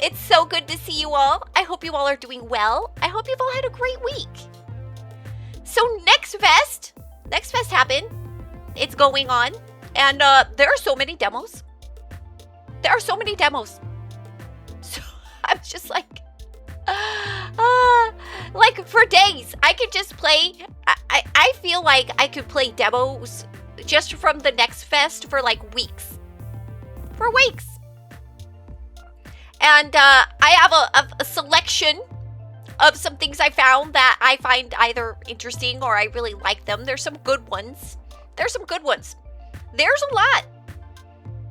It's so good to see you all. I hope you all are doing well. I hope you've all had a great week. So Next Fest happened. It's going on. And there are so many demos. So I'm just like for days. I could just play. I feel like I could play demos just from the Next Fest for like weeks. For weeks. And I have a selection of some things I found that I find either interesting or I really like them. There's some good ones. There's a lot.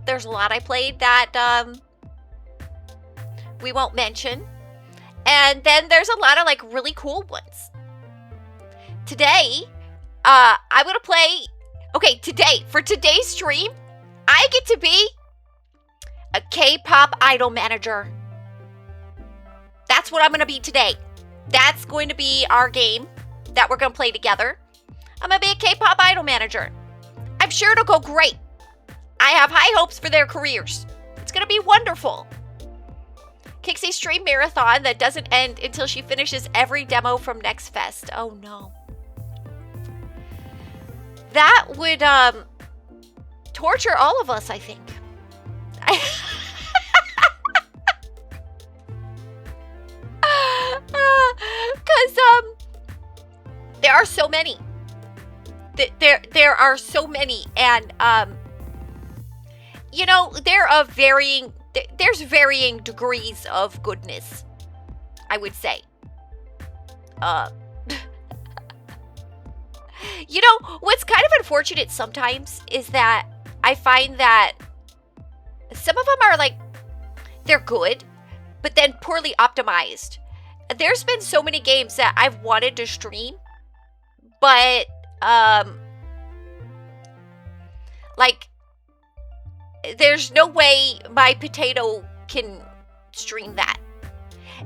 There's a lot I played that we won't mention. And then there's a lot of like really cool ones. Today, I'm going to play... Okay, for today's stream, I get to be a K-pop idol manager. That's what I'm going to be today. That's going to be our game that we're going to play together. I'm going to be a K-pop idol manager. I'm sure it'll go great. I have high hopes for their careers. It's going to be wonderful. Kixie stream marathon that doesn't end until she finishes every demo from Next Fest. Oh no. That would torture all of us, I think. Because there are so many. There are so many, and you know, there's varying degrees of goodness, I would say. You know, what's kind of unfortunate sometimes is that I find that some of them are like, they're good, but then poorly optimized. There's been so many games that I've wanted to stream, but like, there's no way my potato can stream that.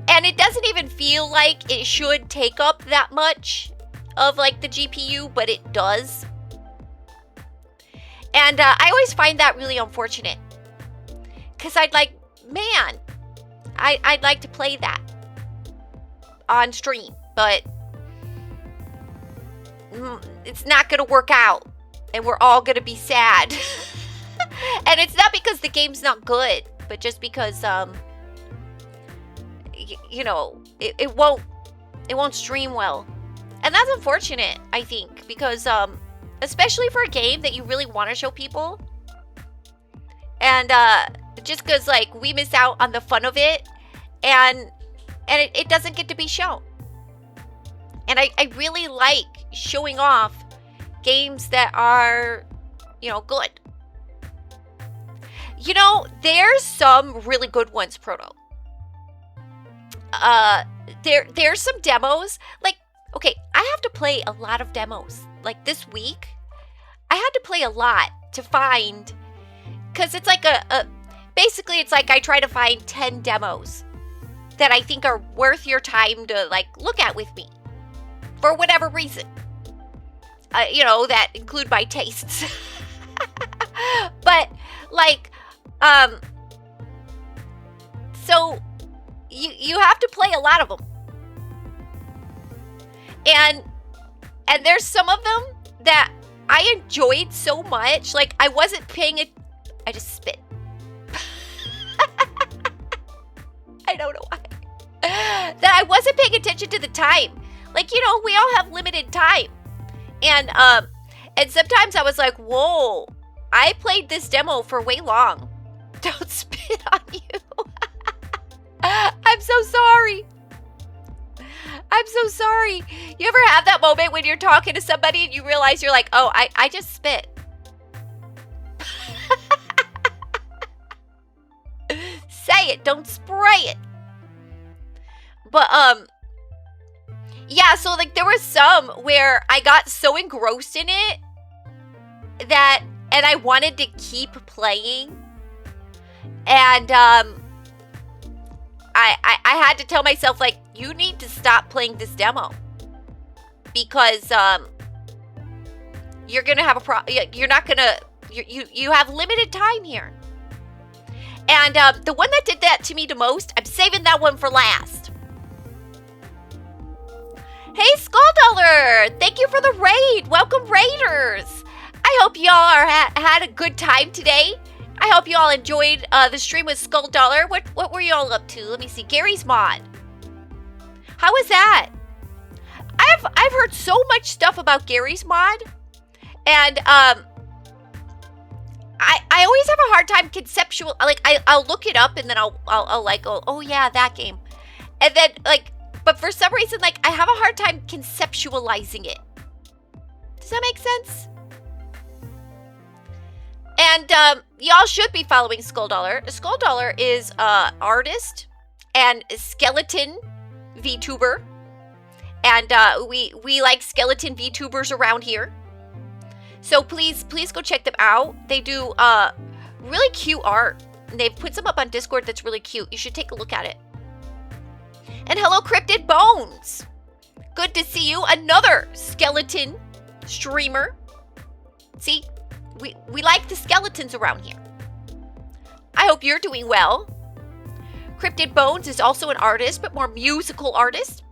And it doesn't even feel like it should take up that much of like the GPU, but it does. And I always find that really unfortunate. Because I'd like, man, I'd like to play that on stream, but it's not going to work out. And we're all going to be sad. And it's not because the game's not good, but just because, you know, it won't stream well. And that's unfortunate, I think, because, especially for a game that you really want to show people. And, just because, like, we miss out on the fun of it, and it doesn't get to be shown. And I really like showing off games that are, you know, good. You know, there's some really good ones, Proto. There's some demos. Like, okay, I have to play a lot of demos. Like, this week, I had to play a lot to find... Because it's like basically, it's like I try to find 10 demos that I think are worth your time to, like, look at with me. For whatever reason. You know, that include my tastes. But, like... So you have to play a lot of them. And there's some of them that I enjoyed so much. Like, I wasn't paying it. I just spit. I don't know why. That I wasn't paying attention to the time. Like, you know, we all have limited time. And sometimes I was like, whoa, I played this demo for way long. Don't spit on you. I'm so sorry. I'm so sorry. You ever have that moment when you're talking to somebody and you realize you're like, oh, I just spit. Say it, don't spray it. But, yeah, so, like, there was some where I got so engrossed in it that, and I wanted to keep playing. And, I had to tell myself, like, you need to stop playing this demo. Because, you're gonna have a you're not gonna, you have limited time here. And the one that did that to me the most, I'm saving that one for last. Hey, Skull Dollar! Thank you for the raid! Welcome, Raiders! I hope y'all had a good time today. I hope you all enjoyed the stream with Skull Dollar. What were y'all up to? Let me see. Gary's Mod. How was that? I've heard so much stuff about Gary's Mod, and I always have a hard time conceptual. Like I'll look it up and then I'll like go, oh yeah, that game, and then like, but for some reason like I have a hard time conceptualizing it. Does that make sense? And y'all should be following Skull Dollar. Skull Dollar is artist and skeleton VTuber. And we like skeleton VTubers around here. So please go check them out. They do really cute art. They've put some up on Discord that's really cute. You should take a look at it. And hello, Cryptid Bones. Good to see you. Another skeleton streamer. See, we like the skeletons around here. I hope you're doing well. Cryptid Bones is also an artist, but more musical artist.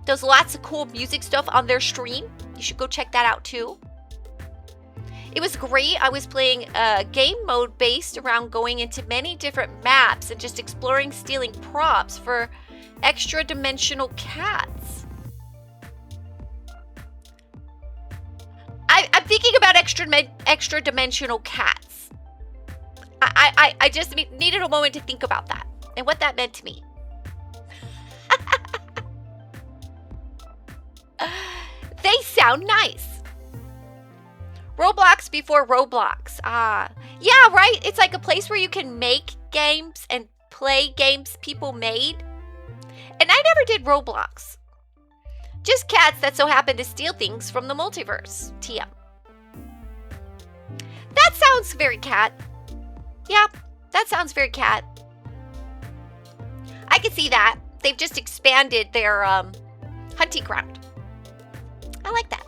Does lots of cool music stuff on their stream. You should go check that out too. It was great. I was playing a game mode based around going into many different maps and just exploring, stealing props for extra dimensional cats. I'm thinking about extra dimensional cats. I just needed a moment to think about that and what that meant to me. They sound nice. Roblox before Roblox. Yeah, right? It's like a place where you can make games and play games people made. And I never did Roblox. Just cats that so happen to steal things from the multiverse. TM. That sounds very cat. Yeah, that sounds very cat. I can see that. They've just expanded their hunting ground. I like that.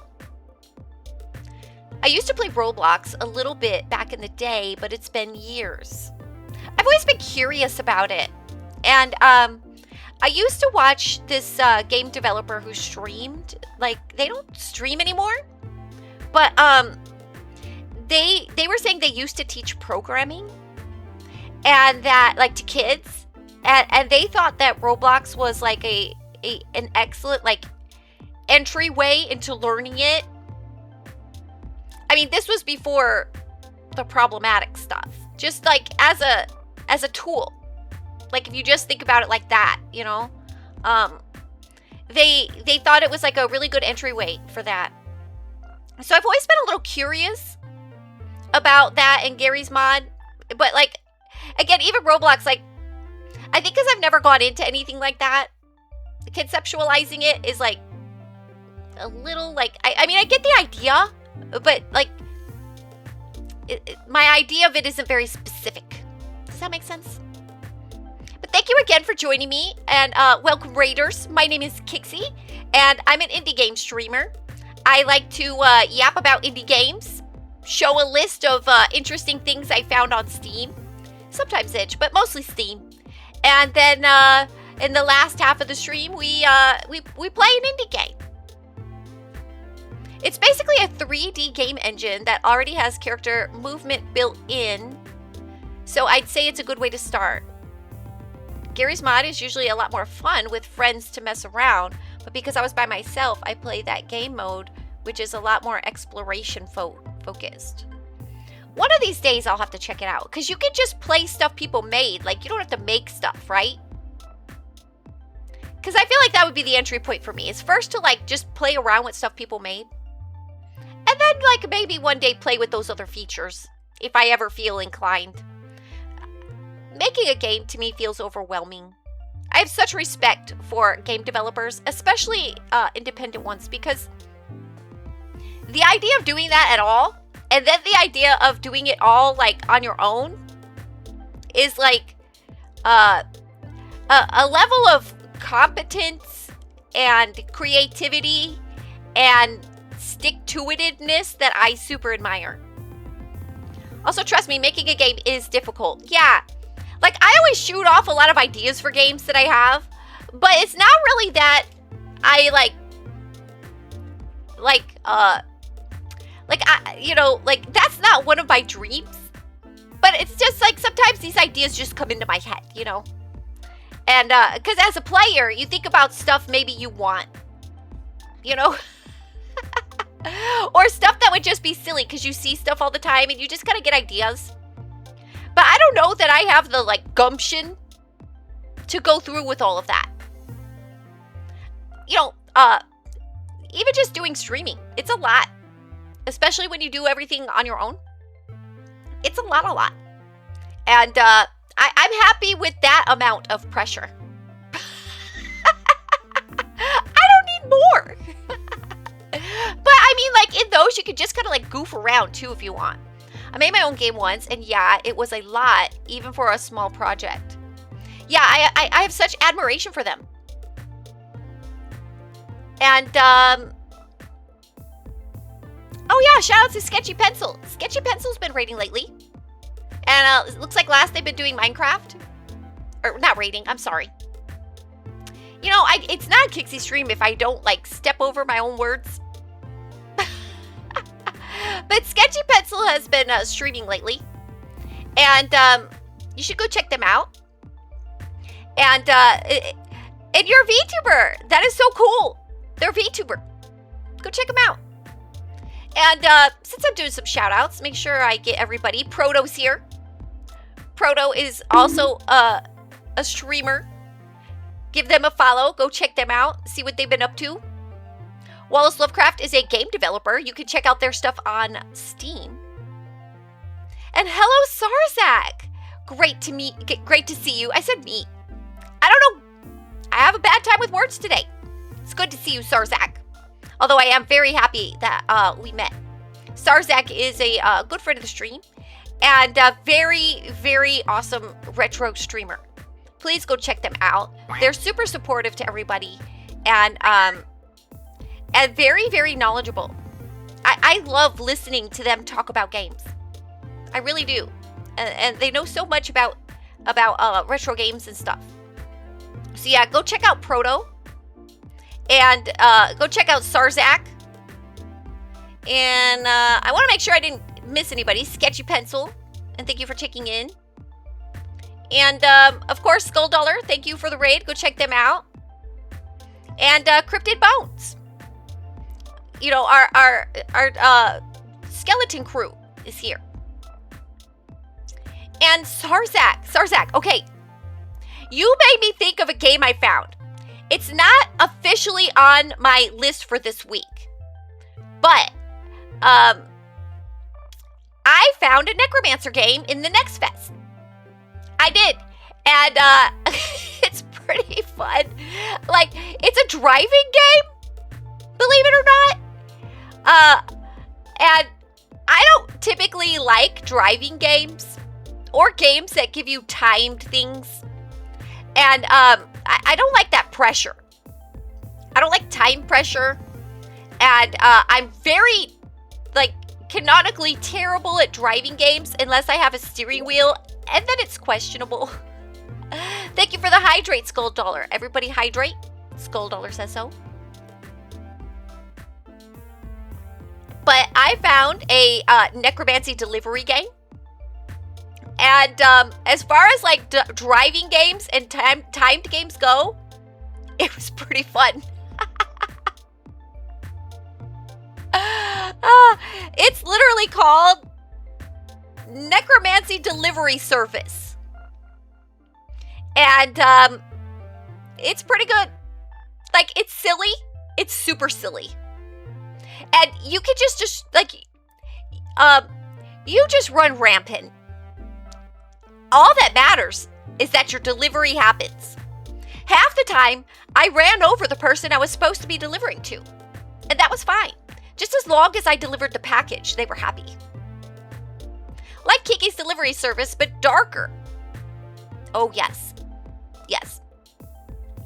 I used to play Roblox a little bit back in the day, but it's been years. I've always been curious about it. And I used to watch this game developer who streamed. Like, they don't stream anymore. But they were saying they used to teach programming. And that, like, to kids. And they thought that Roblox was like an excellent, like, entryway into learning it. I mean, this was before the problematic stuff. Just like as a tool. Like if you just think about it like that, you know. They thought it was like a really good entryway for that. So I've always been a little curious about that in Gary's Mod. But like, again, even Roblox, like, I think because I've never gone into anything like that, conceptualizing it is like a little like, I mean, I get the idea, but like, my idea of it isn't very specific. Does that make sense? But thank you again for joining me, and welcome Raiders. My name is Kixie, and I'm an indie game streamer. I like to yap about indie games, show a list of interesting things I found on Steam, sometimes itch, but mostly Steam. And then in the last half of the stream, we play an indie game. It's basically a 3D game engine that already has character movement built in, so I'd say it's a good way to start. Gary's Mod is usually a lot more fun with friends to mess around, but because I was by myself, I played that game mode, which is a lot more exploration focused. One of these days, I'll have to check it out, because you can just play stuff people made. Like, you don't have to make stuff, right? Because I feel like that would be the entry point for me, is first to, like, just play around with stuff people made. And then, like, maybe one day play with those other features, if I ever feel inclined. Making a game, to me, feels overwhelming. I have such respect for game developers, especially independent ones, because the idea of doing that at all, and then the idea of doing it all, like, on your own, is, like, a level of competence and creativity and stick-to-itedness that I super admire. Also, trust me, making a game is difficult. Yeah, Like, I always shoot off a lot of ideas for games that I have, but it's not really that I that's not one of my dreams. But it's just like sometimes these ideas just come into my head, you know? And because as a player, you think about stuff maybe you want, you know? Or stuff that would just be silly because you see stuff all the time and you just gotta get ideas. But I don't know that I have the like gumption to go through with all of that. You know, even just doing streaming, it's a lot. Especially when you do everything on your own. It's a lot. And I'm happy with that amount of pressure. I don't need more. But I mean, like, in those, you could just kind of like goof around too if you want. I made my own game once, and yeah, it was a lot, even for a small project. Yeah, I have such admiration for them. And, oh yeah, shout out to Sketchy Pencil. Sketchy Pencil's been raiding lately. And it looks like last they've been doing Minecraft. Or, not raiding, I'm sorry. You know, it's not a Kixie stream if I don't, like, step over my own words. But Sketchy Pencil has been streaming lately. And you should go check them out. And you're a VTuber. That is so cool. They're a VTuber. Go check them out. And since I'm doing some shout outs, make sure I get everybody. Proto's here. Proto is also a streamer. Give them a follow. Go check them out. See what they've been up to. Wallace Lovecraft is a game developer. You can check out their stuff on Steam. And hello, Sarzak. Great to see you. I said meet. I don't know. I have a bad time with words today. It's good to see you, Sarzak. Although I am very happy that we met. Sarzak is a good friend of the stream. And a very, very awesome retro streamer. Please go check them out. They're super supportive to everybody. And very, very knowledgeable. I love listening to them talk about games. I really do. And they know so much about retro games and stuff. So yeah, go check out Proto. And go check out Sarzak. And I want to make sure I didn't miss anybody. Sketchy Pencil. And thank you for checking in. And of course, Skull Dollar. Thank you for the raid. Go check them out. And Cryptid Bones. You know, our skeleton crew is here. And Sarzak. Okay. You made me think of a game I found. It's not officially on my list for this week. But I found a Necromancer game in the Next Fest. I did. And it's pretty fun. Like, it's a driving game, believe it or not. And I don't typically like driving games or games that give you timed things. And I don't like that pressure. I don't like time pressure. And I'm very, like, canonically terrible at driving games unless I have a steering wheel. And then it's questionable. Thank you for the hydrate, Skull Dollar. Everybody hydrate. Skull Dollar says so. But I found a necromancy delivery game. And as far as like driving games and timed games go, it was pretty fun. It's literally called Necromancy Delivery Service. And it's pretty good. Like, it's silly. It's super silly. And you can just like, you just run rampant. All that matters is that your delivery happens. Half the time, I ran over the person I was supposed to be delivering to. And that was fine. Just as long as I delivered the package, they were happy. Like Kiki's delivery service, but darker. Oh, yes. Yes.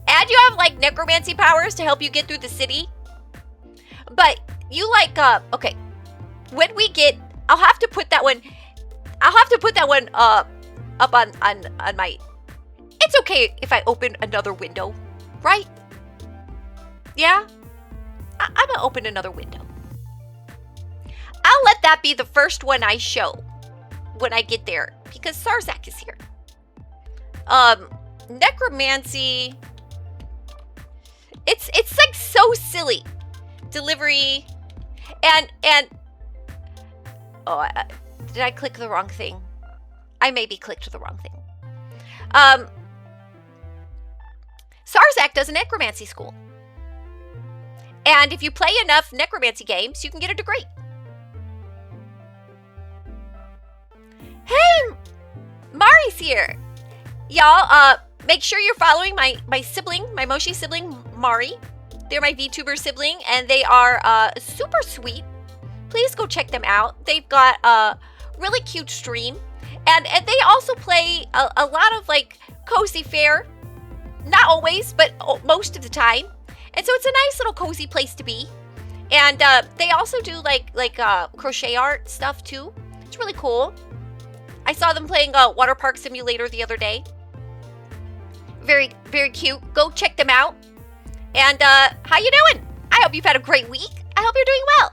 And you have, like, necromancy powers to help you get through the city. But you, like, okay. When we get, I'll have to put that one up on my... It's okay if I open another window, right? Yeah? I'm gonna open another window. I'll let that be the first one I show when I get there, because Sarzak is here. Necromancy. It's like so silly. Delivery. And oh, did I click the wrong thing? I maybe clicked the wrong thing. Sarzak does a necromancy school. And if you play enough necromancy games, you can get a degree. Hey, Mari's here. Y'all, make sure you're following my sibling, my Moshi sibling, Mari. They're my VTuber sibling, and they are super sweet. Please go check them out. They've got a really cute stream. And they also play a lot of, like, cozy fare. Not always, but most of the time. And so it's a nice little cozy place to be. And they also do, like crochet art stuff, too. It's really cool. I saw them playing Water Park Simulator the other day. Very, very cute. Go check them out. And how you doing? I hope you've had a great week. I hope you're doing well.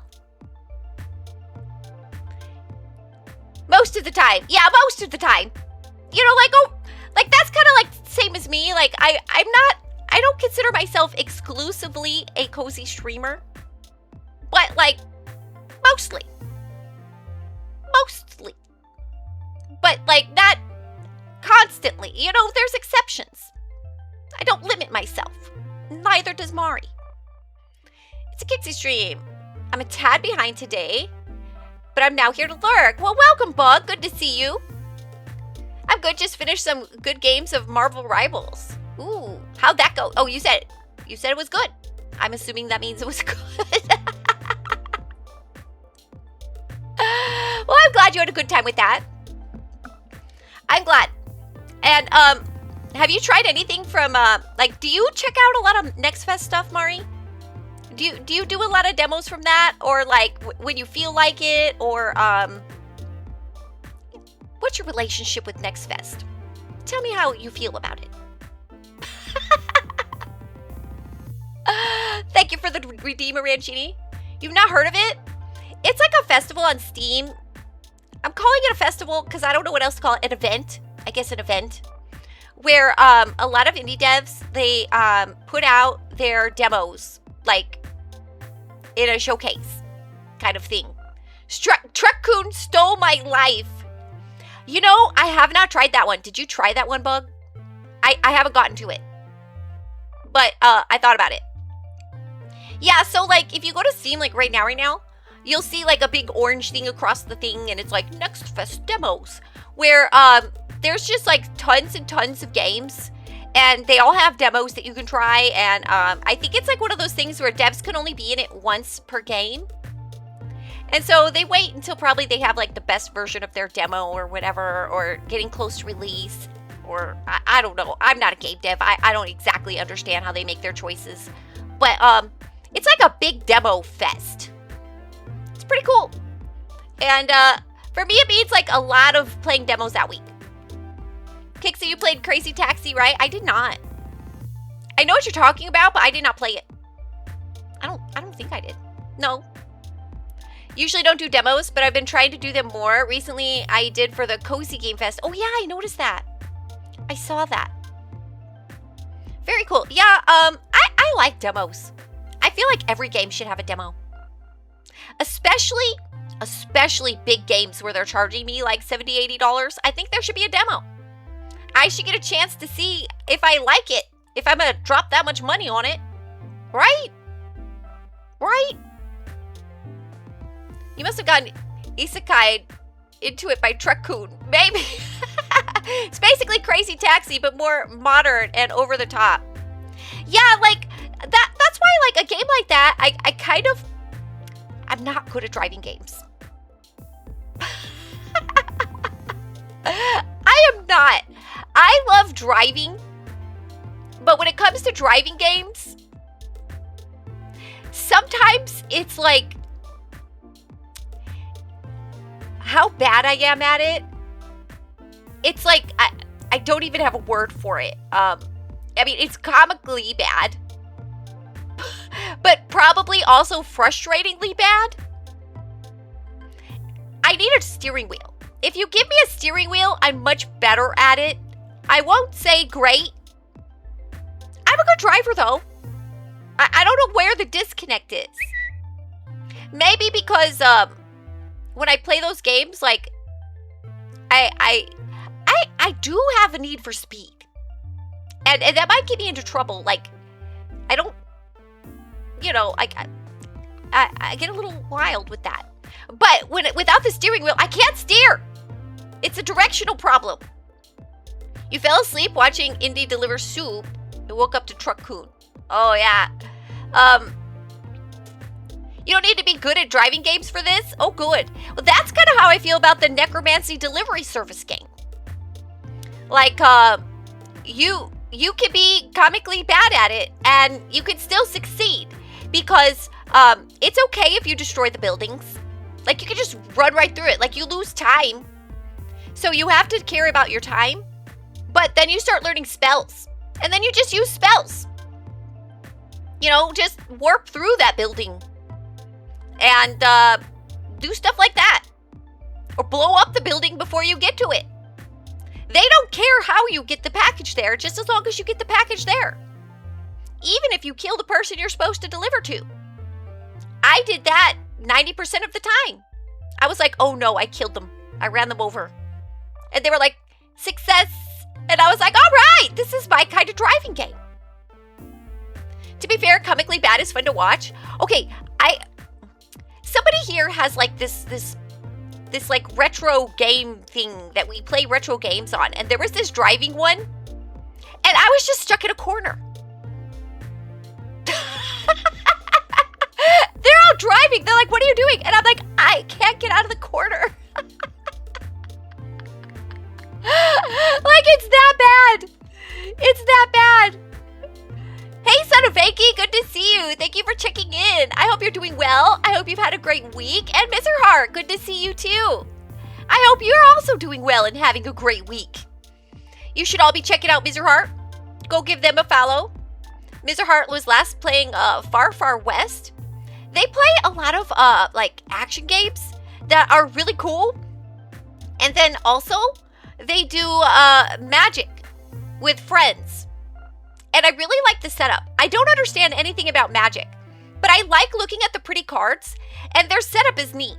Most of the time. Yeah, most of the time. You know, like, oh, like that's kind of like same as me. Like, I don't consider myself exclusively a cozy streamer. But, like, mostly. Mostly. But, like, not constantly. You know, there's exceptions. I don't limit myself. Neither does Mari. It's a Kixie stream. I'm a tad behind today, but I'm now here to lurk. Well, welcome, Bug. Good to see you. I'm good. Just finished some good games of Marvel Rivals. Ooh, how'd that go? Oh, you said it. You said it was good. I'm assuming that means it was good. Well, I'm glad you had a good time with that. I'm glad. And, have you tried anything from, like, do you check out a lot of Next Fest stuff, Mari? Do you do a lot of demos from that? Or, like, when you feel like it? Or, what's your relationship with Next Fest? Tell me how you feel about it. Thank you for the Redeemer, Rancini. You've not heard of it? It's like a festival on Steam. I'm calling it a festival because I don't know what else to call it. An event. I guess an event. Where a lot of indie devs, they put out their demos, like, in a showcase kind of thing. Truck-kun stole my life. You know, I have not tried that one. Did you try that one, Bug? I haven't gotten to it. But I thought about it. Yeah, so, like, if you go to Steam, like, right now, you'll see, like, a big orange thing across the thing, and it's, like, Next Fest Demos, where there's just, like, tons and tons of games, and they all have demos that you can try, and I think it's, like, one of those things where devs can only be in it once per game, and so they wait until probably they have, like, the best version of their demo or whatever, or getting close to release, or I don't know. I'm not a game dev. I don't exactly understand how they make their choices, but it's like a big demo fest. It's pretty cool. And for me, it means like a lot of playing demos that week. Kixie, you played Crazy Taxi, right? I did not. I know what you're talking about, but I did not play it. I don't think I did. No. Usually don't do demos, but I've been trying to do them more. Recently, I did for the Cozy Game Fest. Oh yeah, I noticed that. I saw that. Very cool. Yeah, I like demos. I feel like every game should have a demo. Especially big games where they're charging me like $70, $80. I think there should be a demo. I should get a chance to see if I like it. If I'm going to drop that much money on it. Right? Right? You must have gotten isekai into it by Truck-kun. Maybe. It's basically Crazy Taxi, but more modern and over the top. Yeah, like, that's why, like, a game like that, I kind of, I'm not good at driving games. I am not. I love driving, but when it comes to driving games, sometimes it's like, how bad I am at it it's like, I don't even have a word for it. I mean, it's comically bad, but probably also frustratingly bad. I need a steering wheel. If you give me a steering wheel, I'm much better at it. I won't say great. I'm a good driver, though. I don't know where the disconnect is. Maybe because when I play those games, like, I do have a need for speed. And that might get me into trouble. Like, I don't, you know, I get a little wild with that. But without the steering wheel, I can't steer. It's a directional problem. You fell asleep watching Indy deliver soup and woke up to Truck Coon. Oh, yeah. You don't need to be good at driving games for this? Oh, good. Well, that's kind of how I feel about the Necromancy Delivery Service game. Like, you can be comically bad at it, and you can still succeed. Because it's okay if you destroy the buildings. Like, you can just run right through it. Like, you lose time. So you have to care about your time. But then you start learning spells. And then you just use spells. You know, just warp through that building. And do stuff like that. Or blow up the building before you get to it. They don't care how you get the package there, just as long as you get the package there. Even if you kill the person you're supposed to deliver to. I did that 90% of the time. I was like, oh no, I killed them. I ran them over. And they were like, success. And I was like, all right, this is my kind of driving game. To be fair, comically bad is fun to watch. Okay, somebody here has like this like retro game thing that we play retro games on. And there was this driving one. And I was just stuck in a corner. They're all driving. They're like, what are you doing? And I'm like, I can't get out of the corner. Like, it's that bad. It's that bad. Hey, son of Vanky, good to see you. Thank you for checking in. I hope you're doing well. I hope you've had a great week. And Mr. Hart, good to see you too. I hope you're also doing well and having a great week. You should all be checking out Mr. Hart. Go give them a follow. Mr. Hart was last playing Far Far West. They play a lot of like action games that are really cool. And then also they do magic with friends. And I really like the setup. I don't understand anything about magic, but I like looking at the pretty cards, and their setup is neat,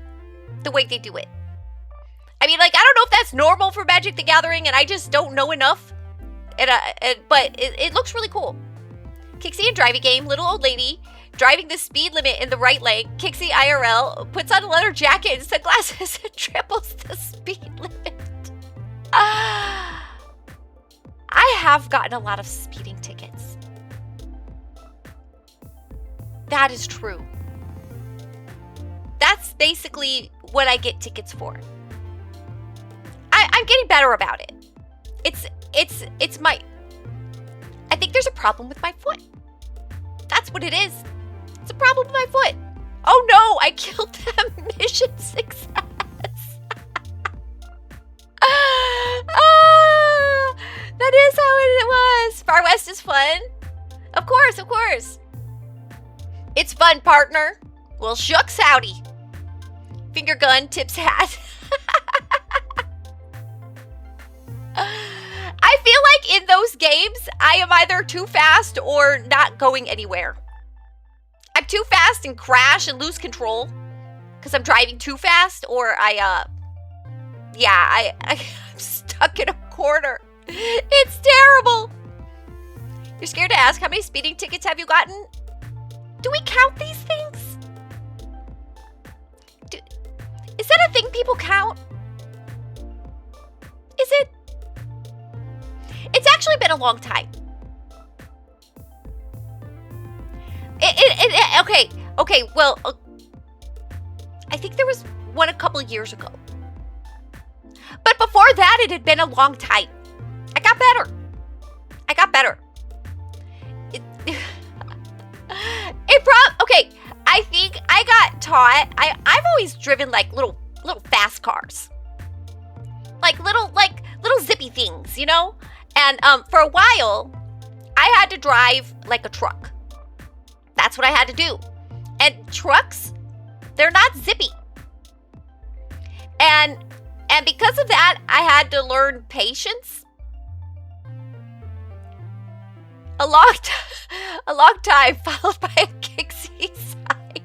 the way they do it. I mean, like, I don't know if that's normal for Magic the Gathering, and I just don't know enough. But it looks really cool. Kixie and driving game, little old lady, driving the speed limit in the right lane. Kixie IRL puts on a leather jacket and sunglasses and triples the speed limit. I have gotten a lot of speeding tickets. That is true. That's basically what I get tickets for. I'm getting better about it. It's my... I think there's a problem with my foot. That's what it is. It's a problem with my foot. Oh no, I killed them. Mission success. That is how it was. Far West is fun. Of course, of course. It's fun, partner. Well, shucks howdy. Finger gun, tips hat. I feel like in those games, I am either too fast or not going anywhere. I'm too fast and crash and lose control because I'm driving too fast, or I'm stuck in a corner. It's terrible. You're scared to ask how many speeding tickets have you gotten? Do we count these things? Is that a thing people count? Is it? It's actually been a long time. Okay, well, I think there was one a couple years ago. But before that, it had been a long time. I got better. Okay, I think I got taught. I've always driven like little fast cars. Like little zippy things, you know? And for a while, I had to drive like a truck. That's what I had to do. And trucks, they're not zippy. And because of that, I had to learn patience. A long time followed by a Kixie side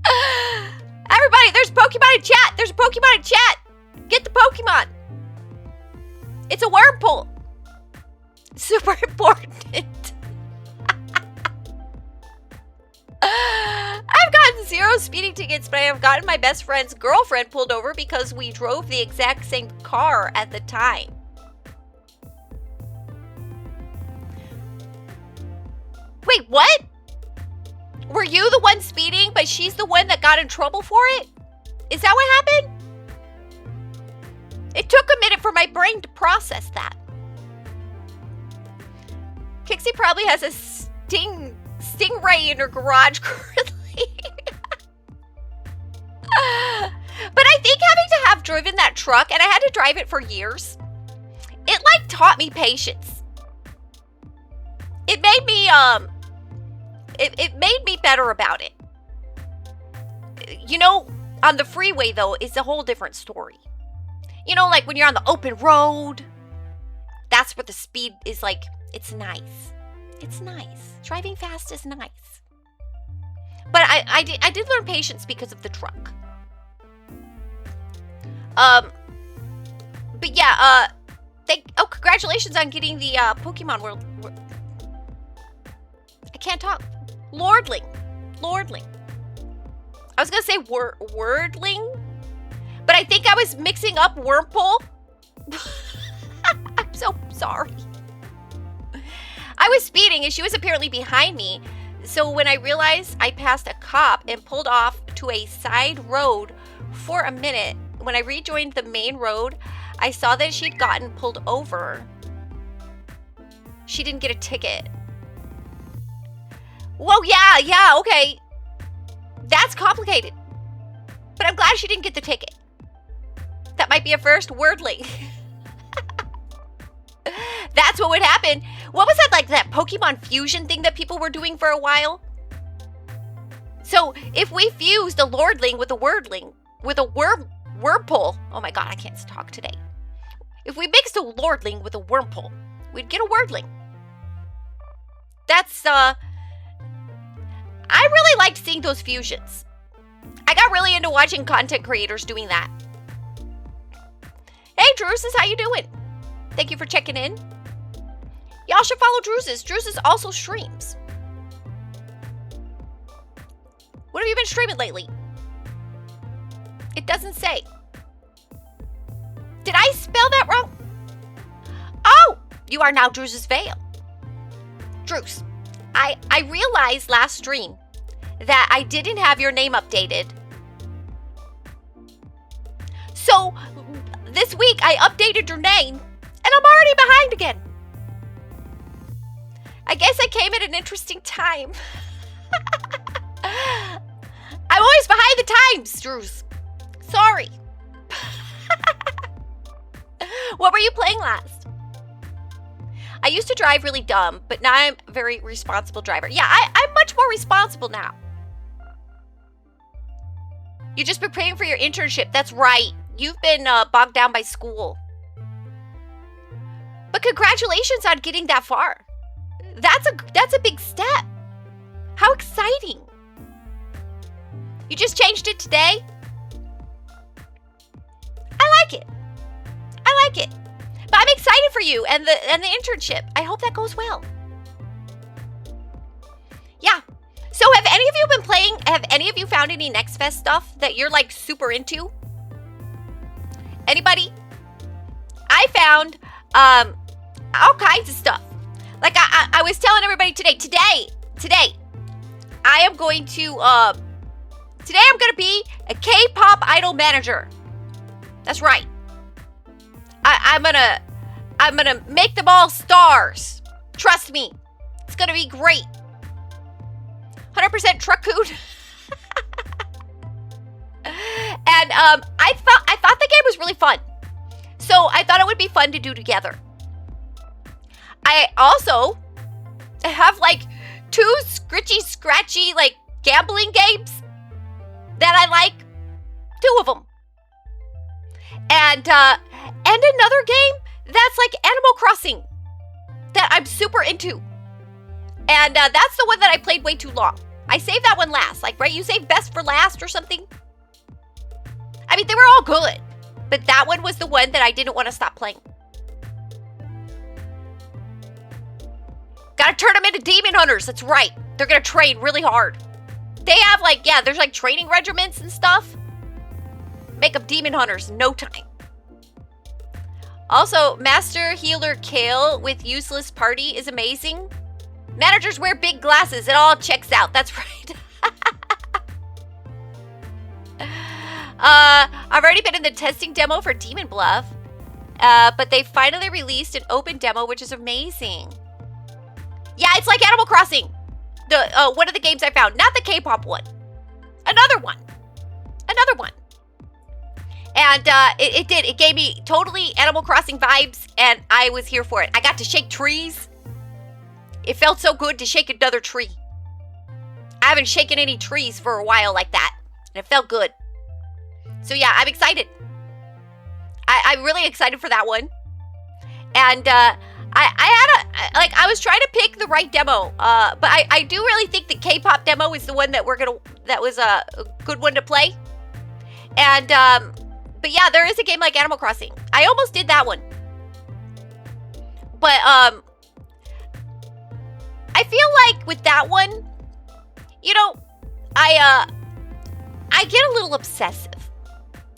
eye. Everybody, there's Pokemon in chat. There's a Pokemon in chat. Get the Pokemon. It's a Wurmple. Super important. I've gotten 0 speeding tickets, but I have gotten my best friend's girlfriend pulled over because we drove the exact same car at the time. Wait, what? Were you the one speeding, but she's the one that got in trouble for it? Is that what happened? It took a minute for my brain to process that. Kixie probably has a stingray in her garage currently. But I think having to have driven that truck, and I had to drive it for years, it like taught me patience. It made me it made me better about it. You know, on the freeway though, it's a whole different story. You know, like when you're on the open road, that's where the speed is like, it's nice. It's nice. Driving fast is nice. But I did learn patience because of the truck. But yeah, congratulations on getting the Pokemon World. I can't talk. Lordling. I was gonna say Wordling, but I think I was mixing up Wurmple. I'm so sorry. I was speeding and she was apparently behind me. So when I realized I passed a cop and pulled off to a side road for a minute, when I rejoined the main road, I saw that she'd gotten pulled over. She didn't get a ticket. Whoa, yeah, okay. That's complicated. But I'm glad she didn't get the ticket. That might be a first wordling. That's what would happen. What was that, like that Pokemon fusion thing that people were doing for a while? So if we fused a Lordling with a Wordling, with a Wurmple, oh my god, I can't talk today. If we mixed a Lordling with a Wurmple, we'd get a Wordling. That's, I really liked seeing those fusions. I got really into watching content creators doing that. Hey, Drusus, how you doing? Thank you for checking in. Y'all should follow Drusus. Drusus also streams. What have you been streaming lately? It doesn't say. Did I spell that wrong? Oh, you are now Drusus Vale. Drus, I realized last stream that I didn't have your name updated. So this week I updated your name and I'm already behind again. I guess I came at an interesting time. I'm always behind the times, Drus. Sorry. What were you playing last? I used to drive really dumb, but now I'm a very responsible driver. Yeah, I'm much more responsible now. You've just been praying for your internship. That's right. You've been bogged down by school. But congratulations on getting that far. That's a big step. How exciting. You just changed it today? I like it. But I'm excited for you and the internship. I hope that goes well. Yeah. So have any of you been playing, have any of you found any Next Fest stuff that you're like super into? Anybody? I found all kinds of stuff. Like I was telling everybody today, I am going to today I'm gonna be a K-pop idol manager. That's right. I'm gonna make them all stars. Trust me, it's gonna be great. 100% Truckcoon. And I thought the game was really fun. So I thought it would be fun to do together. I also have like 2 scratchy like gambling games that I like. 2 of them. And another game that's like Animal Crossing that I'm super into. And that's the one that I played way too long. I saved that one last. Like, right? You save best for last or something? I mean, they were all good. But that one was the one that I didn't want to stop playing. Gotta turn them into demon hunters. That's right. They're gonna train really hard. They have like, yeah, there's like training regiments and stuff. Make them demon hunters in no time. Also, Master Healer Kale with Useless Party is amazing. Managers wear big glasses. It all checks out. That's right. I've already been in the testing demo for Demon Bluff. But they finally released an open demo, which is amazing. Yeah, it's like Animal Crossing. The one of the games I found. Not the K-pop one. Another one. Another one. And it did. It gave me totally Animal Crossing vibes, and I was here for it. I got to shake trees. It felt so good to shake another tree. I haven't shaken any trees for a while like that, and it felt good. So yeah, I'm excited. I'm really excited for that one. And I was trying to pick the right demo, but I do really think the K-pop demo is the one that that was a good one to play. And but yeah, there is a game like Animal Crossing. I almost did that one, but I feel like with that one, you know, I get a little obsessive.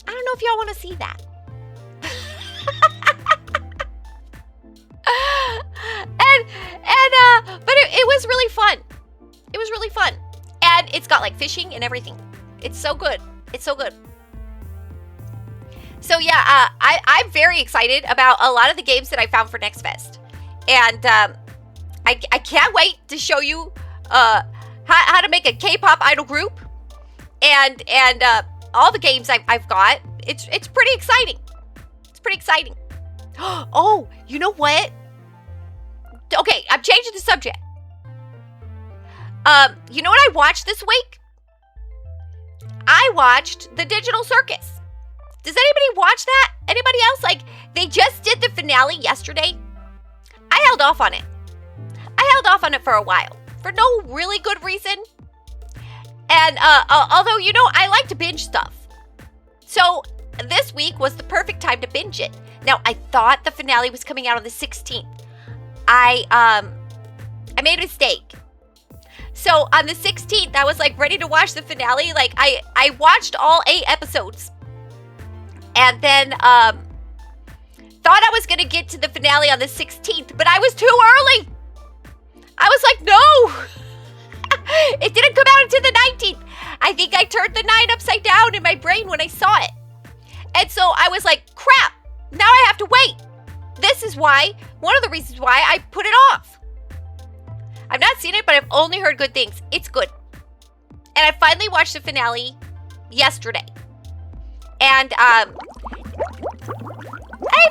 I don't know if y'all want to see that. But it was really fun. It was really fun. And it's got like fishing and everything. It's so good. It's so good. So yeah, I'm very excited about a lot of the games that I found for Next Fest. And I can't wait to show you how to make a K-pop idol group. And all the games I've got. It's pretty exciting. It's pretty exciting. Oh, you know what? Okay, I'm changing the subject. You know what I watched this week? I watched The Digital Circus. Does anybody watch that? Anybody else? Like, they just did the finale yesterday. I held off on it. I held off on it for a while. For no really good reason. And, although, you know, I like to binge stuff. So, this week was the perfect time to binge it. Now, I thought the finale was coming out on the 16th. I made a mistake. So on the 16th, I was like ready to watch the finale. Like I watched all 8 episodes. And then thought I was going to get to the finale on the 16th, but I was too early. I was like, no. It didn't come out until the 19th. I think I turned the 9 upside down in my brain when I saw it. And so I was like, crap. Now I have to wait. This is why, one of the reasons why I put it off. I've not seen it, but I've only heard good things. It's good. And I finally watched the finale yesterday. And, hey,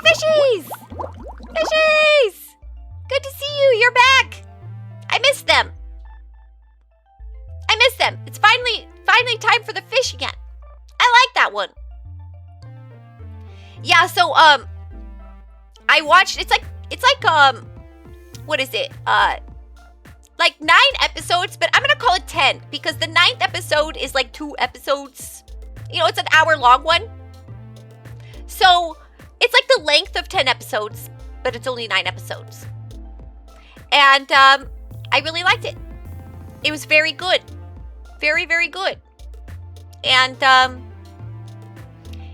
fishies! Fishies! Good to see you. You're back. I missed them. I missed them. It's finally time for the fish again. I like that one. Yeah, so, I watched, it's like, what is it? Like 9 episodes, but I'm going to call it 10 because the 9th episode is like 2 episodes. You know, it's an hour-long one. So, it's like the length of 10 episodes, but it's only 9 episodes. And, I really liked it. It was very good. Very, very good. And,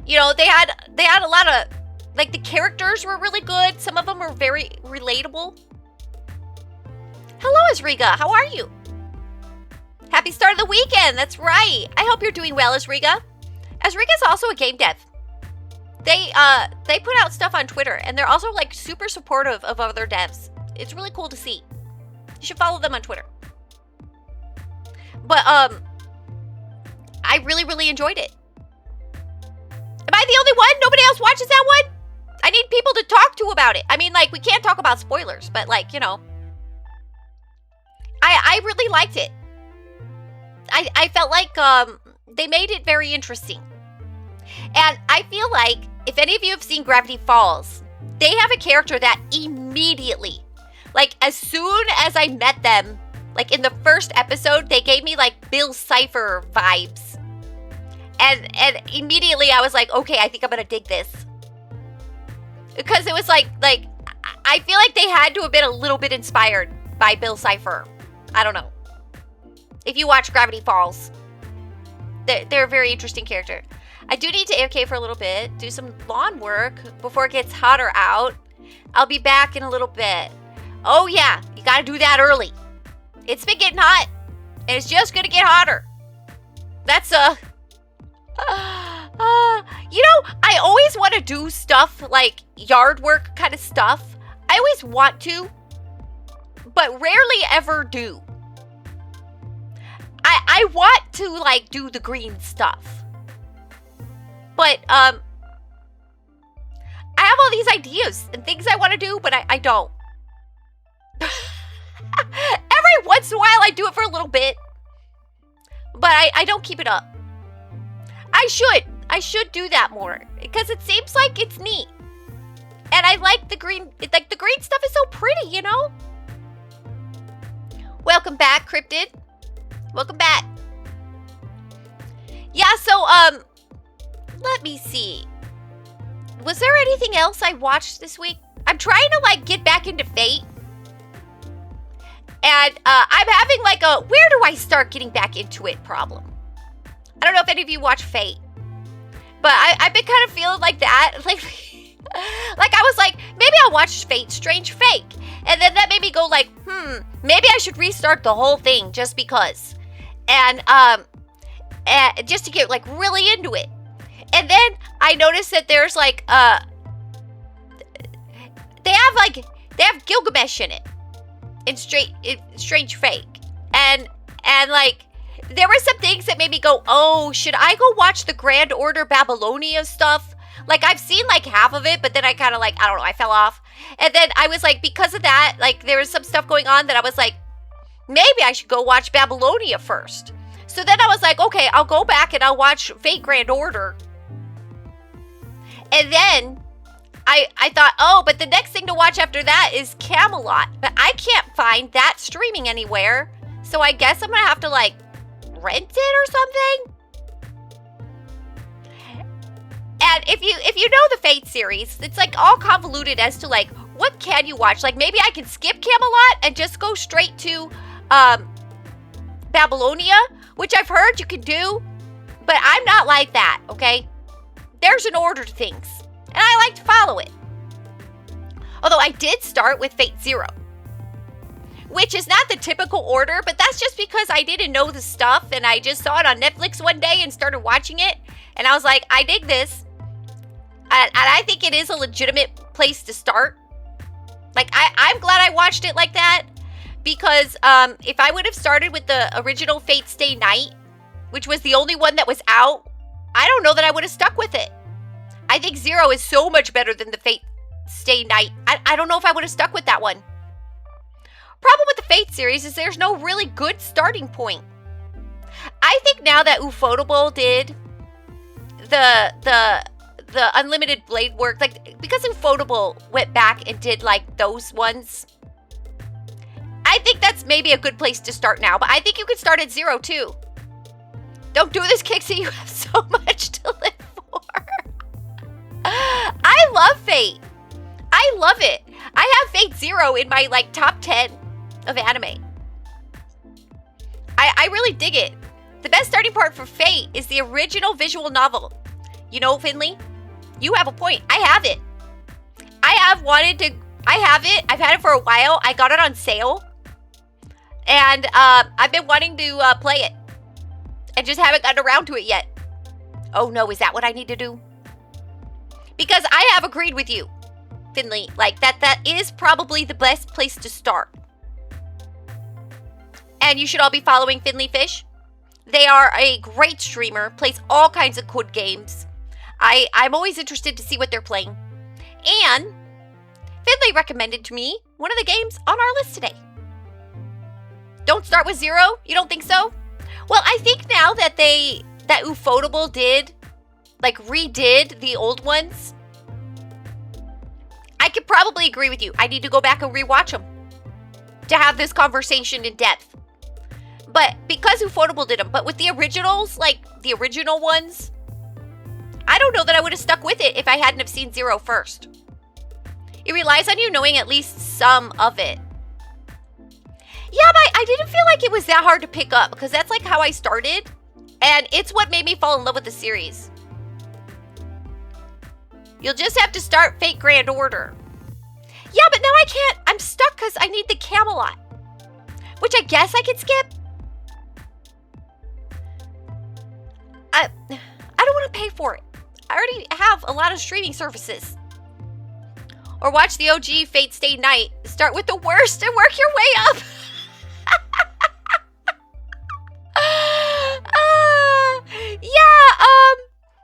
you know, they had a lot of, like, the characters were really good. Some of them were very relatable. Hello, Asriga. How are you? Happy start of the weekend. That's right. I hope you're doing well, Asriga. Asriga's also a game dev. They put out stuff on Twitter, and they're also, like, super supportive of other devs. It's really cool to see. You should follow them on Twitter. But, I really, really enjoyed it. Am I the only one? Nobody else watches that one? I need people to talk to about it. I mean, like, we can't talk about spoilers, but, like, you know. I really liked it. I felt like they made it very interesting. And I feel like, if any of you have seen Gravity Falls, they have a character that immediately, like, as soon as I met them, like, in the first episode, they gave me, like, Bill Cipher vibes. And immediately I was like, okay, I think I'm gonna dig this. Because it was like, I feel like they had to have been a little bit inspired by Bill Cipher. I don't know. If you watch Gravity Falls, they're a very interesting character. I do need to AFK for a little bit, do some lawn work before it gets hotter out. I'll be back in a little bit. Oh yeah, you gotta do that early. It's been getting hot, and it's just gonna get hotter. That's you know, I always want to do stuff like yard work kind of stuff. I always want to, but rarely ever do. I want to, like, do the green stuff. But, I have all these ideas and things I want to do, but I don't. Every once in a while I do it for a little bit, but I don't keep it up. I should do that more, because it seems like it's neat. And I like the green, like, the green stuff is so pretty, you know? Welcome back, Cryptid. Welcome back. Yeah, so, let me see. Was there anything else I watched this week? I'm trying to, like, get back into Fate. And, I'm having, like, a where do I start getting back into it problem. I don't know if any of you watch Fate. But I've been kind of feeling like that. Like, like I was like, maybe I'll watch Fate Strange Fake. And then that made me go like, maybe I should restart the whole thing just because. And just to get, like, really into it. And then I noticed that there's, like, they have Gilgamesh in it. In Strange Fake. And like, there were some things that made me go, oh, should I go watch the Grand Order Babylonia stuff? Like, I've seen, like, half of it, but then I kind of, like, I don't know, I fell off. And then I was like, because of that, like, there was some stuff going on that I was like, maybe I should go watch Babylonia first. So then I was like, okay, I'll go back and I'll watch Fate Grand Order. And then I thought, oh, but the next thing to watch after that is Camelot. But I can't find that streaming anywhere. So I guess I'm going to have to, like, rent it or something. And if you know the Fate series, it's, like, all convoluted as to, like, what can you watch? Like, maybe I can skip Camelot and just go straight to Babylonia, which I've heard you can do. But I'm not like that, okay? There's an order to things. And I like to follow it. Although I did start with Fate Zero. Which is not the typical order, but that's just because I didn't know the stuff and I just saw it on Netflix one day and started watching it. And I was like, I dig this. And I think it is a legitimate place to start. Like, I'm glad I watched it like that. Because if I would have started with the original Fate Stay Night, which was the only one that was out, I don't know that I would have stuck with it. I think Zero is so much better than the Fate Stay Night. I don't know if I would have stuck with that one. Problem with the Fate series is there's no really good starting point. I think now that Ufotable did the Unlimited Blade work, like, because Ufotable went back and did, like, those ones, I think that's maybe a good place to start now. But I think you could start at Zero too. Don't do this, Kixie. You have so much to live for. I love Fate. I love it. I have Fate Zero in my, like, top 10 of anime. I really dig it. The best starting part for Fate is the original visual novel. You know, Finley? You have a point. I have it. I have it. I've had it for a while. I got it on sale. And I've been wanting to play it. I just haven't gotten around to it yet. Oh no, is that what I need to do? Because I have agreed with you, Finley. Like, that is probably the best place to start. And you should all be following Finley Fish. They are a great streamer, plays all kinds of good games. I'm always interested to see what they're playing. And Finley recommended to me one of the games on our list today. Don't start with 0? You don't think so? Well, I think now that Ufotable redid the old ones, I could probably agree with you. I need to go back and rewatch them to have this conversation in depth. But because Ufotable did them, but with the originals, like the original ones, I don't know that I would have stuck with it if I hadn't have seen 0 first. It relies on you knowing at least some of it. Yeah, but I didn't feel like it was that hard to pick up because that's like how I started. And it's what made me fall in love with the series. You'll just have to start Fate Grand Order. Yeah, but now I can't. I'm stuck because I need the Camelot. Which I guess I could skip. I don't want to pay for it. I already have a lot of streaming services. Or watch the OG Fate Stay Night. Start with the worst and work your way up.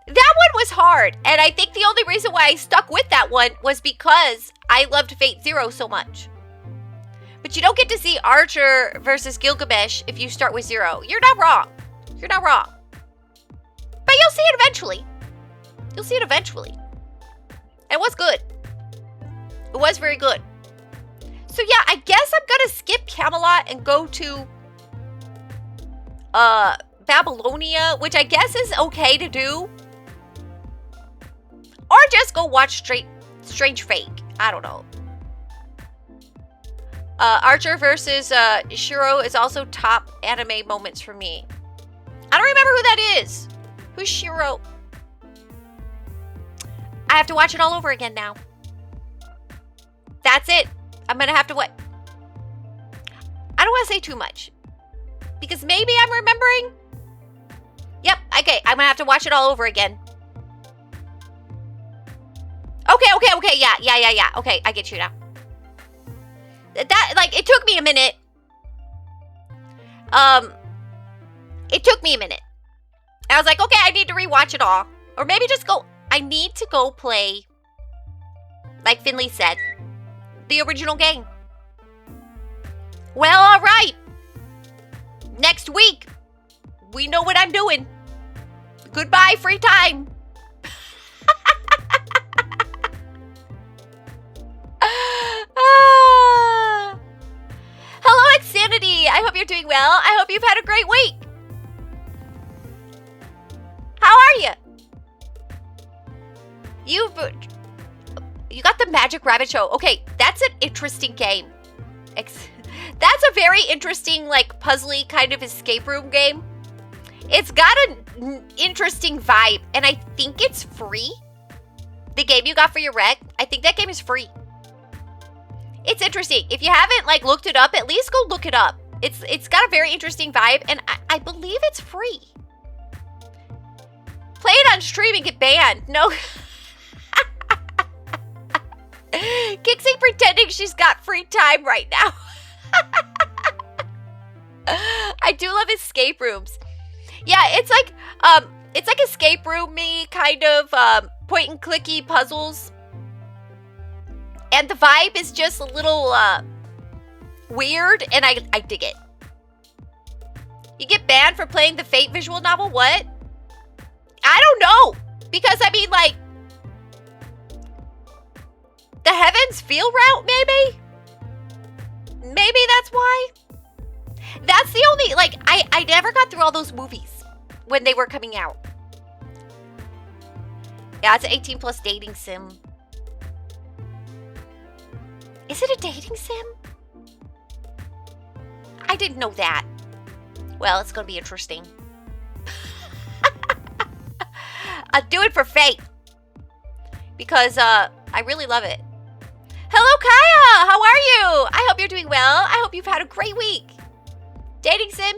That one was hard. And I think the only reason why I stuck with that one was because I loved Fate Zero so much. But you don't get to see Archer versus Gilgamesh if you start with 0. You're not wrong. You're not wrong. But you'll see it eventually. You'll see it eventually. And it was good. It was very good. So yeah, I guess I'm gonna skip Camelot and go to Babylonia, which I guess is okay to do. Or just go watch Strange Fate. I don't know. Archer versus Shiro is also top anime moments for me. I don't remember who that is. Who's Shiro? I have to watch it all over again now. That's it. I'm gonna have to what? I don't want to say too much. Because maybe I'm remembering. Yep, okay. I'm gonna have to watch it all over again. Okay. Yeah. Okay, I get you now. That, like, it took me a minute. It took me a minute. I was like, okay, I need to rewatch it all. Or maybe just go, I need to go play, like Finley said, the original game. Well, all right. Next week, we know what I'm doing. Goodbye, free time. Hello, Xanity. I hope you're doing well. I hope you've had a great week. How are you? You got the Magic Rabbit Show. Okay, that's an interesting game. That's a very interesting, like, puzzly kind of escape room game. It's got an interesting vibe, and I think it's free. The game you got for your rec, I think that game is free. It's interesting. If you haven't, like, looked it up, at least go look it up. It's got a very interesting vibe, and I believe it's free. Play it on stream and get banned. No. Kixie pretending she's got free time right now. I do love escape rooms. Yeah, it's like escape room-y kind of point and clicky puzzles. And the vibe is just a little weird, and I dig it. You get banned for playing the Fate visual novel? What? I don't know. Because, I mean, like, the Heavens Feel route, maybe? Maybe that's why? That's the only, like, I never got through all those movies when they were coming out. Yeah, it's an 18+ dating sim. Is it a dating sim? I didn't know that. Well, it's going to be interesting. I'll do it for Fate. Because I really love it. Hello, Kaya! How are you? I hope you're doing well. I hope you've had a great week. Dating sim?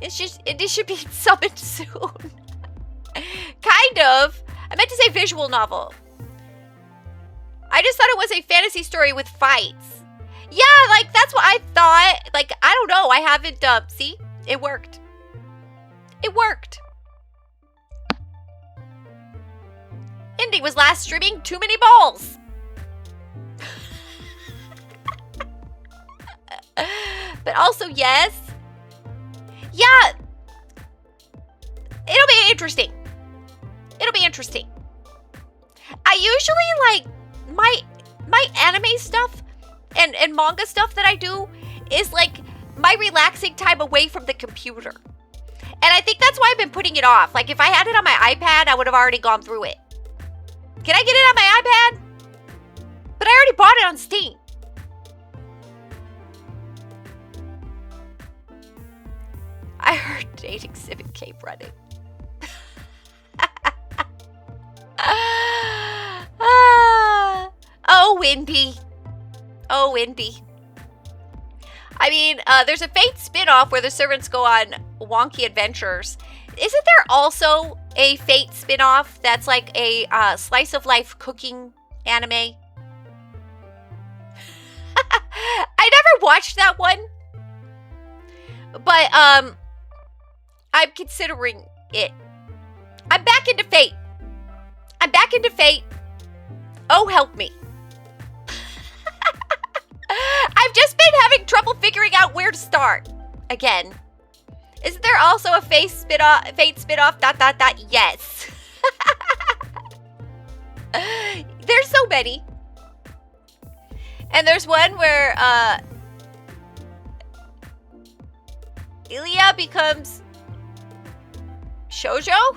It should be summoned soon. Kind of. I meant to say visual novel. I just thought it was a fantasy story with fights. Yeah, like, that's what I thought. Like, I don't know. I haven't, see? It worked. It worked. Indy was last streaming Too Many Balls. But also, yes. Yeah. It'll be interesting. It'll be interesting. I usually like my anime stuff and manga stuff that I do is like my relaxing time away from the computer. And I think that's why I've been putting it off. Like if I had it on my iPad, I would have already gone through it. Can I get it on my iPad? But I already bought it on Steam. I heard dating Civic Cape running. Oh, Windy. Oh, Windy. I mean, there's a Fate spin-off where the servants go on wonky adventures. Isn't there also a Fate spin-off that's like a slice of life cooking anime? I never watched that one. But I'm considering it. I'm back into Fate. I'm back into Fate. Oh, help me. I've just been having trouble figuring out where to start. Again. Isn't there also a Fate spin-off? Yes. There's so many. And there's one where Ilya becomes shoujo?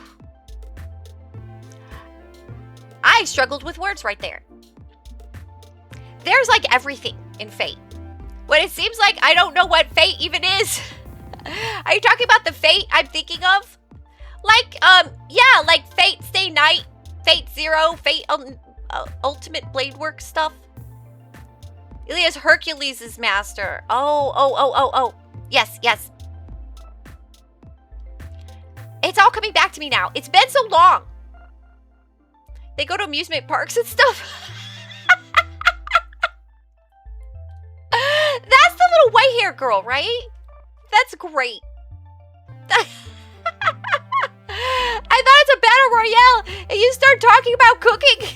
I struggled with words right there. There's like everything in Fate. When it seems like I don't know what Fate even is. Are you talking about the Fate I'm thinking of? Like, yeah, like Fate Stay Night, Fate Zero, Fate Ultimate Blade Work stuff. Ilya's Hercules' master. Oh. Yes. It's all coming back to me now. It's been so long. They go to amusement parks and stuff. That's the little white hair girl, right? That's great. I thought it's a battle royale and you start talking about cooking.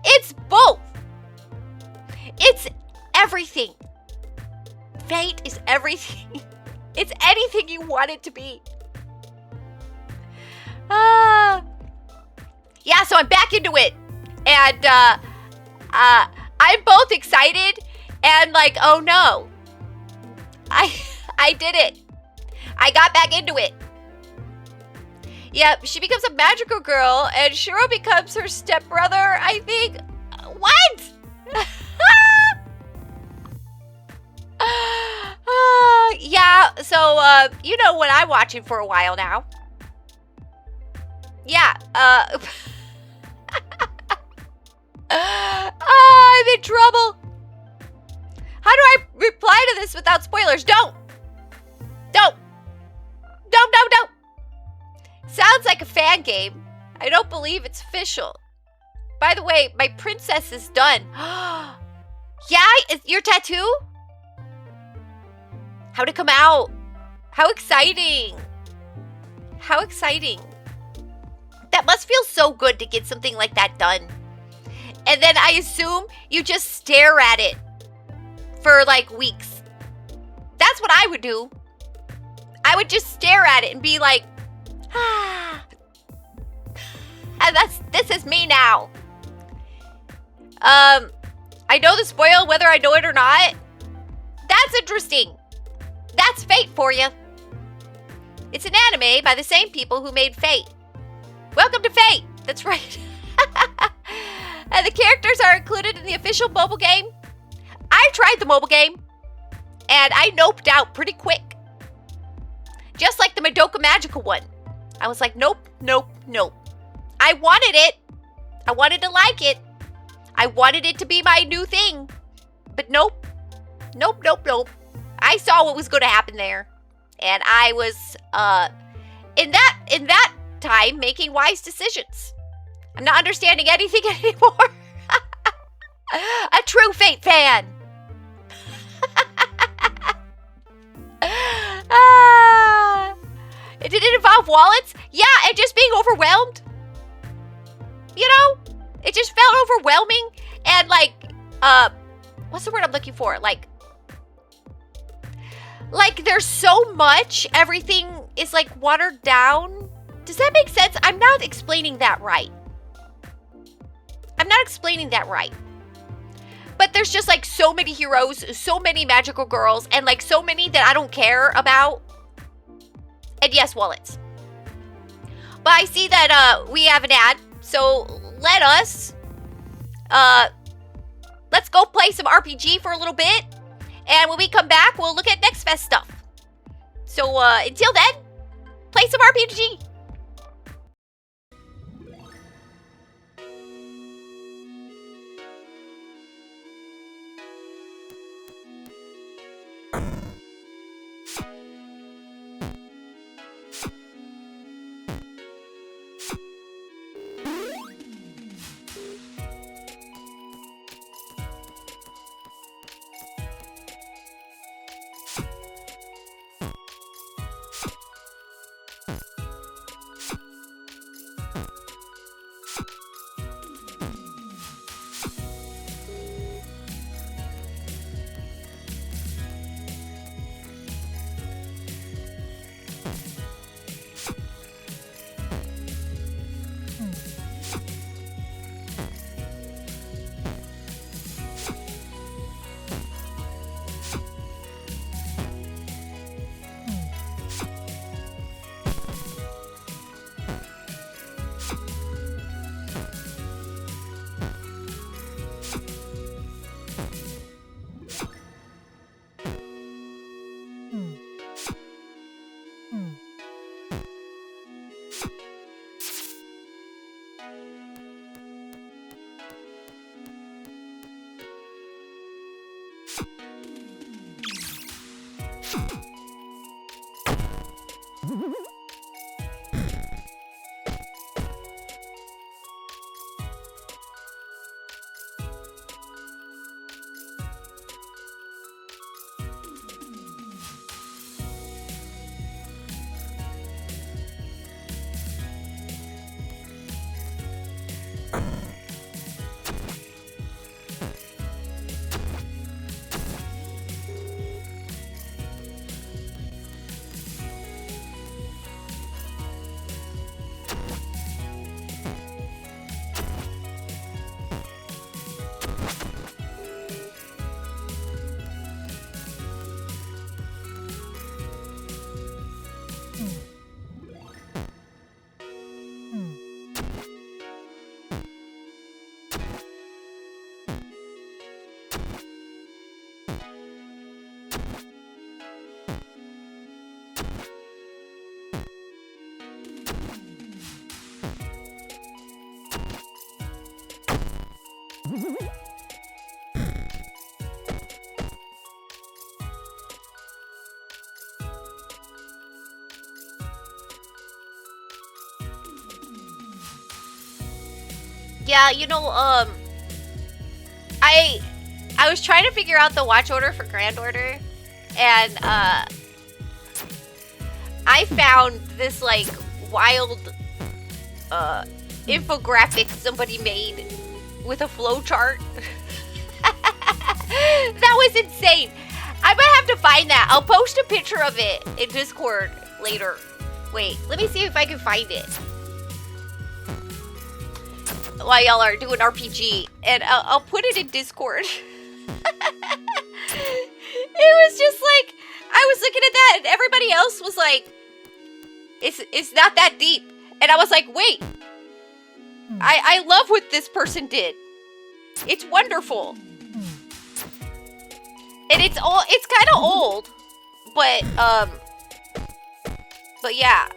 It's both. It's everything. Fate is everything. It's anything you want it to be. Yeah, so I'm back into it. And I'm both excited and like, oh no. I did it. I got back into it. Yep, she becomes a magical girl and Shiro becomes her stepbrother, I think. What? Yeah, so you know what I'm watching for a while now. Yeah, I'm in trouble. How do I reply to this without spoilers? Don't. Sounds like a fan game. I don't believe it's official. By the way, my princess is done. Yeah, is your tattoo? How'd it come out? How exciting. How exciting. That must feel so good to get something like that done. And then I assume you just stare at it for like weeks. That's what I would do. I would just stare at it and be like, ah. And this is me now. I know the spoil whether I know it or not. That's interesting. That's Fate for you. It's an anime by the same people who made Fate. Welcome to Fate. That's right. And the characters are included in the official mobile game. I tried the mobile game, and I noped out pretty quick. Just like the Madoka Magical one. I was like, nope. I wanted it. I wanted to like it. I wanted it to be my new thing. But nope. I saw what was going to happen there. And I was, in that time, making wise decisions. I'm not understanding anything anymore. A true Fate fan. Did it involve wallets? Yeah, and just being overwhelmed. You know? It just felt overwhelming. And like, what's the word I'm looking for? Like there's so much, everything is like watered down. Does that make sense? I'm not explaining that right. But there's just like so many heroes, so many magical girls, and like so many that I don't care about. And yes, wallets. But I see that we have an ad, so let's go play some RPG for a little bit. And when we come back, we'll look at Next Fest stuff. So until then, play some RPG. Yeah, you know, I was trying to figure out the watch order for Grand Order, and I found this like wild infographic somebody made with a flow chart. That was insane. I might have to find that. I'll post a picture of it in Discord later. Wait, let me see if I can find it while y'all are doing RPG, and I'll put it in Discord. It was just like, I was looking at that and everybody else was like, it's not that deep. And I was like, wait, I love what this person did. It's wonderful. And it's kind of old, but yeah.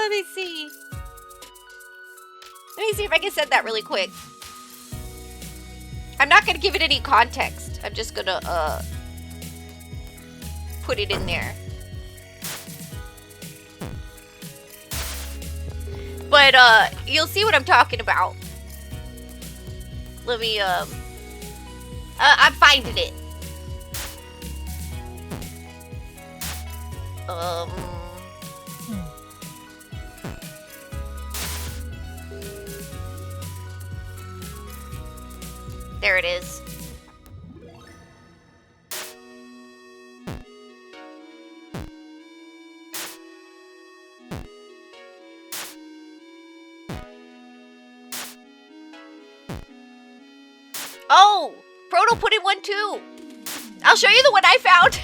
Let me see. Let me see if I can send that really quick. I'm not gonna give it any context. I'm just gonna put it in there. But you'll see what I'm talking about. Let me I'm finding it. Um. There it is. Oh, Proto put in one too. I'll show you the one I found.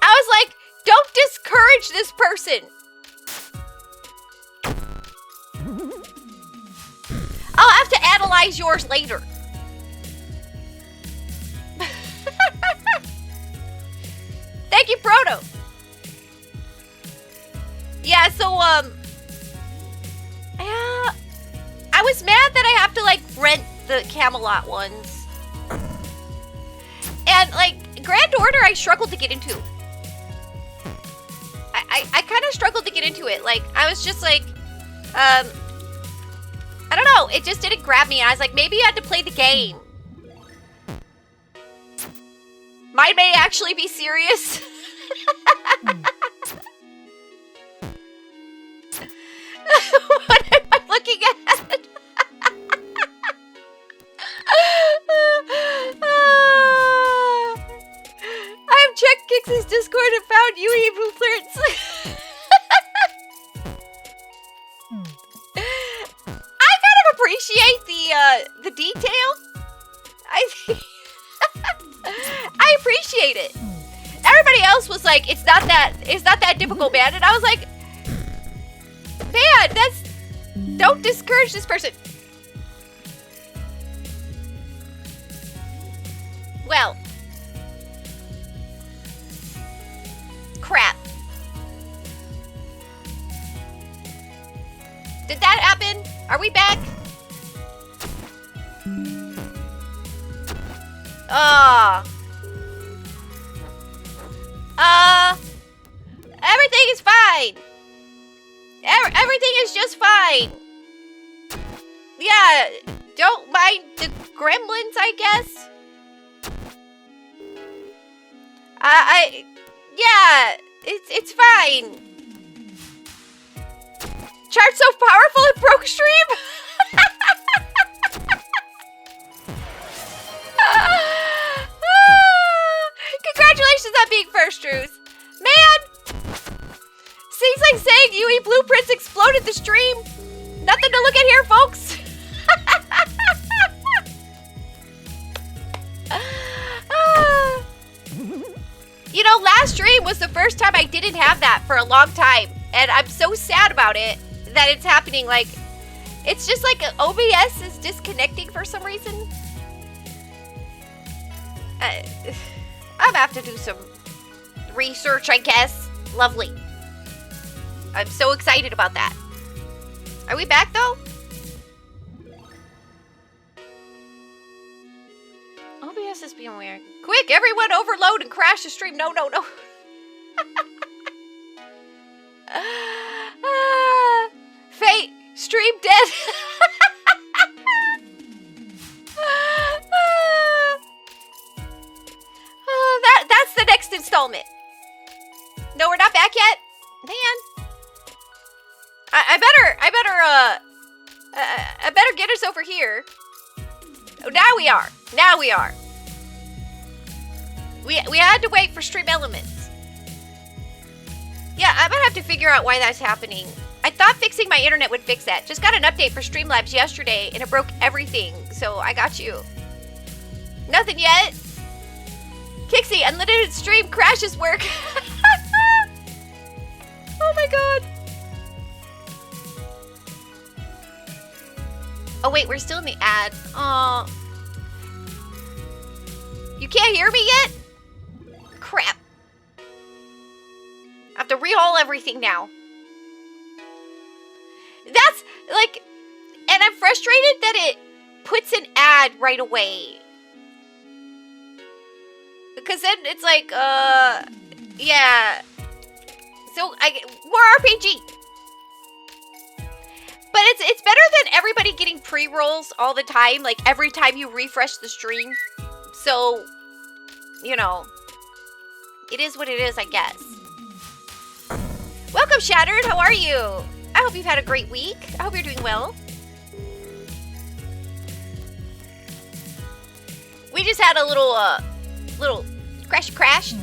I was like, don't discourage this person. I'll have to analyze yours later. Thank you, Proto. Yeah, so, yeah, I was mad that I have to, like, rent the Camelot ones. And, like, Grand Order, I struggled to get into. I kind of struggled to get into it. Like, I was just like, I don't know. It just didn't grab me. I was like, maybe you had to play the game. Mine may actually be serious. What am I looking at? I've checked Kixie's Discord and found Yui blueprints. I kind of appreciate the detail. I appreciate it. Everybody else was like, it's not that difficult, man. And I was like, man, don't discourage this person. Well, crap. Did that happen? Are we back? Everything is fine. Everything is just fine. Yeah, don't mind the gremlins, I guess. Yeah, it's fine. Chart so powerful it broke stream. Congratulations on being first, Drews. Man, seems like saying Yui blueprints exploded the stream. Nothing to look at here, folks. You know, last stream was the first time I didn't have that for a long time. And I'm so sad about it that it's happening. Like, it's just like OBS is disconnecting for some reason. I'm gonna have to do some research, I guess. Lovely. I'm so excited about that. Are we back, though? OBS is being weird. Quick, everyone overload and crash the stream. No, no, no. Fate, stream dead. That's the next installment. No, we're not back yet? Man. I better get us over here. Oh, now we are. Now we are. We had to wait for Stream Elements. Yeah, I'm gonna have to figure out why that's happening. I thought fixing my internet would fix that. Just got an update for Streamlabs yesterday, and it broke everything. So I got you. Nothing yet. Kixie, unlimited stream crashes work. Oh my god. Oh wait, we're still in the ad. You can't hear me yet? Crap. I have to rehaul everything now. That's like, and I'm frustrated that it puts an ad right away. Because then it's like, yeah. So, more RPG. But it's better than everybody getting pre-rolls all the time, like every time you refresh the stream. So, you know, it is what it is, I guess. Welcome, Shattered. How are you? I hope you've had a great week. I hope you're doing well. We just had a little crash.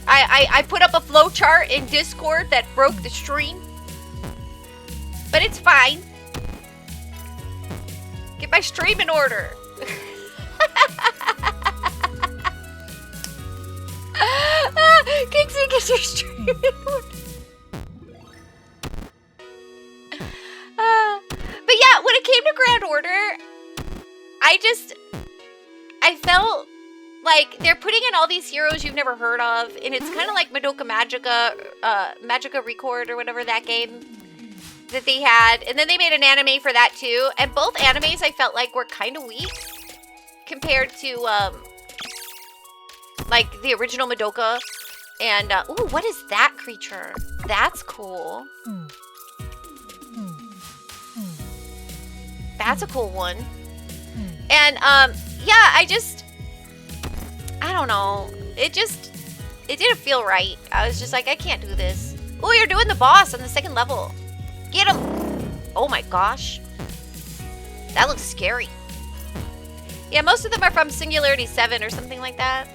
I put up a flowchart in Discord that broke the stream. But it's fine. Get my stream in order. Kixie, get your stream in order. But yeah, when it came to Grand Order, I felt like they're putting in all these heroes you've never heard of, and it's kind of like Madoka Magica Record or whatever that game that they had, and then they made an anime for that too, and both animes I felt like were kind of weak compared to like the original Madoka. And ooh, what is that creature? That's cool. That's a cool one. And yeah, I don't know. It didn't feel right. I was just like, I can't do this. Oh, you're doing the boss on the second level. Get him! Oh my gosh. That looks scary. Yeah, most of them are from Singularity 7 or something like that.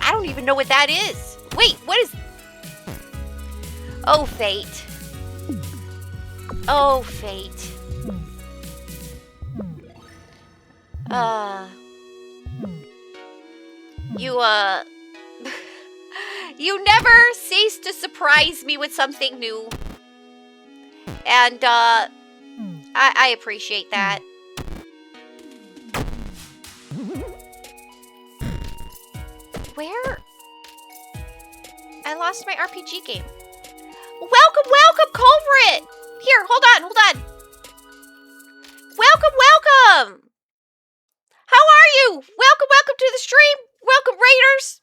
I don't even know what that is. Wait, what is... Oh, fate. Oh, fate. You never cease to surprise me with something new. And, I appreciate that. Where? I lost my RPG game. Welcome, Culvert! Here, hold on. Welcome! How are you? Welcome to the stream. Welcome, Raiders.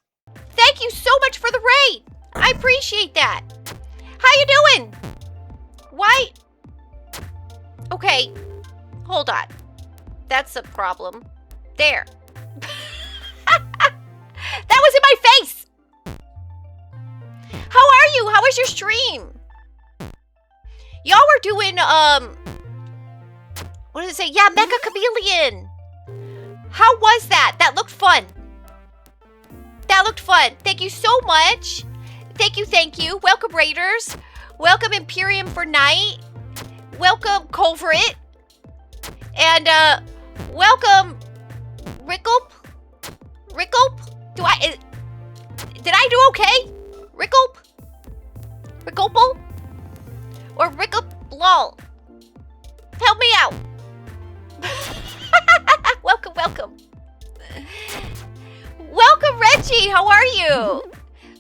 Thank you so much for the raid. I appreciate that. How you doing? Why? Okay, hold on. That's a problem. There. That was in my face. How are you? How was your stream? Y'all were doing, what did it say? Yeah, Mecha Chameleon. How was that? That looked fun. Thank you so much. Thank you. Welcome, Raiders. Welcome, Imperium for Night. Welcome, Culvert. And, welcome, Rickulp. Did I do okay? Rickulpal? Or Rickulp? Help me out. Welcome. Welcome, Reggie. How are you?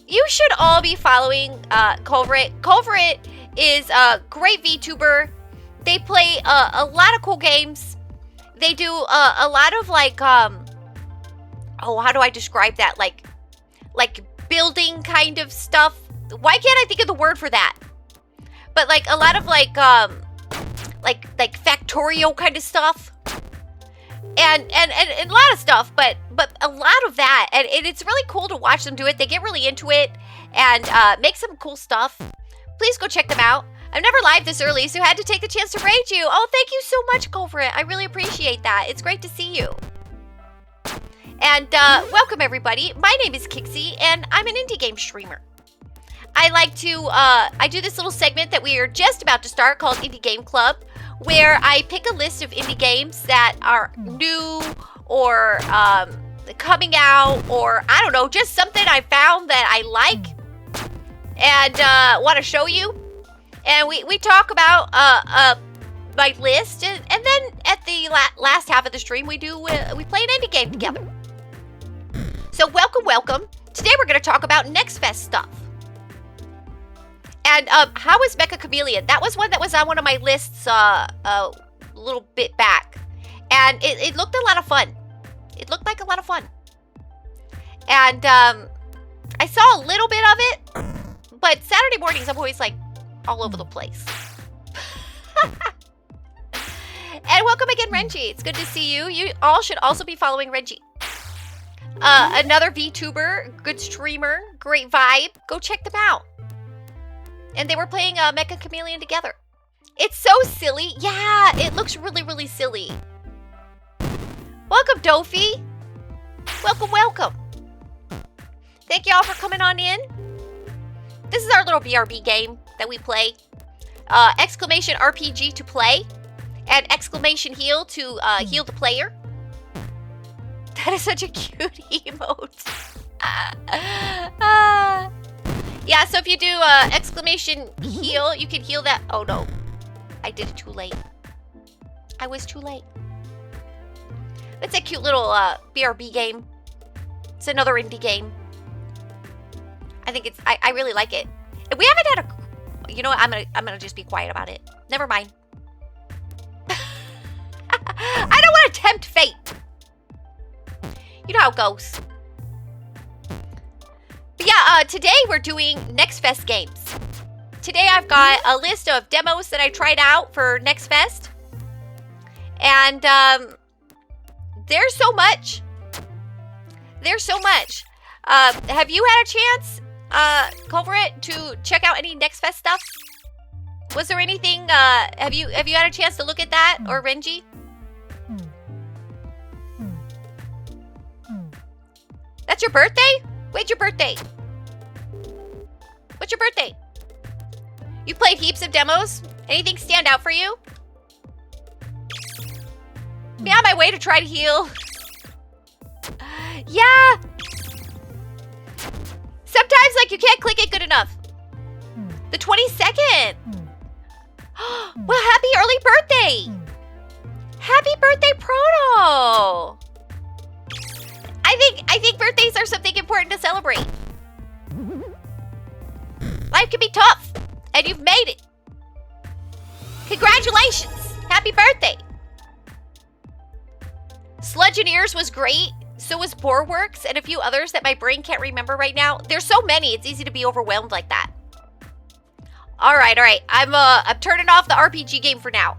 You should all be following Culvert. Culvert is a great VTuber. They play a lot of cool games. They do a lot of like oh, how do I describe that? Like building kind of stuff. Why can't I think of the word for that? But like a lot of like factorial kind of stuff. And a lot of stuff, but a lot of that, and it's really cool to watch them do it. They get really into it and make some cool stuff. Please go check them out. I've never lived this early, so I had to take the chance to raid you. Oh, thank you so much, Culvert. I really appreciate that. It's great to see you. And welcome, everybody. My name is Kixie, and I'm an indie game streamer. I like to, I do this little segment that we are just about to start called Indie Game Club, where I pick a list of indie games that are new or coming out, or I don't know, just something I found that I like and want to show you. And we talk about my list, and then at the last half of the stream, we play an indie game together. So welcome. Today we're going to talk about Next Fest stuff. And how was Mecha Chameleon? That was one that was on one of my lists a little bit back. And it looked a lot of fun. It looked like a lot of fun. And I saw a little bit of it. But Saturday mornings, I'm always like, all over the place. And welcome again, Renji. It's good to see you. You all should also be following Renji. Another VTuber, good streamer, great vibe. Go check them out. And they were playing Mecha Chameleon together. It's so silly. Yeah, it looks really, really silly. Welcome, Dofi. Welcome, welcome. Thank y'all for coming on in. This is our little BRB game that we play. Exclamation RPG to play. And exclamation heal to heal the player. That is such a cute emote. Yeah, so if you do exclamation heal, you can heal that. Oh no, I did it too late. I was too late. It's a cute little BRB game. It's another indie game. I think it's. I really like it. We haven't had a. You know what? I'm gonna just be quiet about it. Never mind. I don't want to tempt fate. You know how it goes. But yeah, today we're doing Next Fest games. Today I've got a list of demos that I tried out for Next Fest. And there's so much. There's so much. Have you had a chance, Culvert, to check out any Next Fest stuff? Was there anything, have you had a chance to look at that, or Renji? That's your birthday? When's your birthday? What's your birthday? You played heaps of demos? Anything stand out for you? Me on my way to try to heal. Yeah. Sometimes, like, you can't click it good enough. The 22nd. Well, happy early birthday. Happy birthday, Proto. I think birthdays are something important to celebrate. Life can be tough, and you've made it. Congratulations. Happy birthday. Sludgeoneers was great. So was Boreworks and a few others that my brain can't remember right now. There's so many, it's easy to be overwhelmed like that. All right. I'm turning off the RPG game for now.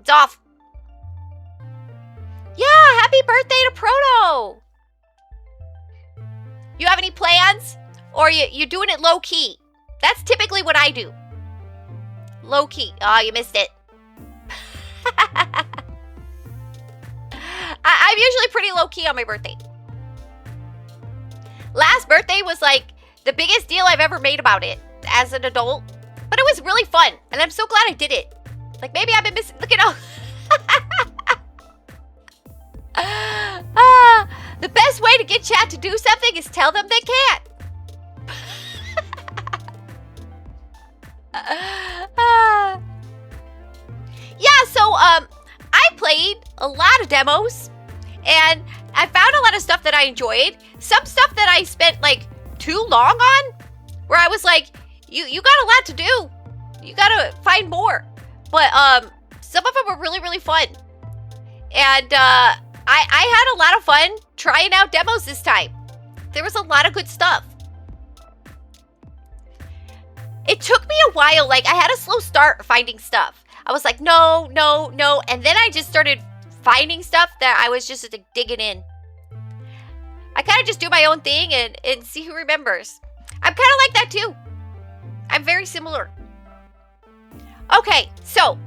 It's off. Yeah, happy birthday to Proto. You have any plans? Or you're doing it low key? That's typically what I do. Low key. Oh, you missed it. I'm usually pretty low key on my birthday. Last birthday was like the biggest deal I've ever made about it as an adult. But it was really fun. And I'm so glad I did it. Like maybe I've been missing. Look at all. The best way to get chat to do something is tell them they can't. Yeah, so I played a lot of demos and I found a lot of stuff that I enjoyed. Some stuff that I spent like too long on, where I was like, you got a lot to do. You gotta find more. But some of them were really, really fun. And I had a lot of fun trying out demos this time. There was a lot of good stuff. It took me a while. Like, I had a slow start finding stuff. I was like, no. And then I just started finding stuff that I was just like, digging in. I kind of just do my own thing and see who remembers. I'm kind of like that too. I'm very similar. Okay, so.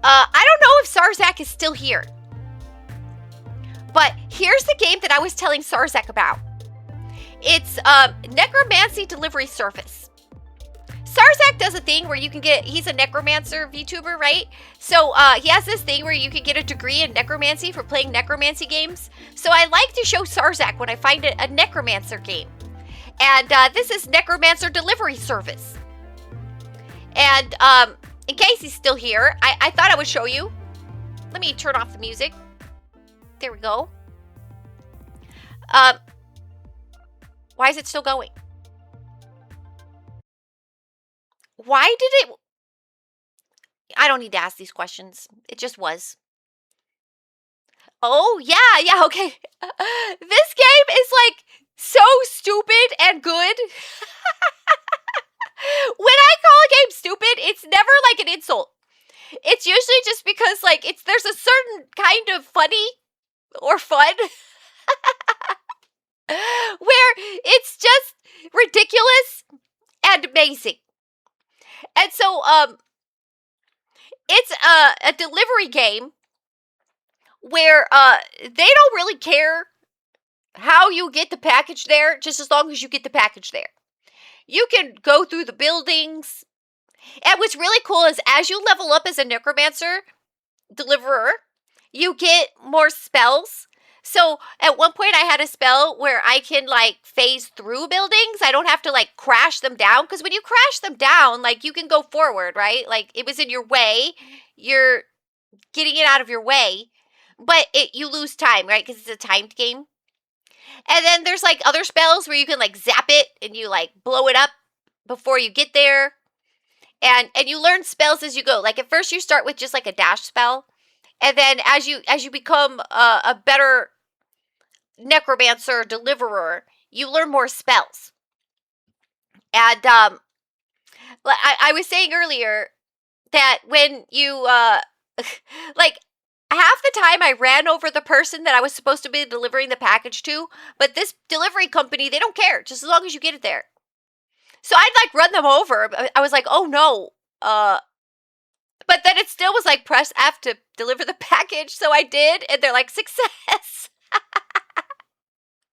I don't know if Sarzak is still here. But here's the game that I was telling Sarzak about. It's Necromancy Delivery Service. Sarzak does a thing where you can get, he's a necromancer VTuber, right? So he has this thing where you can get a degree in necromancy for playing necromancy games. So I like to show Sarzak when I find a necromancer game. And this is Necromancer Delivery Service. And in case he's still here, I thought I would show you. Let me turn off the music. There we go. Why is it still going? Why did it... I don't need to ask these questions. It just was. Oh, yeah, okay. This game is like so stupid and good. amazing. And so, it's a delivery game where they don't really care how you get the package there, just as long as you get the package there. You can go through the buildings. And what's really cool is as you level up as a necromancer deliverer, you get more spells. So at one point I had a spell where I can like phase through buildings. I don't have to like crash them down, because when you crash them down, like you can go forward, right? Like it was in your way. You're getting it out of your way, but you lose time, right? Because it's a timed game. And then there's like other spells where you can like zap it and you like blow it up before you get there. And you learn spells as you go. Like at first you start with just like a dash spell. And then as you become a better necromancer deliverer, you learn more spells. And I was saying earlier that when you like half the time I ran over the person that I was supposed to be delivering the package to, but this delivery company, they don't care, just as long as you get it there. So I'd like run them over. I was like, oh no. But then it still was like press F to deliver the package. So I did. And they're like, success.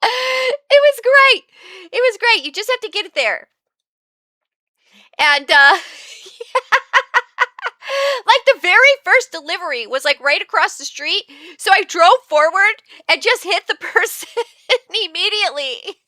It was great. It was great. You just have to get it there. And like the very first delivery was like right across the street. So I drove forward and just hit the person immediately.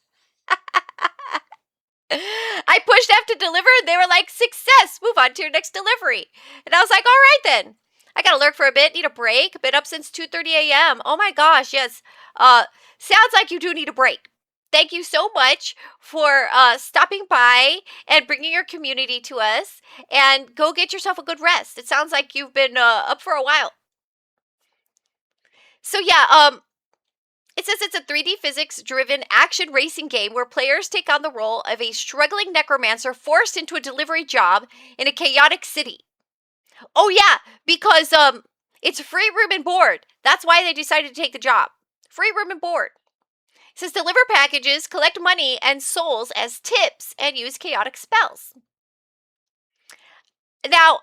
I pushed F to deliver, and they were like, success, move on to your next delivery. And I was like, all right then. I gotta lurk for a bit, need a break. Been up since 2:30 a.m. Oh my gosh, yes. Sounds like you do need a break. Thank you so much for stopping by and bringing your community to us. And go get yourself a good rest. It sounds like you've been up for a while. So yeah, it says it's a 3D physics-driven action racing game where players take on the role of a struggling necromancer forced into a delivery job in a chaotic city. Oh yeah, because it's free room and board. That's why they decided to take the job. Free room and board. It says deliver packages, collect money and souls as tips, and use chaotic spells. Now,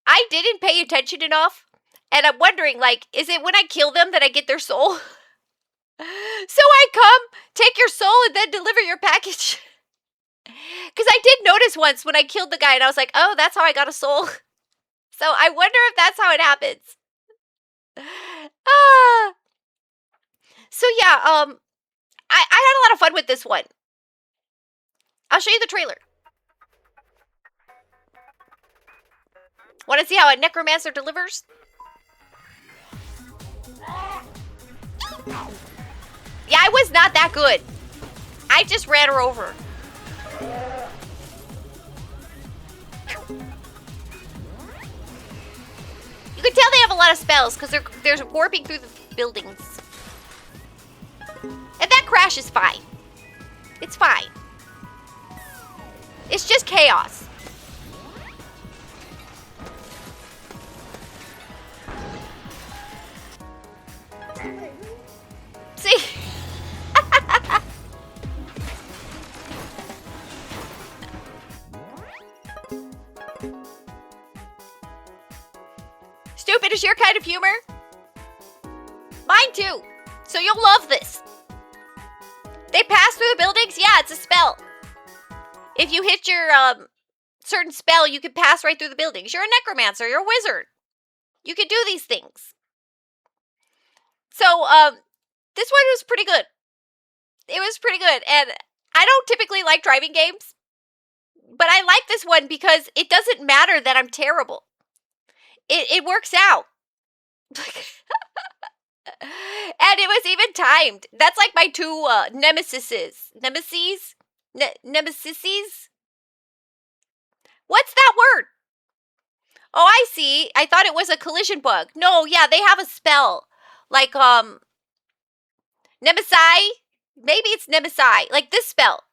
I didn't pay attention enough, and I'm wondering, like, is it when I kill them that I get their soul? So I come, take your soul, and then deliver your package. Because I did notice once when I killed the guy, and I was like, oh, that's how I got a soul. So I wonder if that's how it happens. So yeah, I had a lot of fun with this one. I'll show you the trailer. Want to see how a necromancer delivers? Yeah, I was not that good. I just ran her over. You can tell they have a lot of spells because they're warping through the buildings. And that crash is fine. It's fine. It's just chaos. See? Stupid is your kind of humor? Mine too. So you'll love this. They pass through the buildings? Yeah, it's a spell. If you hit your certain spell, you can pass right through the buildings. You're a necromancer. You're a wizard. You can do these things. So, this one was pretty good. It was pretty good. And I don't typically like driving games, but I like this one because it doesn't matter that I'm terrible. It works out. And it was even timed. That's like my two nemesises. Nemesis? Nemesises? What's that word? Oh, I see. I thought it was a collision bug. No, yeah, they have a spell. Like, Nemesi? Maybe it's Nemesi. Like this spell.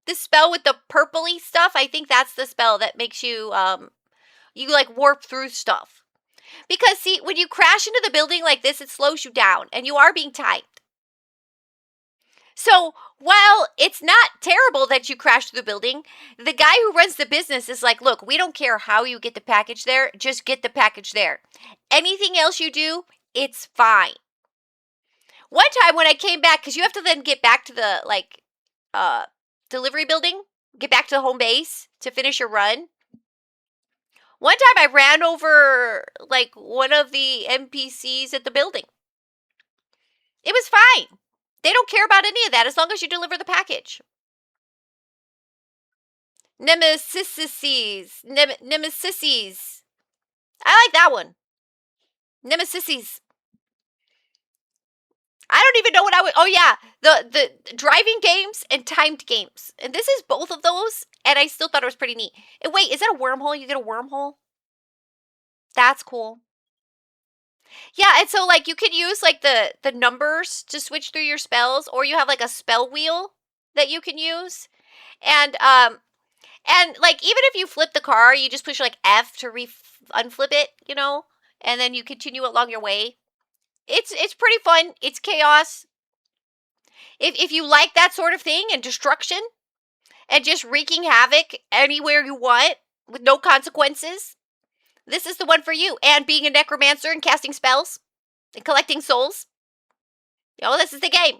This spell with the purpley stuff, I think that's the spell that makes you, you like warp through stuff. Because see, when you crash into the building like this, it slows you down and you are being timed. So while it's not terrible that you crashed the building, the guy who runs the business is like, look, we don't care how you get the package there, just get the package there. Anything else you do, it's fine. One time when I came back, because you have to then get back to the delivery building, get back to the home base to finish your run. One time I ran over like one of the NPCs at the building. It was fine. They don't care about any of that as long as you deliver the package. Nemesis. Nemesis. I like that one. Nemesis. I don't even know what I would. Oh yeah, the driving games and timed games, and this is both of those, and I still thought it was pretty neat. And wait, is that a wormhole? You get a wormhole? That's cool. Yeah, and so like you could use like the numbers to switch through your spells, or you have like a spell wheel that you can use, and like even if you flip the car, you just push like F to unflip it, and then you continue along your way. It's pretty fun. It's chaos. If you like that sort of thing and destruction and just wreaking havoc anywhere you want with no consequences, this is the one for you. And being a necromancer and casting spells and collecting souls, this is the game.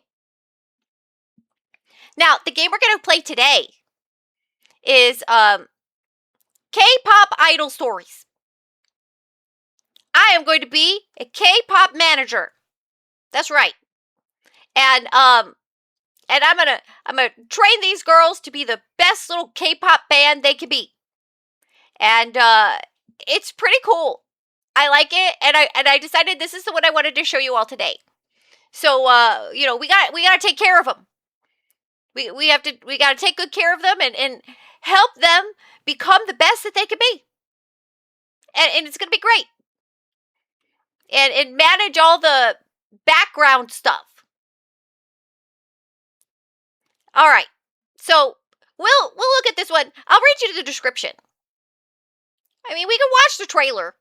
Now, the game we're going to play today is K-pop idol stories. I am going to be a K-pop manager. That's right. And I'm gonna train these girls to be the best little K-pop band they can be. And it's pretty cool. I like it, and I decided this is the one I wanted to show you all today. So we gotta take care of them. We gotta take good care of them and help them become the best that they can be. And it's gonna be great. And manage all the background stuff. All right. So we'll look at this one. I'll read you the description. I mean, we can watch the trailer,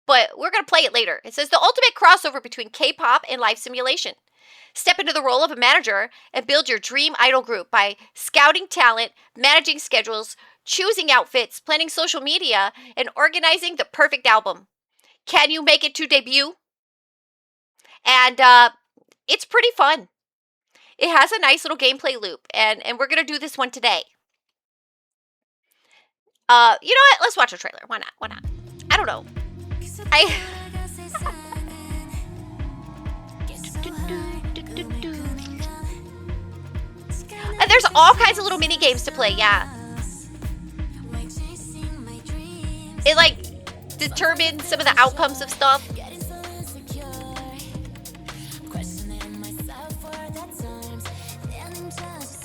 but we're going to play it later. It says the ultimate crossover between K-pop and life simulation. Step into the role of a manager and build your dream idol group by scouting talent, managing schedules, choosing outfits, planning social media, and organizing the perfect album. Can you make it to debut? And it's pretty fun. It has a nice little gameplay loop, and we're going to do this one today. You know what? Let's watch a trailer. Why not? Why not? I don't know. And there's all kinds of little mini games to play, yeah. It like determines some of the outcomes of stuff.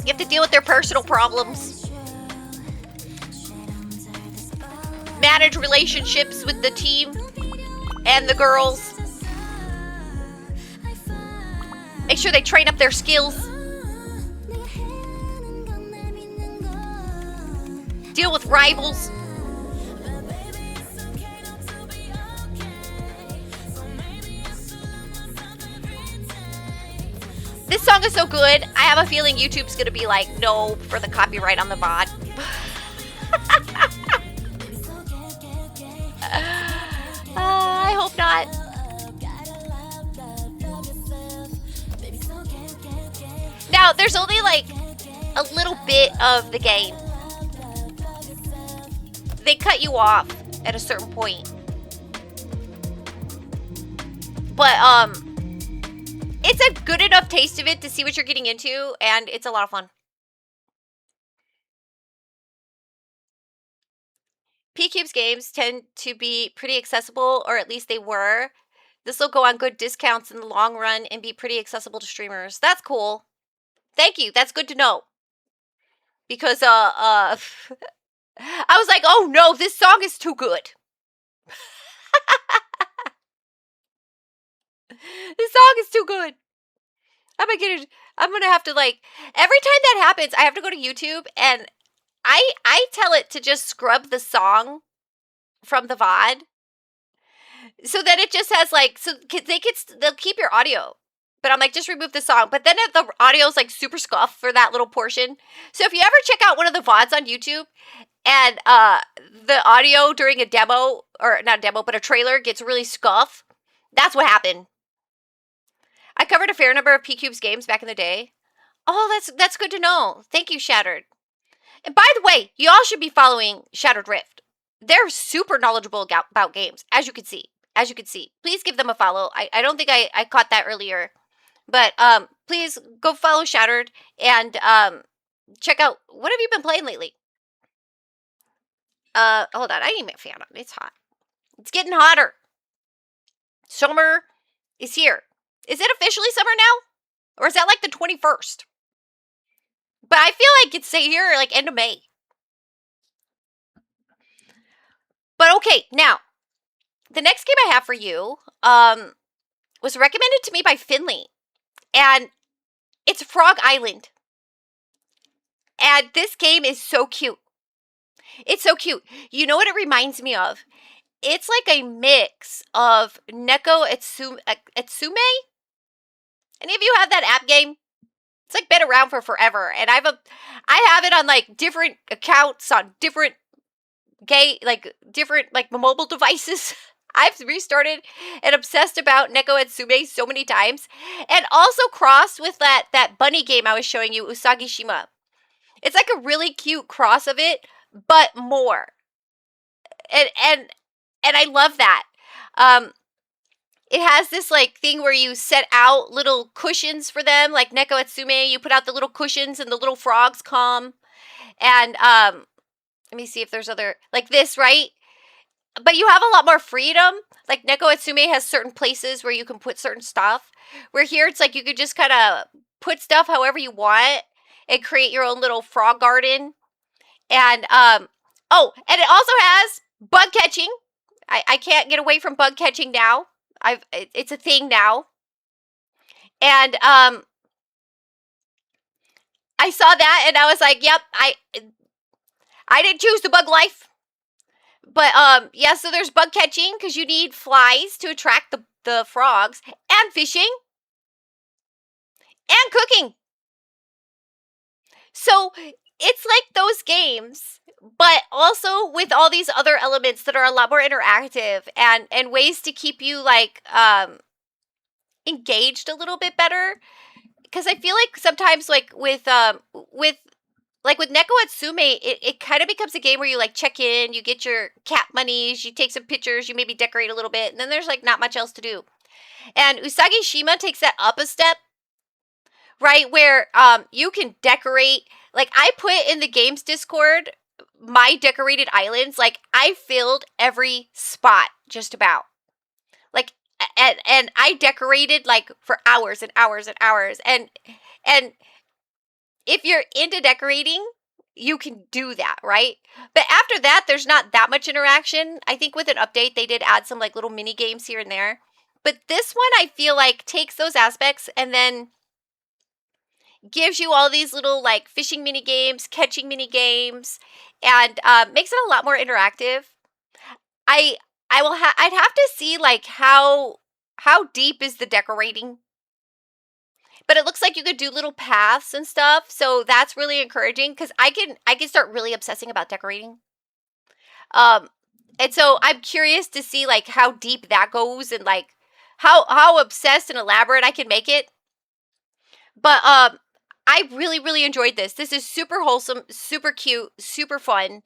You have to deal with their personal problems. Manage relationships with the team and the girls. Make sure they train up their skills. Deal with rivals. This song is so good, I have a feeling YouTube's gonna be like, no, for the copyright on the VOD. I hope not. Now, there's only like a little bit of the game. They cut you off at a certain point. But, it's a good enough taste of it to see what you're getting into, and it's a lot of fun. P-Cube's games tend to be pretty accessible, or at least they were. This will go on good discounts in the long run and be pretty accessible to streamers. That's cool. Thank you. That's good to know. Because, I was like, oh no, this song is too good. This song is too good. I'm gonna have to like, every time that happens, I have to go to YouTube and I tell it to just scrub the song from the VOD. So that it just has like, so they'll keep your audio. But I'm like, just remove the song. But then the audio is like super scuffed for that little portion. So if you ever check out one of the VODs on YouTube and the audio during a demo, or not a demo, but a trailer gets really scuffed, that's what happened. I covered a fair number of P-Cube's games back in the day. Oh, that's good to know. Thank you, Shattered. And by the way, you all should be following Shattered Rift. They're super knowledgeable about games, as you can see. As you can see. Please give them a follow. I don't think I caught that earlier. But please go follow Shattered and check out, what have you been playing lately? Hold on, I need my fan on. It's hot. It's getting hotter. Summer is here. Is it officially summer now? Or is that like the 21st? But I feel like it's here like end of May. But okay, now, the next game I have for you was recommended to me by Finley. And it's Frog Island. And this game is so cute. It's so cute. You know what it reminds me of? It's like a mix of Neko Etsume. Any of you have that app game? It's like been around for forever. And I have it on like different accounts on different mobile devices. I've restarted and obsessed about Neko Etsume so many times. And also crossed with that bunny game I was showing you, Wisageni. It's like a really cute cross of it, but more. And I love that. It has this like thing where you set out little cushions for them, like Neko Etsume. You put out the little cushions and the little frogs come. And let me see if there's other like this, right? But you have a lot more freedom. Like Neko Etsume has certain places where you can put certain stuff. Where here it's like you could just kind of put stuff however you want and create your own little frog garden. And and it also has bug catching. I can't get away from bug catching now. It's a thing now. And I saw that and I was like, yep, I didn't choose the bug life. But yeah, so there's bug catching because you need flies to attract the frogs, and fishing and cooking. So it's like those games, but also with all these other elements that are a lot more interactive and ways to keep you like engaged a little bit better. Because I feel like sometimes like with Neko Etsume, it kind of becomes a game where you like check in, you get your cat monies, you take some pictures, you maybe decorate a little bit, and then there's like not much else to do. And Wisageni takes that up a step, right? Where you can decorate. Like I put in the games Discord my decorated islands. Like I filled every spot just about. Like and I decorated like for hours and hours and hours. And if you're into decorating, you can do that, right? But after that, there's not that much interaction. I think with an update, they did add some like little mini games here and there. But this one, I feel like takes those aspects and then gives you all these little like fishing mini games, catching mini games, and makes it a lot more interactive. I'd have to see like how deep is the decorating. But it looks like you could do little paths and stuff, so that's really encouraging because I can start really obsessing about decorating. And so I'm curious to see like how deep that goes and like how obsessed and elaborate I can make it. But I really, really enjoyed this. This is super wholesome, super cute, super fun.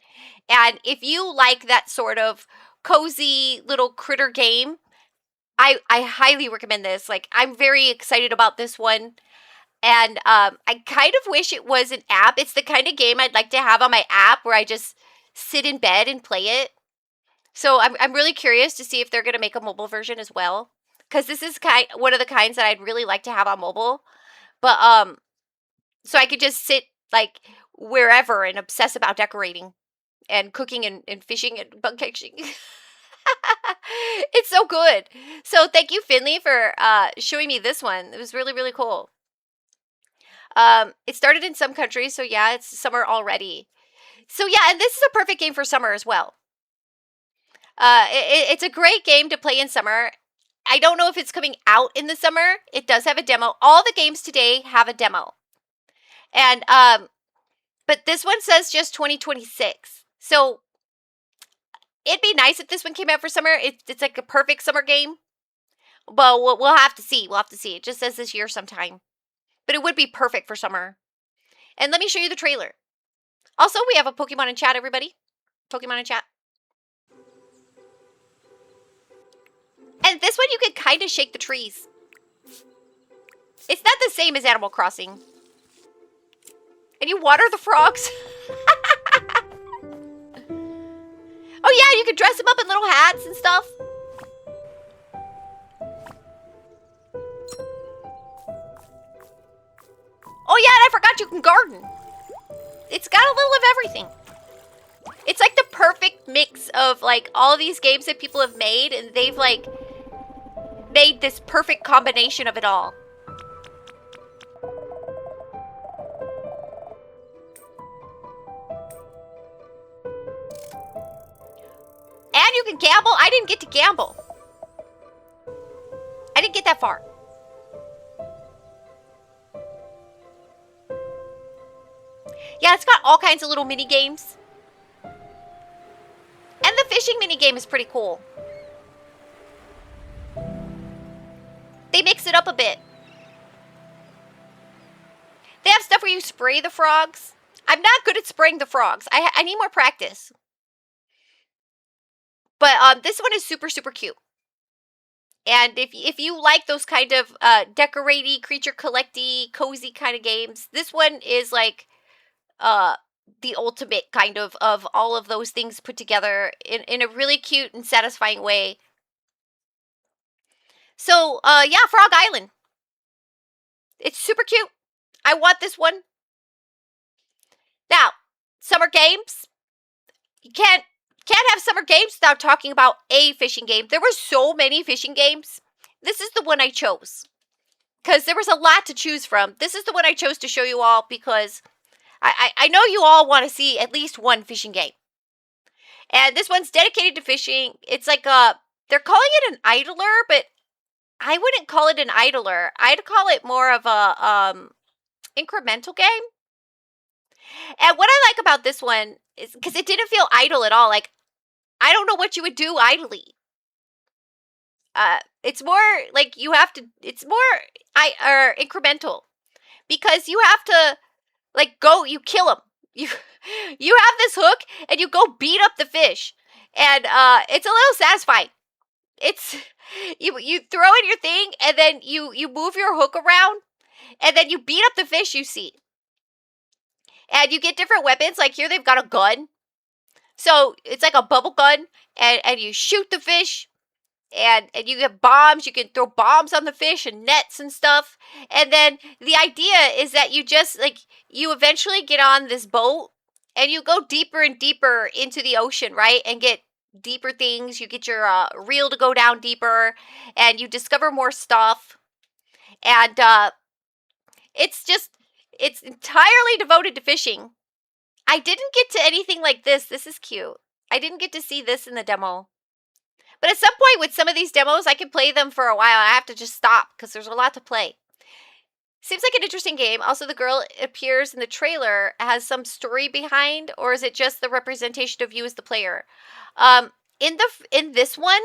And if you like that sort of cozy little critter game, I highly recommend this. Like, I'm very excited about this one. And I kind of wish it was an app. It's the kind of game I'd like to have on my app where I just sit in bed and play it. So I'm really curious to see if they're going to make a mobile version as well. Because this is one of the kinds that I'd really like to have on mobile. But so I could just sit like wherever and obsess about decorating and cooking and fishing and bug catching. It's so good. So thank you, Finley, for showing me this one. It was really, really cool. It started in some countries, so yeah, it's summer already. So yeah, and this is a perfect game for summer as well. It's a great game to play in summer. I don't know if it's coming out in the summer. It does have a demo. All the games today have a demo. And but this one says just 2026. So it'd be nice if this one came out for summer. It's like a perfect summer game. Well, we'll have to see. We'll have to see. It just says this year sometime. But it would be perfect for summer. And let me show you the trailer. Also, we have a Pokemon in chat, everybody. Pokemon in chat. And this one, you can kind of shake the trees. It's not the same as Animal Crossing. And you water the frogs. Oh yeah, you can dress them up in little hats and stuff. Oh yeah, and I forgot you can garden. It's got a little of everything. It's like the perfect mix of like all these games that people have made, and they've like made this perfect combination of it all. And you can gamble. I didn't get to gamble. I didn't get that far. Yeah, it's got all kinds of little mini games. And the fishing mini game is pretty cool. They mix it up a bit. They have stuff where you spray the frogs. I'm not good at spraying the frogs. I need more practice. But this one is super, super cute. And if you like those kind of decoratey, creature collecty, cozy kind of games, this one is like the ultimate kind of all of those things put together in a really cute and satisfying way. So yeah, Frog Island. It's super cute. I want this one. Now, summer games. You can't have summer games without talking about a fishing game. There were so many fishing games. This is the one I chose because there was a lot to choose from. This is the one I chose to show you all because I know you all want to see at least one fishing game. And this one's dedicated to fishing. It's like they're calling it an idler, but I wouldn't call it an idler. I'd call it more of a incremental game. And what I like about this one is because it didn't feel idle at all. Like, I don't know what you would do idly. It's more like you have to. It's more incremental because you have to like go. You kill them. You have this hook and you go beat up the fish, and it's a little satisfying. It's you throw in your thing and then you move your hook around, and then you beat up the fish you see. And you get different weapons. Like here, they've got a gun. So it's like a bubble gun, and you shoot the fish, and you get bombs. You can throw bombs on the fish and nets and stuff. And then the idea is that you just like you eventually get on this boat, and you go deeper and deeper into the ocean, right? And get deeper things. You get your reel to go down deeper, and you discover more stuff. And it's entirely devoted to fishing. I didn't get to anything like this. This is cute. I didn't get to see this in the demo. But at some point with some of these demos, I can play them for a while. I have to just stop because there's a lot to play. Seems like an interesting game. Also, the girl appears in the trailer has some story behind, or is it just the representation of you as the player? In this one,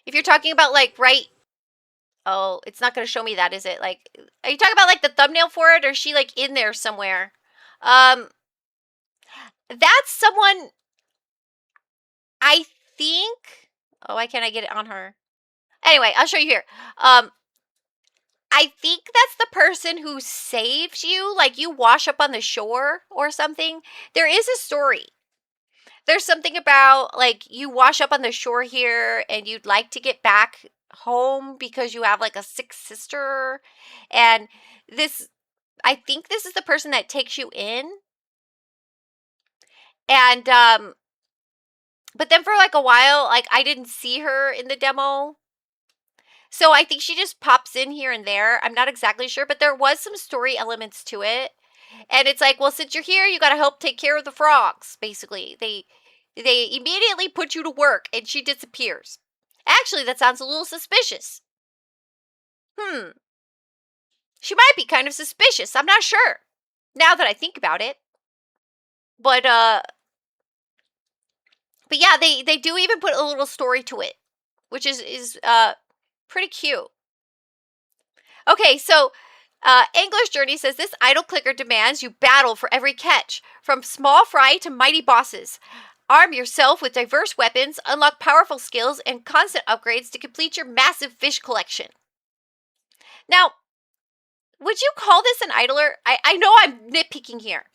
if you're talking about like oh, it's not going to show me that, is it? Like, are you talking about like the thumbnail for it, or is she like in there somewhere? That's someone, I think. Oh, why can't I get it on her? Anyway, I'll show you here. I think that's the person who saves you. Like you wash up on the shore or something. There is a story. There's something about like you wash up on the shore here and you'd like to get back home because you have like a sick sister, and I think this is the person that takes you in, and but then for like a while, like I didn't see her in the demo, so I think she just pops in here and there. I'm not exactly sure, but there was some story elements to it, and it's like, well, since you're here, you got to help take care of the frogs. Basically, they immediately put you to work, and she disappears. Actually, that sounds a little suspicious. She might be kind of suspicious. I'm not sure. Now that I think about it. But yeah, they do even put a little story to it, which is pretty cute. Okay, so Angler's Journey says this idle clicker demands you battle for every catch, from small fry to mighty bosses. Arm yourself with diverse weapons, unlock powerful skills, and constant upgrades to complete your massive fish collection. Now, would you call this an idler? I know I'm nitpicking here.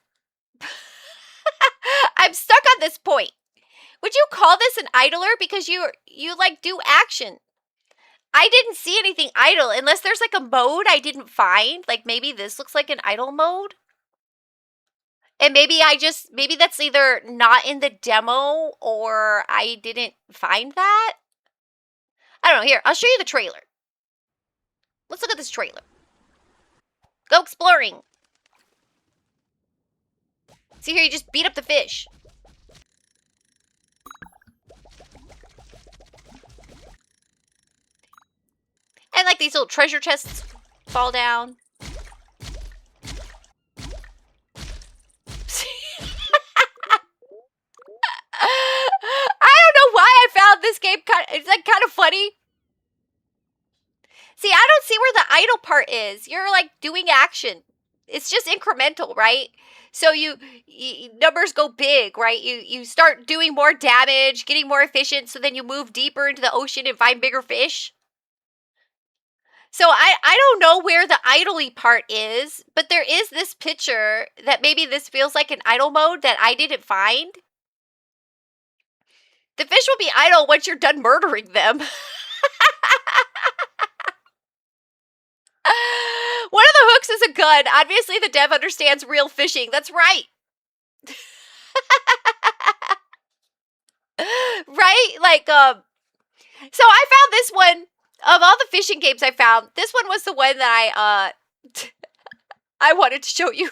I'm stuck on this point. Would you call this an idler? Because you like do action. I didn't see anything idle unless there's like a mode I didn't find. Like maybe this looks like an idle mode. And maybe that's either not in the demo or I didn't find that. I don't know. Here, I'll show you the trailer. Let's look at this trailer. Go exploring. See here, you just beat up the fish. And like these little treasure chests fall down. I don't know why I found this game it's like kind of funny. See, I don't see where the idle part is. You're like doing action. It's just incremental, right? So you numbers go big, right? You start doing more damage, getting more efficient, so then you move deeper into the ocean and find bigger fish. So I don't know where the idly part is, but there is this picture that maybe this feels like an idle mode that I didn't find. The fish will be idle once you're done murdering them. One of the hooks is a gun. Obviously, the dev understands real fishing. That's right. Right? Like, so I found this one. Of all the fishing games I found, this one was the one that I wanted to show you.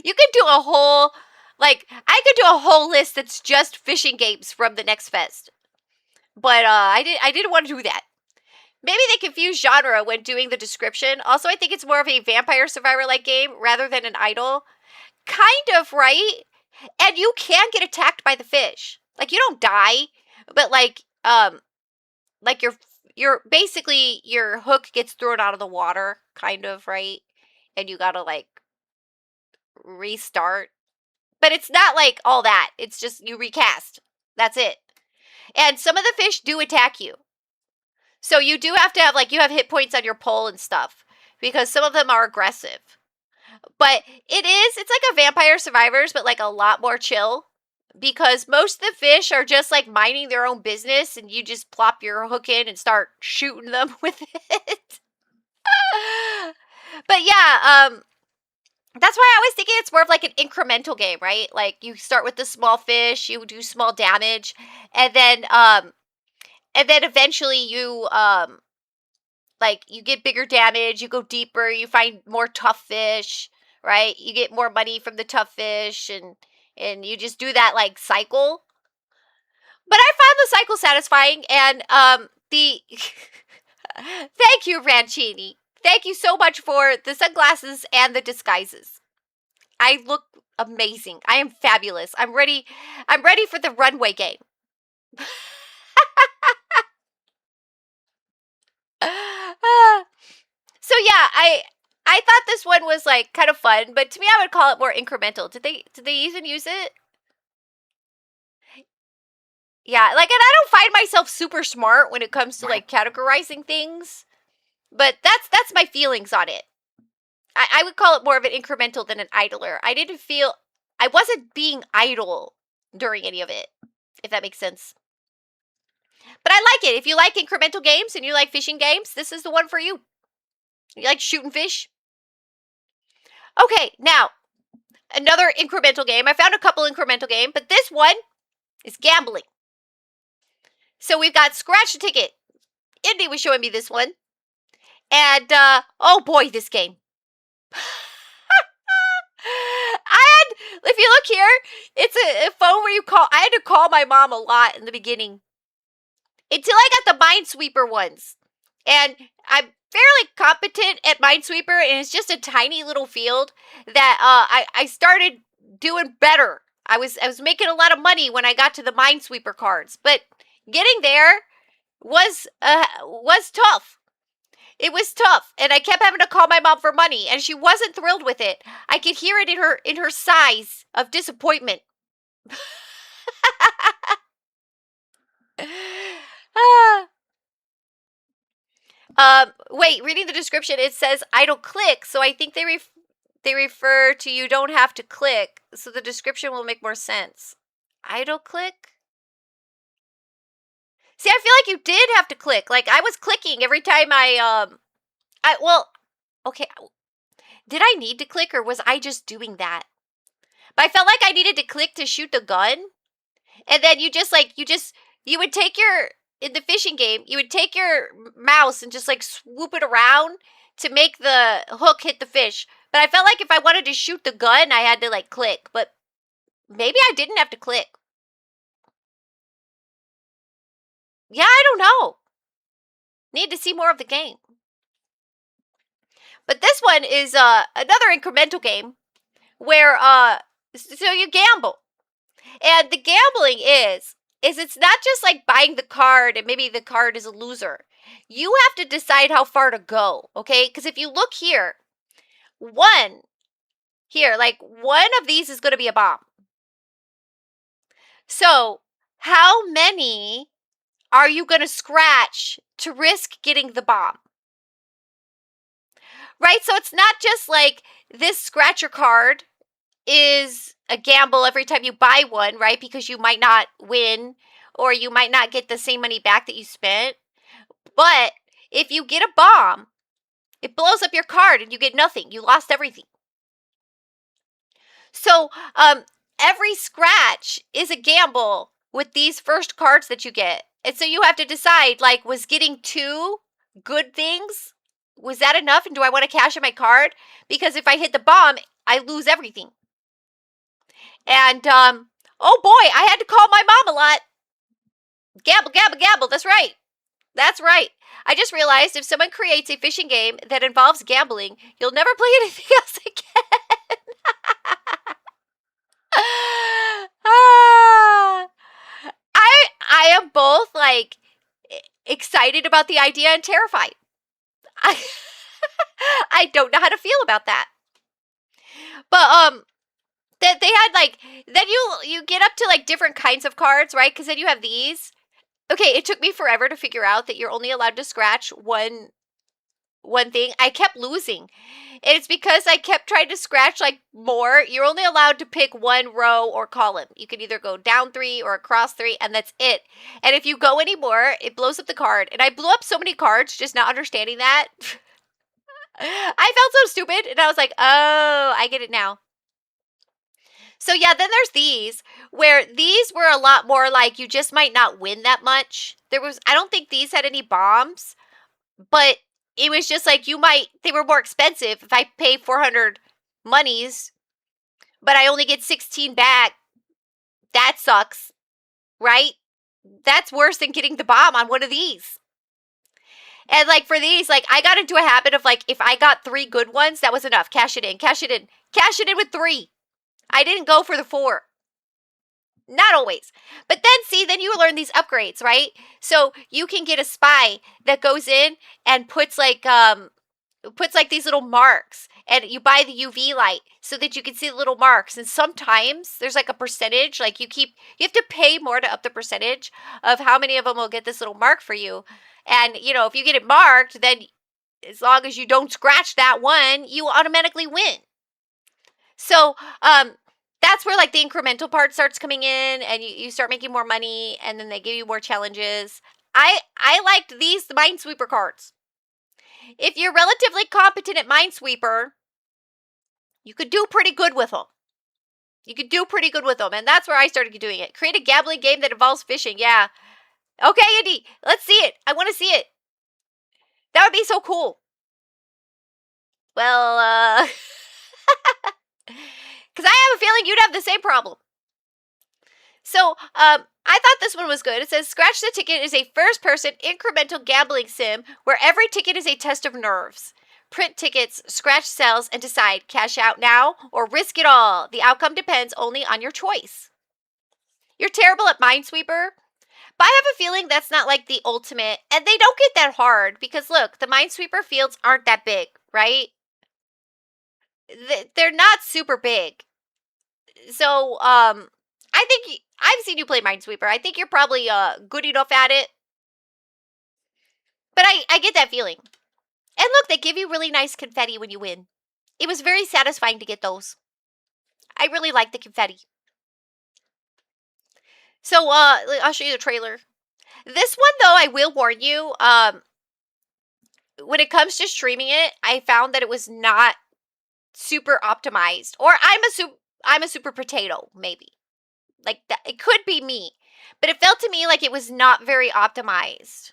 You could do a whole, like, I could do a whole list that's just fishing games from the next fest. But I didn't want to do that. Maybe they confused genre when doing the description. Also, I think it's more of a Vampire Survivor-like game rather than an idle. Kind of, right? And you can get attacked by the fish. Like, you don't die, but like you're basically your hook gets thrown out of the water, kind of, right? And you gotta like restart. But it's not like all that. It's just you recast. That's it. And some of the fish do attack you. So you do have to have like you have hit points on your pole and stuff because some of them are aggressive. But it's like a Vampire Survivors, but like a lot more chill. Because most of the fish are just like minding their own business and you just plop your hook in and start shooting them with it. But yeah, that's why I was thinking it's more of like an incremental game, right? Like you start with the small fish, you do small damage, and then eventually you like you get bigger damage, you go deeper, you find more tough fish, right? You get more money from the tough fish and you just do that like cycle. But I found the cycle satisfying and the thank you, Rancini. Thank you so much for the sunglasses and the disguises. I look amazing. I am fabulous. I'm ready for the runway game. So yeah, I thought this one was like kind of fun, but to me I would call it more incremental. Did they even use it? Yeah, like, and I don't find myself super smart when it comes to like categorizing things, but that's my feelings on it. I would call it more of an incremental than an idler. I wasn't being idle during any of it, if that makes sense. But I like it. If you like incremental games and you like fishing games, this is the one for you. You like shooting fish? Okay, now, another incremental game. I found a couple incremental games, but this one is gambling. So we've got Scratch a Ticket. Indy was showing me this one. And, oh boy, this game. If you look here, it's a phone where you call. I had to call my mom a lot in the beginning. until I got the Minesweeper ones. And I'm fairly competent at Minesweeper, and it's just a tiny little field that I started doing better. I was making a lot of money when I got to the Minesweeper cards, but getting there was tough. It was tough, and I kept having to call my mom for money, and she wasn't thrilled with it. I could hear it in her sighs of disappointment. Wait, reading the description, it says idle click, so I think they refer to you don't have to click, so the description will make more sense. Idle click? See, I feel like you did have to click. Like, I was clicking every time well, okay, did I need to click, or was I just doing that? But I felt like I needed to click to shoot the gun, and then you would take in the fishing game, you would take your mouse and just like swoop it around to make the hook hit the fish. But I felt like if I wanted to shoot the gun, I had to like click. But maybe I didn't have to click. Yeah, I don't know. Need to see more of the game. But this one is another incremental game where so you gamble. And the gambling is it's not just like buying the card and maybe the card is a loser. You have to decide how far to go, okay? Because if you look here, one of these is going to be a bomb. So, how many are you going to scratch to risk getting the bomb? Right? So, it's not just like this scratcher card is a gamble every time you buy one, right? Because you might not win or you might not get the same money back that you spent. But if you get a bomb, it blows up your card and you get nothing. You lost everything. So, every scratch is a gamble with these first cards that you get. And so you have to decide, like, was getting 2 good things, was that enough? And do I want to cash in my card? Because if I hit the bomb, I lose everything. And, oh boy, I had to call my mom a lot. Gamble, gamble, gamble. That's right. That's right. I just realized if someone creates a fishing game that involves gambling, you'll never play anything else again. I am both like excited about the idea and terrified. I don't know how to feel about that. But that they had like then you get up to like different kinds of cards, right? Because then you have these. Okay, it took me forever to figure out that you're only allowed to scratch one thing. I kept losing. And it's because I kept trying to scratch like more. You're only allowed to pick one row or column. You can either go down 3 or across 3, and that's it. And if you go any more, it blows up the card. And I blew up so many cards just not understanding that. I felt so stupid, and I was like, oh, I get it now. So yeah, then there's these, where these were a lot more like you just might not win that much. I don't think these had any bombs, but it was just like they were more expensive. If I pay 400 monies, but I only get 16 back, that sucks, right? That's worse than getting the bomb on one of these. And like for these, like I got into a habit of like, if I got 3 good ones, that was enough. Cash it in, cash it in, cash it in with 3. I didn't go for the 4. Not always. But then you learn these upgrades, right? So you can get a spy that goes in and puts like these little marks, and you buy the UV light so that you can see the little marks. And sometimes there's like a percentage, like you have to pay more to up the percentage of how many of them will get this little mark for you. And if you get it marked, then as long as you don't scratch that one, you automatically win. So, that's where like the incremental part starts coming in, and you start making more money, and then they give you more challenges. I liked the Minesweeper cards. If you're relatively competent at Minesweeper, you could do pretty good with them. And that's where I started doing it. Create a gambling game that involves fishing. Yeah. Okay, Andy, let's see it. I want to see it. That would be so cool. Well, because I have a feeling you'd have the same problem. So, I thought this one was good. It says Scratch the Ticket is a first-person incremental gambling sim where every ticket is a test of nerves. Print tickets, scratch cells, and decide cash out now or risk it all. The outcome depends only on your choice. You're terrible at Minesweeper, but I have a feeling that's not like the ultimate, and they don't get that hard because look, the Minesweeper fields aren't that big, right? They're not super big. So, I think I've seen you play Minesweeper. I think you're probably good enough at it. But I get that feeling. And look, they give you really nice confetti when you win. It was very satisfying to get those. I really like the confetti. So, I'll show you the trailer. This one, though, I will warn you, when it comes to streaming it, I found that it was not super optimized. Or I'm a super potato, maybe. Like, that, it could be me. But it felt to me like it was not very optimized.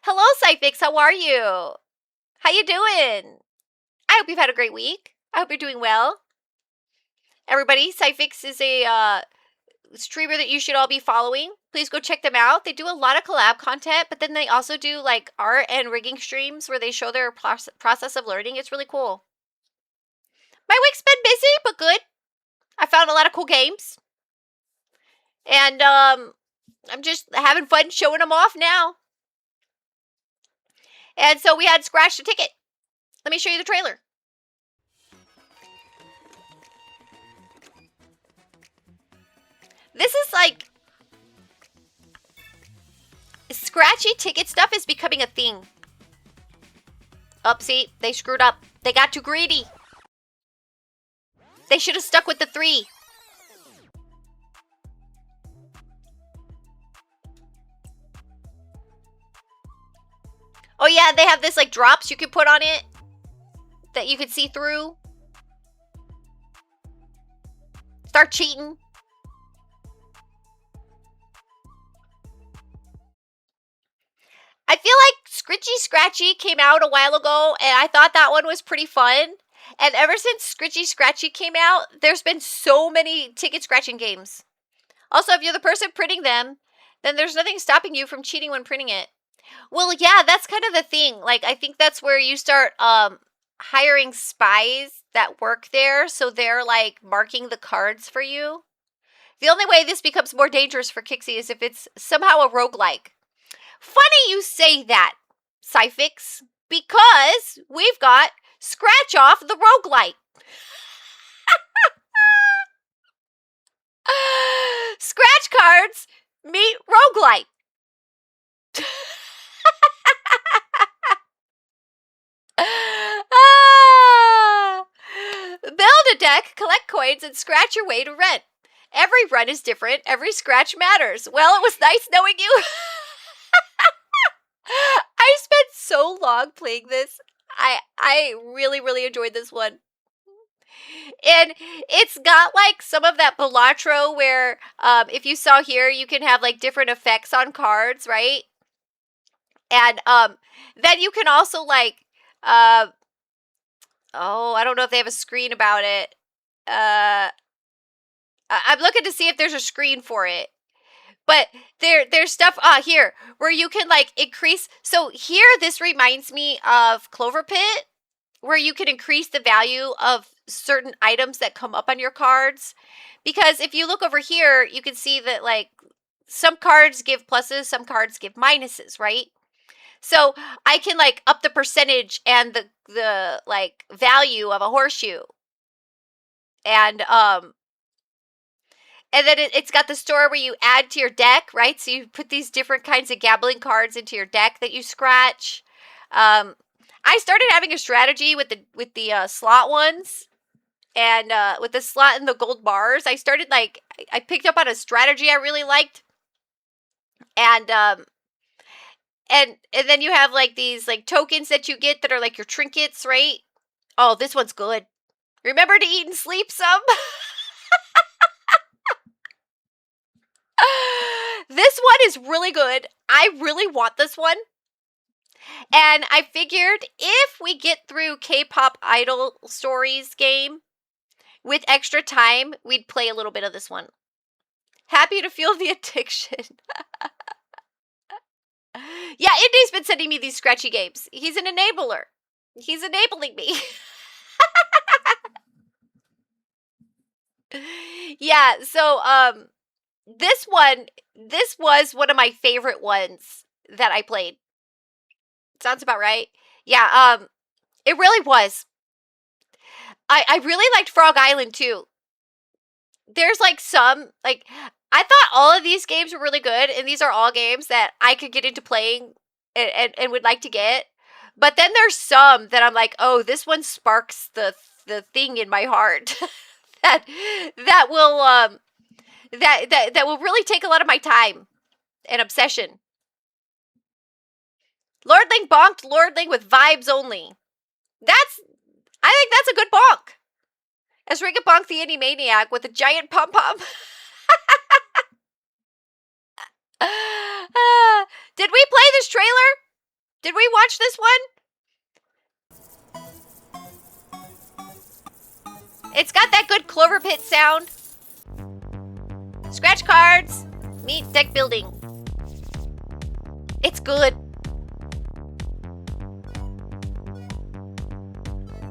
Hello, Cyfix. How are you? How you doing? I hope you've had a great week. I hope you're doing well. Everybody, Cyfix is a streamer that you should all be following. Please go check them out. They do a lot of collab content, but then they also do like art and rigging streams where they show their process of learning. It's really cool. My week's been busy, but good. I found a lot of cool games. And I'm just having fun showing them off now. And so we had Scratch the Ticket. Let me show you the trailer. This is like... Scratchy ticket stuff is becoming a thing. Oh, see? They screwed up. They got too greedy. They should have stuck with the 3. Oh yeah, they have this like drops you can put on it that you can see through. Start cheating. I feel like Scritchy Scratchy came out a while ago and I thought that one was pretty fun. And ever since Scritchy Scratchy came out, there's been so many ticket scratching games. Also, if you're the person printing them, then there's nothing stopping you from cheating when printing it. Well, yeah, that's kind of the thing. Like, I think that's where you start hiring spies that work there, so they're like marking the cards for you. The only way this becomes more dangerous for Kixie is if it's somehow a roguelike. Funny you say that, Cyfix, because we've got Scratch Off the Roguelike. Scratch cards meet roguelike. Build a deck, collect coins, and scratch your way to rent. Every run is different. Every scratch matters. Well, it was nice knowing you. I spent so long playing this. I really, really enjoyed this one. And it's got like some of that Balatro where if you saw here, you can have like different effects on cards, right? And then you can also like oh, I don't know if they have a screen about it. I'm looking to see if there's a screen for it. But there's stuff here where you can like increase. So here, this reminds me of Clover Pit, where you can increase the value of certain items that come up on your cards. Because if you look over here, you can see that like some cards give pluses, some cards give minuses, right? So I can like up the percentage and the like value of a horseshoe. And then it's got the store where you add to your deck, right? So you put these different kinds of gambling cards into your deck that you scratch. I started having a strategy with the slot ones, and with the slot and the gold bars. I started like I picked up on a strategy I really liked, and then you have like these like tokens that you get that are like your trinkets, right? Oh, this one's good. Remember to eat and sleep some. This one is really good. I really want this one. And I figured if we get through K-pop Idol Stories game with extra time, we'd play a little bit of this one. Happy to feel the addiction. Yeah, Indy's been sending me these scratchy games. He's an enabler. He's enabling me. Yeah, so this was one of my favorite ones that I played. Sounds about right. Yeah, it really was. I really liked Frog Island too. There's like some like I thought all of these games were really good, and these are all games that I could get into playing and would like to get. But then there's some that I'm like, oh, this one sparks the thing in my heart that that will that will really take a lot of my time and obsession. Lordling bonked Lordling with vibes only. I think that's a good bonk. As Rika bonked the indie maniac with a giant pom pom. Did we play this trailer? Did we watch this one? It's got that good Clover Pit sound. Scratch cards. Meet deck building. It's good.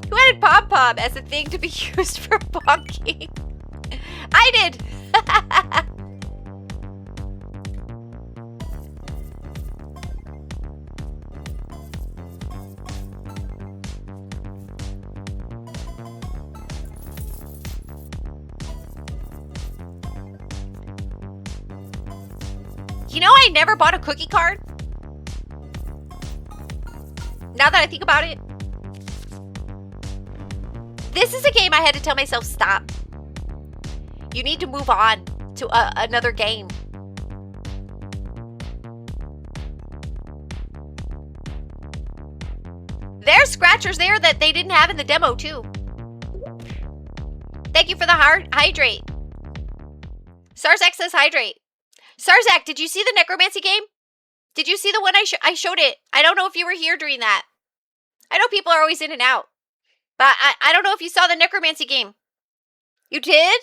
Who added Pom Pom as a thing to be used for bonking? I did. You know, I never bought a cookie card. Now that I think about it. This is a game I had to tell myself, stop. You need to move on to another game. There's scratchers there that they didn't have in the demo, too. Thank you for the hydrate. Sarzak says hydrate. Sarzak, did you see the necromancy game? Did you see the one I showed it? I don't know if you were here during that. I know people are always in and out. But I don't know if you saw the necromancy game. You did?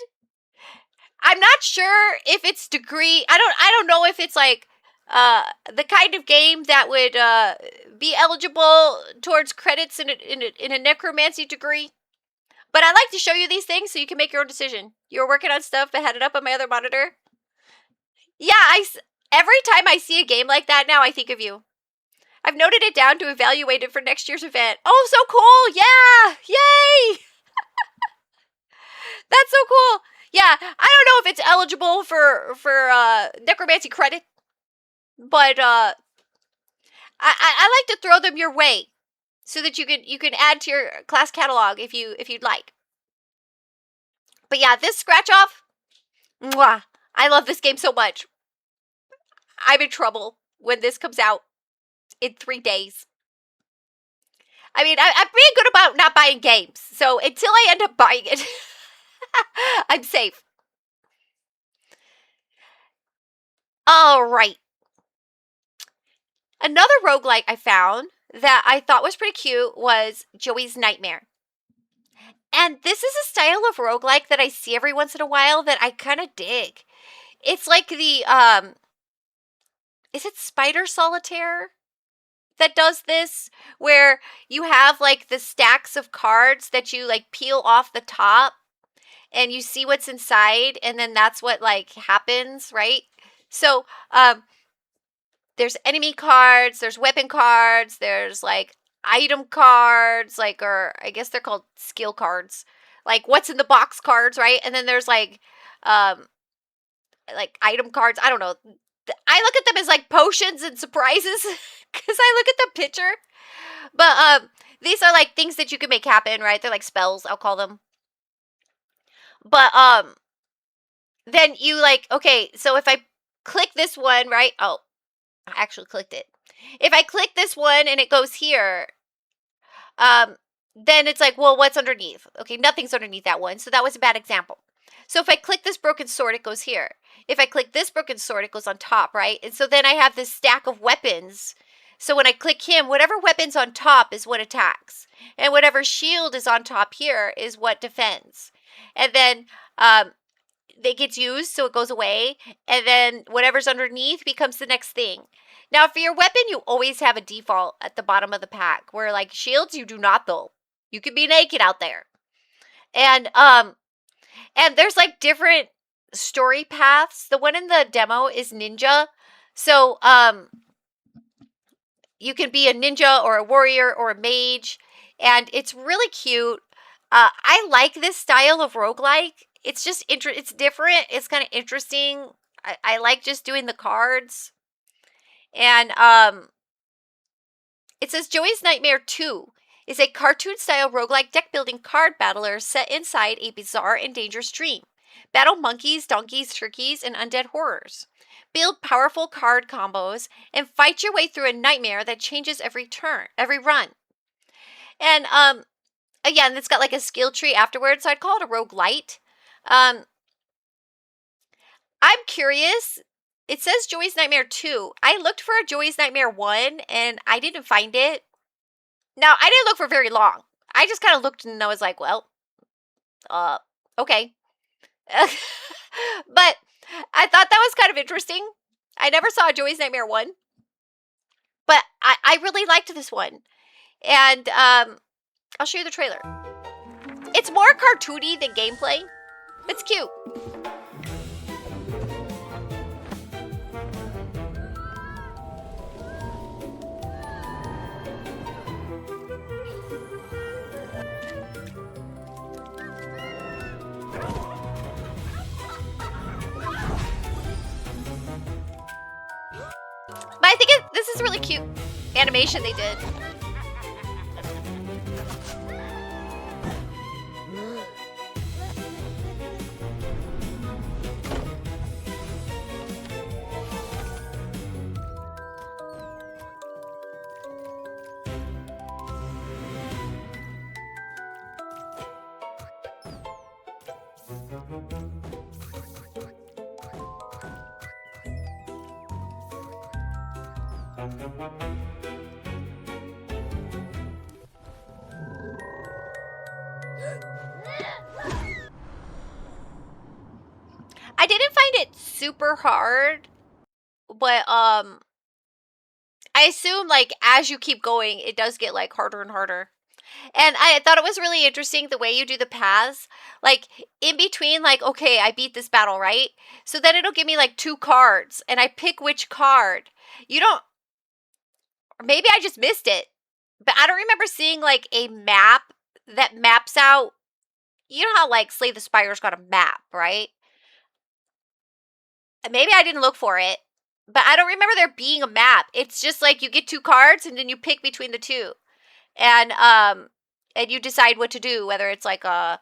I'm not sure if it's degree. I don't know if it's like the kind of game that would be eligible towards credits in a necromancy degree. But I like to show you these things so you can make your own decision. You were working on stuff. I had it up on my other monitor. Yeah, every time I see a game like that now, I think of you. I've noted it down to evaluate it for next year's event. Oh, so cool! Yeah! Yay! That's so cool. Yeah, I don't know if it's eligible for necromancy credit, but I like to throw them your way so that you can add to your class catalog if you'd like. But yeah, this scratch off, mwah, I love this game so much. I'm in trouble when this comes out in 3 days. I mean, I'm being good about not buying games, so until I end up buying it, I'm safe. All right. Another roguelike I found that I thought was pretty cute was Joey's Nightmare. And this is a style of roguelike that I see every once in a while that I kind of dig. It's like the, is it Spider Solitaire that does this? Where you have like the stacks of cards that you like peel off the top and you see what's inside, and then that's what like happens, right? So, there's enemy cards, there's weapon cards, there's like item cards, like, or I guess they're called skill cards, like what's in the box cards, right? And then there's like item cards. I don't know. I look at them as like potions and surprises because I look at the picture. But these are like things that you can make happen, right? They're like spells, I'll call them. But then you like, okay, so if I click this one, right? Oh, I actually clicked it. If I click this one and it goes here, then it's like, well, what's underneath? Okay, nothing's underneath that one. So that was a bad example. So if I click this broken sword, it goes here. If I click this broken sword, it goes on top, right? And so then I have this stack of weapons. So when I click him, whatever weapon's on top is what attacks. And whatever shield is on top here is what defends. And then it gets used, so it goes away, and then whatever's underneath becomes the next thing. Now, for your weapon, you always have a default at the bottom of the pack, where like shields, you do not though. You can be naked out there, and there's like different story paths. The one in the demo is ninja, so you can be a ninja or a warrior or a mage, and it's really cute. I like this style of roguelike. It's just it's different. It's kind of interesting. I like just doing the cards. And it says Joey's Nightmare 2 is a cartoon-style roguelike deck-building card battler set inside a bizarre and dangerous dream. Battle monkeys, donkeys, turkeys, and undead horrors. Build powerful card combos and fight your way through a nightmare that changes every run. And again, it's got like a skill tree afterwards, so I'd call it a roguelite. I'm curious. It says Joey's Nightmare 2. I looked for a Joey's Nightmare 1 and I didn't find it. Now, I didn't look for very long. I just kind of looked and I was like, well, okay. But I thought that was kind of interesting. I never saw Joey's Nightmare 1. But I really liked this one. And I'll show you the trailer. It's more cartoony than gameplay. It's cute. But I think this is really cute animation they did. I didn't find it super hard, but I assume like as you keep going, it does get like harder and harder. And I thought it was really interesting the way you do the paths. Like in between, like, okay, I beat this battle, right? So then it'll give me like 2 cards and I pick which card. You don't, maybe I just missed it, but I don't remember seeing like a map that maps out. You know how like Slay the Spire's got a map, right? Maybe I didn't look for it, but I don't remember there being a map. It's just like you get 2 cards and then you pick between the 2. And you decide what to do, whether it's like a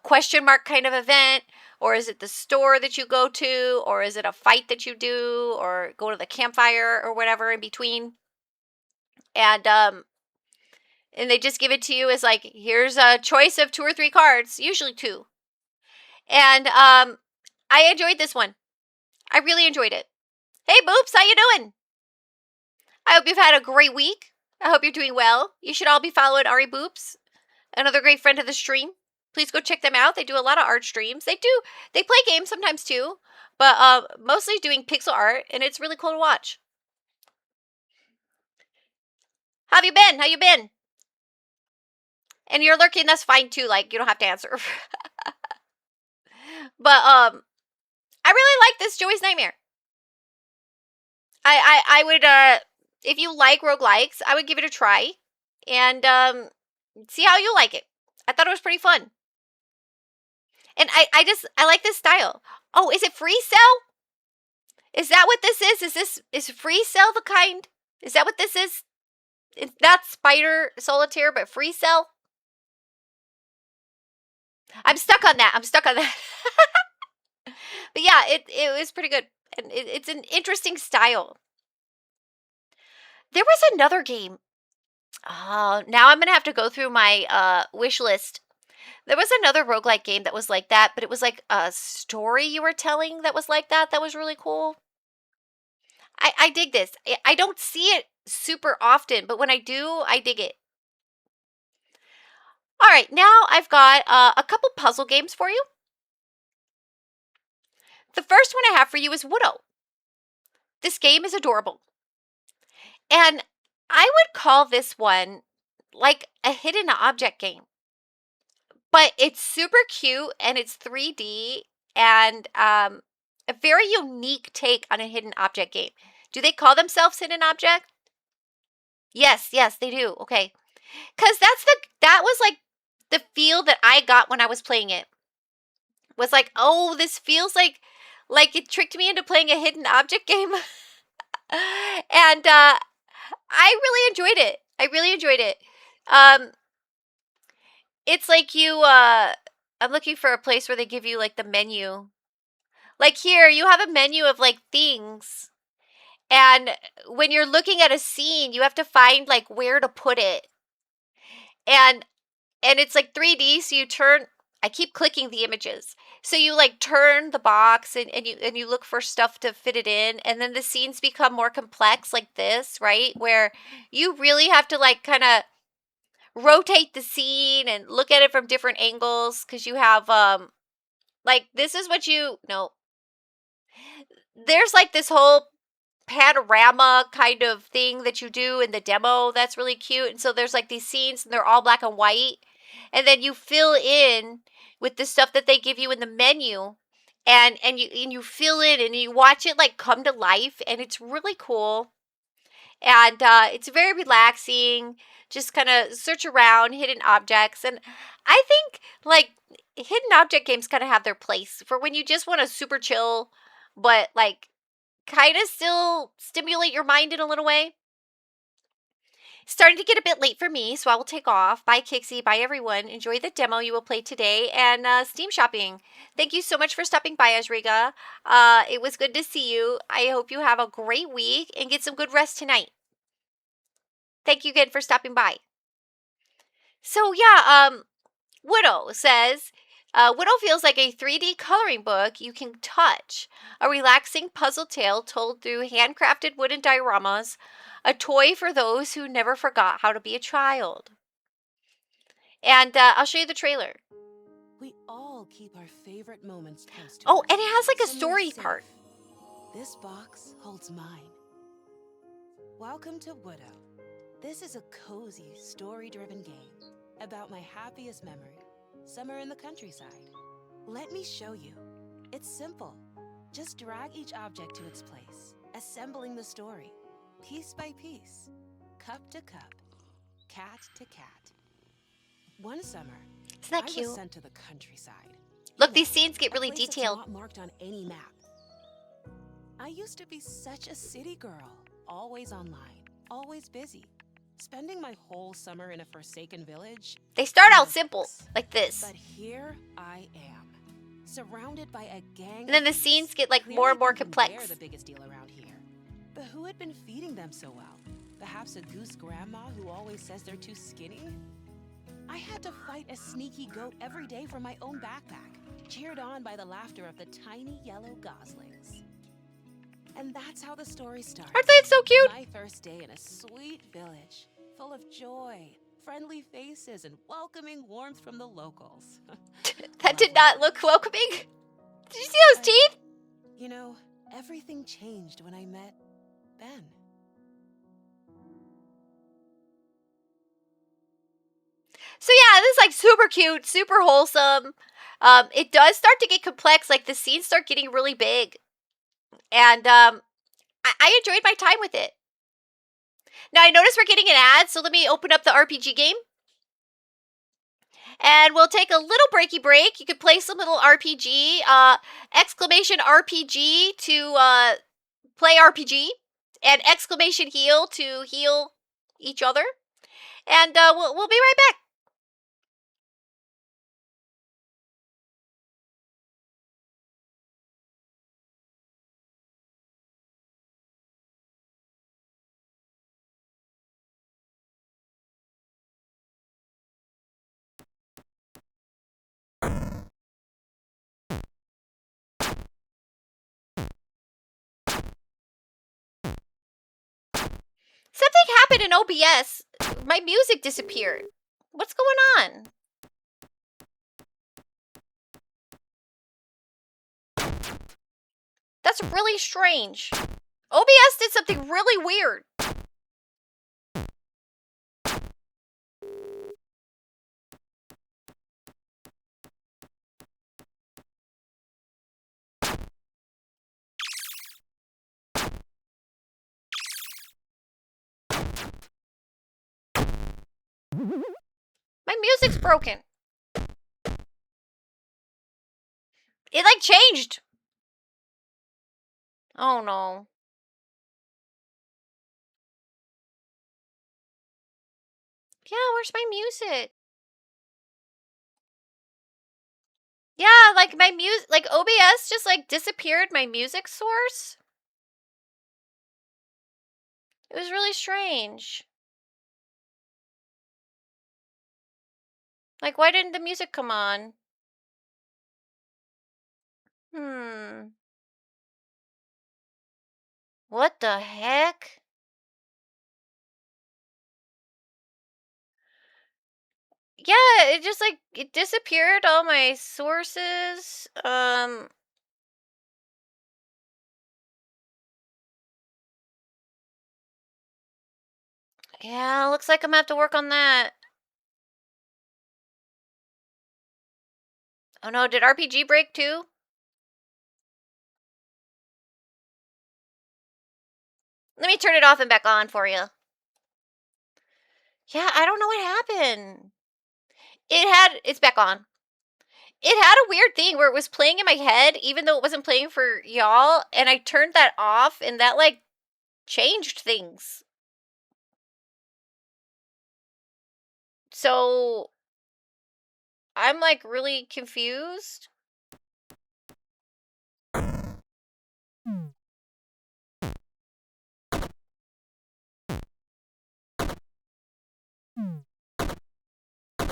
question mark kind of event, or is it the store that you go to, or is it a fight that you do, or go to the campfire or whatever in between. And they just give it to you as like, here's a choice of 2 or 3 cards, usually 2. And I enjoyed this one. I really enjoyed it. Hey, Boops, how you doing? I hope you've had a great week. I hope you're doing well. You should all be following Ari Boops, another great friend of the stream. Please go check them out. They do a lot of art streams. They play games sometimes too, but mostly doing pixel art, and it's really cool to watch. How have you been? How you been? And you're lurking, that's fine too. Like, you don't have to answer. But I really like this Joey's Nightmare. I would if you like roguelikes, I would give it a try and see how you like it. I thought it was pretty fun. And I like this style. Oh, is it free cell? Is that what this is? Is free cell the kind? Is that what this is? It's not Spider Solitaire, but free cell? I'm stuck on that. But yeah, it was pretty good. And it's an interesting style. There was another game. Oh, now I'm going to have to go through my wish list. There was another roguelike game that was like that, but it was like a story you were telling that was like that. That was really cool. I dig this. I don't see it super often, but when I do, I dig it. All right, now I've got a couple puzzle games for you. The first one I have for you is Widow. This game is adorable. And I would call this one like a hidden object game. But it's super cute and it's 3D and a very unique take on a hidden object game. Do they call themselves hidden object? Yes, yes, they do. Okay. Cuz that was like the feel that I got when I was playing it. Was like, "Oh, this feels like it tricked me into playing a hidden object game." And I really enjoyed it. I really enjoyed it. Um it's like I'm looking for a place where they give you like the menu. Like here, you have a menu of like things. And when you're looking at a scene, you have to find like where to put it. And it's like 3D, so you turn I keep clicking the images. So you like turn the box and you look for stuff to fit it in, and then the scenes become more complex like this, right? Where you really have to like kind of rotate the scene and look at it from different angles because you have like this is what you no there's like this whole panorama kind of thing that you do in the demo that's really cute. And so there's like these scenes and they're all black and white. And then you fill in with the stuff that they give you in the menu. And you fill in and you watch it like come to life, and it's really cool. And it's very relaxing. Just kind of search around hidden objects. And I think like hidden object games kind of have their place for when you just want to super chill, but like kind of still stimulate your mind in a little way. Starting to get a bit late for me, so I will take off. Bye, Kixie. Bye, everyone. Enjoy the demo you will play today and Steam shopping. Thank you so much for stopping by, Azriga. It was good to see you. I hope you have a great week and get some good rest tonight. Thank you again for stopping by. So, yeah, Widow says, Widow feels like a 3D coloring book you can touch, a relaxing puzzle tale told through handcrafted wooden dioramas, a toy for those who never forgot how to be a child. And I'll show you the trailer. We all keep our favorite moments close to Oh, us. and it has like a Somewhere story safe. part. This box holds mine. Welcome to Widow. This is a cozy, story-driven game about my happiest memory, summer in the countryside. Let me show you. It's simple. Just drag each object to its place, assembling the story, piece by piece, cup to cup, cat to cat. One summer, Isn't that I cute? was sent to the countryside. Look, You these know, scenes get a really place that's detailed. not marked on any map. I used to be such a city girl, always online, always busy, spending my whole summer in a forsaken village. They start No out simple, thanks. like this. But here I am, surrounded by a gang. And then the of scenes geese, get like clearly more and more thinking They're complex. the biggest deal around here. But who had been feeding them so well? Perhaps a goose grandma who always says they're too skinny? I had to fight a sneaky goat every day from my own backpack, cheered on by the laughter of the tiny yellow goslings. And that's how the story starts. Aren't they so cute? My first day in a sweet village, full of joy, friendly faces, and welcoming warmth from the locals. That did not look welcoming. Did you see those teeth? You know, everything changed when I met Ben. So yeah, this is like super cute, super wholesome. It does start to get complex, like the scenes start getting really big. And I enjoyed my time with it. Now I notice we're getting an ad, so let me open up the RPG game. And we'll take a little breaky break. You could play some little RPG, exclamation RPG to play RPG, and exclamation heal to heal each other. And we'll be right back. Something happened in OBS. My music disappeared. What's going on? That's really strange. OBS did something really weird. My music's broken. It like changed. Oh no. Yeah, where's my music? Yeah, like my music, like OBS just like disappeared my music source. It was really strange. Like, why didn't the music come on? What the heck? Yeah, it just like it disappeared all my sources. Yeah, looks like I'm gonna have to work on that. Oh no, did RPG break too? Let me turn it off and back on for you. Yeah, I don't know what happened. It's back on. It had a weird thing where it was playing in my head, even though it wasn't playing for y'all, and I turned that off, and that like changed things. So I'm like really confused.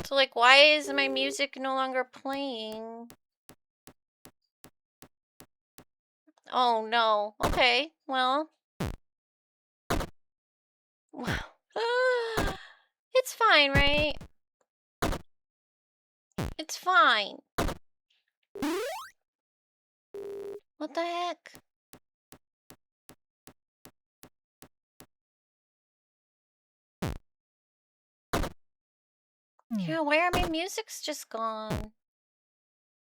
So like, why is my music no longer playing? Oh no. Okay. Well. It's fine, right? It's fine. What the heck? Yeah, why are my musics just gone?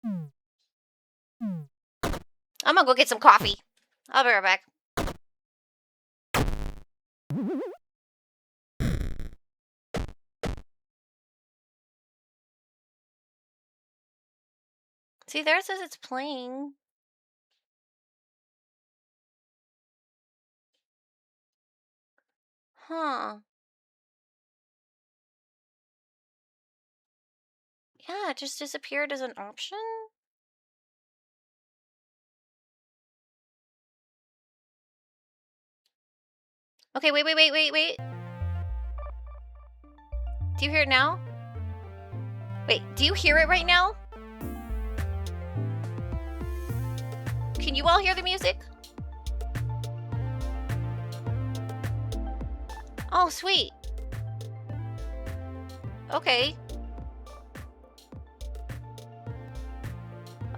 I'm gonna go get some coffee. I'll be right back. See, there it says it's playing. Huh. Yeah, it just disappeared as an option? Okay, wait. Do you hear it now? Wait, do you hear it right now? Can you all hear the music? Oh, sweet. Okay.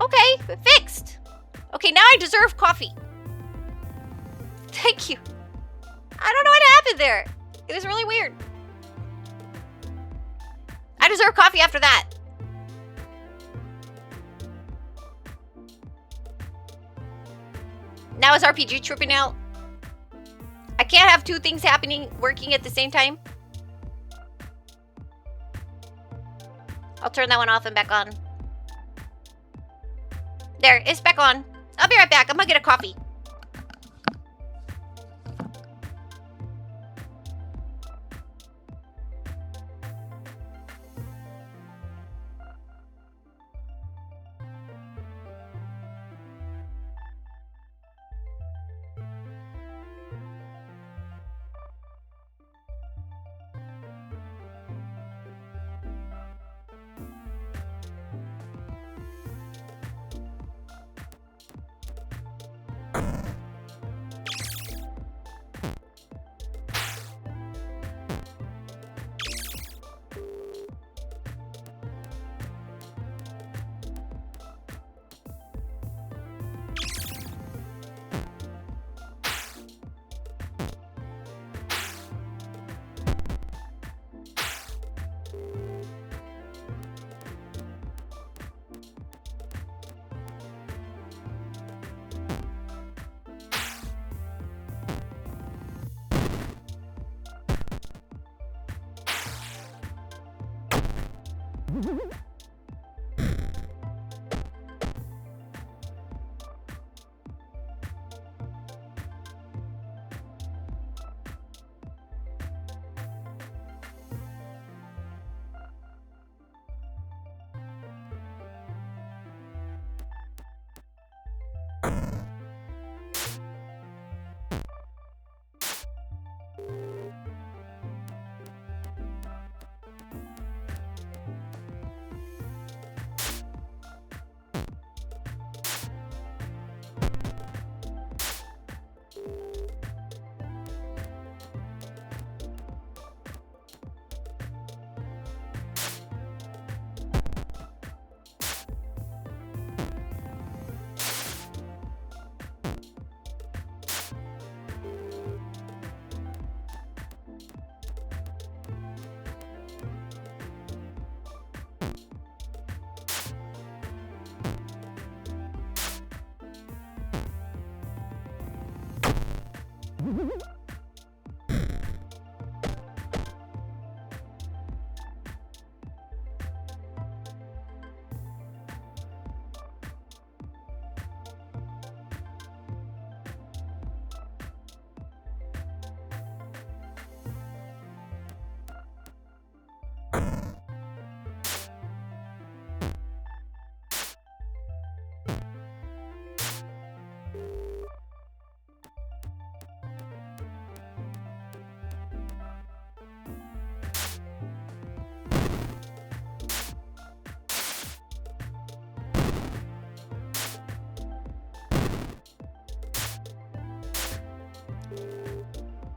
Okay, fixed. Okay, now I deserve coffee. Thank you. I don't know what happened there. It was really weird. I deserve coffee after that. Now is RPG tripping out? I can't have two things happening, working at the same time. I'll turn that one off and back on. There, it's back on. I'll be right back. I'm gonna get a coffee.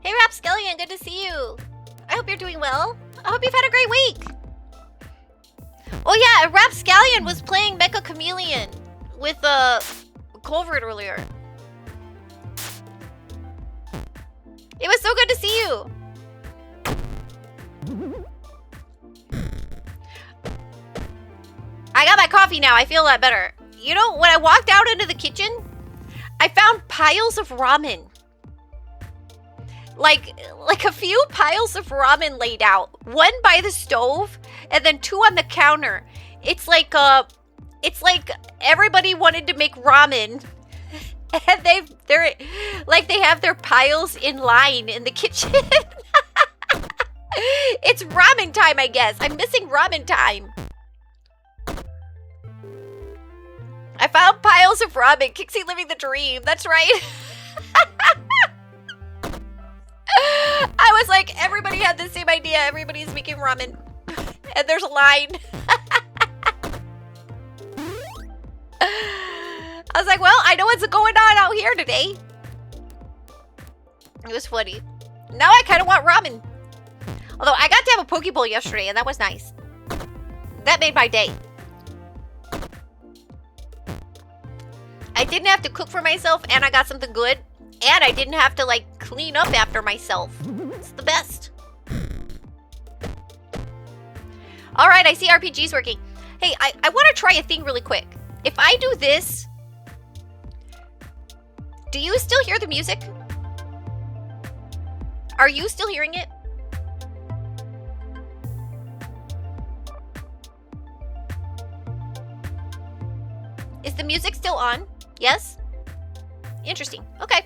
Hey Rapscallion, good to see you. I hope you're doing well. I hope you've had a great week. Oh yeah, Rapscallion was playing Mecha Chameleon with Culvert earlier. It was so good to see you. I got my coffee now. I feel a lot better. You know, when I walked out into the kitchen, I found piles of ramen. Like a few piles of ramen laid out. One by the stove, and then two on the counter. It's like everybody wanted to make ramen, and they have their piles in line in the kitchen. It's ramen time, I guess. I'm missing ramen time. I found piles of ramen. Kixie living the dream. That's right. I was like, everybody had the same idea. Everybody's making ramen. And there's a line. I was like, well, I know what's going on out here today. It was funny. Now I kind of want ramen. Although I got to have a poke bowl yesterday, and that was nice. That made my day. I didn't have to cook for myself, and I got something good. And I didn't have to, like, clean up after myself. It's the best. Alright, I see RPG's working. Hey, I want to try a thing really quick. If I do this... Do you still hear the music? Are you still hearing it? Is the music still on? Yes? Interesting. Okay.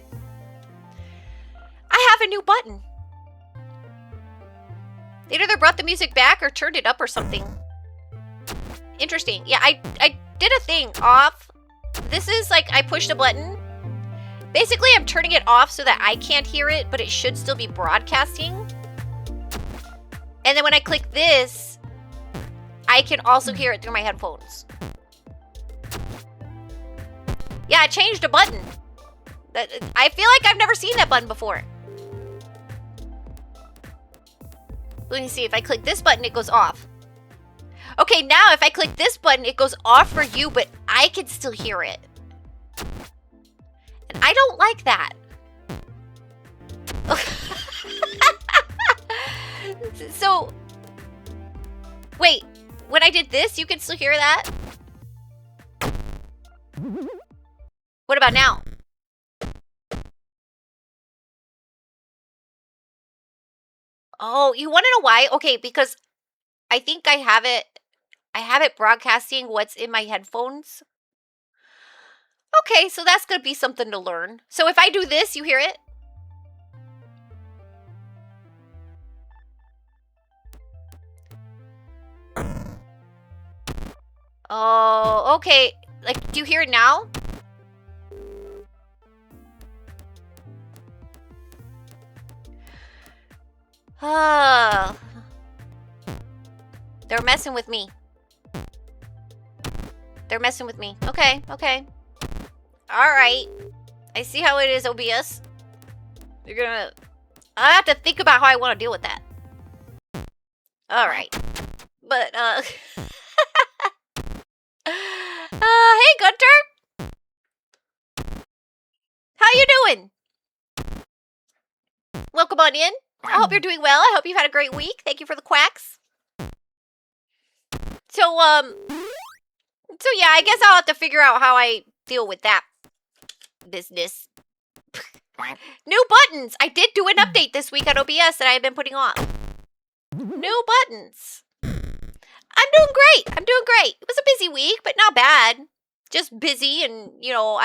I have a new button. They either brought the music back or turned it up or something. Interesting. Yeah, I did a thing off. This is like I pushed a button. Basically, I'm turning it off so that I can't hear it, but it should still be broadcasting. And then when I click this, I can also hear it through my headphones. Yeah, I changed a button. I feel like I've never seen that button before. Let me see. If I click this button, it goes off. Okay, now if I click this button, it goes off for you, but I can still hear it. And I don't like that. So, wait. When I did this, you can still hear that? What about now? Oh, you want to know why? Okay, because I think I have it. I have it broadcasting what's in my headphones. Okay, so that's going to be something to learn. So if I do this, you hear it? Oh, okay. Like, do you hear it now? Ah. They're messing with me. They're messing with me. Okay, okay. Alright. I see how it is, OBS. You're gonna... I have to think about how I want to deal with that. Alright. But, hey, Gunter! How you doing? Welcome on in. I hope you're doing well. I hope you've had a great week. Thank you for the quacks. So, yeah, I guess I'll have to figure out how I deal with that business. New buttons! I did do an update this week on OBS that I have been putting off. New buttons. I'm doing great. I'm doing great. It was a busy week, but not bad. Just busy, and, you know,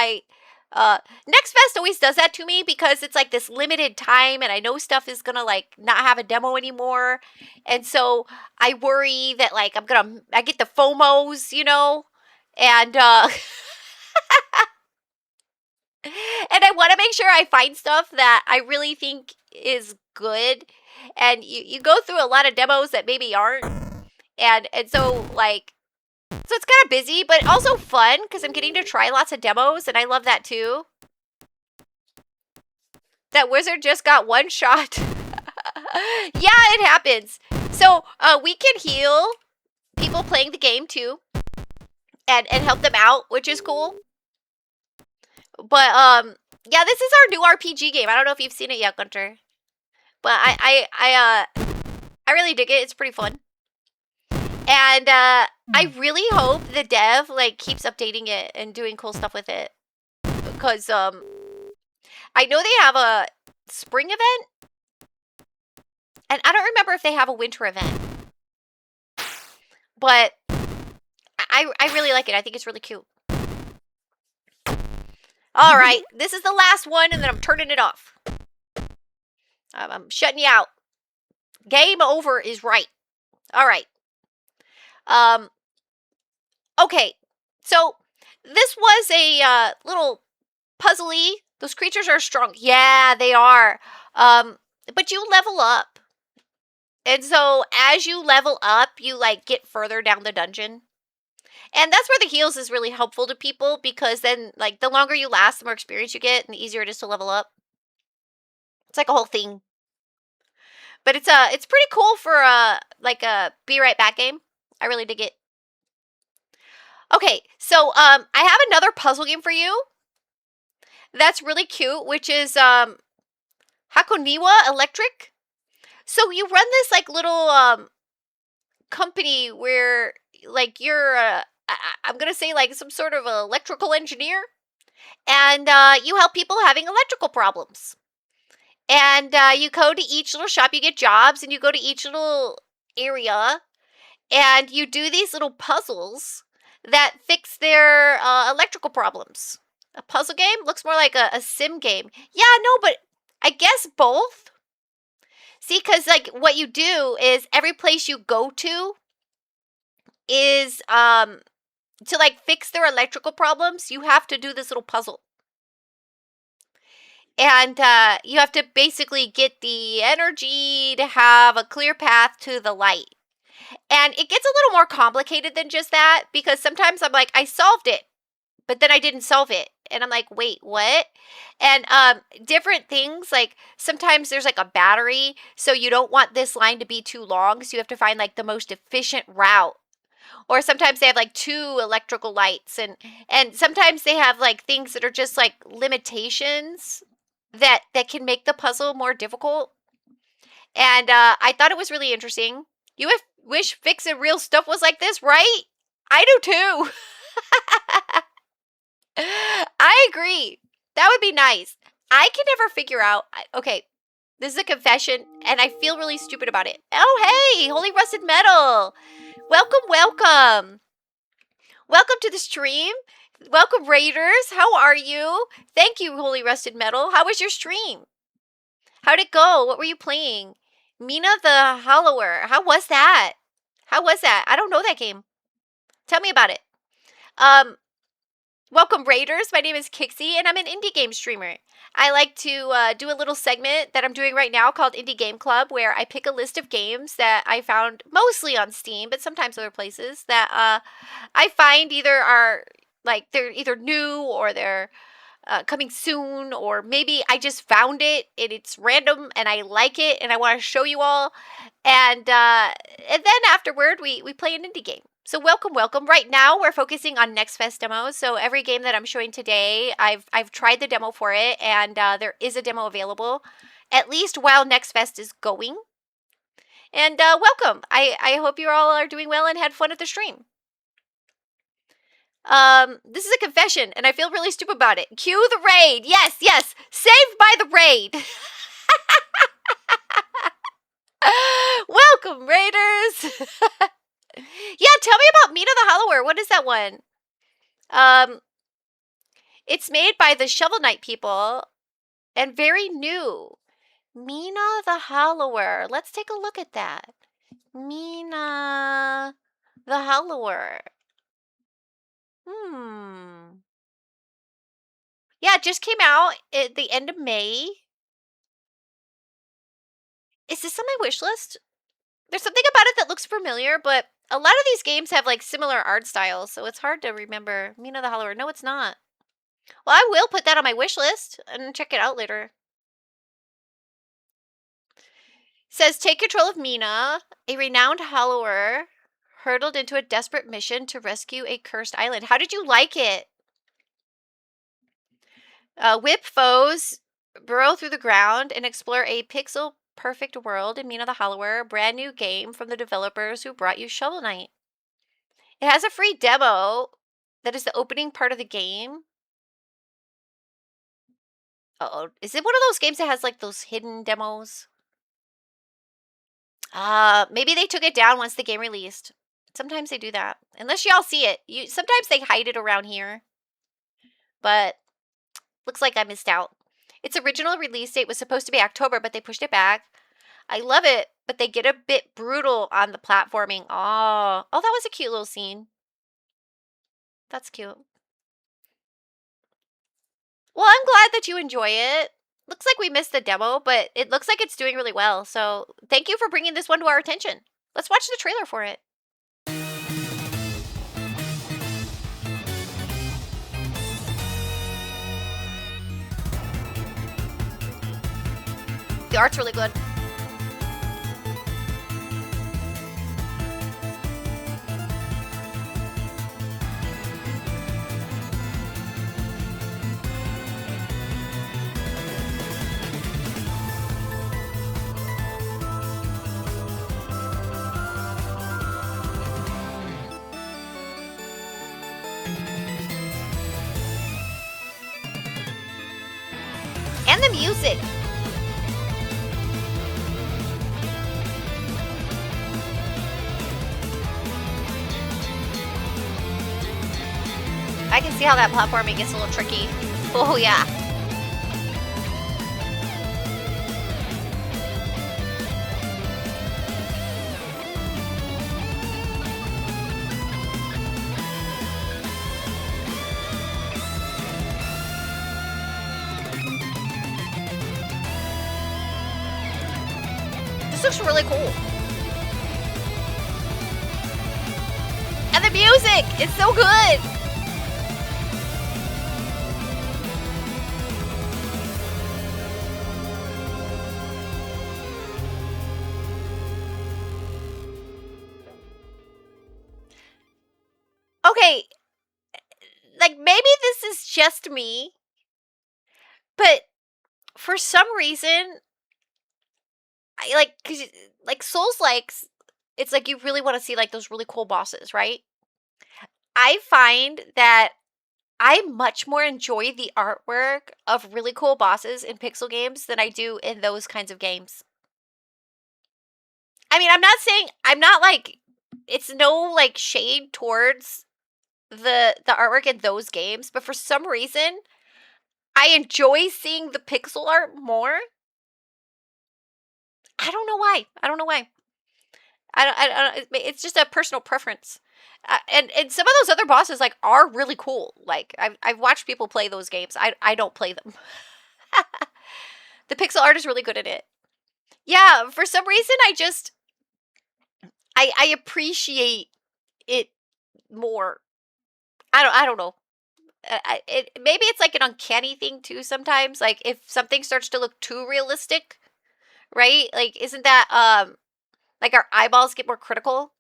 Next Fest always does that to me because it's like this limited time and I know stuff is gonna like not have a demo anymore. And so I worry that like I get the FOMOs, you know, and and I want to make sure I find stuff that I really think is good. And you go through a lot of demos that maybe aren't. And so like, so it's kind of busy, but also fun because I'm getting to try lots of demos and I love that too. That wizard just got one shot. Yeah, it happens. So we can heal people playing the game too. And help them out, which is cool. But yeah, this is our new RPG game. I don't know if you've seen it yet, Gunter. But I really dig it. It's pretty fun. And I really hope the dev like keeps updating it and doing cool stuff with it. Because I know they have a spring event. And I don't remember if they have a winter event. But I really like it. I think it's really cute. All right, this is the last one, and then I'm turning it off. I'm shutting you out. Game over is right. All right. Okay, so this was a little puzzly. Those creatures are strong. Yeah, they are. But you level up. And so as you level up, you like get further down the dungeon. And that's where the heals is really helpful to people because then like the longer you last, the more experience you get and the easier it is to level up. It's like a whole thing. But it's pretty cool for like a be right back game. I really dig it. Okay, so I have another puzzle game for you. That's really cute, which is Hakoniwa Electric. So you run this like little company where like you're I'm gonna say like some sort of electrical engineer, and you help people having electrical problems. And you go to each little shop, you get jobs, and you go to each little area, and you do these little puzzles that fix their electrical problems. A puzzle game looks more like a sim game. Yeah, no, but I guess both. See, because like what you do is every place you go to is to like fix their electrical problems, you have to do this little puzzle. And you have to basically get the energy to have a clear path to the light. And it gets a little more complicated than just that because sometimes I'm like, I solved it, but then I didn't solve it. And I'm like, wait, what? And different things, like sometimes there's like a battery, so you don't want this line to be too long, so you have to find like the most efficient route. Or sometimes they have like 2 electrical lights, and sometimes they have like things that are just like limitations that can make the puzzle more difficult. And I thought it was really interesting. You wish fixing real stuff was like this, right? I do too. I agree. That would be nice. I can never figure out. Okay, This is a confession, and I feel really stupid about it. Oh, hey, Holy Rusted Metal. Welcome, welcome. Welcome to the stream. Welcome, Raiders. How are you? Thank you, Holy Rusted Metal. How was your stream? How'd it go? What were you playing? Mina the Hollower. How was that? How was that? I don't know that game. Tell me about it. Welcome, Raiders. My name is Kixie, and I'm an indie game streamer. I like to do a little segment that I'm doing right now called Indie Game Club, where I pick a list of games that I found mostly on Steam, but sometimes other places that I find they're either new or they're coming soon, or maybe I just found it and it's random and I like it and I want to show you all. And then afterward, we play an indie game. So welcome, welcome. Right now, we're focusing on Next Fest demos. So every game that I'm showing today, I've tried the demo for it, and there is a demo available, at least while Next Fest is going. And welcome. I hope you all are doing well and had fun at the stream. This is a confession, and I feel really stupid about it. Cue the raid. Yes, yes. Saved by the raid. Welcome, Raiders. Yeah, tell me about Mina the Hollower. What is that one? It's made by the Shovel Knight people and very new. Mina the Hollower. Let's take a look at that. Mina the Hollower. Yeah, it just came out at the end of May. Is this on my wish list? There's something about it that looks familiar, but a lot of these games have like similar art styles, so it's hard to remember. Mina the Hollower. No, it's not. Well, I will put that on my wish list and check it out later. It says, take control of Mina, a renowned hollower, hurtled into a desperate mission to rescue a cursed island. How did you like it? Whip foes, burrow through the ground, and explore a pixel-perfect world in Mina the Hollower, a brand new game from the developers who brought you Shovel Knight. It has a free demo that is the opening part of the game. Uh-oh. Is it one of those games that has like those hidden demos? Maybe they took it down once the game released. Sometimes they do that. Unless y'all see it. Sometimes they hide it around here. But looks like I missed out. Its original release date was supposed to be October, but they pushed it back. I love it, but they get a bit brutal on the platforming. Oh, that was a cute little scene. That's cute. Well, I'm glad that you enjoy it. Looks like we missed the demo, but it looks like it's doing really well. So thank you for bringing this one to our attention. Let's watch the trailer for it. The art's really good. And the music. I can see how that platforming gets a little tricky. Oh, yeah. This looks really cool. And the music is so good. Okay, like maybe this is just me, but for some reason, I like, cause like Souls likes, it's like you really want to see like those really cool bosses, right? I find that I much more enjoy the artwork of really cool bosses in pixel games than I do in those kinds of games. I mean, I'm not like, it's no like shade towards the artwork in those games, but for some reason, I enjoy seeing the pixel art more. I don't know why. I don't know why. It's just a personal preference. And some of those other bosses like are really cool. Like I've watched people play those games. I don't play them. The pixel art is really good at it. Yeah, for some reason I appreciate it more. I don't know. Maybe it's like an uncanny thing too sometimes. Like if something starts to look too realistic, right? Like isn't that like our eyeballs get more critical?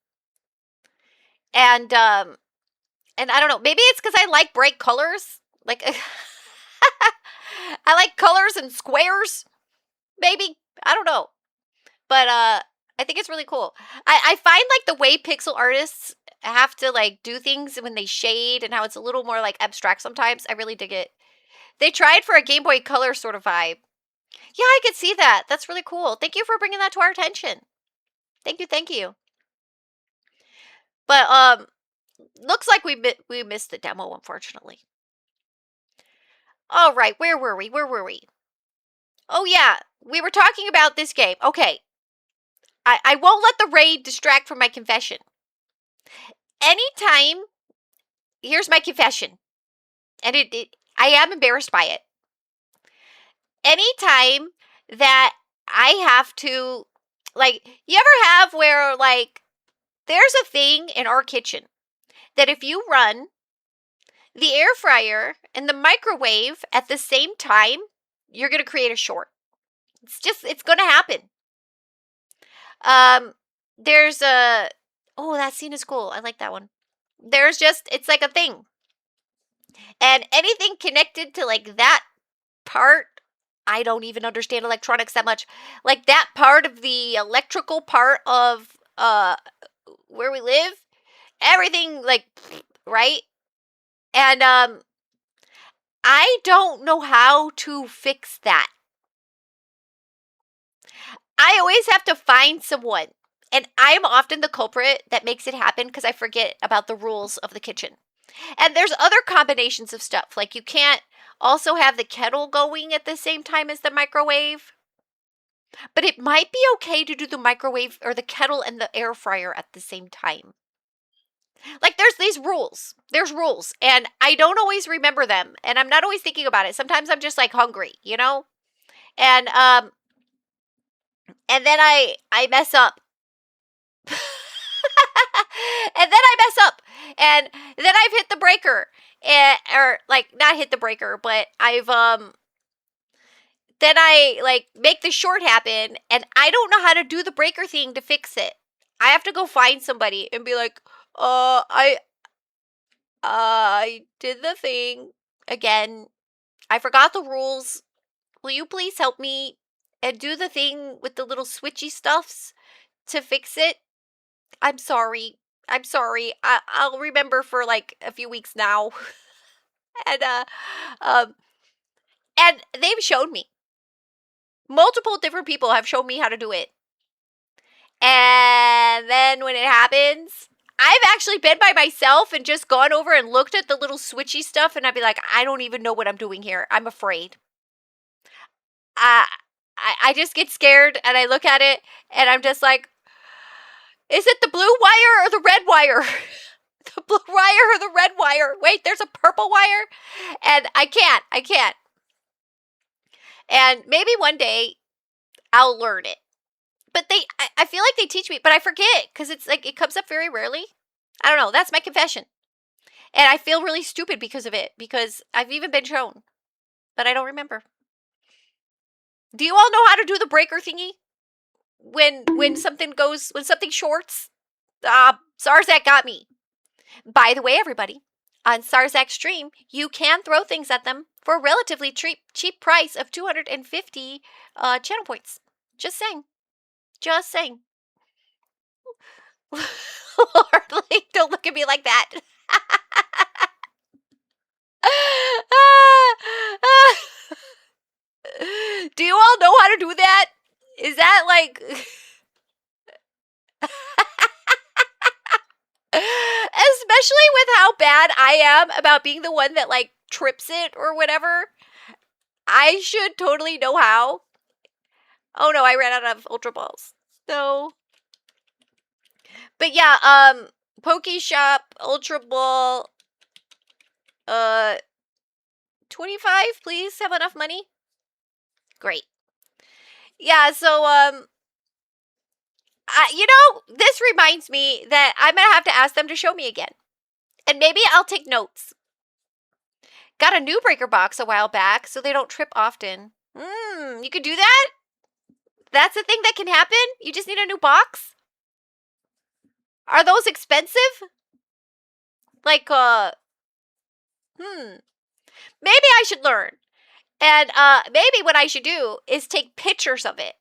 And and I don't know, maybe it's cuz I like bright colors. Like I like colors and squares. Maybe. I don't know. But I think it's really cool. I find like the way pixel artists have to like do things when they shade and how it's a little more like abstract sometimes. I really dig it. They tried for a Game Boy Color sort of vibe. Yeah, I could see that. That's really cool. Thank you for bringing that to our attention. Thank you, thank you. But looks like we missed the demo, unfortunately. All right, where were we? Where were we? Oh yeah, we were talking about this game. Okay, I won't let the raid distract from my confession. Anytime, here's my confession, and I am embarrassed by it. Anytime that I have to, like, you ever have where like there's a thing in our kitchen that if you run the air fryer and the microwave at the same time, you're going to create a short. It's going to happen. There's a, oh, that scene is cool. I like that one. It's like a thing. And anything connected to like that part, I don't even understand electronics that much. Like that part of the electrical part of where we live, everything like right? And I don't know how to fix that. I always have to find someone. And I'm often the culprit that makes it happen because I forget about the rules of the kitchen. And there's other combinations of stuff. Like you can't also have the kettle going at the same time as the microwave. But it might be okay to do the microwave or the kettle and the air fryer at the same time. Like there's these rules. There's rules. And I don't always remember them. And I'm not always thinking about it. Sometimes I'm just like hungry, you know? And then I mess up. And then I mess up. And then I've hit the breaker. Or like not hit the breaker, but I've then I like make the short happen and I don't know how to do the breaker thing to fix it. I have to go find somebody and be like, I did the thing again. I forgot the rules. Will you please help me and do the thing with the little switchy stuffs to fix it? I'm sorry. I'm sorry. I'll remember for like a few weeks now. and um and they've shown me. Multiple different people have shown me how to do it. And then when it happens, I've actually been by myself and just gone over and looked at the little switchy stuff and I'd be like, I don't even know what I'm doing here. I'm afraid. I just get scared and I look at it and I'm just like, is it the blue wire or the red wire? The blue wire or the red wire? Wait, there's a purple wire? And I can't. And maybe one day I'll learn it. But I feel like they teach me, but I forget because it's like it comes up very rarely. I don't know. That's my confession. And I feel really stupid because of it because I've even been shown, but I don't remember. Do you all know how to do the breaker thingy? When something shorts? Sarzak got me. By the way, everybody, on Sarzak's stream, you can throw things at them for a relatively cheap price of 250 channel points. Just saying. Lord, like, don't look at me like that. people know how to do that? Is that like... Especially with how bad I am about being the one that like trips it or whatever. I should totally know how. Oh no, I ran out of Ultra Balls. No. But yeah, Poke Shop, Ultra Ball, 25, please. Have enough money? Great. Yeah, so, this reminds me that I'm gonna have to ask them to show me again. And maybe I'll take notes. Got a new breaker box a while back, so they don't trip often. You could do that? That's a thing that can happen? You just need a new box? Are those expensive? Like, maybe I should learn. And, maybe what I should do is take pictures of it.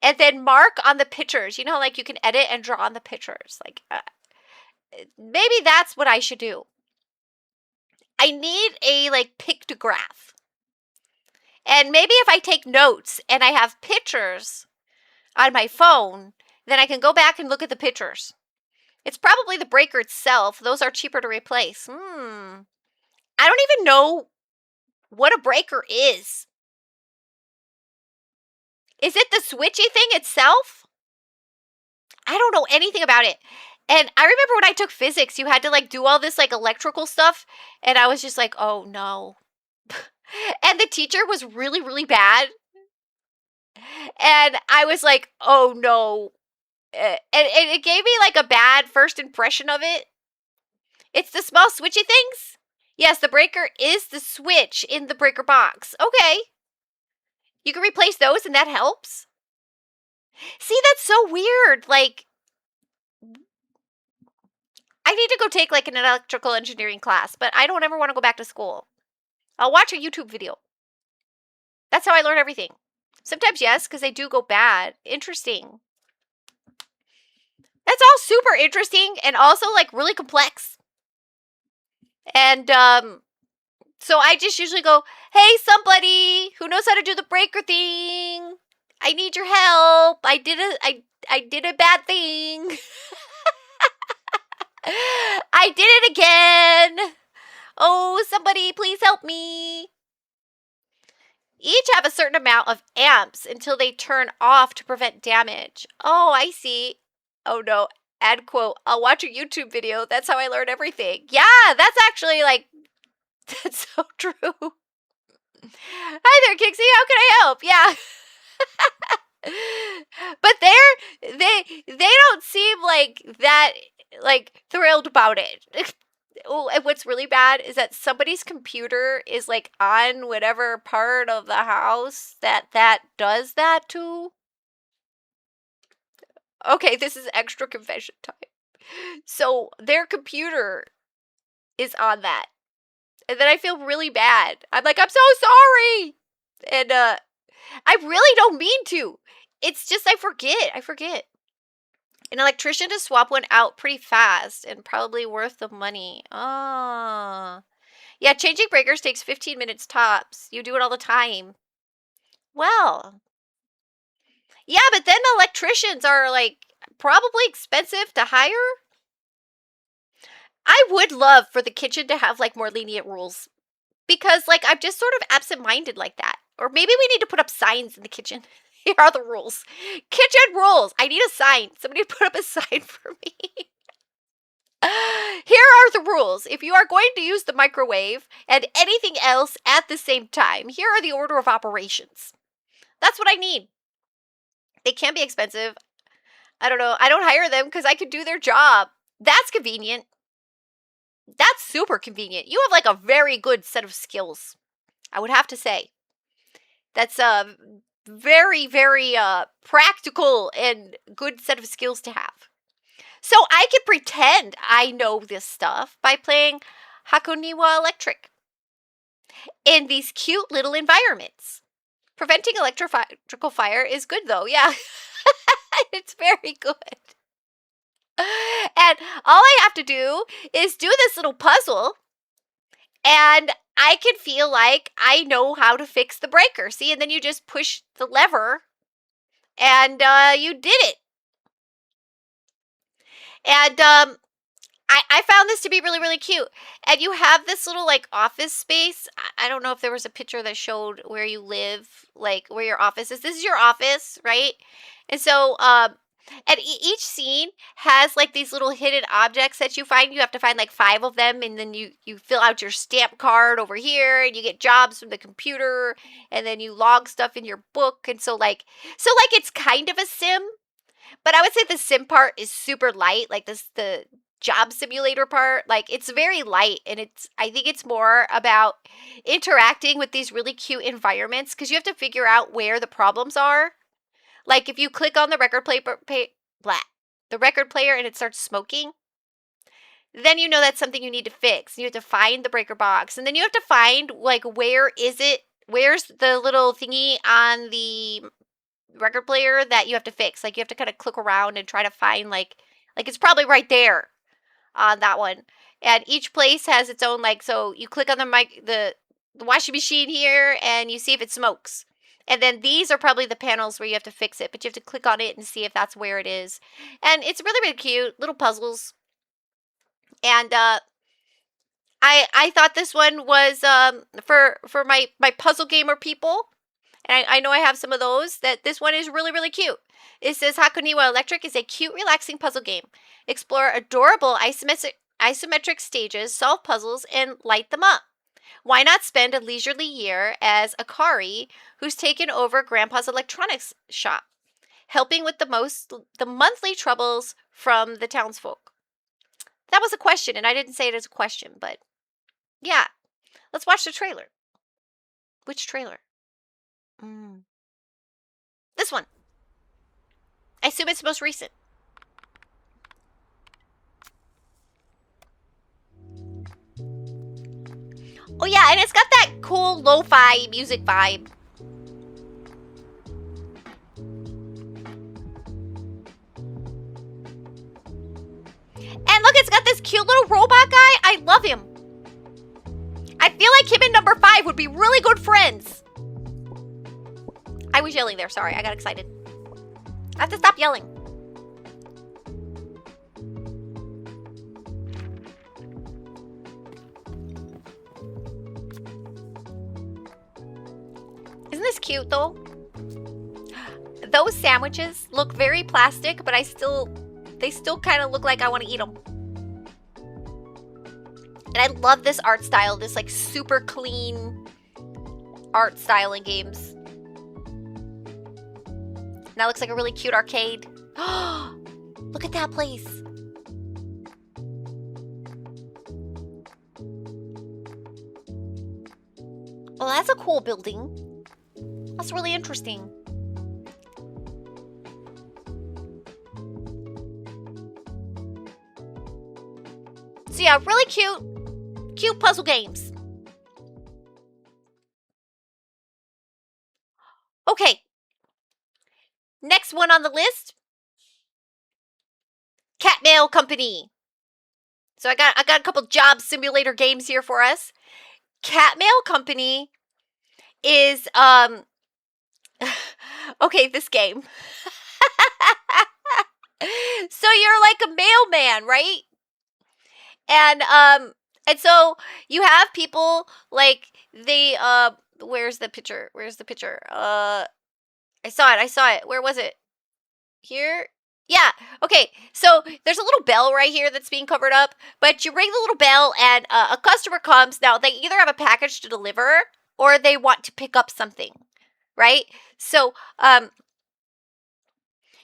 And then mark on the pictures. You know, like you can edit and draw on the pictures. Like, maybe that's what I should do. I need a, like, pictograph. And maybe if I take notes and I have pictures on my phone, then I can go back and look at the pictures. It's probably the breaker itself. Those are cheaper to replace. I don't even know what a breaker is. Is it the switchy thing itself? I don't know anything about it. And I remember when I took physics, you had to like do all this like electrical stuff. And I was just like, oh no. And the teacher was really, really bad. And I was like, oh no. And it gave me like a bad first impression of it. It's the small switchy things? Yes, the breaker is the switch in the breaker box. Okay. You can replace those and that helps? See, that's so weird. Like, I need to go take like an electrical engineering class, but I don't ever want to go back to school. I'll watch a YouTube video. That's how I learn everything. Sometimes yes, because they do go bad. Interesting. That's all super interesting and also like really complex. And so I just usually go, hey, somebody who knows how to do the breaker thing. I need your help. I did a bad thing. I did it again. Oh, somebody please help me. Each have a certain amount of amps until they turn off to prevent damage. Oh, I see. Oh no, ad quote, I'll watch a YouTube video. That's how I learn everything. Yeah, that's actually like, that's so true. Hi there, Kixie. How can I help? Yeah. But they don't seem like that like thrilled about it. Oh, and what's really bad is that somebody's computer is like on whatever part of the house that does that to. Okay, this is extra confession time. So their computer is on that. And then I feel really bad. I'm like, I'm so sorry. And I really don't mean to. It's just I forget. An electrician to swap one out pretty fast and probably worth the money. Oh. Yeah, changing breakers takes 15 minutes tops. You do it all the time. Well. Yeah, but then electricians are like probably expensive to hire. I would love for the kitchen to have like more lenient rules. Because like I'm just sort of absent-minded like that. Or maybe we need to put up signs in the kitchen. Here are the rules. Kitchen rules. I need a sign. Somebody put up a sign for me. Here are the rules. If you are going to use the microwave and anything else at the same time, here are the order of operations. That's what I need. They can be expensive. I don't know. I don't hire them because I could do their job. That's convenient. That's super convenient. You have like a very good set of skills, I would have to say. That's a very, very practical and good set of skills to have. So I can pretend I know this stuff by playing Hakoniwa Electric in these cute little environments. Preventing electrical fire is good though, yeah. It's very good. And all I have to do is do this little puzzle and I can feel like I know how to fix the breaker. See, and then you just push the lever and you did it. And I found this to be really, really cute. And you have this little like office space. I don't know if there was a picture that showed where you live, like where your office is. This is your office, right? And so, and each scene has like these little hidden objects that you find. You have to find like 5 of them, and then you fill out your stamp card over here, and you get jobs from the computer, and then you log stuff in your book. And so like it's kind of a sim, but I would say the sim part is super light. Like the job simulator part, like it's very light, and I think it's more about interacting with these really cute environments because you have to figure out where the problems are. Like if you click on the the record player and it starts smoking, then you know that's something you need to fix. You have to find the breaker box, and then you have to find like where's the little thingy on the record player that you have to fix. Like you have to kind of click around and try to find like it's probably right there on that one. And each place has its own so you click on the washing machine here and you see if it smokes. And then these are probably the panels where you have to fix it, but you have to click on it and see if that's where it is. And it's really, really cute, little puzzles. And I thought this one was for my puzzle gamer people. And I know I have some of those, that this one is really, really cute. It says Hakoniwa Electric is a cute, relaxing puzzle game. Explore adorable isometric stages, solve puzzles, and light them up. Why not spend a leisurely year as Akari, who's taken over Grandpa's electronics shop, helping with the monthly troubles from the townsfolk? That was a question, and I didn't say it as a question, but yeah. Let's watch the trailer. Which trailer? This one. I assume it's the most recent. Oh yeah, and it's got that cool lo-fi music vibe. And look, it's got this cute little robot guy. I love him. I feel like him and number 5 would be really good friends. I was yelling there. Sorry, I got excited. I have to stop yelling. Isn't this cute though? Those sandwiches look very plastic, but they still kind of look like I want to eat them. And I love this art style, this like super clean art style in games. That looks like a really cute arcade. Look at that place. Well, that's a cool building. That's really interesting. So yeah, really cute puzzle games. Okay. Next one on the list, Cat Mail Company. So I got a couple job simulator games here for us. Cat Mail Company is okay, this game. So you're like a mailman, right? And so you have people like they where's the picture? I saw it. Where was it? Here? Yeah. Okay. So there's a little bell right here that's being covered up, but you ring the little bell and a customer comes. Now, they either have a package to deliver or they want to pick up something, right? So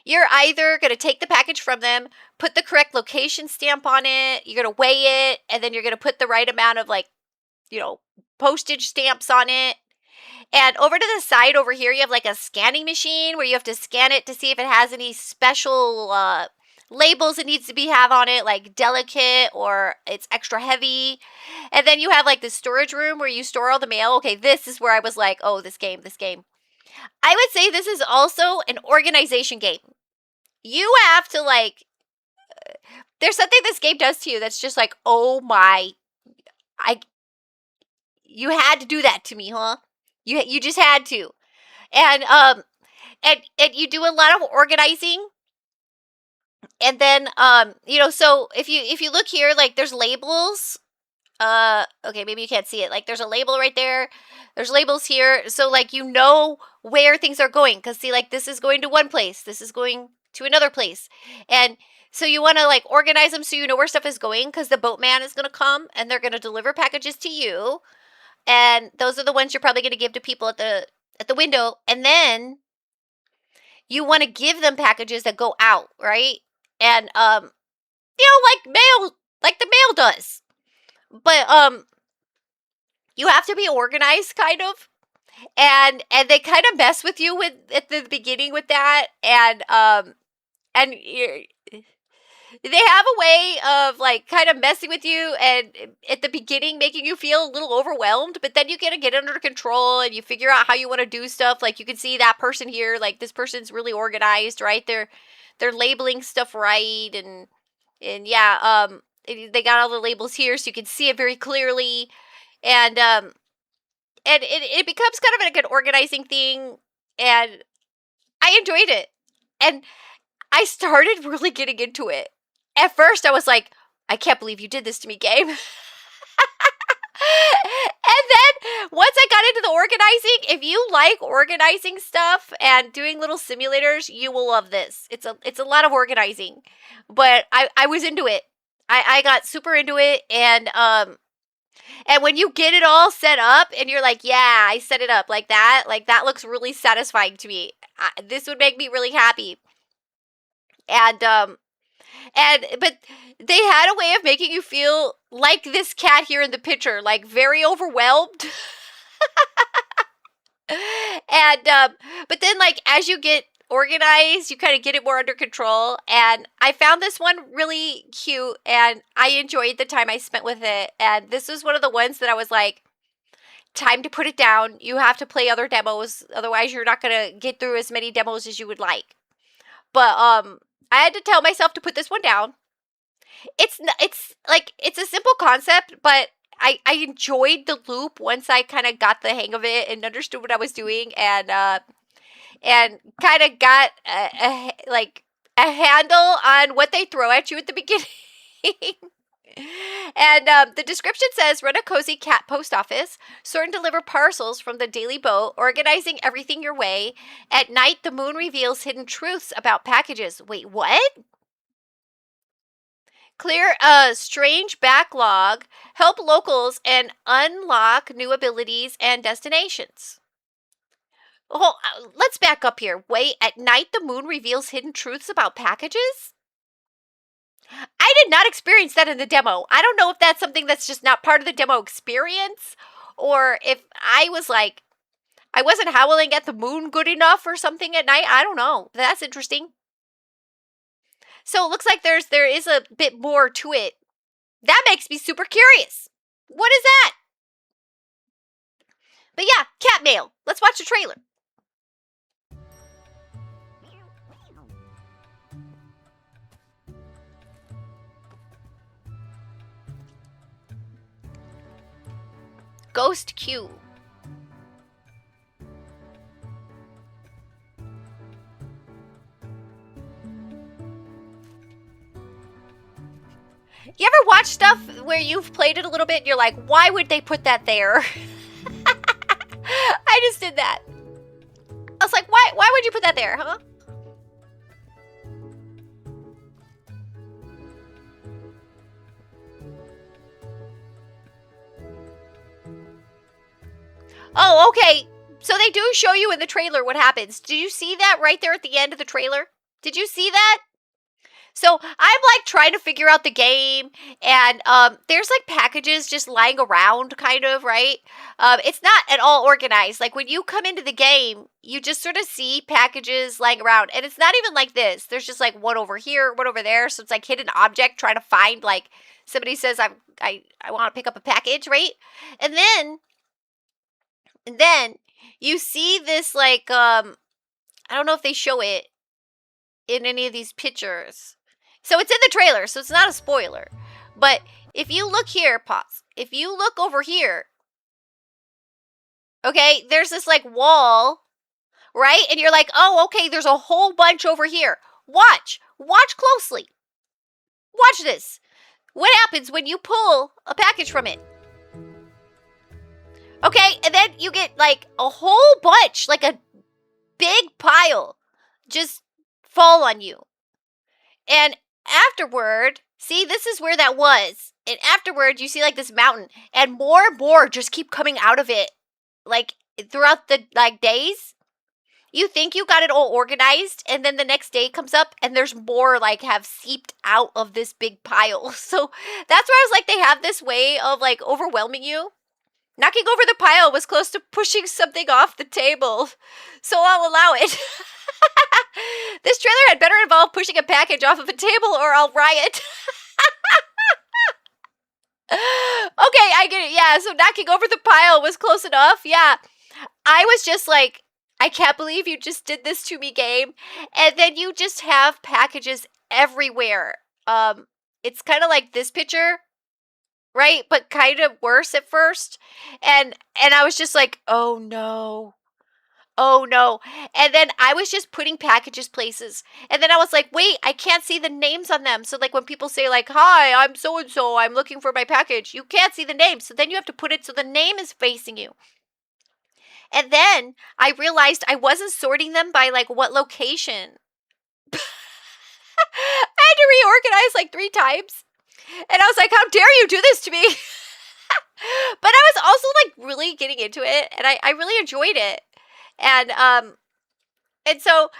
you're either going to take the package from them, put the correct location stamp on it, you're going to weigh it, and then you're going to put the right amount of postage stamps on it. And over to the side over here, you have like a scanning machine where you have to scan it to see if it has any special labels it needs to have on it, like delicate or it's extra heavy. And then you have like the storage room where you store all the mail. Okay, this is where I was like, oh, this game. I would say this is also an organization game. You have to there's something this game does to you that's just like, oh my, You had to do that to me, huh? You just had to. And you do a lot of organizing. And then so if you look here, like there's labels. Okay, maybe you can't see it. Like there's a label right there. There's labels here. So like where things are going, cuz see, like this is going to one place. This is going to another place. And so you want to like organize them so you know where stuff is going, cuz the boatman is going to come and they're going to deliver packages to you. And those are the ones you're probably going to give to people at the window. And then you want to give them packages that go out, right? And like mail, like the mail does. But you have to be organized, kind of. And they kind of mess with you at the beginning with that. And they have a way of like kind of messing with you, and at the beginning making you feel a little overwhelmed, but then you get under control and you figure out how you want to do stuff. Like you can see that person here, like this person's really organized, right? They're labeling stuff right, and yeah, they got all the labels here so you can see it very clearly. And it becomes kind of like an organizing thing, and I enjoyed it. And I started really getting into it. At first, I was like, I can't believe you did this to me, game. And then once I got into the organizing, if you like organizing stuff and doing little simulators, you will love this. It's a lot of organizing, but I was into it. I got super into it, and when you get it all set up and you're like, yeah, I set it up like that looks really satisfying to me. This would make me really happy. And but they had a way of making you feel like this cat here in the picture, like very overwhelmed. And but then like as you get organized, you kind of get it more under control. And I found this one really cute, and I enjoyed the time I spent with it. And this was one of the ones that I was like, time to put it down. You have to play other demos, otherwise you're not gonna get through as many demos as you would like. But I had to tell myself to put this one down. It's a simple concept, but I enjoyed the loop once I kind of got the hang of it and understood what I was doing, and kind of got a handle on what they throw at you at the beginning. And the description says, run a cozy cat post office, sort and deliver parcels from the daily boat, organizing everything your way. At night, the moon reveals hidden truths about packages. Wait, what? Clear a strange backlog, help locals, and unlock new abilities and destinations. Oh, let's back up here. Wait, at night, the moon reveals hidden truths about packages? I did not experience that in the demo. I don't know if that's something that's just not part of the demo experience, or if I was like, I wasn't howling at the moon good enough or something at night. I don't know. That's interesting. So it looks like there is a bit more to it. That makes me super curious. What is that? But yeah, cat mail. Let's watch the trailer. Ghost Q. You ever watch stuff where you've played it a little bit and you're like, why would they put that there? I just did that. I was like, why would you put that there, huh? Oh, okay. So they do show you in the trailer what happens. Did you see that right there at the end of the trailer? Did you see that? So I'm like trying to figure out the game, and there's like packages just lying around, kind of, right? It's not at all organized. Like when you come into the game, you just sort of see packages lying around, and it's not even like this. There's just like one over here, one over there. So it's like hidden object trying to find, like somebody says I want to pick up a package, right? And then you see this like I don't know if they show it in any of these pictures. So it's in the trailer, so it's not a spoiler. But if you look here, pause. If you look over here, Okay, there's this like wall, right? And you're like, oh, okay, there's a whole bunch over here. Watch closely. Watch this. What happens when you pull a package from it? Okay, and then you get like a whole bunch, like a big pile, just fall on you. And afterward, see, this is where that was. And afterward, you see like this mountain, and more just keep coming out of it, like throughout the like days. You think you got it all organized, and then the next day comes up, and there's more like have seeped out of this big pile. So that's where I was like, they have this way of like overwhelming you. Knocking over the pile was close to pushing something off the table, so I'll allow it. This trailer had better involve pushing a package off of a table or I'll riot. Okay, I get it. Yeah, so knocking over the pile was close enough. Yeah. I was just like, I can't believe you just did this to me, game. And then you just have packages everywhere. It's kind of like this picture, right? But kind of worse at first. And I was just like, "Oh no. Oh no." And then I was just putting packages places. And then I was like, "Wait, I can't see the names on them." So like when people say like, "Hi, I'm so and so. I'm looking for my package." You can't see the name. So then you have to put it so the name is facing you. And then I realized I wasn't sorting them by like what location. I had to reorganize like 3 times. And I was like, how dare you do this to me? But I was also like really getting into it, and I really enjoyed it. And so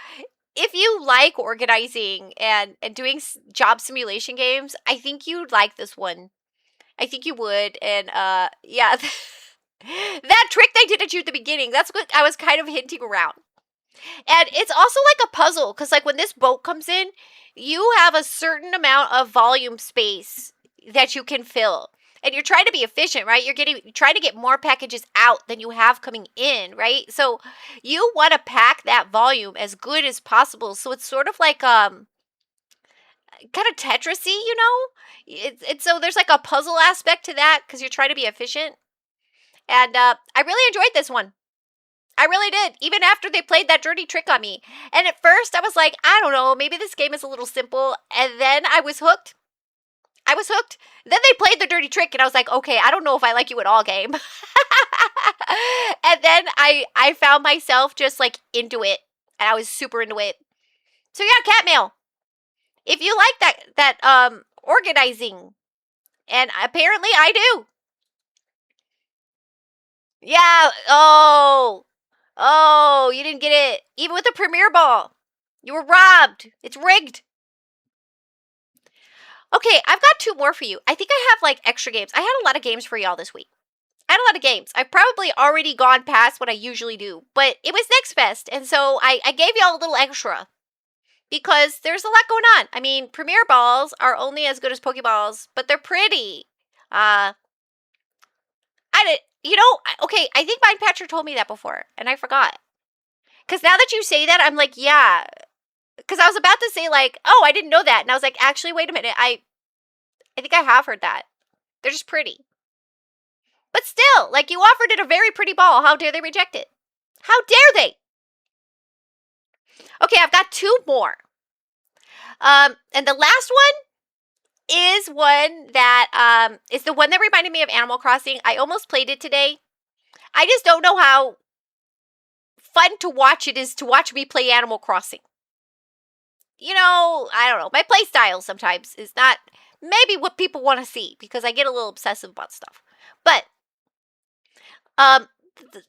if you like organizing and doing job simulation games, I think you'd like this one. I think you would. And yeah, that trick they did at you at the beginning, that's what I was kind of hinting around. And it's also like a puzzle, because like when this boat comes in, you have a certain amount of volume space that you can fill. And you're trying to be efficient, right? You're trying to get more packages out than you have coming in, right? So you want to pack that volume as good as possible. So it's sort of like kind of Tetrisy, you know? It's so there's like a puzzle aspect to that because you're trying to be efficient. And I really enjoyed this one. I really did, even after they played that dirty trick on me. And at first, I was like, I don't know, maybe this game is a little simple. And then I was hooked. I was hooked. Then they played the dirty trick, and I was like, okay, I don't know if I like you at all, game. And then I found myself just like into it, and I was super into it. So yeah, cat mail. If you like that organizing, and apparently I do. Yeah. Oh, you didn't get it. Even with the premiere ball. You were robbed. It's rigged. Okay, I've got 2 more for you. I think I have like extra games. I had a lot of games for y'all this week. I had a lot of games. I've probably already gone past what I usually do, but it was Next Fest, and so I gave y'all a little extra because there's a lot going on. I mean, premiere balls are only as good as Pokeballs, but they're pretty. I did, okay, I think Mind Patcher told me that before, and I forgot. Because now that you say that, I'm like, yeah. Because I was about to say, like, oh, I didn't know that. And I was like, actually, wait a minute. I think I have heard that. They're just pretty. But still, like, you offered it a very pretty ball. How dare they reject it? How dare they? Okay, I've got 2 more. And the last one is one that is the one that reminded me of Animal Crossing. I almost played it today. I just don't know how fun to watch it is to watch me play Animal Crossing. I don't know. My play style sometimes is not maybe what people want to see because I get a little obsessive about stuff. But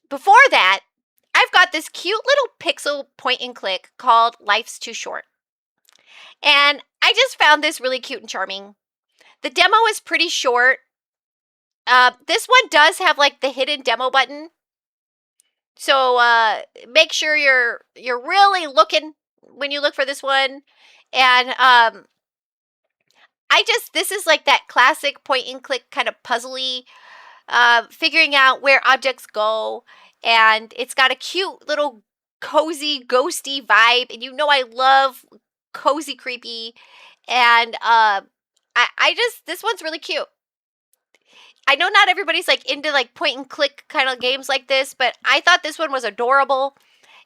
before that, I've got this cute little pixel point and click called Life's Too Short. And I just found this really cute and charming. The demo is pretty short. This one does have like the hidden demo button. So make sure you're really looking when you look for this one. And this is like that classic point and click kind of puzzly, figuring out where objects go. And it's got a cute little cozy, ghosty vibe. And I love cozy, creepy. And this one's really cute. I know not everybody's like into like point and click kind of games like this, but I thought this one was adorable,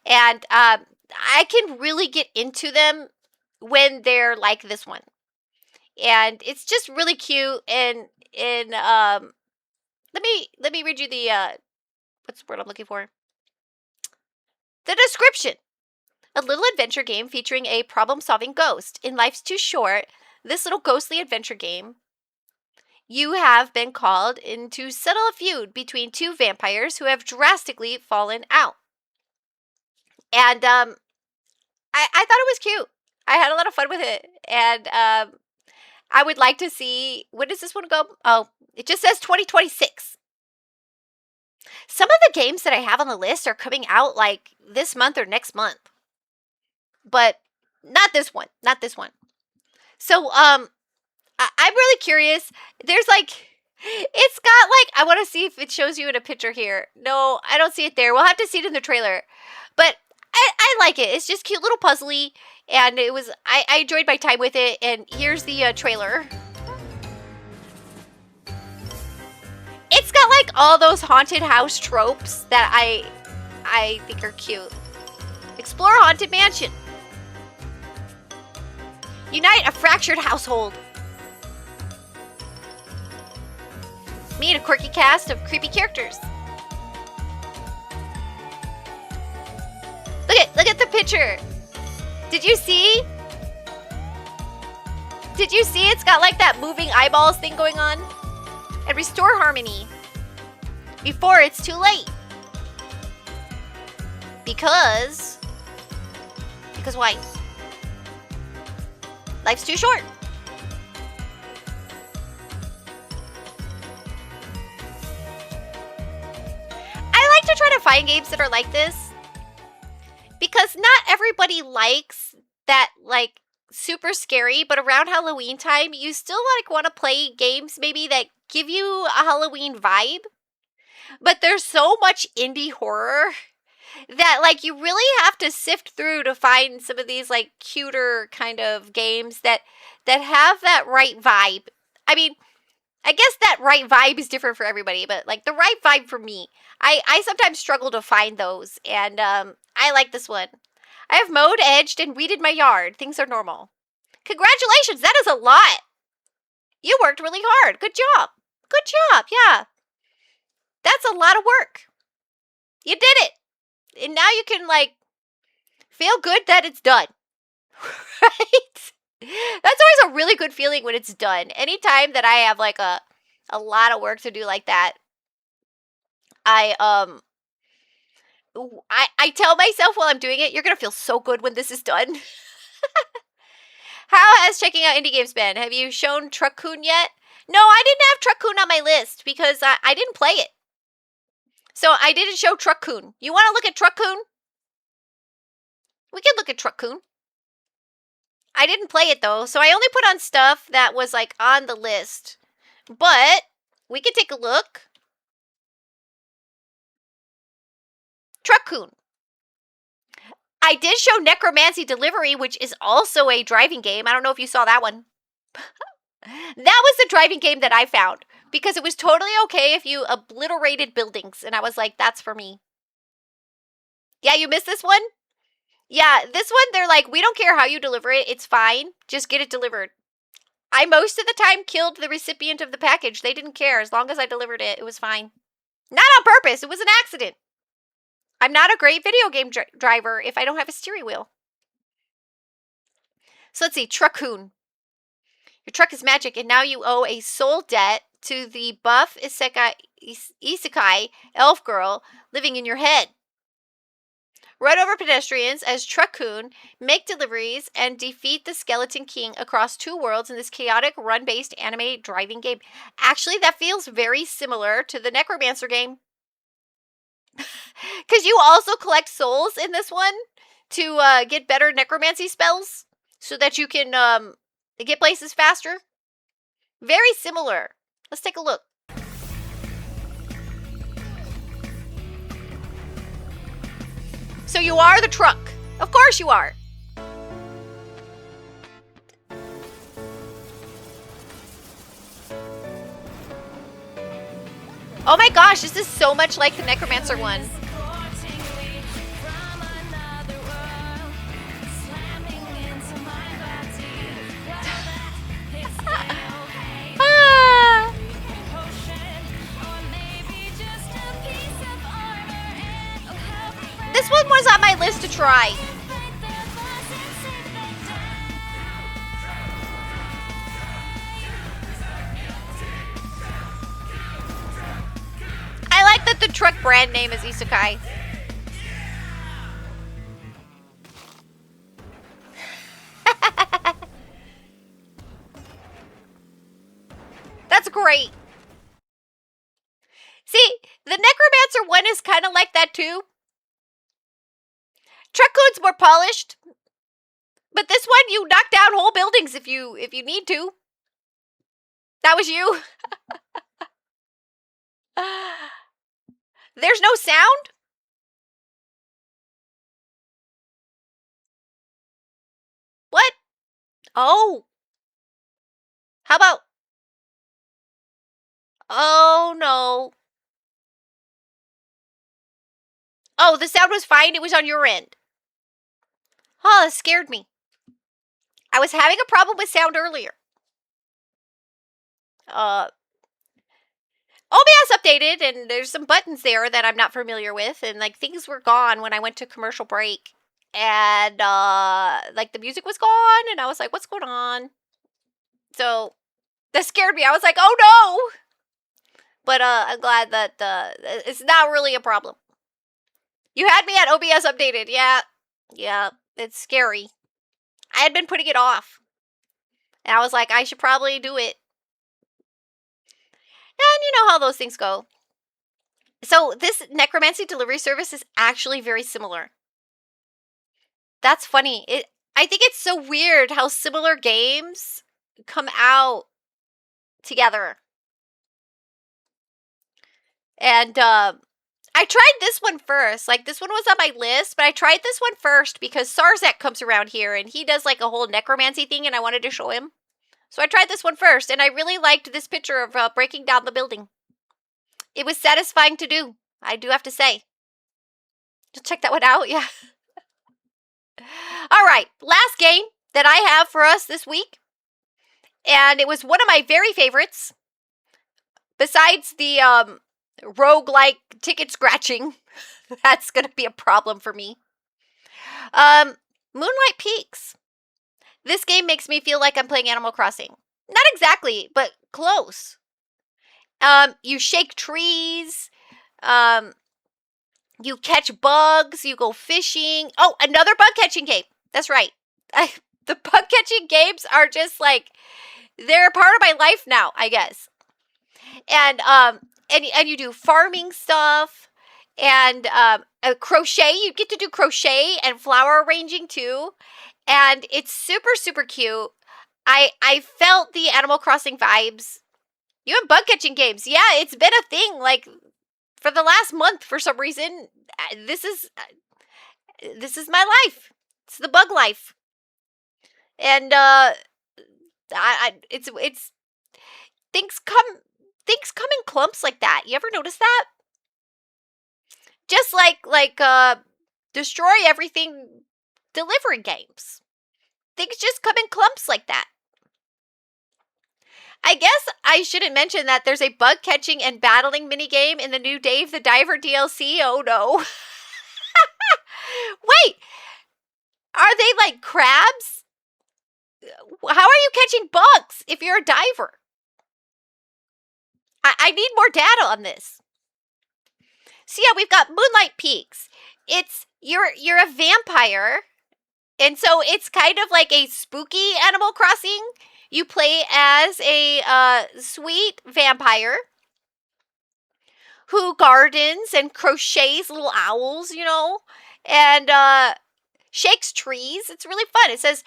and I can really get into them when they're like this one, and it's just really cute. And let me read you the what's the word I'm looking for? The description. A little adventure game featuring a problem-solving ghost. In Life's Too Short, this little ghostly adventure game, you have been called in to settle a feud between two vampires who have drastically fallen out. And I thought it was cute. I had a lot of fun with it. And I would like to see, when does this one go? Oh, it just says 2026. Some of the games that I have on the list are coming out like this month or next month. But not this one. Not this one. So, I'm really curious. There's like, it's got like, I want to see if it shows you in a picture here. No, I don't see it there. We'll have to see it in the trailer. But I like it. It's just cute little puzzly. And it was, I enjoyed my time with it. And here's the trailer. It's got like all those haunted house tropes that I think are cute. Explore Haunted Mansion. Unite a fractured household. Meet a quirky cast of creepy characters. Look at the picture. Did you see? Did you see it's got like that moving eyeballs thing going on? And restore harmony before it's too late. Because why? Life's too short. I like to try to find games that are like this because not everybody likes that like super scary, but around Halloween time, you still like want to play games maybe that give you a Halloween vibe. But there's so much indie horror that like you really have to sift through to find some of these like cuter kind of games that have that right vibe. I mean, I guess that right vibe is different for everybody, but like the right vibe for me, I sometimes struggle to find those, and I like this one. I have mowed, edged, and weeded my yard. Things are normal. Congratulations, that is a lot. You worked really hard. Good job. Good job. Yeah. That's a lot of work. You did it. And now you can like feel good that it's done. Right? That's always a really good feeling when it's done. Anytime that I have like a lot of work to do like that, I tell myself while I'm doing it, you're going to feel so good when this is done. How has checking out indie games been? Have you shown Truck-kun yet? No, I didn't have Truck-kun on my list because I didn't play it. So I didn't show Truck-kun. You want to look at Truck-kun? We can look at Truck-kun. I didn't play it though, so I only put on stuff that was like on the list. But we can take a look. Truck-kun. I did show Necromancy Delivery, which is also a driving game. I don't know if you saw that one. That was the driving game that I found because it was totally okay if you obliterated buildings. And I was like, that's for me. Yeah, you missed this one? Yeah, this one, they're like, we don't care how you deliver it. It's fine. Just get it delivered. I most of the time killed the recipient of the package. They didn't care. As long as I delivered it, it was fine. Not on purpose. It was an accident. I'm not a great video game driver if I don't have a steering wheel. So let's see. Truck-kun. Your truck is magic, and now you owe a soul debt to the buff isekai elf girl living in your head. Run over pedestrians as Truck-kun, make deliveries, and defeat the Skeleton King across two worlds in this chaotic run-based anime driving game. Actually, that feels very similar to the Necromancer game. Because you also collect souls in this one to get better necromancy spells so that you can get places faster. Very similar. Let's take a look. So you are the truck. Of course you are. gosh, this is so much like the Necromancer one. Ah. This one was on my list to try. I like that the truck brand name is Isekai. That's great. See, the Necromancer one is kind of like that too. Truckcoon's more polished, but this one you knock down whole buildings if you need to. That was you. There's no sound? What? Oh. How about... Oh, no. Oh, the sound was fine. It was on your end. Oh, that scared me. I was having a problem with sound earlier. OBS updated, and there's some buttons there that I'm not familiar with, and like things were gone when I went to commercial break, and like the music was gone, and I was like, what's going on? So that scared me. I was like, oh no! But I'm glad that it's not really a problem. You had me at OBS updated. Yeah, it's scary. I had been putting it off, and I was like, I should probably do it. And you know how those things go. So this necromancy delivery service is actually very similar. That's funny. I think it's so weird how similar games come out together. And I tried this one first. Like, this one was on my list, but I tried this one first because Sarzak comes around here and he does like a whole necromancy thing, and I wanted to show him. So I tried this one first, and I really liked this picture of breaking down the building. It was satisfying to do, I do have to say. Just check that one out, yeah. All right, last game that I have for us this week, and it was one of my very favorites, besides the roguelike ticket scratching. That's going to be a problem for me. Moonlight Peaks. This game makes me feel like I'm playing Animal Crossing. Not exactly, but close. You shake trees. You catch bugs. You go fishing. Oh, another bug catching game. That's right. The bug catching games are just like, they're a part of my life now, I guess. And you do farming stuff. And crochet. You get to do crochet and flower arranging too. And it's super, super cute. I felt the Animal Crossing vibes. You have bug catching games. Yeah, it's been a thing like for the last month for some reason. This is my life. It's the bug life. And it's things come in clumps like that. You ever notice that? Just like destroy everything delivery games. Things just come in clumps like that. I guess I shouldn't mention that there's a bug catching and battling minigame in the new Dave the Diver DLC. Oh no. Wait, are they like crabs? How are you catching bugs if you're a diver? I need more data on this. So yeah, we've got Moonlight Peaks. It's you're a vampire. And so it's kind of like a spooky Animal Crossing. You play as a sweet vampire who gardens and crochets little owls, you know, and shakes trees. It's really fun. It says,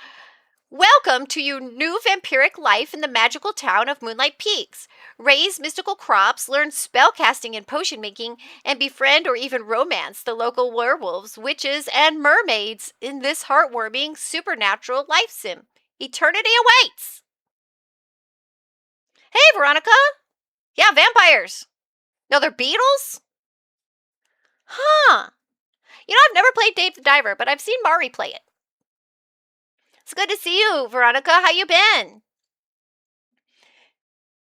welcome to your new vampiric life in the magical town of Moonlight Peaks. Raise mystical crops, learn spellcasting and potion making, and befriend or even romance the local werewolves, witches, and mermaids in this heartwarming supernatural life sim. Eternity awaits! Hey, Veronica! Yeah, vampires! No, they're beetles? Huh. You know, I've never played Dave the Diver, but I've seen Mari play it. It's good to see you, Veronica. How you been?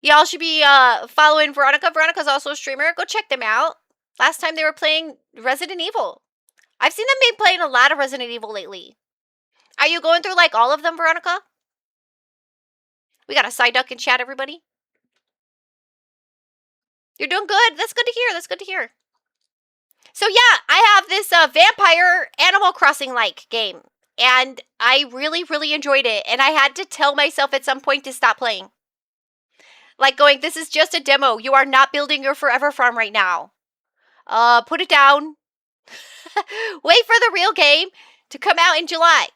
Y'all should be following Veronica. Veronica's also a streamer. Go check them out. Last time they were playing Resident Evil. I've seen them be playing a lot of Resident Evil lately. Are you going through like all of them, Veronica? We got a side duck in chat, everybody. You're doing good. That's good to hear. That's good to hear. So yeah, I have this vampire Animal Crossing-like game. And I really, really enjoyed it. And I had to tell myself at some point to stop playing. Like going, this is just a demo. You are not building your forever farm right now. Put it down. Wait for the real game to come out in July.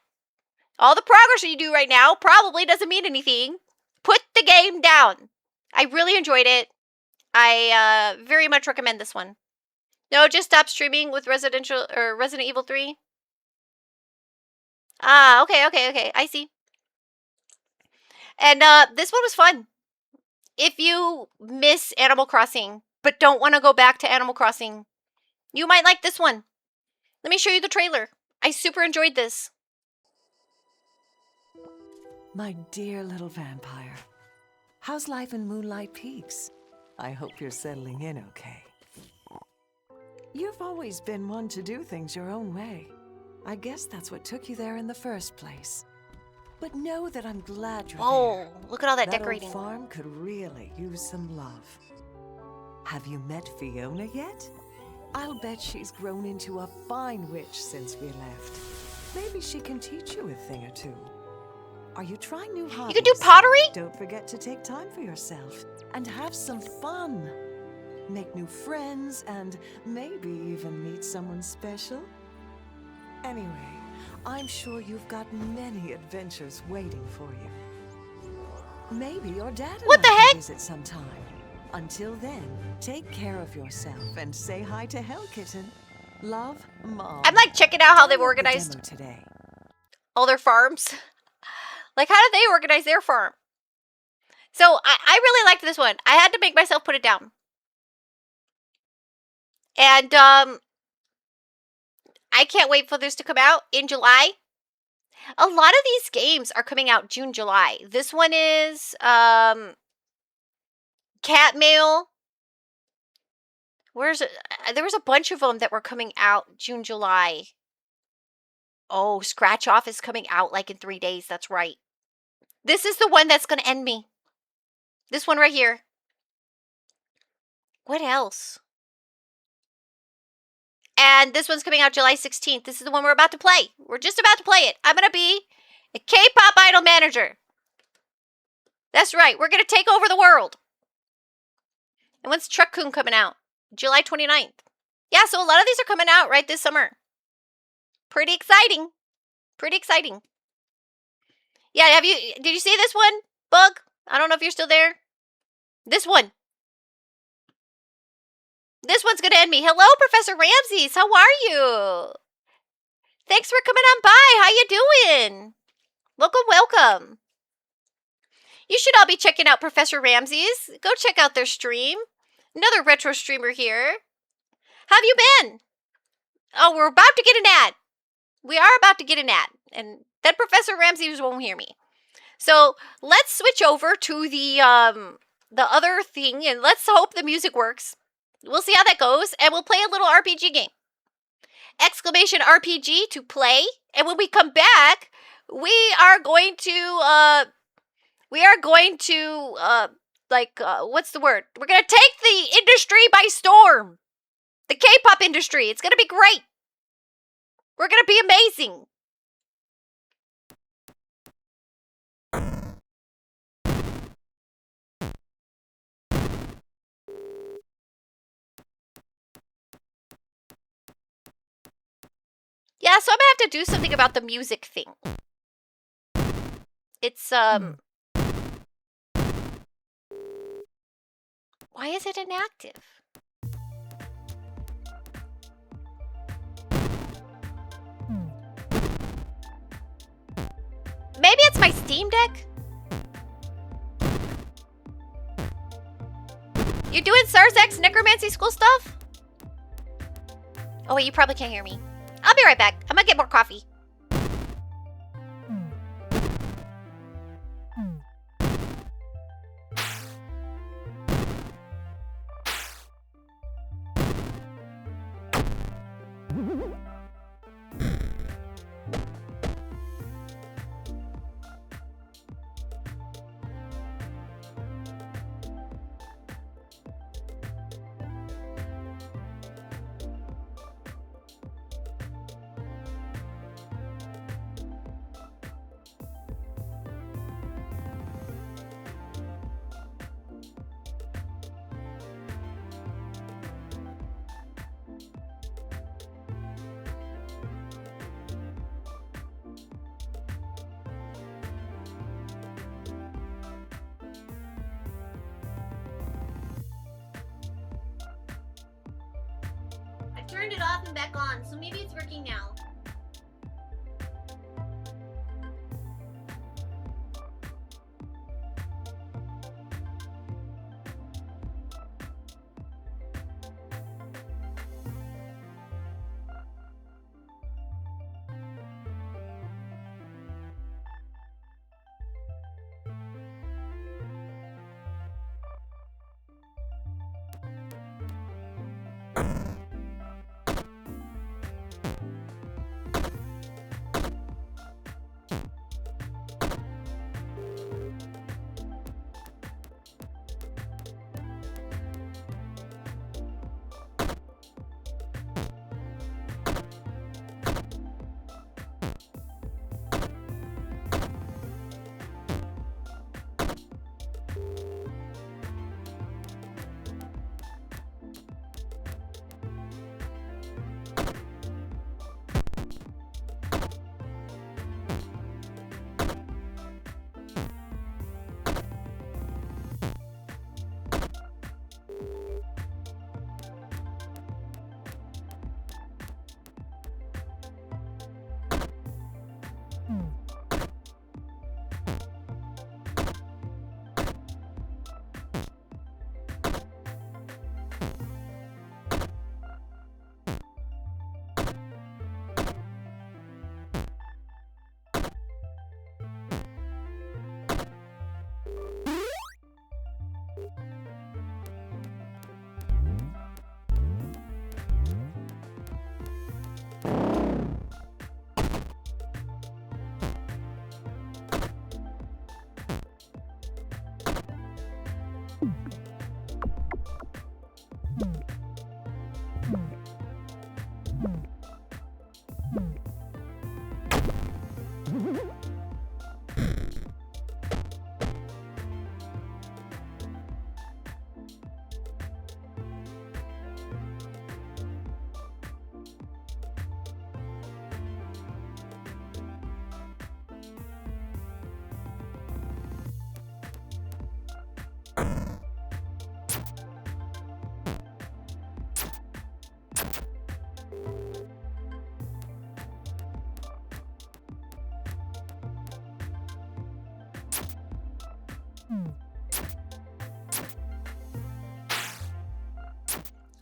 All the progress you do right now probably doesn't mean anything. Put the game down. I really enjoyed it. I very much recommend this one. No, just stop streaming with Resident Evil 3. Ah, okay. I see. And this one was fun. If you miss Animal Crossing but don't want to go back to Animal Crossing, you might like this one. Let me show you the trailer. I super enjoyed this. My dear little vampire, how's life in Moonlight Peaks? I hope you're settling in okay. You've always been one to do things your own way. I guess that's what took you there in the first place. But know that I'm glad you're there. Look at all that That decorating. old farm could really use some love. Have you met Fiona yet? I'll bet she's grown into a fine witch since we left. Maybe she can teach you a thing or two. Are you trying new hobbies? You can do pottery? Don't forget to take time for yourself and have some fun. Make new friends and maybe even meet someone special. Anyway, I'm sure you've got many adventures waiting for you. Maybe your dad and What the I can heck? visit sometime. Until then, take care of yourself and say hi to Hell Kitten. Love, Mom. I'm like checking out how they've Download the organized demo today. all their farms. Like, how did they organize their farm? So, I really liked this one. I had to make myself put it down. And, I can't wait for this to come out in July. A lot of these games are coming out June, July. This one is, Cat Mail. Where's it? There was a bunch of them that were coming out June, July. Oh, Scratch Off is coming out like in 3 days. That's right. This is the one that's going to end me. This one right here. What else? And this one's coming out July 16th. This is the one we're about to play. We're just about to play it. I'm going to be a K-pop idol manager. That's right. We're going to take over the world. And when's Truck-kun coming out? July 29th. Yeah, so a lot of these are coming out right this summer. Pretty exciting. Pretty exciting. Yeah, did you see this one, Bug? I don't know if you're still there. This one. This one's gonna end me. Hello, Professor Ramses. How are you? Thanks for coming on by. How you doing? Welcome, welcome. You should all be checking out Professor Ramses. Go check out their stream. Another retro streamer here. How have you been? Oh, we're about to get an ad. We are about to get an ad. And then Professor Ramses won't hear me. So let's switch over to the other thing, and let's hope the music works. We'll see how that goes, and we'll play a little RPG game. Exclamation RPG to play, and when we come back, we are going to what's the word? We're gonna take the industry by storm. The K-pop industry. It's gonna be great. We're gonna be amazing. Yeah, so I'm gonna have to do something about the music thing. It's, why is it inactive? Maybe it's my Steam Deck? You doing Sarzak's necromancy school stuff? Oh wait, you probably can't hear me. I'll be right back. I'm gonna get more coffee. Turned it off and back on, so maybe it's working now.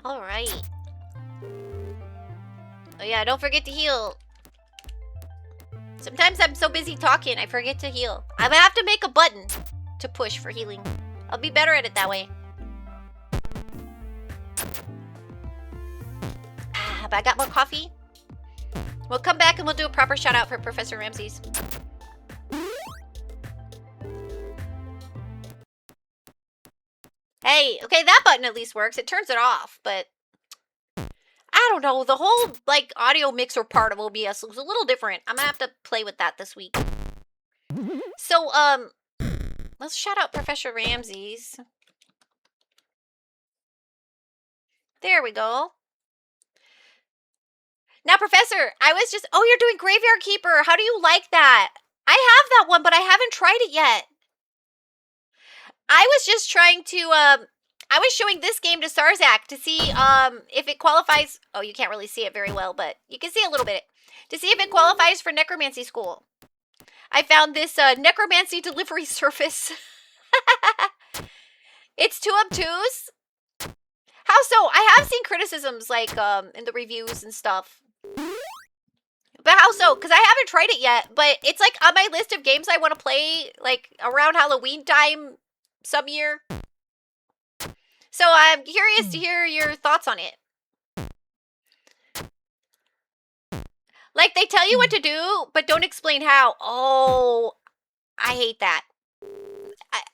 All right. Oh yeah, don't forget to heal. Sometimes I'm so busy talking, I forget to heal. I'm gonna have to make a button to push for healing. I'll be better at it that way. But I got more coffee. We'll come back and we'll do a proper shout out for Professor Ramses. Hey, okay, that button at least works. It turns it off, but I don't know. The whole, like, audio mixer part of OBS looks a little different. I'm gonna have to play with that this week. So, let's shout out Professor Ramses. There we go. Now, Professor, I was just... Oh, you're doing Graveyard Keeper. How do you like that? I have that one, but I haven't tried it yet. I was just trying to... I was showing this game to Sarzak to see if it qualifies... Oh, you can't really see it very well, but you can see a little bit. To see if it qualifies for Necromancy School. I found this Necromancy delivery service. It's too obtuse. How so? I have seen criticisms like in the reviews and stuff. But how so? Because I haven't tried it yet, but it's like on my list of games I want to play like around Halloween time some year. So I'm curious to hear your thoughts on it. Like they tell you what to do, but don't explain how. Oh, I hate that.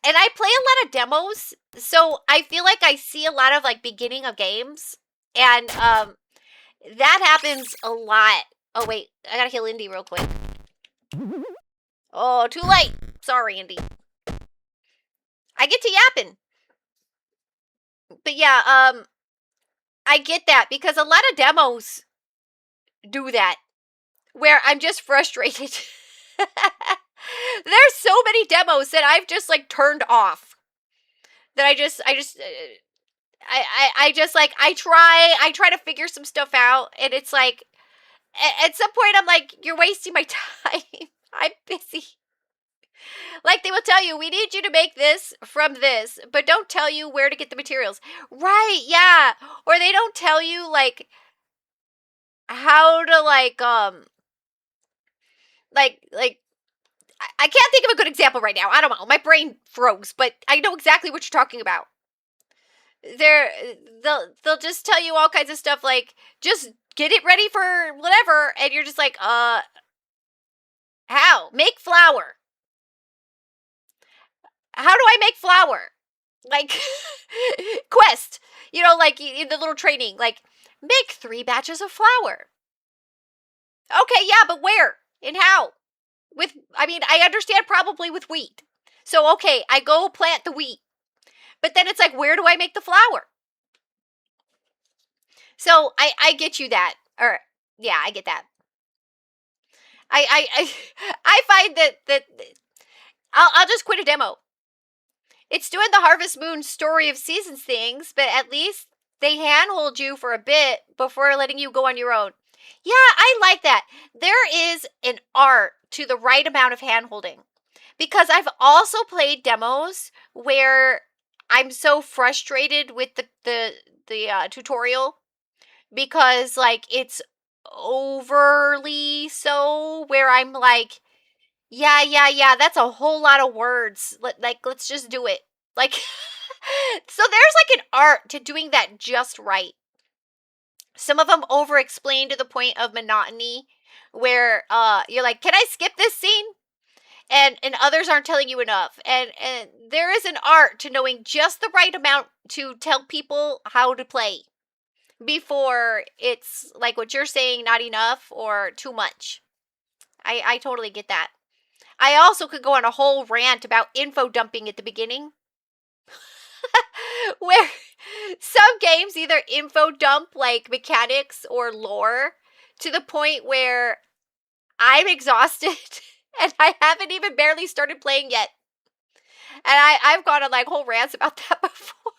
And I play a lot of demos, so I feel like I see a lot of like beginning of games, and that happens a lot. Oh wait, I gotta heal Indy real quick. Oh, too late. Sorry, Indy. I get to yapping. But yeah, I get that because a lot of demos do that, where I'm just frustrated. There's so many demos that I've just like turned off. That I try to figure some stuff out, and it's like at some point I'm like, you're wasting my time. I'm busy. Like they will tell you, we need you to make this from this, but don't tell you where to get the materials. Right, yeah. Or they don't tell you like how to like I can't think of a good example right now. I don't know. My brain froze, but I know exactly what you're talking about. They'll just tell you all kinds of stuff like just get it ready for whatever, and you're just like, how? Make flour. How do I make flour? Like quest. You know, like in the little training, like make 3 batches of flour. Okay, yeah, but where and how? I understand probably with wheat. So, okay, I go plant the wheat. But then it's like, where do I make the flour? So, I get you that. Or, yeah, I get that. I find that I'll just quit a demo. It's doing the Harvest Moon Story of Seasons things, but at least they handhold you for a bit before letting you go on your own. Yeah, I like that. There is an art to the right amount of handholding. Because I've also played demos where I'm so frustrated with the tutorial because like it's overly so where I'm like, yeah, that's a whole lot of words. Let's just do it. Like, so there's like an art to doing that just right. Some of them over-explain to the point of monotony, where you're like, can I skip this scene? And others aren't telling you enough. And there is an art to knowing just the right amount to tell people how to play before it's like what you're saying, not enough or too much. I totally get that. I also could go on a whole rant about info dumping at the beginning. Where some games either info dump like mechanics or lore to the point where I'm exhausted and I haven't even barely started playing yet. And I've gone on like whole rants about that before.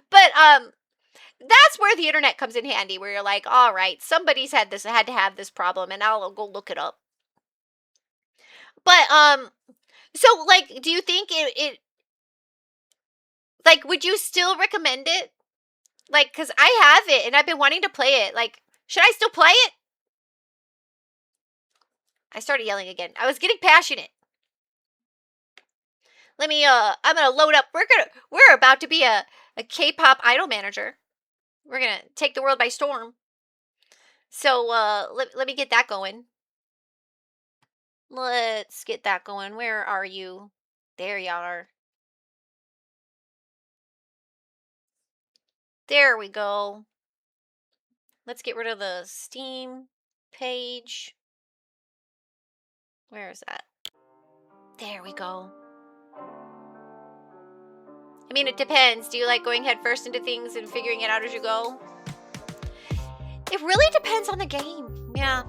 But that's where the internet comes in handy, where you're like, all right, somebody's had to have this problem, and I'll go look it up. But so like, do you think it like, would you still recommend it? Like, cause I have it and I've been wanting to play it. Like, should I still play it? I started yelling again. I was getting passionate. Let me I'm gonna load up. We're about to be a K-pop idol manager. We're gonna take the world by storm. So let me get that going. Let's get that going. Where are you? There you are. There we go. Let's get rid of the Steam page. Where is that? There we go. I mean, it depends. Do you like going head first into things and figuring it out as you go? It really depends on the game. Yeah.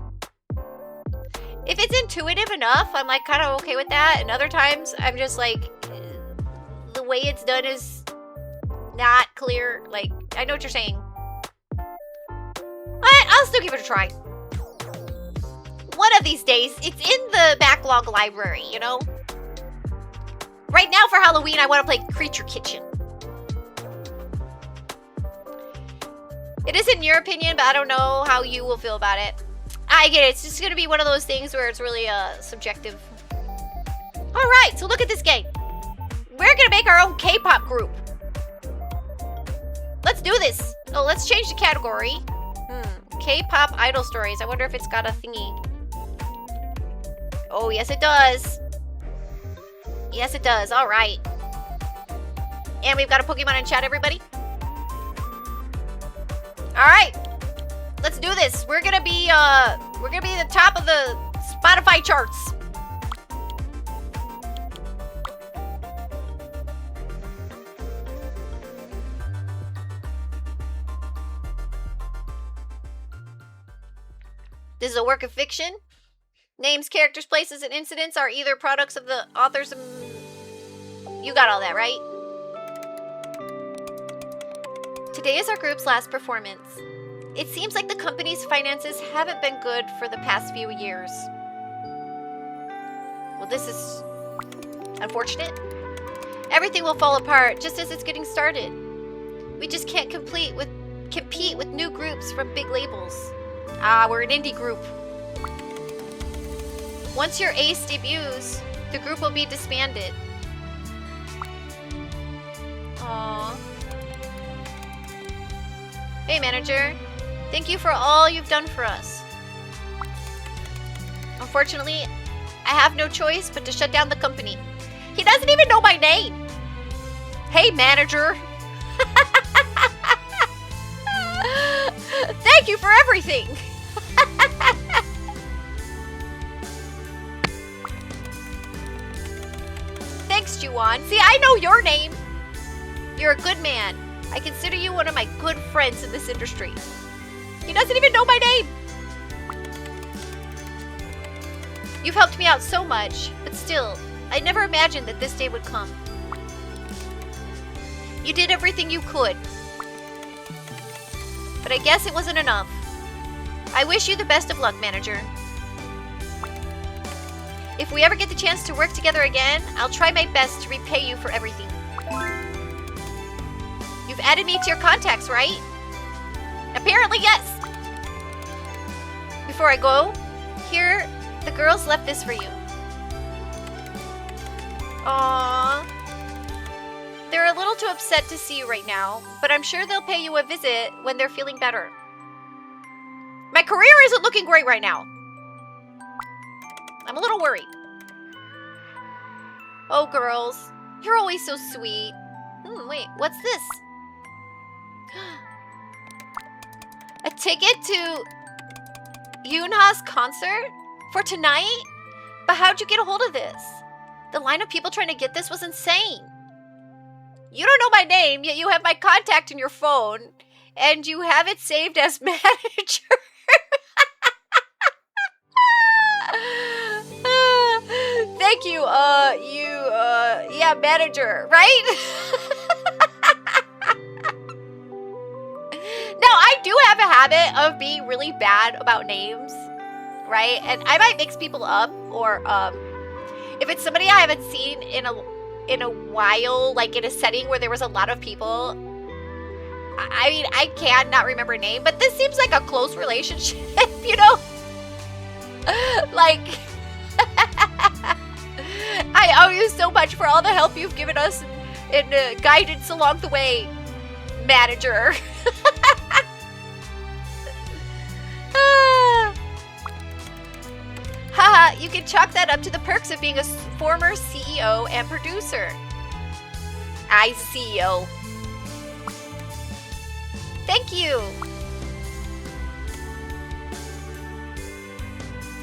If it's intuitive enough, I'm like kind of okay with that. And other times, I'm just like, the way it's done is not clear. Like, I know what you're saying. I'll still give it a try. One of these days, it's in the backlog library, you know? Right now for Halloween, I want to play Creature Kitchen. It is in your opinion, but I don't know how you will feel about it. I get it. It's just gonna be one of those things where it's really subjective. All right, so look at this game. We're gonna make our own K-pop group. Let's do this. Oh, let's change the category. K-pop idol stories. I wonder if it's got a thingy. Oh, yes it does. Yes it does. All right. And we've got a Pokemon in chat, everybody. All right. Let's do this. We're gonna be the top of the Spotify charts. This is a work of fiction. Names, characters, places, and incidents are either products of the authors. You got all that, right? Today is our group's last performance. It seems like the company's finances haven't been good for the past few years. Well, this is unfortunate. Everything will fall apart just as it's getting started. We just can't compete with new groups from big labels. We're an indie group. Once your ace debuts, the group will be disbanded. Aww. Hey, manager. Thank you for all you've done for us. Unfortunately, I have no choice but to shut down the company. He doesn't even know my name. Hey, manager. Thank you for everything. Thanks, Juwan. See, I know your name. You're a good man. I consider you one of my good friends in this industry. He doesn't even know my name. You've helped me out so much, but still, I never imagined that this day would come. You did everything you could. But I guess it wasn't enough. I wish you the best of luck, manager. If we ever get the chance to work together again, I'll try my best to repay you for everything. You've added me to your contacts, right? Apparently, yes. Before I go, here, the girls left this for you. Aww. They're a little too upset to see you right now, but I'm sure they'll pay you a visit when they're feeling better. My career isn't looking great right now. I'm a little worried. Oh, girls. You're always so sweet. Wait, what's this? A ticket to Yoonha's concert? For tonight? But how'd you get a hold of this? The line of people trying to get this was insane. You don't know my name, yet you have my contact in your phone, and you have it saved as manager. Thank you, yeah, manager, right? Now, I do have a habit of being really bad about names, right? And I might mix people up, or if it's somebody I haven't seen in a while, like in a setting where there was a lot of people, I mean, I can not remember a name, but this seems like a close relationship, you know? Like, I owe you so much for all the help you've given us and guidance along the way, manager. Haha, you can chalk that up to the perks of being a former CEO and producer. I CEO. Thank you.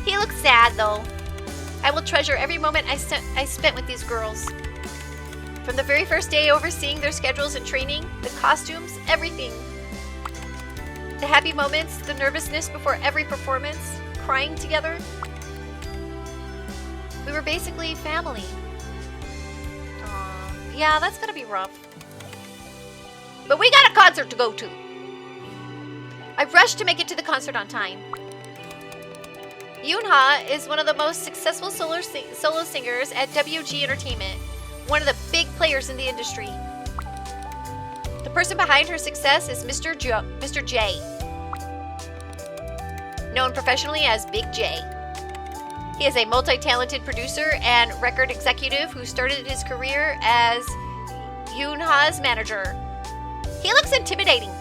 He looks sad though. I will treasure every moment I spent with these girls. From the very first day overseeing their schedules and training, the costumes, everything. The happy moments, the nervousness before every performance, crying together. We were basically family. Aww. Yeah, that's gonna be rough. But we got a concert to go to. I rushed to make it to the concert on time. Yoonha is one of the most successful solo singers at WG Entertainment, one of the big players in the industry. The person behind her success is Mr. J, known professionally as Big J. He is a multi-talented producer and record executive who started his career as Yoonha's manager. He looks intimidating.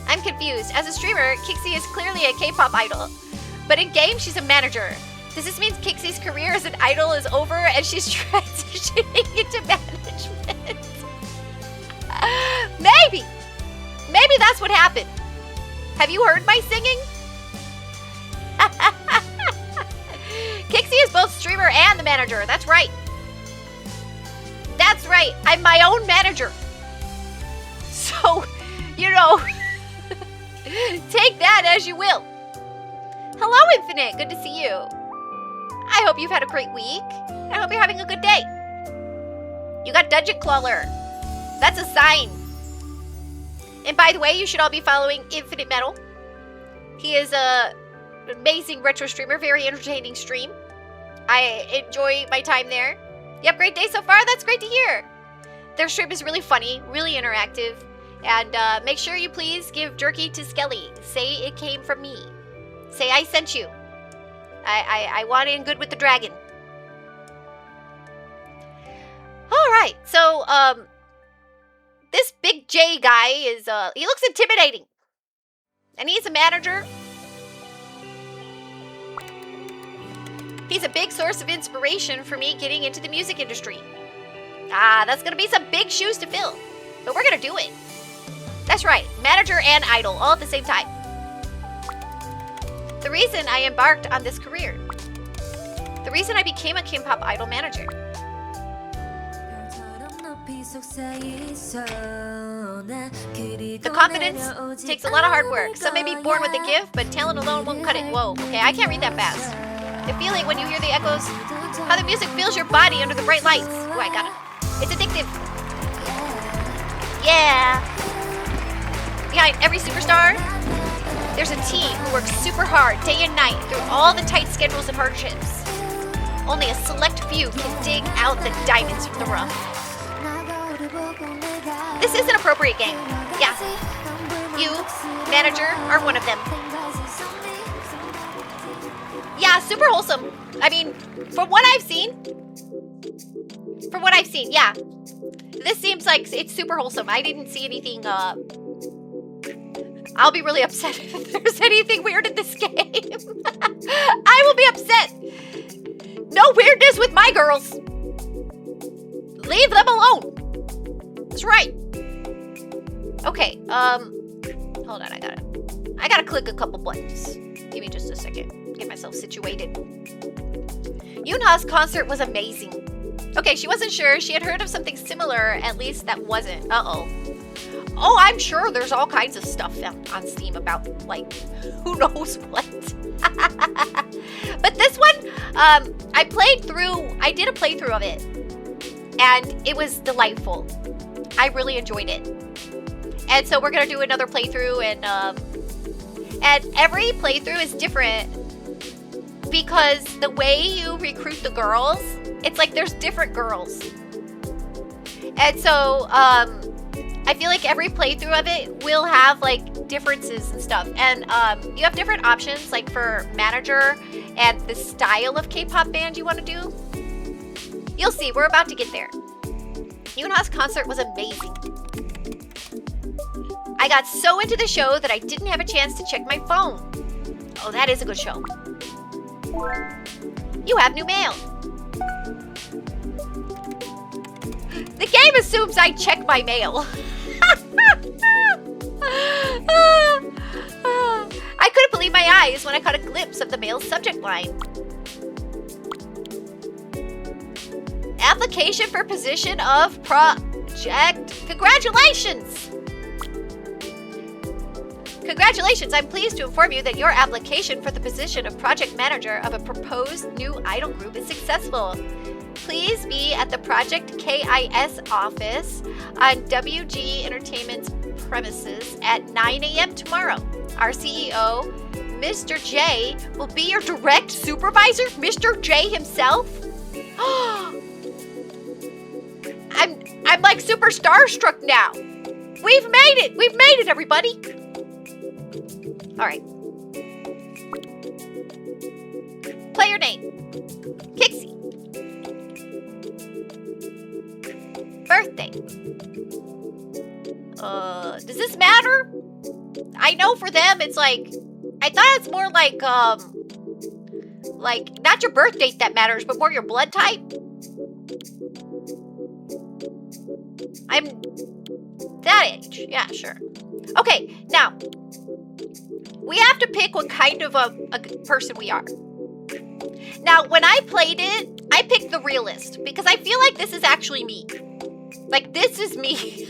I'm confused. As a streamer, Kixie is clearly a K-pop idol, but in game, she's a manager. Does this mean Kixie's career as an idol is over and she's transitioning into management? Maybe. Maybe that's what happened. Have you heard my singing? Kixie is both streamer and the manager. That's right. That's right. I'm my own manager. So, you know, take that as you will. Hello, Infinite. Good to see you. I hope you've had a great week. I hope you're having a good day. You got Dungeon Crawler. That's a sign. And by the way, you should all be following Infinite Metal. He is an amazing retro streamer, very entertaining stream. I enjoy my time there. You have a great day so far? That's great to hear. Their stream is really funny, really interactive. And make sure you please give jerky to Skelly. Say it came from me. Say I sent you. I want in good with the dragon. Alright, so, this Big J guy is, he looks intimidating. And he's a manager. He's a big source of inspiration for me getting into the music industry. That's gonna be some big shoes to fill. But we're gonna do it. That's right, manager and idol, all at the same time. The reason I embarked on this career. The reason I became a K-pop idol manager. The confidence takes a lot of hard work. Some may be born with a gift, but talent alone won't cut it. Whoa, okay, I can't read that fast. The feeling when you hear the echoes, how the music fills your body under the bright lights. Oh, I got it. It's addictive. Yeah. Behind every superstar, there's a team who works super hard day and night through all the tight schedules and hardships. Only a select few can dig out the diamonds from the rough. This is an appropriate game. Yeah. You, manager, are one of them. Yeah, super wholesome. I mean, from what I've seen, yeah. This seems like it's super wholesome. I didn't see anything, I'll be really upset if there's anything weird in this game. I will be upset. No weirdness with my girls. Leave them alone. That's right. Okay, hold on, I gotta click a couple buttons. Give me just a second. Get myself situated. Yoonha's concert was amazing. Okay, she wasn't sure. She had heard of something similar, at least that wasn't. Uh-oh. Oh, I'm sure there's all kinds of stuff on Steam about, like, who knows what. But this one, I did a playthrough of it, and it was delightful. I really enjoyed it. And so we're gonna do another playthrough, and every playthrough is different because the way you recruit the girls, it's like there's different girls. And so, I feel like every playthrough of it will have like differences and stuff. And you have different options like for manager and the style of K-pop band you want to do. You'll see, we're about to get there. Yoonha's concert was amazing. I got so into the show that I didn't have a chance to check my phone. Oh, that is a good show. You have new mail. The game assumes I check my mail. I couldn't believe my eyes when I caught a glimpse of the mail's subject line. Application for position of project. Congratulations! Congratulations, I'm pleased to inform you that your application for the position of project manager of a proposed new idol group is successful. Please be at the Project KIS office on WG Entertainment's premises at 9 a.m. tomorrow. Our CEO, Mr. J, will be your direct supervisor? Mr. J himself? I'm like super starstruck now. We've made it! We've made it, everybody! Alright. Player name. Kixie. Birthday. Does this matter? I know for them it's like, I thought it's more like not your birth date that matters, but more your blood type. I'm that age. Yeah, sure. Okay, now we have to pick what kind of a person we are. Now, when I played it, I picked the realist because I feel like this is actually me. Like, this is me.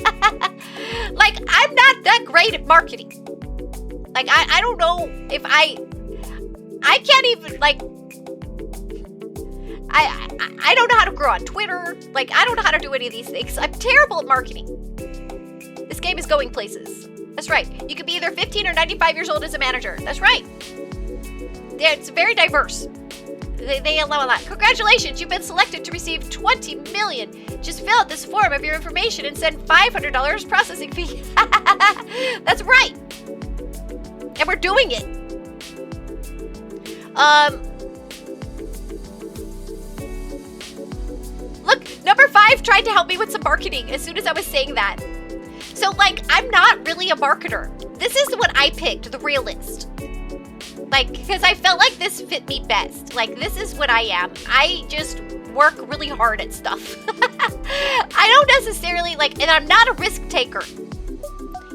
Like, I'm not that great at marketing. Like, I don't know if I can't even, like, I don't know how to grow on Twitter. Like, I don't know how to do any of these things. I'm terrible at marketing. This game is going places. That's right. You could be either 15 or 95 years old as a manager. That's right. It's very diverse. They allow a lot. Congratulations, you've been selected to receive 20 million. Just fill out this form of your information and send $500 processing fee. That's right. And we're doing it. Look, number 5 tried to help me with some marketing as soon as I was saying that. So, like, I'm not really a marketer. This is what I picked, the realist. Like, because I felt like this fit me best. Like, this is what I am. I just work really hard at stuff. I don't necessarily, like, and I'm not a risk taker.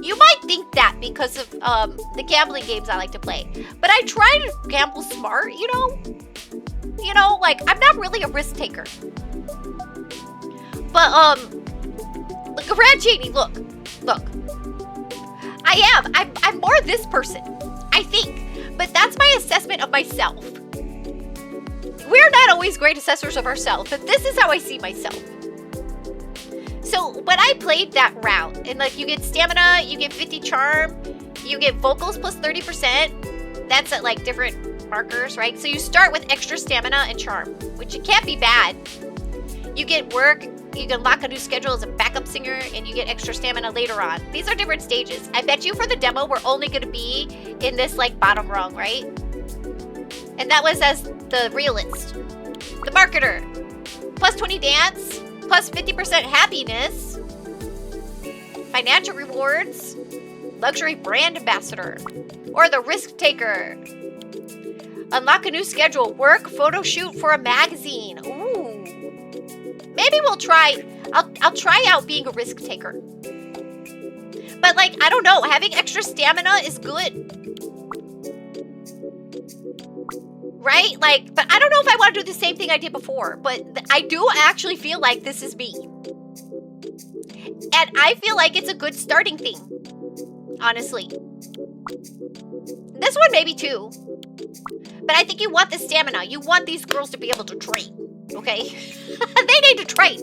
You might think that because of the gambling games I like to play. But I try to gamble smart, you know? You know, like, I'm not really a risk taker. But, look, Wisageni, look. I'm more this person, I think. But that's my assessment of myself. We're not always great assessors of ourselves, but this is how I see myself. So when I played that round, and like you get stamina, you get 50 charm, you get vocals plus 30%. That's at like different markers, right? So you start with extra stamina and charm, which it can't be bad. You get work, you can unlock a new schedule as a backup singer, and you get extra stamina later on. These are different stages. I bet you for the demo, we're only going to be in this like bottom rung, right? And that was as the realist. The marketer, plus 20 dance, plus 50% happiness, financial rewards, luxury brand ambassador, or the risk taker. Unlock a new schedule, work, photo shoot for a magazine. Ooh. Maybe we'll try, I'll try out being a risk taker. But like, I don't know, having extra stamina is good. Right? Like, but I don't know if I want to do the same thing I did before, but I do actually feel like this is me. And I feel like it's a good starting thing, honestly. This one maybe too. But I think you want the stamina. You want these girls to be able to train, okay? They need to train.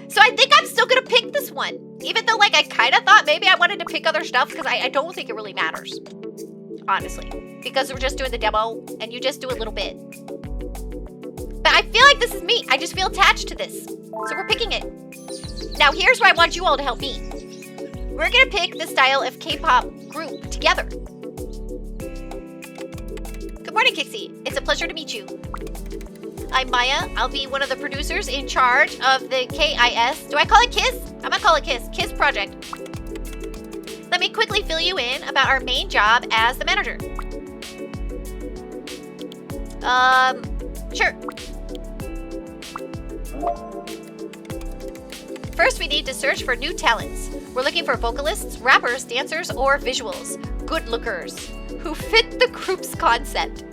So I think I'm still gonna pick this one. Even though like I kind of thought maybe I wanted to pick other stuff because I don't think it really matters. Honestly. Because we're just doing the demo and you just do a little bit. But I feel like this is me. I just feel attached to this. So we're picking it. Now here's where I want you all to help me. We're gonna pick the style of K-pop group together. Good morning, Kixie. It's a pleasure to meet you. I'm Maya. I'll be one of the producers in charge of the KIS. Do I call it KISS? I'm gonna call it KISS. KISS project. Let me quickly fill you in about our main job as the manager. Sure. First, we need to search for new talents. We're looking for vocalists, rappers, dancers, or visuals. Good lookers who fit the group's concept.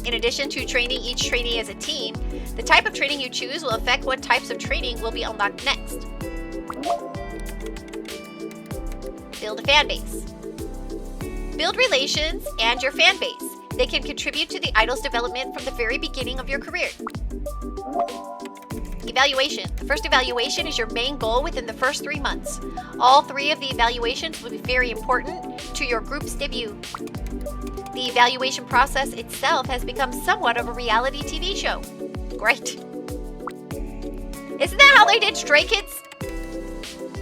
In addition to training each trainee as a team, the type of training you choose will affect what types of training will be unlocked next. Build a fan base. Build relations and your fan base. They can contribute to the idol's development from the very beginning of your career. Evaluation. The first evaluation is your main goal within the first 3 months. All 3 of the evaluations will be very important to your group's debut. The evaluation process itself has become somewhat of a reality TV show. Great. Isn't that how they did Stray Kids?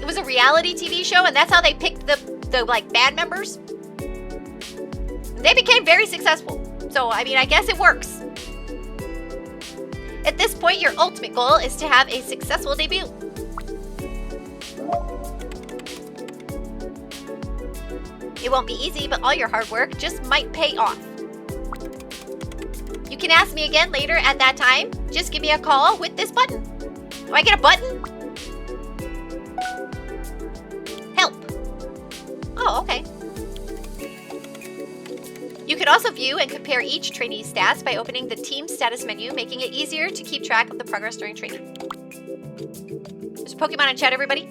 it was a reality TV show, and that's how they picked the like band members. They became very successful. So, I mean, I guess it works. At this point, your ultimate goal is to have a successful debut. It won't be easy, but all your hard work just might pay off. You can ask me again later at that time. Just give me a call with this button. Do I get a button? Help. Oh, okay. You can also view and compare each trainee's stats by opening the team status menu, making it easier to keep track of the progress during training. There's a Pokemon in chat, everybody.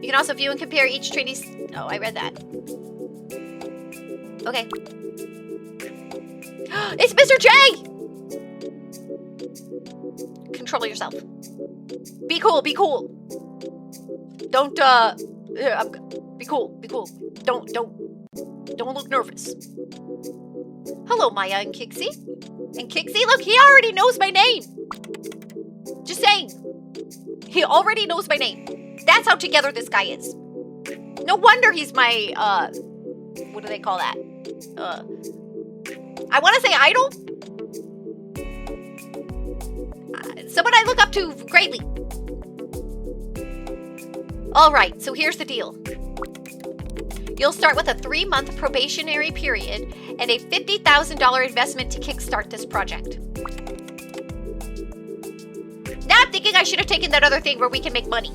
You can also view and compare each trainee's... Oh, I read that. Okay. It's Mr. J! Control yourself. Be cool, be cool. Don't, be cool, be cool. Don't look nervous. Hello, Maya and Kixie. And Kixie, look, he already knows my name. Just saying. He already knows my name. That's how together this guy is. No wonder he's my, what do they call that? I want to say idol? Someone I look up to greatly. Alright, so here's the deal. You'll start with a 3-month probationary period and a $50,000 investment to kickstart this project. Now I'm thinking I should have taken that other thing where we can make money.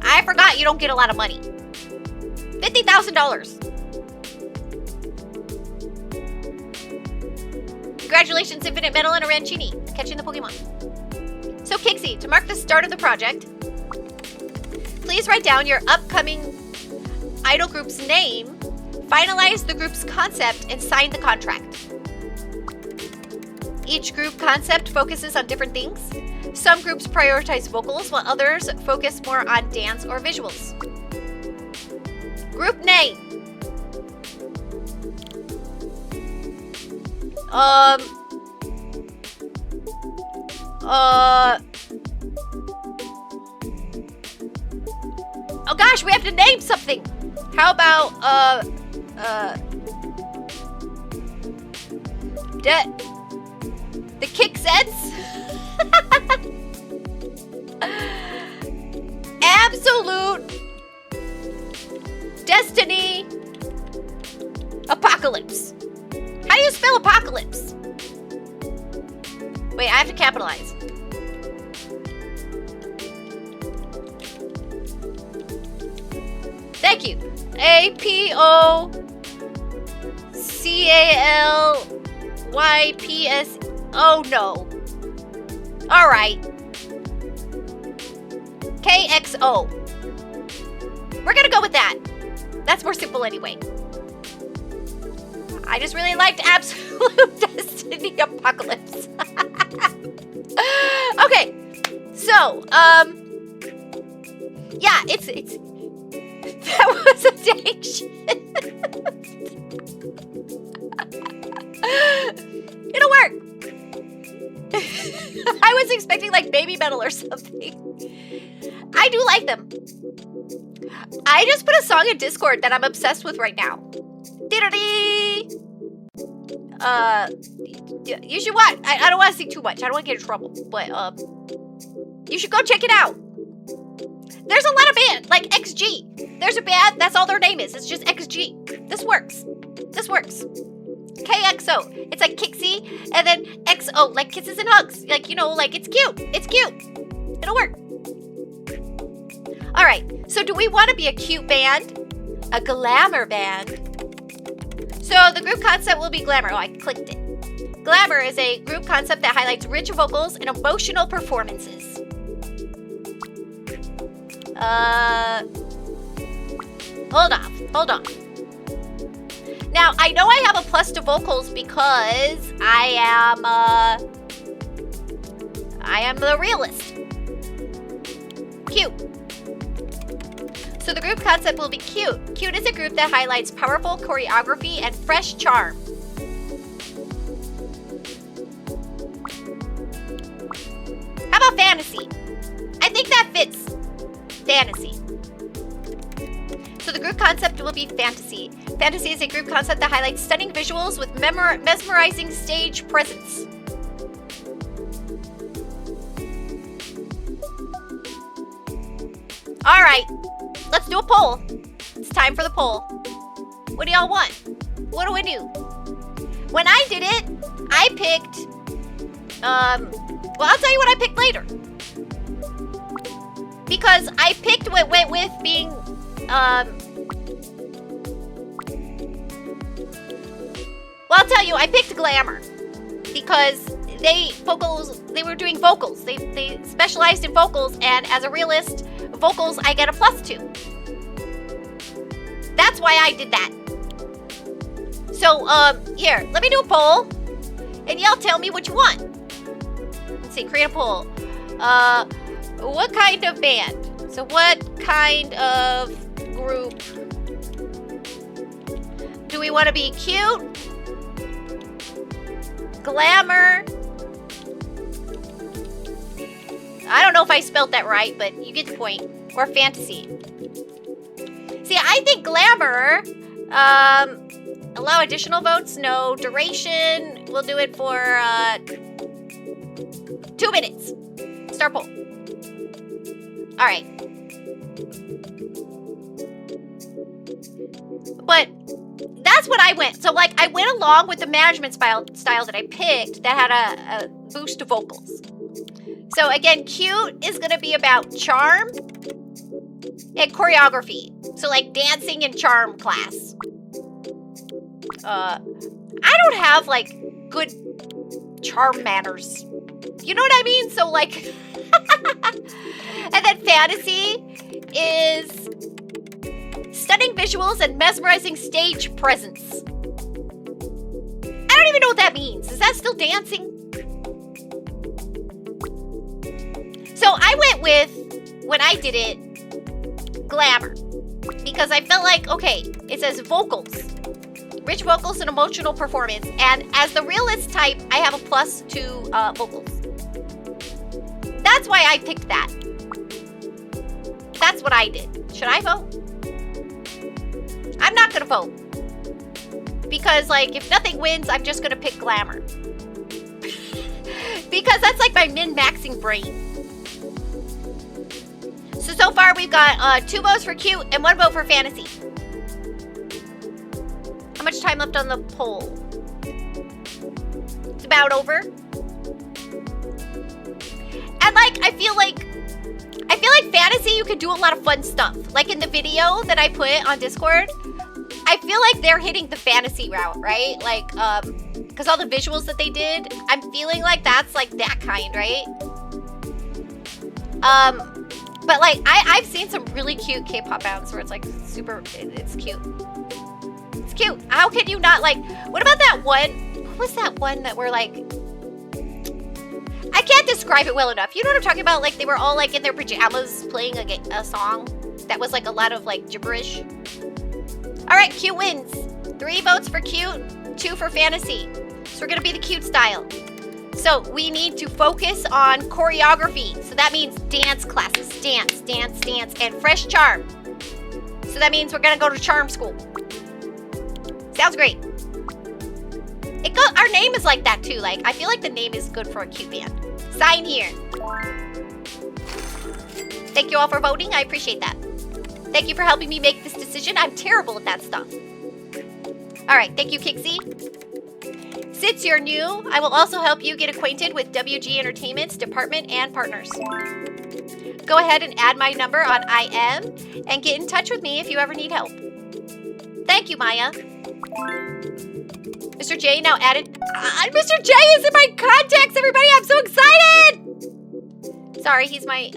I forgot you don't get a lot of money. $50,000. Congratulations, Infinite Metal and Arancini, catching the Pokemon. So Kixie, to mark the start of the project, please write down your upcoming idol group's name, finalize the group's concept, and sign the contract. Each group concept focuses on different things. Some groups prioritize vocals, while others focus more on dance or visuals. Group name. Oh gosh, we have to name something. How about, the Kixets? Absolute Destiny Apocalypse. How do you spell apocalypse? Wait, I have to capitalize. Thank you. APOCALYPS. Oh no. All right. KXO. We're gonna go with that. That's more simple anyway. I just really liked Absolute Destiny Apocalypse. Okay. So, yeah, it's that was a dang shit. It'll work. I was expecting like Baby Metal or something. I do like them. I just put a song in Discord that I'm obsessed with right now. You should watch. I don't want to see too much. I don't want to get in trouble. But you should go check it out. There's a lot of bands like XG. There's a band. That's all their name is. It's just XG. This works. This works. KXO. It's like Kixie, and then XO, like kisses and hugs. Like, you know, like it's cute. It's cute. It'll work. All right. So do we want to be a cute band? A glamour band? So the group concept will be glamour. Oh, I clicked it. Glamour is a group concept that highlights rich vocals and emotional performances. Hold on. Now, I know I have a plus to vocals because I am the realist. Cute. So the group concept will be cute. Cute is a group that highlights powerful choreography and fresh charm. How about fantasy? fantasy. So the group concept will be fantasy. Fantasy is a group concept that highlights stunning visuals with mesmerizing stage presence. All right, let's do a poll. It's time for the poll. What do y'all want? What do I do? When I did it, I picked, well, I'll tell you what I picked later. Because I picked what went with being, well, I'll tell you, I picked glamour. Because they were doing vocals. They specialized in vocals, and as a realist, vocals I get a +2. That's why I did that. So, here, let me do a poll, and y'all tell me what you want. Let's see, create a poll. What kind of band? So what kind of group? Do we want to be cute? Glamour? I don't know if I spelled that right, but you get the point. Or fantasy. See, I think glamour, allow additional votes, no duration. We'll do it for 2 minutes. Start poll. All right. But that's what I went. So, like, I went along with the management style that I picked that had a boost to vocals. So, again, cute is going to be about charm and choreography. So, like, dancing and charm class. I don't have, like, good charm manners. You know what I mean? So, like... And then fantasy is stunning visuals and mesmerizing stage presence. I don't even know what that means. Is that still dancing? So I went with, when I did it, glamour. Because I felt like, okay, it says vocals. Rich vocals and emotional performance. And as the realist type, I have a +2 vocals. That's why I picked that. That's what I did. Should I vote? I'm not gonna vote. Because, like, if nothing wins, I'm just gonna pick glamour. Because that's like my min-maxing brain. So far we've got 2 votes for cute and 1 vote for fantasy. How much time left on the poll? It's about over. And, like, I feel like fantasy, you could do a lot of fun stuff. Like in the video that I put on Discord, I feel like they're hitting the fantasy route, right? Like, because all the visuals that they did, I'm feeling like that's like that kind, right? But like, I've seen some really cute K-pop bands where it's like super, it's cute. It's cute. How can you not like, what about that one? What was that one that were like, I can't describe it well enough. You know what I'm talking about? Like, they were all, like, in their pajamas playing a song that was, like, a lot of, like, gibberish. All right, cute wins. 3 votes for cute, 2 for fantasy. So we're going to be the cute style. So we need to focus on choreography. So that means dance classes. Dance, dance, dance, and fresh charm. So that means we're going to go to charm school. Sounds great. Our name is like that too. Like, I feel like the name is good for a cute band. Sign here. Thank you all for voting. I appreciate that. Thank you for helping me make this decision. I'm terrible at that stuff. All right. Thank you, Kixie. Since you're new, I will also help you get acquainted with WG Entertainment's department and partners. Go ahead and add my number on IM and get in touch with me if you ever need help. Thank you, Maya. Mr. J now added. Mr. J is in my contacts, everybody. I'm so excited. Sorry, he's my,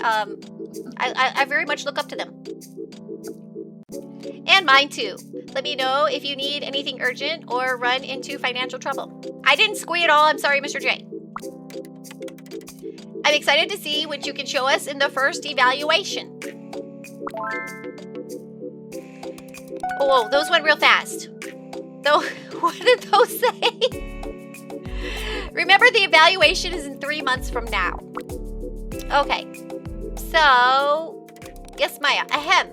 I very much look up to them. And mine too. Let me know if you need anything urgent or run into financial trouble. I didn't squee at all. I'm sorry, Mr. J. I'm excited to see what you can show us in the first evaluation. Oh, those went real fast. Though, what did those say? Remember, the evaluation is in 3 months from now. Okay. So, Yes, Maya. Ahem.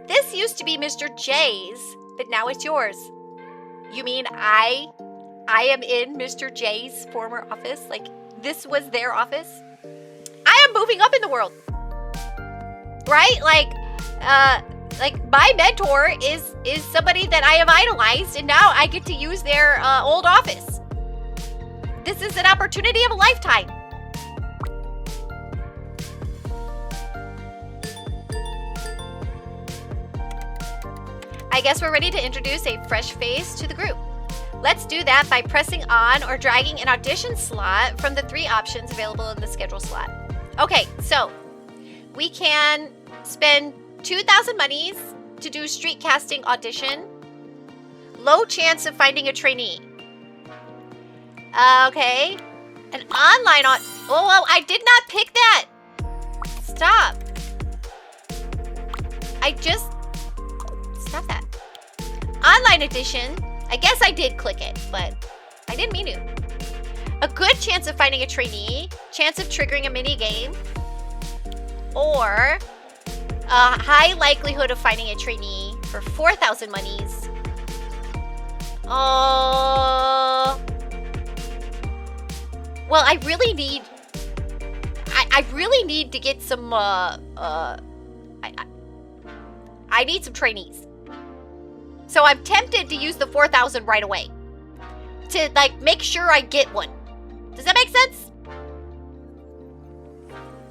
This used to be Mr. J's, but now it's yours. You mean I am in Mr. J's former office? Like, this was their office? I am moving up in the world. Right? Like my mentor is somebody that I have idolized, and now I get to use their old office. This is an opportunity of a lifetime. I guess we're ready to introduce a fresh face to the group. Let's do that by pressing on or dragging an audition slot from the 3 options available in the schedule slot. Okay, so we can spend 2,000 monies to do street casting audition. Low chance of finding a trainee. Okay. An online oh, I did not pick that. Stop. Stop that. Online edition. I guess I did click it, but I didn't mean to. A good chance of finding a trainee. Chance of triggering a mini game. Or a high likelihood of finding a trainee for 4,000 monies. Well, I really need to get some I need some trainees. So I'm tempted to use the 4,000 right away to like make sure I get one. Does that make sense?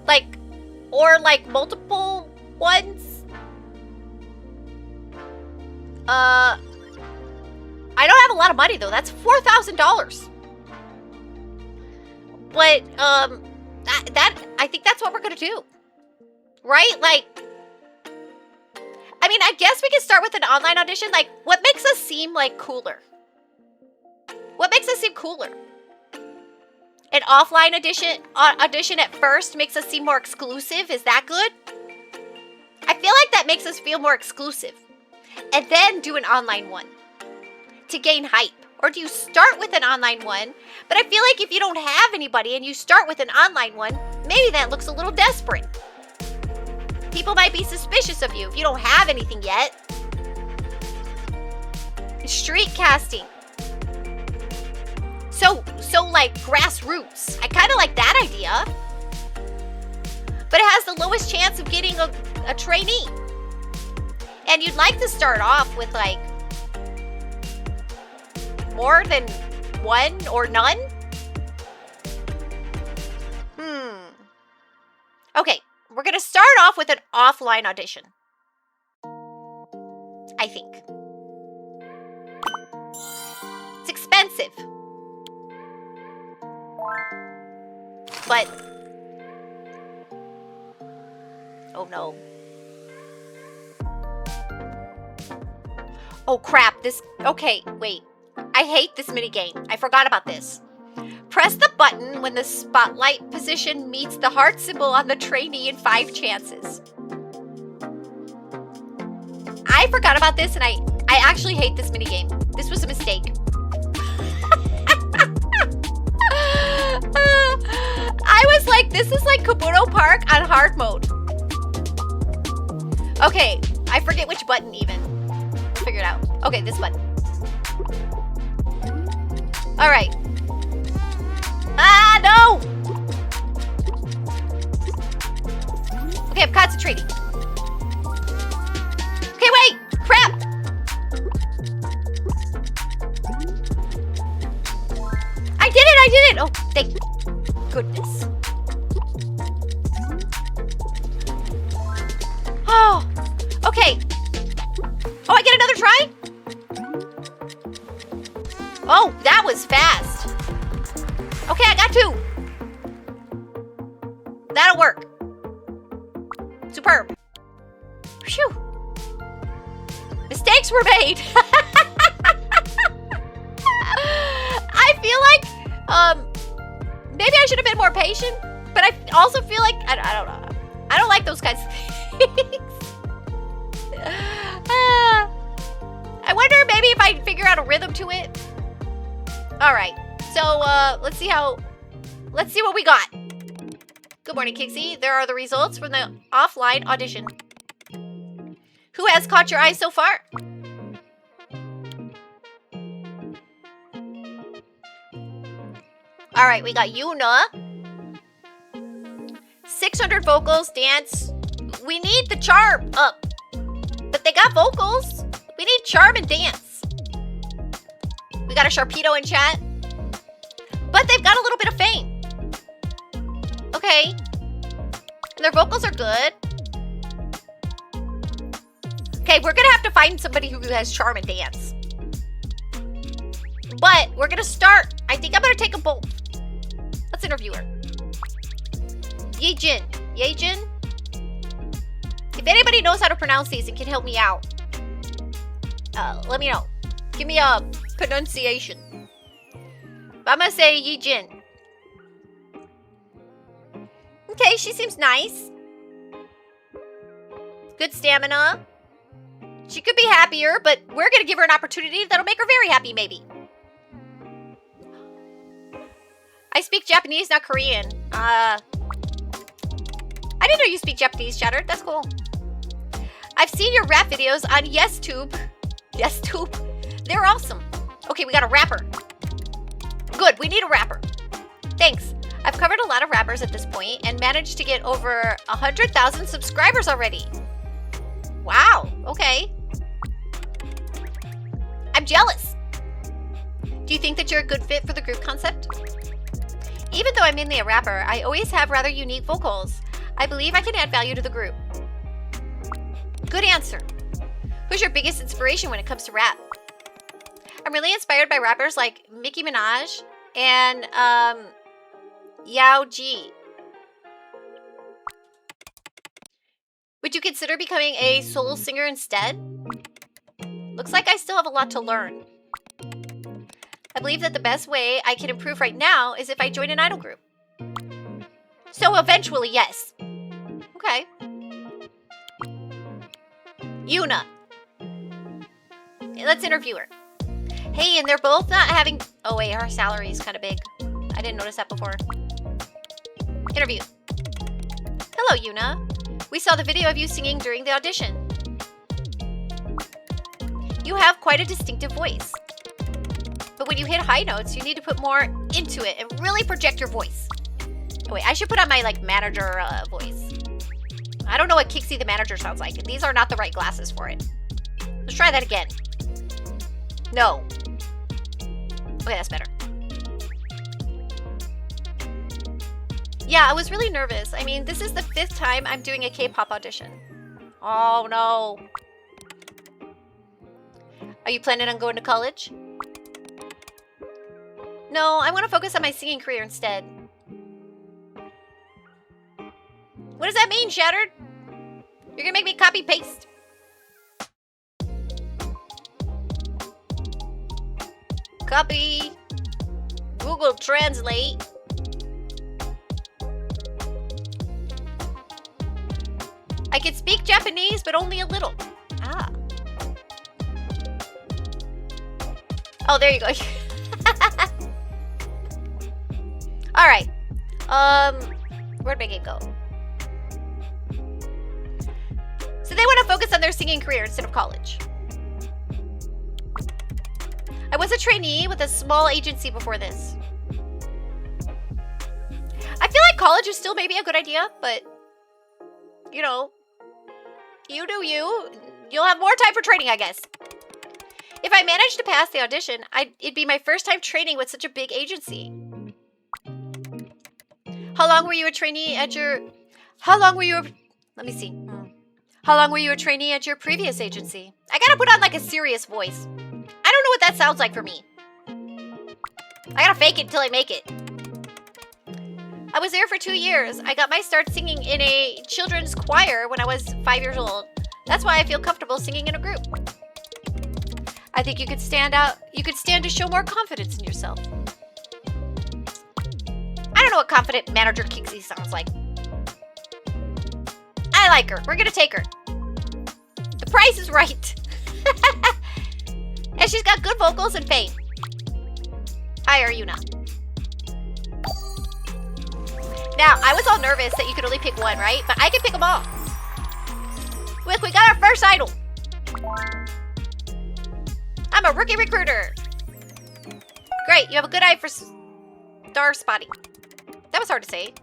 Like, or like multiple ones? I don't have a lot of money though. That's $4,000. But I think that's what we're gonna do, right? Like, I mean, I guess we can start with an online audition. Like, what makes us seem like cooler? What makes us seem cooler? An offline audition at first makes us seem more exclusive. Is that good? I feel like that makes us feel more exclusive. And then do an online one to gain hype. Or do you start with an online one? But I feel like if you don't have anybody and you start with an online one, maybe that looks a little desperate. People might be suspicious of you if you don't have anything yet. Street casting. So like grassroots. I kind of like that idea. But it has the lowest chance of getting a trainee. And you'd like to start off with like more than one or none? Okay, we're gonna start off with an offline audition. I think. It's expensive. But oh no. Oh crap, okay, wait. I hate this minigame. I forgot about this. Press the button when the spotlight position meets the heart symbol on the trainee in 5 chances. I forgot about this and I actually hate this minigame. This was a mistake. I was like, this is like Kabuto Park on hard mode. Okay, I forget which button even. Figure it out. Okay, this button. All right. Ah, no! Okay, I'm concentrating. Okay, wait! Crap! I did it! Oh, thank goodness. Oh, okay. Oh, I get another try? Oh, that was fast. Okay, I got 2. That'll work. Superb. Phew. Mistakes were made. I feel like, maybe I should have been more patient, but I also feel like, I don't know. I don't like those kinds of things. I wonder maybe if I figure out a rhythm to it. All right, so let's see what we got. Good morning, Kixie. There are the results from the offline audition. Who has caught your eye so far? Alright, we got Yuna. 600 vocals, dance. We need the charm up. But they got vocals. We need charm and dance. We got a Sharpedo in chat. But they've got a little bit of fame. Okay. And their vocals are good. Okay, we're gonna have to find somebody who has charm and dance. But we're gonna start. I think I'm gonna take them both. Let's interview her. Yejin. Yejin? If anybody knows how to pronounce these and can help me out, let me know. Give me a pronunciation. But I'm gonna say Yejin. Okay, she seems nice. Good stamina. She could be happier, but we're gonna give her an opportunity that'll make her very happy, maybe. I speak Japanese, not Korean. I didn't know you speak Japanese, Chatter. That's cool. I've seen your rap videos on YesTube. YesTube. They're awesome. Okay, we got a rapper. Good, we need a rapper. Thanks. I've covered a lot of rappers at this point and managed to get over 100,000 subscribers already. Wow, okay. I'm jealous. Do you think that you're a good fit for the group concept? Even though I'm mainly a rapper, I always have rather unique vocals. I believe I can add value to the group. Good answer. Who's your biggest inspiration when it comes to rap? I'm really inspired by rappers like Nicki Minaj and Yao G. Would you consider becoming a solo singer instead? Looks like I still have a lot to learn. I believe that the best way I can improve right now is if I join an idol group. So eventually, yes. Okay. Yuna. Let's interview her. Hey, and they're both not having... Oh wait, her salary is kind of big. I didn't notice that before. Interview. Hello, Yuna. We saw the video of you singing during the audition. You have quite a distinctive voice. But when you hit high notes, you need to put more into it and really project your voice. Oh, wait, I should put on my, like, manager voice. I don't know what Kixie the manager sounds like. These are not the right glasses for it. Let's try that again. No. Okay, that's better. Yeah, I was really nervous. I mean, this is the 5th time I'm doing a K-pop audition. Oh, no. Are you planning on going to college? No, I want to focus on my singing career instead. What does that mean, Shattered? You're gonna make me copy-paste. Copy. Google Translate. I can speak Japanese, but only a little. Ah. Oh, there you go. Alright. Where'd my game go? So they want to focus on their singing career instead of college. I was a trainee with a small agency before this. I feel like college is still maybe a good idea, but, you know, you do you. You'll have more time for training, I guess. If I managed to pass the audition, it'd be my first time training with such a big agency. How long were you a trainee at your... How long were you... Let me see. How long were you a trainee at your previous agency? I gotta put on like a serious voice. I don't know what that sounds like for me. I gotta fake it until I make it. I was there for 2 years. I got my start singing in a children's choir when I was 5 years old. That's why I feel comfortable singing in a group. I think you could stand out. You could stand to show more confidence in yourself. I don't know what confident manager Kixie sounds like. I like her. We're gonna take her. The price is right. And she's got good vocals and fame. Hire Yuna. Now, I was all nervous that you could only pick one, right? But I can pick them all. Look, we got our first idol. I'm a rookie recruiter. Great, you have a good eye for star spotting. That was hard to say.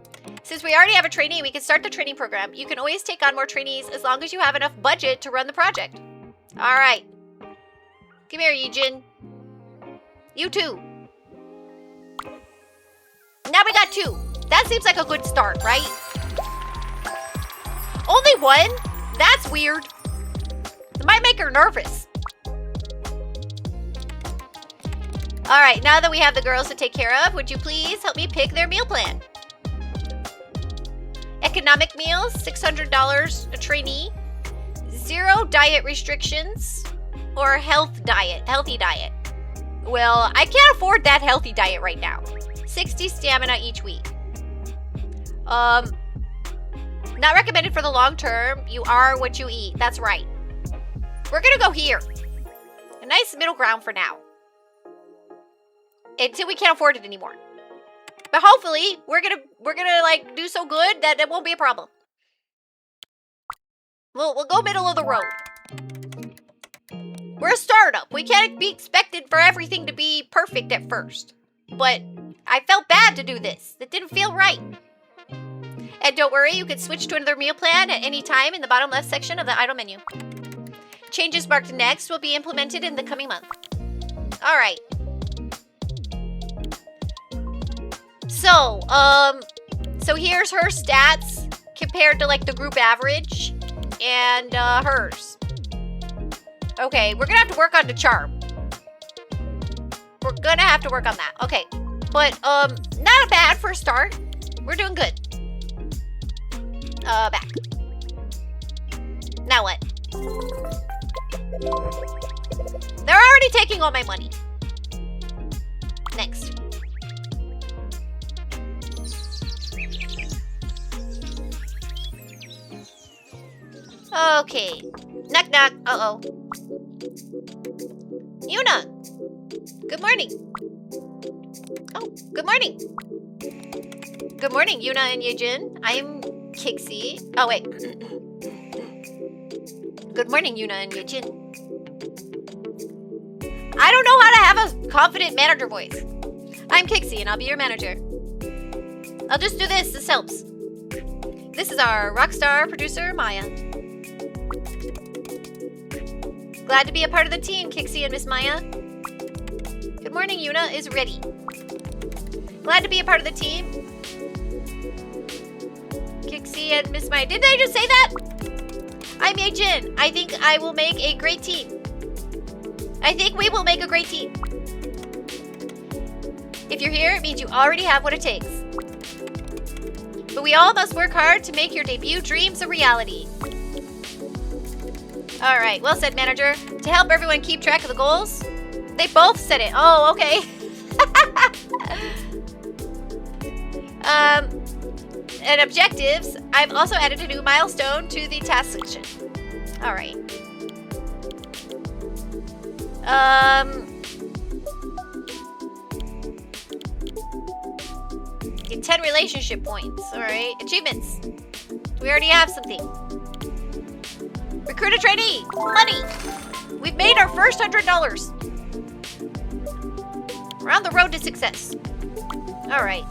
Since we already have a trainee, we can start the training program. You can always take on more trainees as long as you have enough budget to run the project. All right. Come here, Yijin. You too. Now we got 2. That seems like a good start, right? Only 1? That's weird. It might make her nervous. All right, now that we have the girls to take care of, would you please help me pick their meal plan? Economic meals, $600 a trainee. 0 diet restrictions. Or healthy diet. Well, I can't afford that healthy diet right now. 60 stamina each week. Not recommended for the long term. You are what you eat. That's right. We're gonna go here. A nice middle ground for now. Until we can't afford it anymore. But hopefully, we're gonna like do so good that it won't be a problem. We'll go middle of the road. We're a startup. We can't be expected for everything to be perfect at first. But I felt bad to do this. It didn't feel right. And don't worry, you can switch to another meal plan at any time in the bottom left section of the idle menu. Changes marked next will be implemented in the coming month. All right. So here's her stats compared to like the group average and hers. Okay, we're gonna have to work on the charm. We're gonna have to work on that. Okay, but not a bad first start. We're doing good. Back. Now what? They're already taking all my money. Next. Okay. Knock knock. Uh-oh. Yuna. Good morning. Oh, good morning. Good morning, Yuna and Yejin. I'm Kixie. Oh, wait. Good morning, Yuna and Yejin. I don't know how to have a confident manager voice. I'm Kixie, and I'll be your manager. I'll just do this. This helps. This is our rockstar producer, Maya. Glad to be a part of the team, Kixie and Miss Maya. Good morning, Yuna is ready. Glad to be a part of the team. Kixie and Miss Maya. Didn't I just say that? I'm Yejin. I think I will make a great team. I think we will make a great team. If you're here, it means you already have what it takes. But we all must work hard to make your debut dreams a reality. All right, well said, manager. To help everyone keep track of the goals. They both said it. Oh, okay. And objectives. I've also added a new milestone to the task section. All right. Get 10 relationship points. All right. Achievements. We already have something. Recruit a trainee. Money. We've made our first $100. We're on the road to success. All right.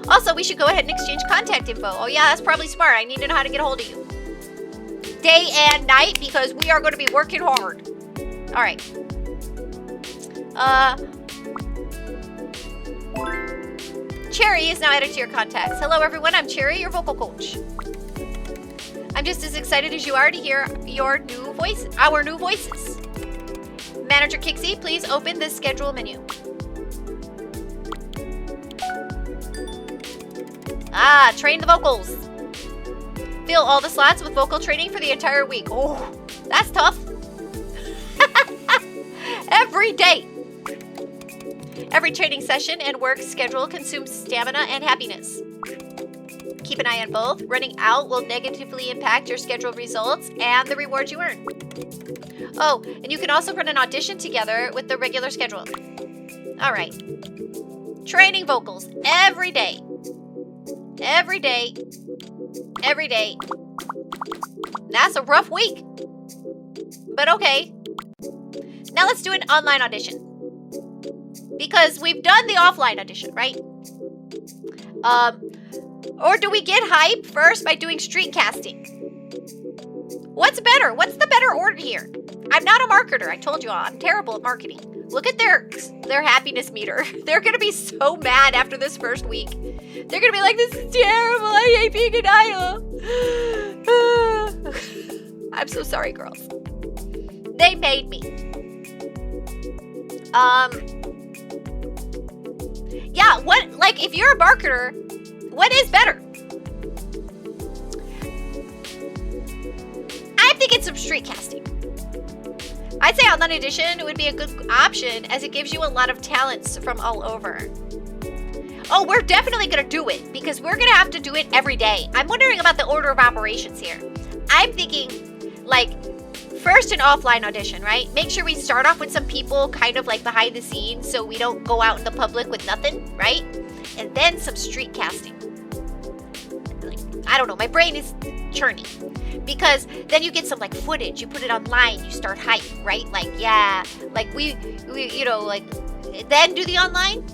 Also, we should go ahead and exchange contact info. Oh yeah, that's probably smart. I need to know how to get a hold of you. Day and night, because we are going to be working hard. All right. Cherry is now added to your contacts. Hello everyone, I'm Cherry, your vocal coach. I'm just as excited as you are to hear our new voices. Manager Kixie, please open this schedule menu. Ah, train the vocals. Fill all the slots with vocal training for the entire week. Oh, that's tough. Every day. Every training session and work schedule consumes stamina and happiness. Keep an eye on both. Running out will negatively impact your scheduled results and the rewards you earn. Oh, and you can also run an audition together with the regular schedule. All right. Training vocals every day. Every day. Every day. That's a rough week. But okay. Now let's do an online audition. Because we've done the offline audition, right? Or do we get hype first by doing street casting? What's better? What's the better order here? I'm not a marketer. I told you all. I'm terrible at marketing. Look at their happiness meter. They're going to be so mad after this first week. They're going to be like, this is terrible. I hate being an idol. I'm so sorry, girls. They made me. Yeah, what, like, if you're a marketer, what is better? I'm thinking some street casting. I'd say online audition would be a good option as it gives you a lot of talents from all over. Oh, we're definitely gonna do it because we're gonna have to do it every day. I'm wondering about the order of operations here. I'm thinking, like, first an offline audition, right? Make sure we start off with some people kind of like behind the scenes so we don't go out in the public with nothing, right? And then some street casting. Like, I don't know, my brain is churning. Because then you get some like footage, you put it online, you start hype, right? Like, yeah, like we you know, like, then do the online?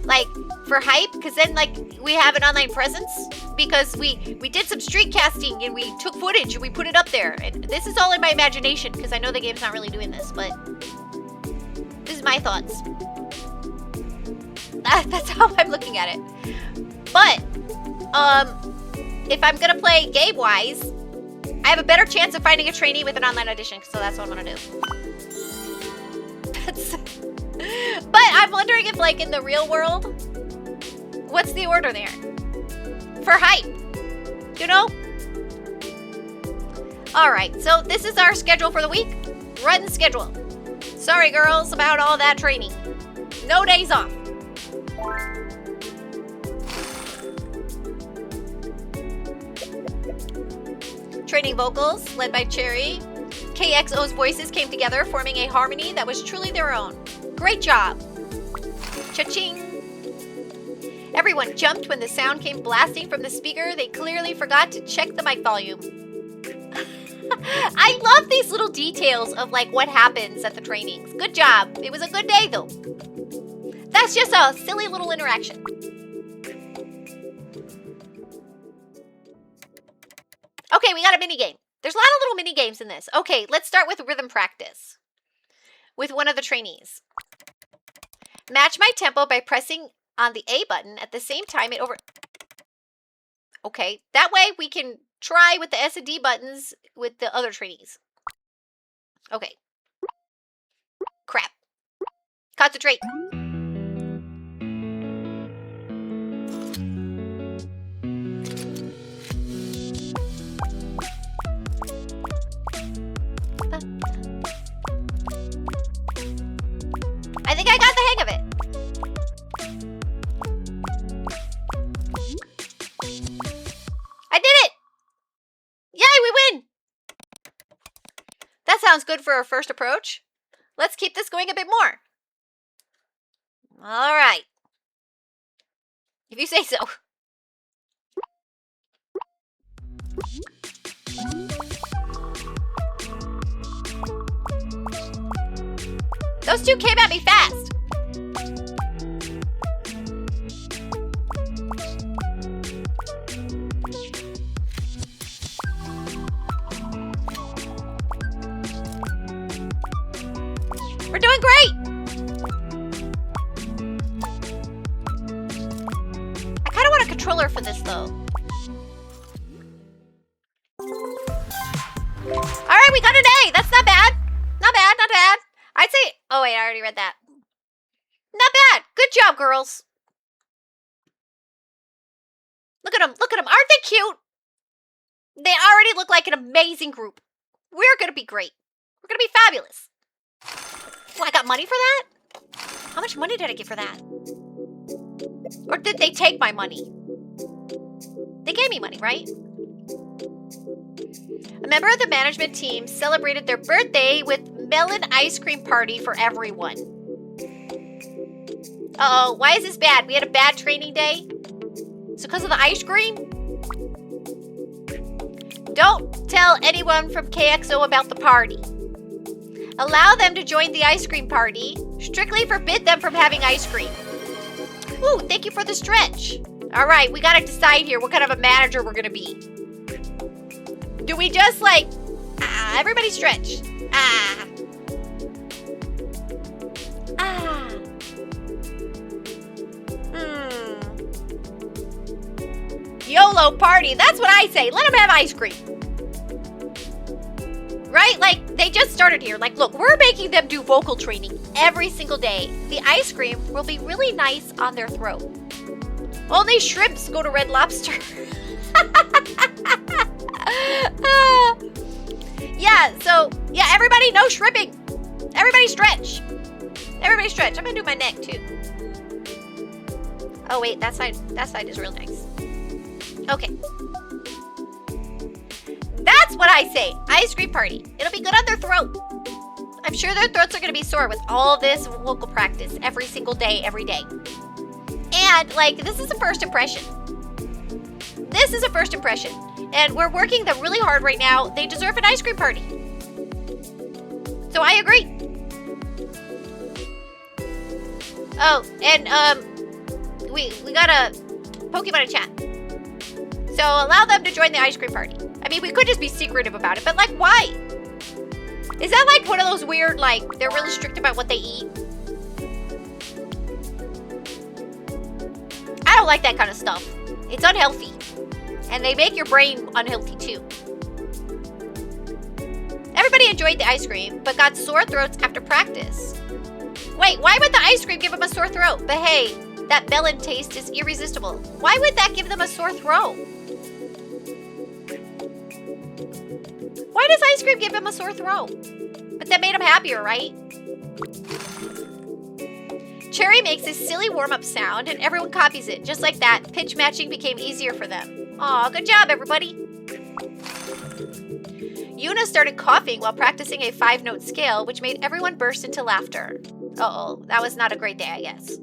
Like, for hype? Because then, like, we have an online presence? Because we did some street casting and we took footage and we put it up there. And this is all in my imagination because I know the game's not really doing this, but this is my thoughts. That's how I'm looking at it. But, if I'm gonna play game-wise, I have a better chance of finding a trainee with an online audition, so that's what I'm gonna do. But I'm wondering if, like, in the real world, what's the order there? For hype, you know? Alright, so this is our schedule for the week. Run schedule. Sorry, girls, about all that training. No days off. Training vocals, led by Cherry. KXO's voices came together, forming a harmony that was truly their own. Great job. Cha-ching. Everyone jumped when the sound came blasting from the speaker. They clearly forgot to check the mic volume. I love these little details of like what happens at the trainings. Good job. It was a good day though. That's just a silly little interaction. Okay, we got a mini game. There's a lot of little mini games in this. Okay, let's start with rhythm practice with one of the trainees. Match my tempo by pressing on the A button at the same time it over... Okay, that way we can try with the S and D buttons with the other trainees. Okay. Crap. Concentrate. I think I got the hang of it. I did it! Yay, we win! That sounds good for our first approach. Let's keep this going a bit more. All right. If you say so. Those two came at me fast. We're doing great. I kind of want a controller for this though. All right, we got an A. That's not bad. Not bad, not bad. I'd say, oh wait, I already read that. Not bad. Good job, girls. Look at them. Look at them. Aren't they cute? They already look like an amazing group. We're going to be great. We're going to be fabulous. Oh, I got money for that? How much money did I get for that? Or did they take my money? They gave me money, right? A member of the management team celebrated their birthday with melon ice cream party for everyone. Uh-oh, why is this bad? We had a bad training day? It's because of the ice cream? Don't tell anyone from KXO about the party. Allow them to join the ice cream party. Strictly forbid them from having ice cream. Ooh, thank you for the stretch. All right, we gotta decide here what kind of a manager we're gonna be. Do we just like, everybody stretch. YOLO party, that's what I say. Let them have ice cream. Right? Like, they just started here. Like, look, we're making them do vocal training every single day. The ice cream will be really nice on their throat. Only shrimps go to Red Lobster. Yeah, everybody no shrimping. Everybody stretch. Everybody stretch. I'm gonna do my neck too. Oh wait, that side is real nice. Okay. That's what I say. Ice cream party. It'll be good on their throat. I'm sure their throats are gonna be sore with all this vocal practice every single day, every day. And like, this is a first impression. This is a first impression. And we're working them really hard right now. They deserve an ice cream party. So I agree. Oh, and we got a Pokemon in chat. So allow them to join the ice cream party. I mean, we could just be secretive about it, but like, why? Is that like one of those weird, like, they're really strict about what they eat? I don't like that kind of stuff. It's unhealthy. And they make your brain unhealthy too. Everybody enjoyed the ice cream, but got sore throats after practice. Wait, why would the ice cream give them a sore throat? But hey, that melon taste is irresistible. Why would that give them a sore throat? Why does ice cream give them a sore throat? But that made them happier, right? Cherry makes a silly warm-up sound and everyone copies it. Just like that, pitch matching became easier for them. Aw, good job, everybody. Yuna started coughing while practicing a 5-note scale, which made everyone burst into laughter. Uh-oh, that was not a great day, I guess.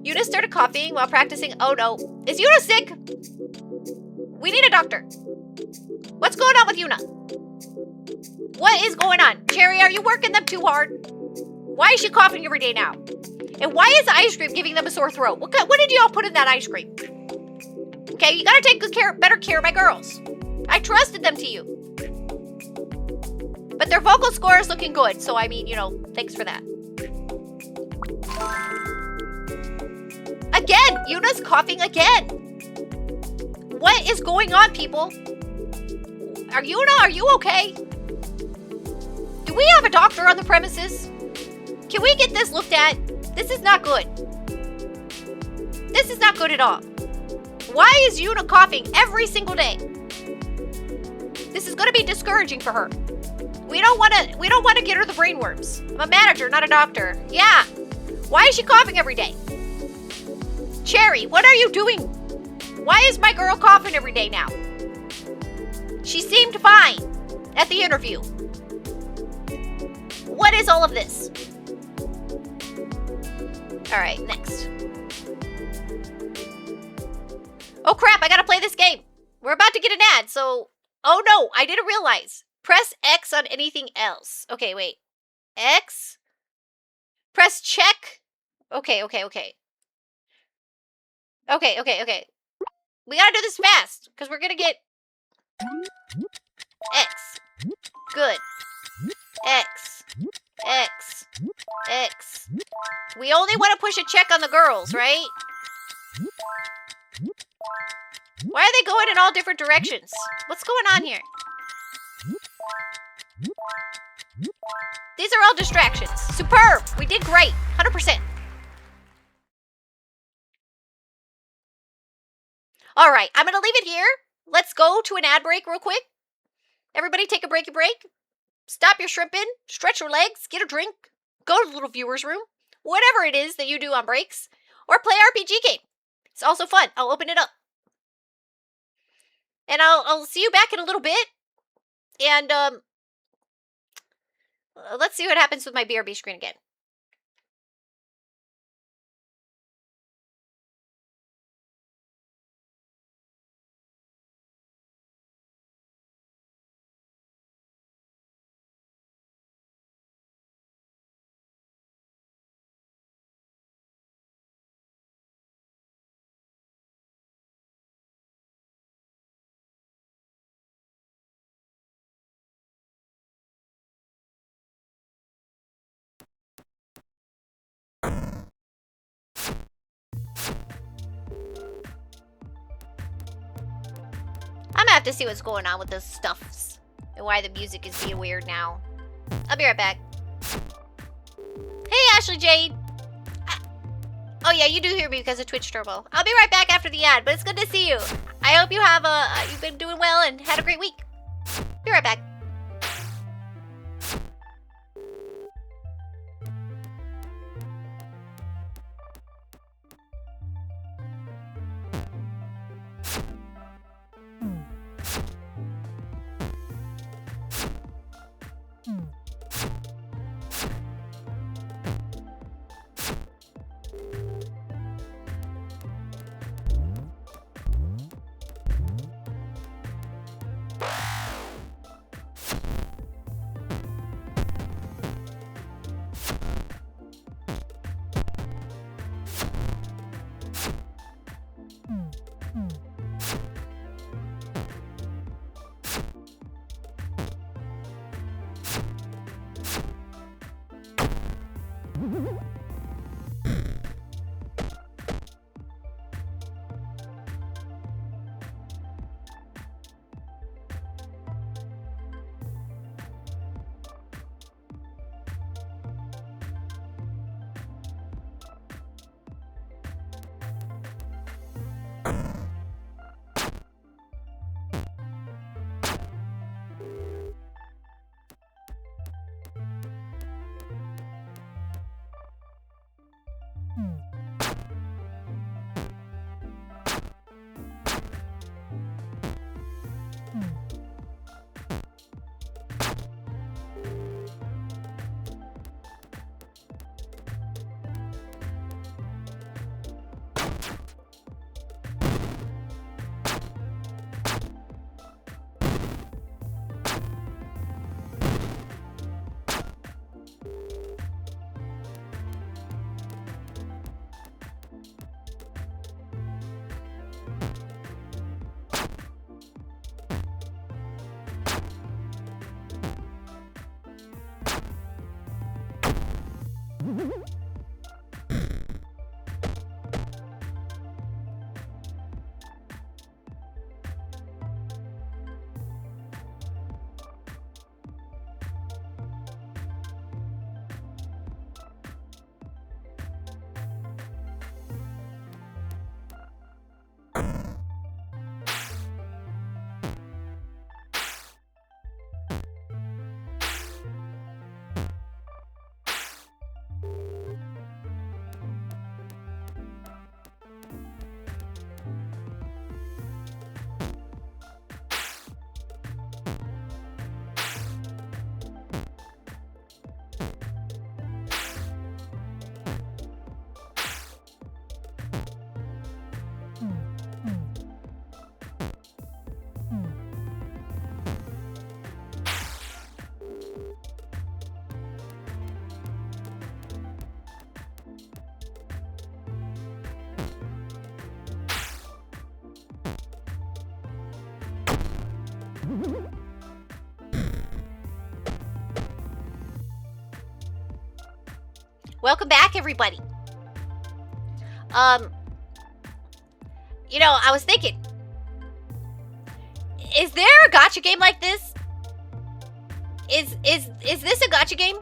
Yuna started coughing while practicing. Oh no, is Yuna sick? We need a doctor. What's going on with Yuna? What is going on? Cherry, are you working them too hard? Why is she coughing every day now? And why is the ice cream giving them a sore throat? What did y'all put in that ice cream? Okay, you gotta take better care of my girls. I trusted them to you. But their vocal score is looking good, so I mean, you know, thanks for that. Again, Yuna's coughing again. What is going on, people? Are you okay? Do we have a doctor on the premises? Can we get this looked at? This is not good. This is not good at all. Why is Yuna coughing every single day? This is going to be discouraging for her. We don't want to get her the brainworms. I'm a manager, not a doctor. Yeah. Why is she coughing every day? Cherry, what are you doing? Why is my girl coughing every day now? She seemed fine at the interview. What is all of this? All right, next. Oh crap, I gotta play this game. We're about to get an ad, so... Oh no, I didn't realize. Press X on anything else. Okay, wait. X? Press check? Okay. Okay. We gotta do this fast, because we're gonna get... X. Good. X. We only want to push a check on the girls, right? Why are they going in all different directions? What's going on here? These are all distractions. Superb! We did great. 100%. All right, I'm going to leave it here. Let's go to an ad break real quick. Everybody take a break. Stop your shrimping, stretch your legs, get a drink, go to the little viewer's room, whatever it is that you do on breaks, or play RPG game. It's also fun. I'll open it up. And I'll see you back in a little bit. And let's see what happens with my BRB screen again. to see what's going on with this stuffs and why the music is being weird now. I'll be right back. Hey, Ashley Jade. Oh yeah, you do hear me because of Twitch Turbo. I'll be right back after the ad, but it's good to see you. I hope you have you've been doing well and had a great week. Be right back. Welcome back, everybody. You know, I was thinking, is there a gacha game like this? Is this a gacha game?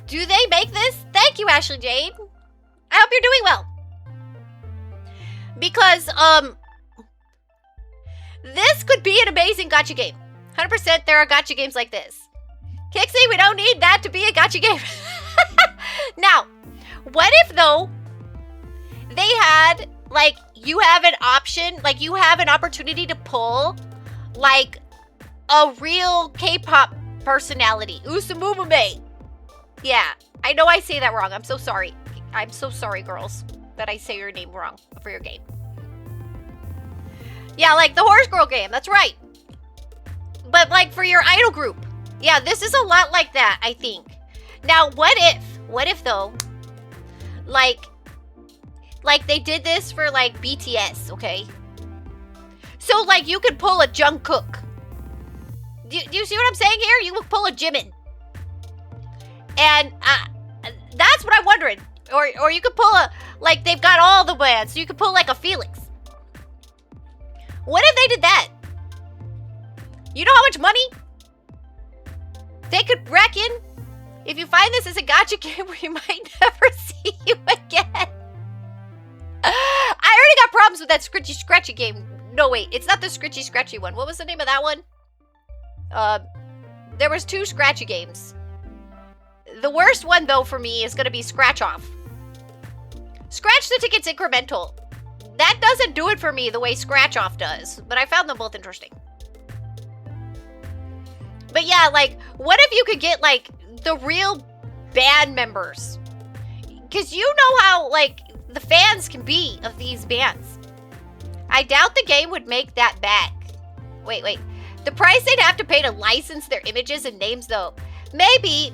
Do they make this? Thank you, Ashley Jade. I hope you're doing well. Because, this could be an amazing gacha game. 100% there are gacha games like this. Kixie, we don't need that to be a gacha game. Now, what if, though, they had, like, you have an option, like, you have an opportunity to pull, like, a real K-pop personality. Usumumume. Yeah, I know I say that wrong. I'm so sorry. I'm so sorry, girls, that I say your name wrong for your game. Yeah, like the Horse Girl game. That's right. But, like, for your idol group. Yeah, this is a lot like that, I think. Now, what if, though, like they did this for, like, BTS, okay? So, like, you could pull a Jungkook. Do you see what I'm saying here? You would pull a Jimin. And that's what I'm wondering. Or you could pull a, like, they've got all the bands. So you could pull, like, a Felix. What if they did that? You know how much money they could rack in? If you find this as a gacha game, we might never see you again. I already got problems with that Scritchy Scratchy game. No, wait, it's not the Scritchy Scratchy one. What was the name of that one? There was 2 Scratchy games. The worst one, though, for me is going to be Scratch Off. Scratch the Ticket's incremental. That doesn't do it for me the way Scratch Off does, but I found them both interesting. But yeah, like, what if you could get, like, the real band members? Because you know how, like, the fans can be of these bands. I doubt the game would make that back. Wait. The price they'd have to pay to license their images and names, though. Maybe.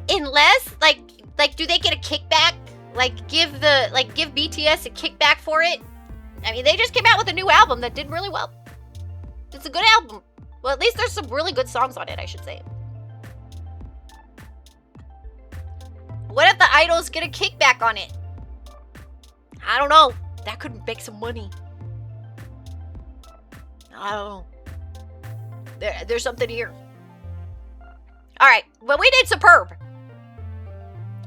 Unless, like, do they get a kickback? Like, give BTS a kickback for it? I mean, they just came out with a new album that did really well. It's a good album. Well, at least there's some really good songs on it, I should say. What if the idols get a kickback on it? I don't know. That could make some money. I don't know. There's something here. Alright, well, we did Superb.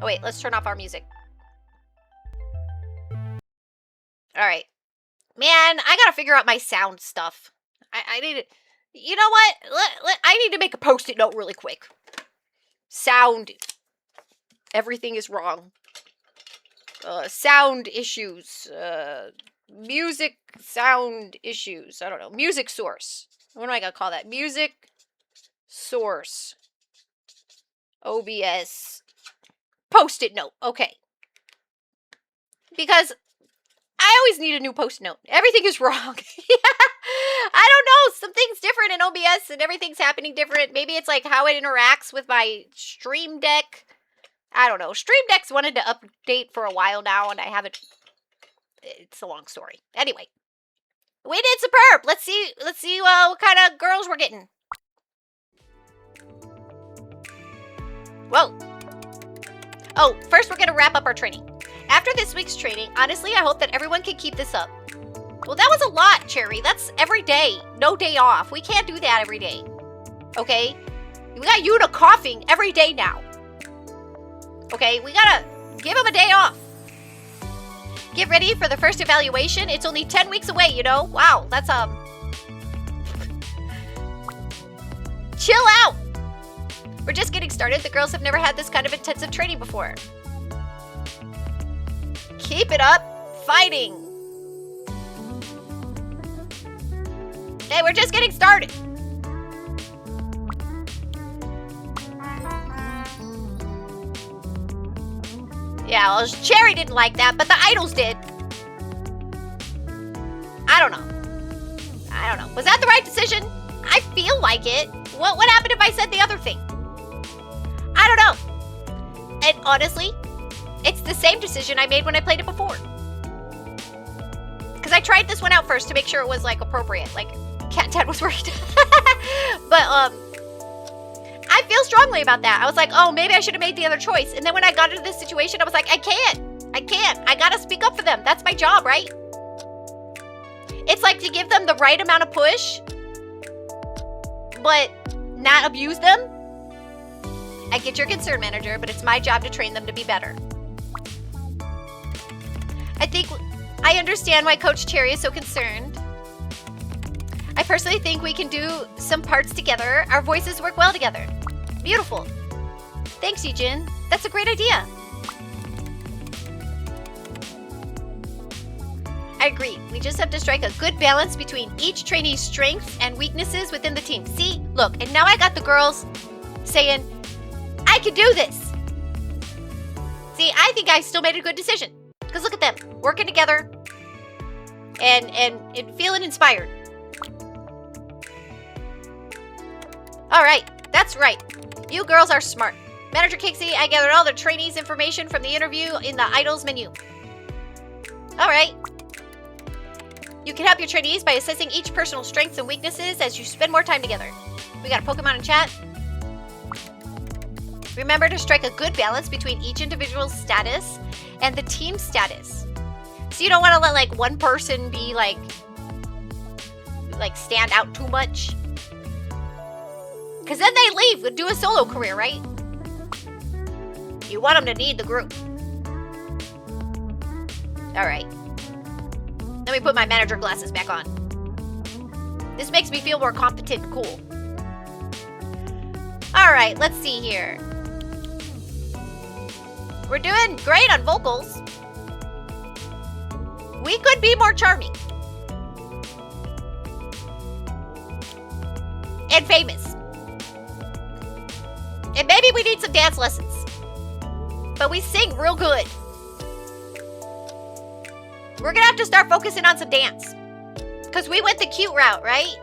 Oh, wait, let's turn off our music. Alright. Man, I gotta figure out my sound stuff. I need to... You know what? I need to make a post-it note really quick. Sound. Everything is wrong. Sound issues. Music sound issues. I don't know. Music source. What am I gonna call that? Music source. OBS. Post-it note. Okay. Because I always need a new post-it note. Everything is wrong. I don't know. Something's different in OBS and everything's happening different. Maybe it's like how it interacts with my Stream Deck. I don't know. Stream Deck's wanted to update for a while now and I haven't. It's a long story. Anyway. We did Superb. Let's see what kind of girls we're getting. Whoa. Oh, first we're going to wrap up our training. After this week's training, honestly, I hope that everyone can keep this up. Well, that was a lot, Cherry. That's every day. No day off. We can't do that every day. Okay? We got Yuna coughing every day now. Okay? We gotta give him a day off. Get ready for the first evaluation. It's only 10 weeks away, you know? Wow, that's, chill out! We're just getting started. The girls have never had this kind of intensive training before. Keep it up. Fighting. Hey, we're just getting started. Yeah, well, Cherry didn't like that, but the idols did. I don't know. Was that the right decision? I feel like it. What happened if I said the other thing? I don't know. And honestly, it's the same decision I made when I played it before. Because I tried this one out first to make sure it was, like, appropriate. Like, Cat Dad was worried. But, I feel strongly about that. I was like, oh, maybe I should have made the other choice. And then when I got into this situation, I was like, I can't. I gotta speak up for them. That's my job, right? It's like to give them the right amount of push, but not abuse them. I get your concern, manager, but it's my job to train them to be better. I think I understand why Coach Cherry is so concerned. I personally think we can do some parts together. Our voices work well together. Beautiful. Thanks, Yujin. That's a great idea. I agree. We just have to strike a good balance between each trainee's strengths and weaknesses within the team. See? Look, and now I got the girls saying, I can do this. See, I think I still made a good decision. Because look at them, working together and feeling inspired. All right, that's right. You girls are smart. Manager Kixie, I gathered all the trainees' information from the interview in the Idols menu. All right. You can help your trainees by assessing each personal strengths and weaknesses as you spend more time together. We got a Pokemon in chat. Remember to strike a good balance between each individual's status and the team status. So you don't want to let, like, one person be, like, like, stand out too much. Because then they leave and do a solo career, right? You want them to need the group. Alright. Let me put my manager glasses back on. This makes me feel more competent and cool. Alright, let's see here. We're doing great on vocals. We could be more charming. And famous. And maybe we need some dance lessons. But we sing real good. We're gonna have to start focusing on some dance. Because we went the cute route, right?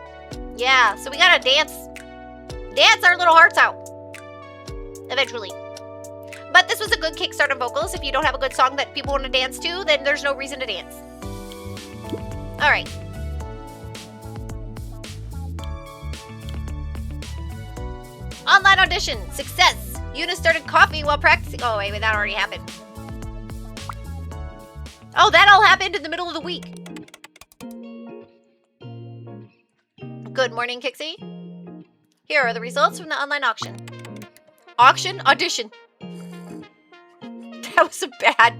Yeah, so we gotta dance. Dance our little hearts out. Eventually. But this was a good kickstart on vocals. If you don't have a good song that people want to dance to, then there's no reason to dance. Alright. Online audition. Success. Yuna started coughing while practicing. Oh, wait, that already happened. Oh, that all happened in the middle of the week. Good morning, Kixie. Here are the results from the online auction. Auction? Audition. That was a bad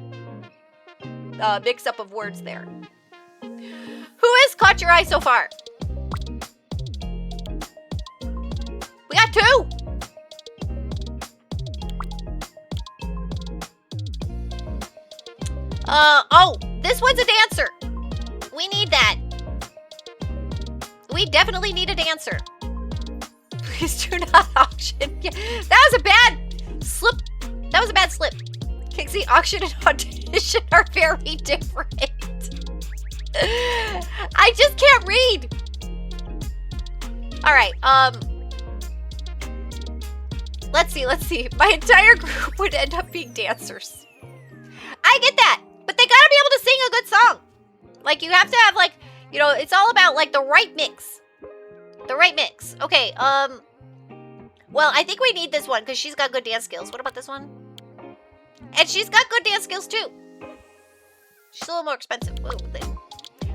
mix-up of words there. Who has caught your eye so far? We got 2! Oh, this one's a dancer. We need that. We definitely need a dancer. Please do not auction. Yeah, that was a bad slip. That was a bad slip. Kixie, auction and audition are very different. I just can't read. All right, let's see. My entire group would end up being dancers. I get that, but they gotta be able to sing a good song. Like, you have to have, like, you know, it's all about, like, the right mix. The right mix. Okay, well, I think we need this one because she's got good dance skills. What about this one? And she's got good dance skills, too. She's a little more expensive. Whoa,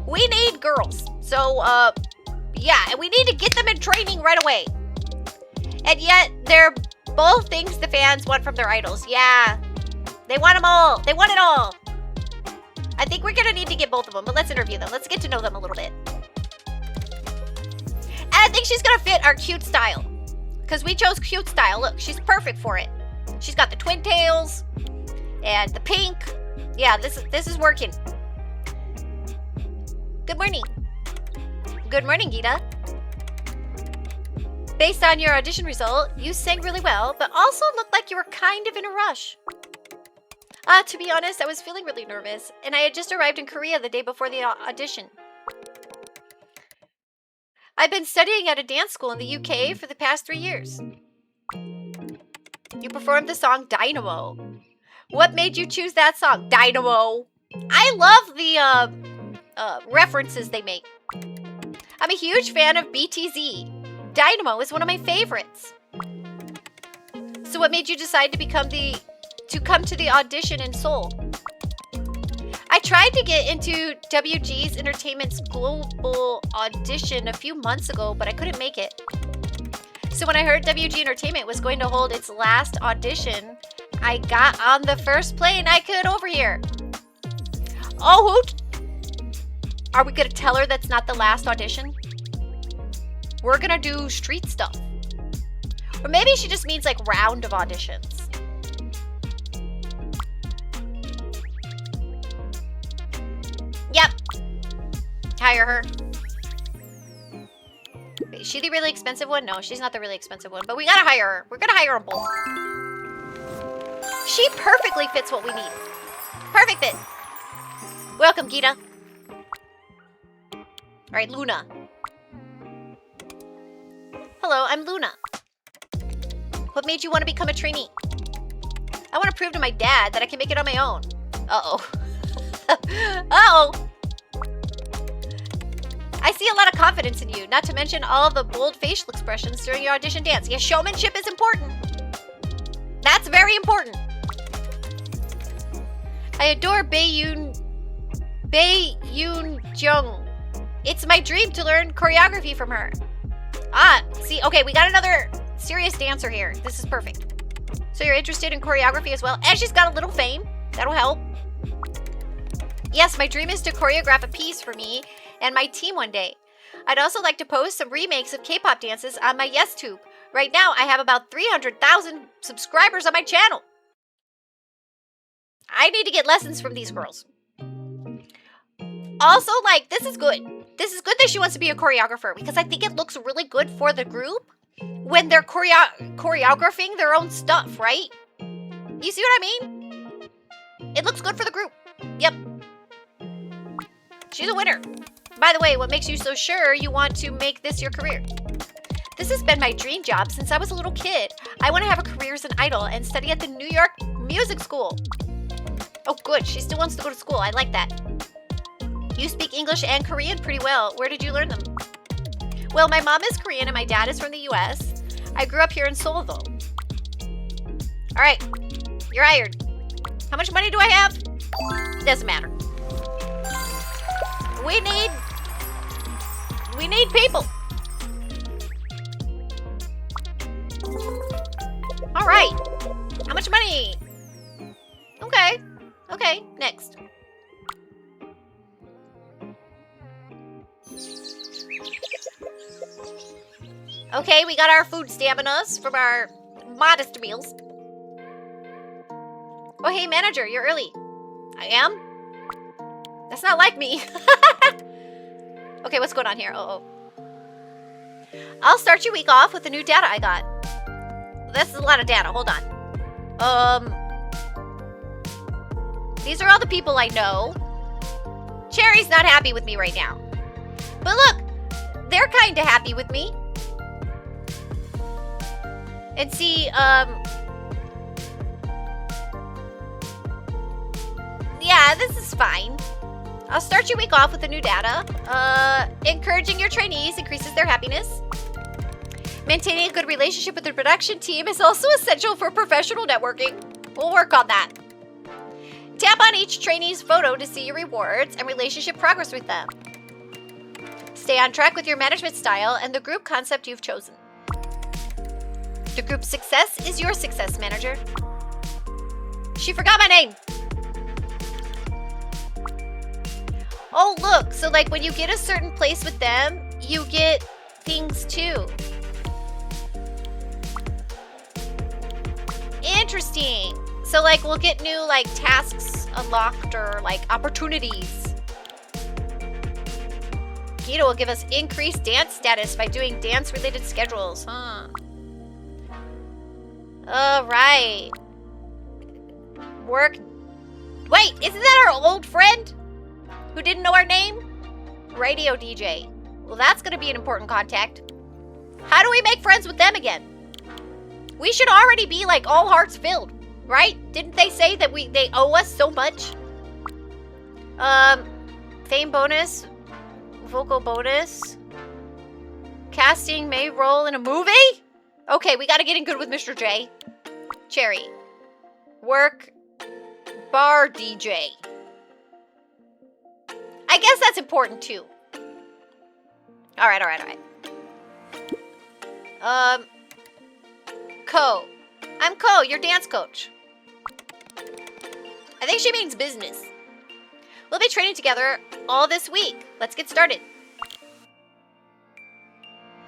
we need girls. So, yeah, and we need to get them in training right away. And yet, they're both things the fans want from their idols. Yeah, they want them all. They want it all. I think we're going to need to get both of them, but let's interview them. Let's get to know them a little bit. And I think she's going to fit our cute style. Because we chose cute style. Look, she's perfect for it. She's got the twin tails and the pink. Yeah, this is working. Good morning. Good morning, Gita. Based on your audition result, you sang really well, but also looked like you were kind of in a rush. To be honest, I was feeling really nervous, and I had just arrived in Korea the day before the audition. I've been studying at a dance school in the UK for the past 3 years. You performed the song Dynamo. What made you choose that song, Dynamo? I love the references they make. I'm a huge fan of BTZ. Dynamo is one of my favorites. So what made you decide to come to the audition in Seoul? I tried to get into WG's Entertainment's global audition a few months ago, but I couldn't make it. So when I heard WG Entertainment was going to hold its last audition, I got on the first plane I could over here. Oh, are we gonna tell her that's not the last audition? We're gonna do street stuff. Or maybe she just means like round of auditions. Yep. Hire her. Wait, is she the really expensive one? No, she's not the really expensive one. But we gotta hire her. We're gonna hire them both. She perfectly fits what we need. Perfect fit. Welcome, Gita. Alright, Luna. Hello, I'm Luna. What made you want to become a trainee? I want to prove to my dad that I can make it on my own. Uh-oh. Uh-oh. I see a lot of confidence in you, not to mention all the bold facial expressions during your audition dance. Yeah, showmanship is important. That's very important. I adore Bae Yoon Jung. It's my dream to learn choreography from her. Ah, see, okay, we got another serious dancer here. This is perfect. So you're interested in choreography as well? And she's got a little fame. That'll help. Yes, my dream is to choreograph a piece for me and my team one day. I'd also like to post some remakes of K-pop dances on my YesTube. Right now, I have about 300,000 subscribers on my channel. I need to get lessons from these girls. Also, like, this is good. This is good that she wants to be a choreographer because I think it looks really good for the group when they're choreographing their own stuff, right? You see what I mean? It looks good for the group. Yep. She's a winner. By the way, what makes you so sure you want to make this your career? This has been my dream job since I was a little kid. I want to have a career as an idol and study at the New York Music School. Oh, good. She still wants to go to school. I like that. You speak English and Korean pretty well. Where did you learn them? Well, my mom is Korean and my dad is from the US. I grew up here in Seoul, though. All right. You're hired. How much money do I have? Doesn't matter. We need people. All right. How much money? Okay. Okay, next. Okay, we got our food staminas from our modest meals. Oh, hey, manager, you're early. I am? That's not like me. Okay, what's going on here? Uh-oh. I'll start your week off with the new data I got. This is a lot of data. Hold on. These are all the people I know. Cherry's not happy with me right now. But look, they're kind of happy with me. And see, yeah, this is fine. I'll start your week off with the new data. Encouraging your trainees increases their happiness. Maintaining a good relationship with the production team is also essential for professional networking. We'll work on that. Tap on each trainee's photo to see your rewards and relationship progress with them. Stay on track with your management style and the group concept you've chosen. The group's success is your success, manager. She forgot my name. Oh, look. So, like, when you get a certain place with them, you get things, too. Interesting. So, like, we'll get new, like, tasks unlocked or, like, opportunities. Gita will give us increased dance status by doing dance-related schedules, huh? Alright. Work. Wait, isn't that our old friend? Who didn't know our name? Radio DJ. Well, that's going to be an important contact. How do we make friends with them again? We should already be, like, all hearts filled, right? Didn't they say that they owe us so much? Fame bonus. Vocal bonus. Casting may role in a movie? Okay, we gotta get in good with Mr. J. Cherry. Work. Bar DJ. I guess that's important too. Alright. Co. I'm Co, your dance coach. I think she means business. We'll be training together all this week. Let's get started.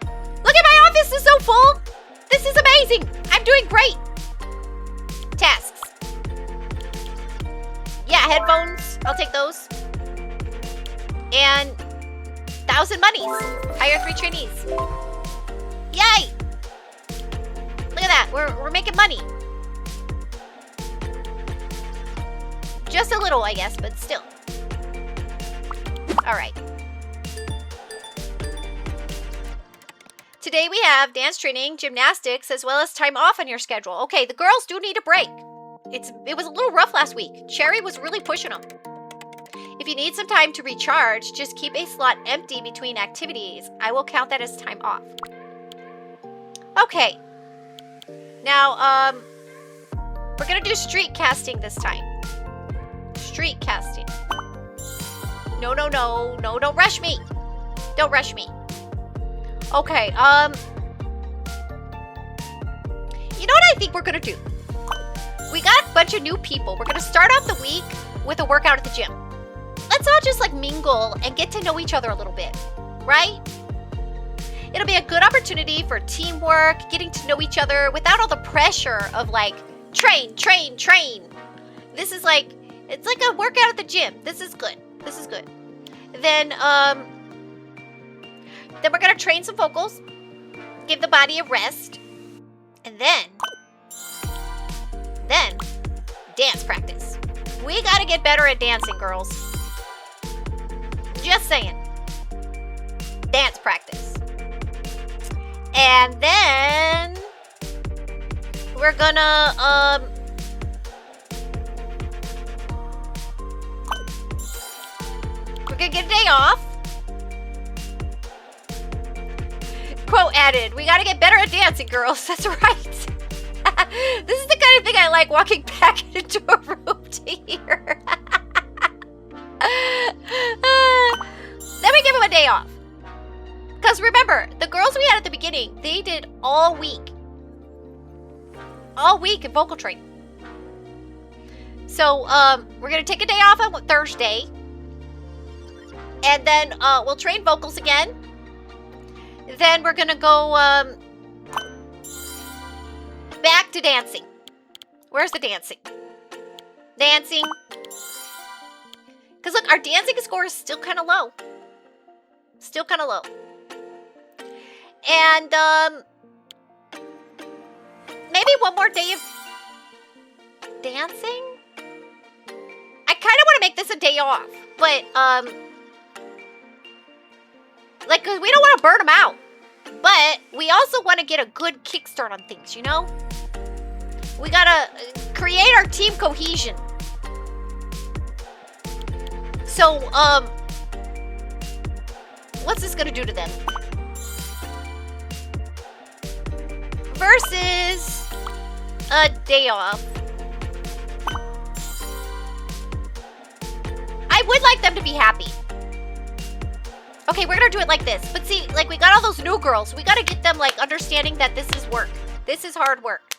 Look at my office is so full. This is amazing. I'm doing great. Tasks. Yeah, headphones. I'll take those. And 1,000 monies. Hire 3 trainees. Yay! Look at that. We're making money. Just a little, I guess, but still. All right. Today we have dance training, gymnastics, as well as time off on your schedule. Okay, the girls do need a break. It was a little rough last week. Cherry was really pushing them. If you need some time to recharge, just keep a slot empty between activities. I will count that as time off. Okay. Now, we're gonna do street casting this time. Street casting. No, don't rush me. Don't rush me. Okay, you know what I think we're gonna do? We got a bunch of new people. We're gonna start off the week with a workout at the gym. Let's all just like mingle and get to know each other a little bit, right? It'll be a good opportunity for teamwork, getting to know each other without all the pressure of like, train, train, train. This is like, it's like a workout at the gym. This is good. This is good. Then we're gonna train some vocals, give the body a rest, and then dance practice. We gotta get better at dancing, girls. Just saying. Dance practice. And then we're gonna get a day off. Quote added, we gotta get better at dancing, girls. That's right. This is the kind of thing I like, walking back into a room to hear. Then we give them a day off. Because remember, the girls we had at the beginning, they did all week. All week in vocal training. So, we're going to take a day off on Thursday. And then we'll train vocals again. Then we're going to go back to dancing. Where's the dancing? Dancing. Because look, our dancing score is still kind of low. Still kind of low. And maybe one more day of dancing? I kind of want to make this a day off. But, like, 'cause we don't want to burn them out. But we also want to get a good kickstart on things, you know? We gotta create our team cohesion. So, what's this gonna do to them? Versus a day off. I would like them to be happy. Okay, we're gonna do it like this. But see, like, we got all those new girls. We gotta get them, like, understanding that this is work. This is hard work.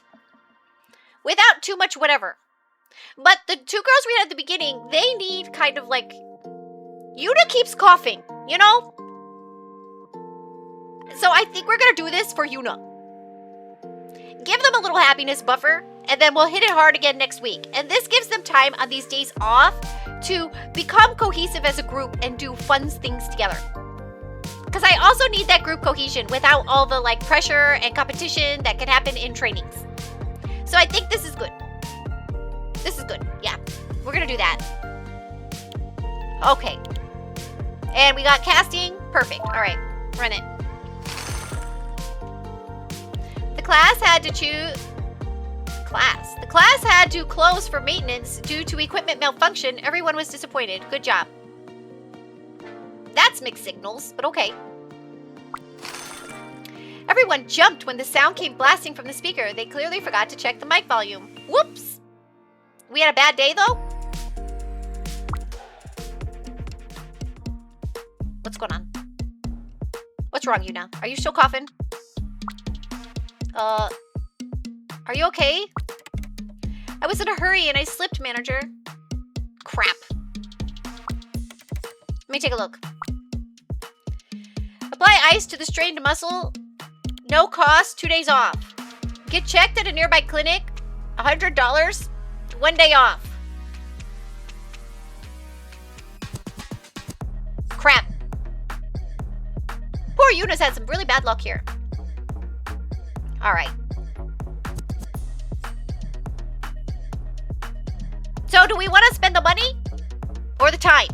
Without too much whatever. But the two girls we had at the beginning, they need kind of, like... Yuna keeps coughing, you know? So I think we're gonna do this for Yuna. Give them a little happiness buffer, and then we'll hit it hard again next week. And this gives them time on these days off to become cohesive as a group and do fun things together. Because I also need that group cohesion without all the like pressure and competition that can happen in trainings. So I think this is good. This is good. Yeah, we're gonna do that. Okay. And we got casting. Perfect. All right, run it. The class had to choose... The class had to close for maintenance due to equipment malfunction. Everyone was disappointed. Good job. That's mixed signals, but okay. Everyone jumped when the sound came blasting from the speaker. They clearly forgot to check the mic volume. Whoops! We had a bad day, though? What's going on? What's wrong, Yuna? Are you still coughing? Are you okay? I was in a hurry and I slipped, manager. Crap. Let me take a look. Apply ice to the strained muscle. No cost, 2 days off. Get checked at a nearby clinic. $100. 1 day off. Crap. Poor Yuna's had some really bad luck here. Alright. So do we want to spend the money? Or the time?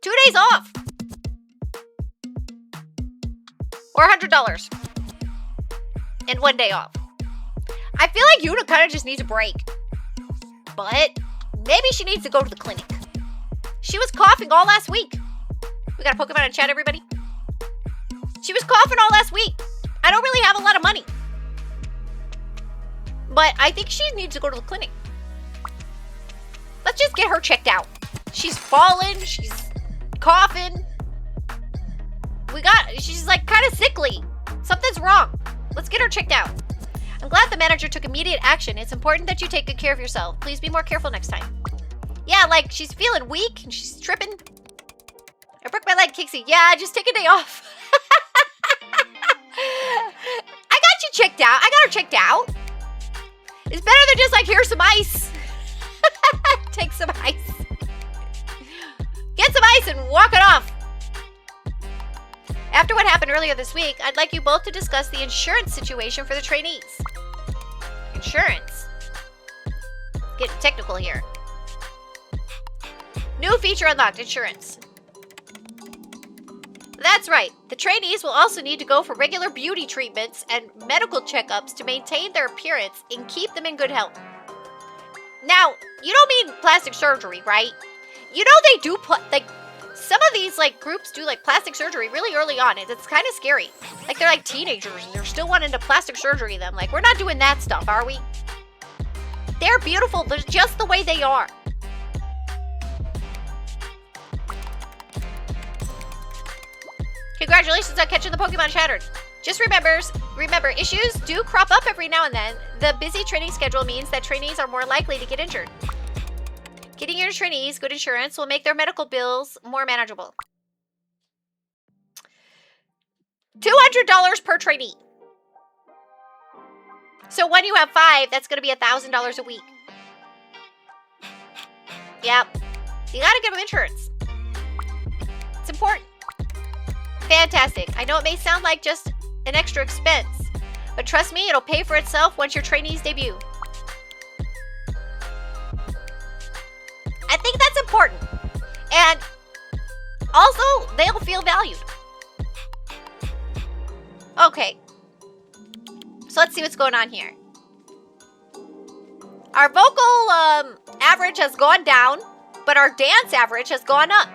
2 days off. Or $100. And 1 day off. I feel like Yuna kind of just needs a break. But maybe she needs to go to the clinic. She was coughing all last week. We got a Pokemon in chat, everybody. She was coughing all last week. I don't really have a lot of money. But I think she needs to go to the clinic. Let's just get her checked out. She's falling. She's coughing. She's like kind of sickly. Something's wrong. Let's get her checked out. I'm glad the manager took immediate action. It's important that you take good care of yourself. Please be more careful next time. Yeah, like she's feeling weak and she's tripping. I broke my leg, Kixie. Yeah, just take a day off. I got you checked out. I got her checked out. It's better than just like, here's some ice. Take some ice. Get some ice and walk it off. After what happened earlier this week, I'd like you both to discuss the insurance situation for the trainees. Insurance? Getting technical here. New feature unlocked, insurance. That's right. The trainees will also need to go for regular beauty treatments and medical checkups to maintain their appearance and keep them in good health. Now, you don't mean plastic surgery, right? You know they do, some of these groups do plastic surgery really early on. It's kind of scary. They're like teenagers and they're still wanting to plastic surgery them. We're not doing that stuff, are we? They're beautiful. They're just the way they are. Congratulations on catching the Pokemon Shattered. Just remember, issues do crop up every now and then. The busy training schedule means that trainees are more likely to get injured. Getting your trainees good insurance will make their medical bills more manageable. $200 per trainee. So when you have 5, that's going to be $1,000 a week. Yep. You got to give them insurance. It's important. Fantastic. I know it may sound like just an extra expense, but trust me, it'll pay for itself once your trainees debut. I think that's important. And also, they'll feel valued. Okay. So let's see what's going on here. Our vocal average has gone down, but our dance average has gone up.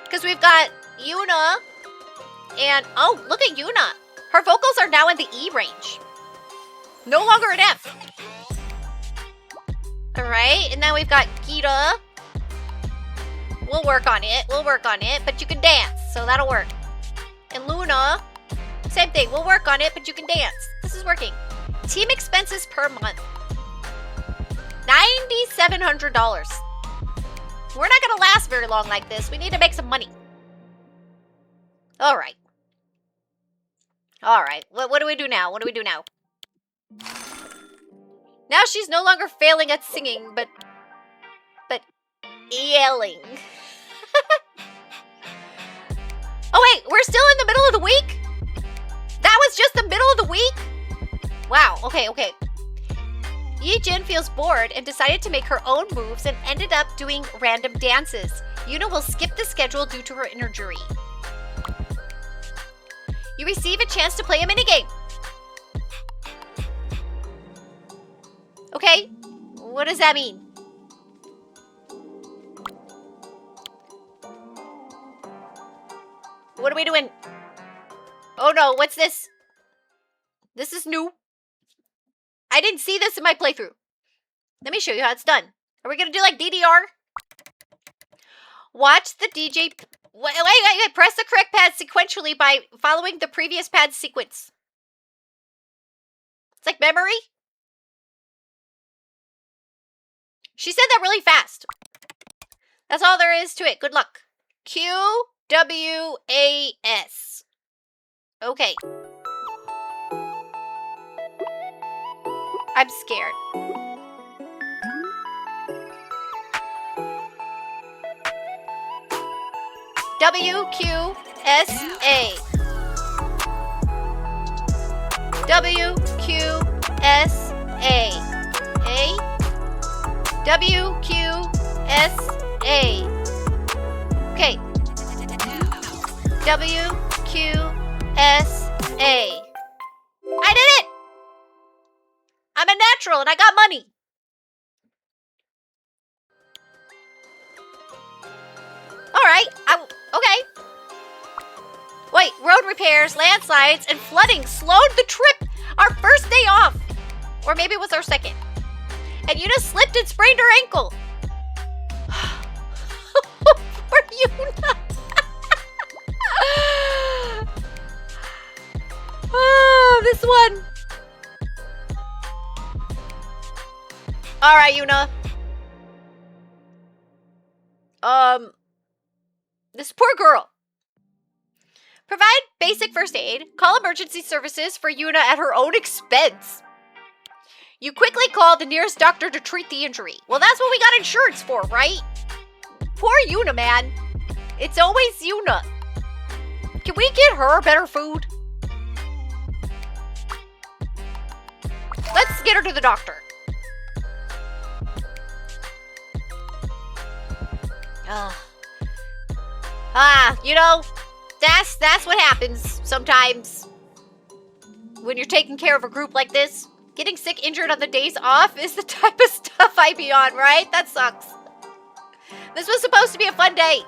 Because we've got Yuna and, oh, look at Yuna. Her vocals are now in the E range. No longer an F. All right, and then we've got Gita. We'll work on it, but you can dance, so that'll work. And Luna, same thing, we'll work on it, but you can dance. This is working. Team expenses per month. $9,700. We're not gonna last very long like this. We need to make some money. All right. All right, what do we do now? Now she's no longer failing at singing, but yelling. Oh wait, we're still in the middle of the week? That was just the middle of the week? Wow, okay. Yi-Jin feels bored and decided to make her own moves and ended up doing random dances. Yuna will skip the schedule due to her injury. You receive a chance to play a minigame. Okay, what does that mean? What are we doing? Oh no, what's this? This is new. I didn't see this in my playthrough. Let me show you how it's done. Are we gonna do like DDR? Watch the DJ... Wait. Press the correct pad sequentially by following the previous pad sequence. It's like memory. She said that really fast. That's all there is to it. Good luck. Q, W, A, S. Okay. I'm scared. W, Q, S, A. W, Q, S, A. A. W, Q, S, A. Okay. W, Q, S, A. I did it! I'm a natural and I got money. Alright, okay. Wait, road repairs, landslides, and flooding slowed the trip. Our first day off. Or maybe it was our second. And Yuna slipped and sprained her ankle. Yuna. Oh, this one. All right, Yuna. This poor girl. Provide basic first aid. Call emergency services for Yuna at her own expense. You quickly call the nearest doctor to treat the injury. Well, that's what we got insurance for, right? Poor Yuna, man. It's always Yuna. Can we get her better food? Let's get her to the doctor. You know, that's what happens sometimes when you're taking care of a group like this. Getting sick, injured on the days off is the type of stuff I be on, right? That sucks. This was supposed to be a fun day.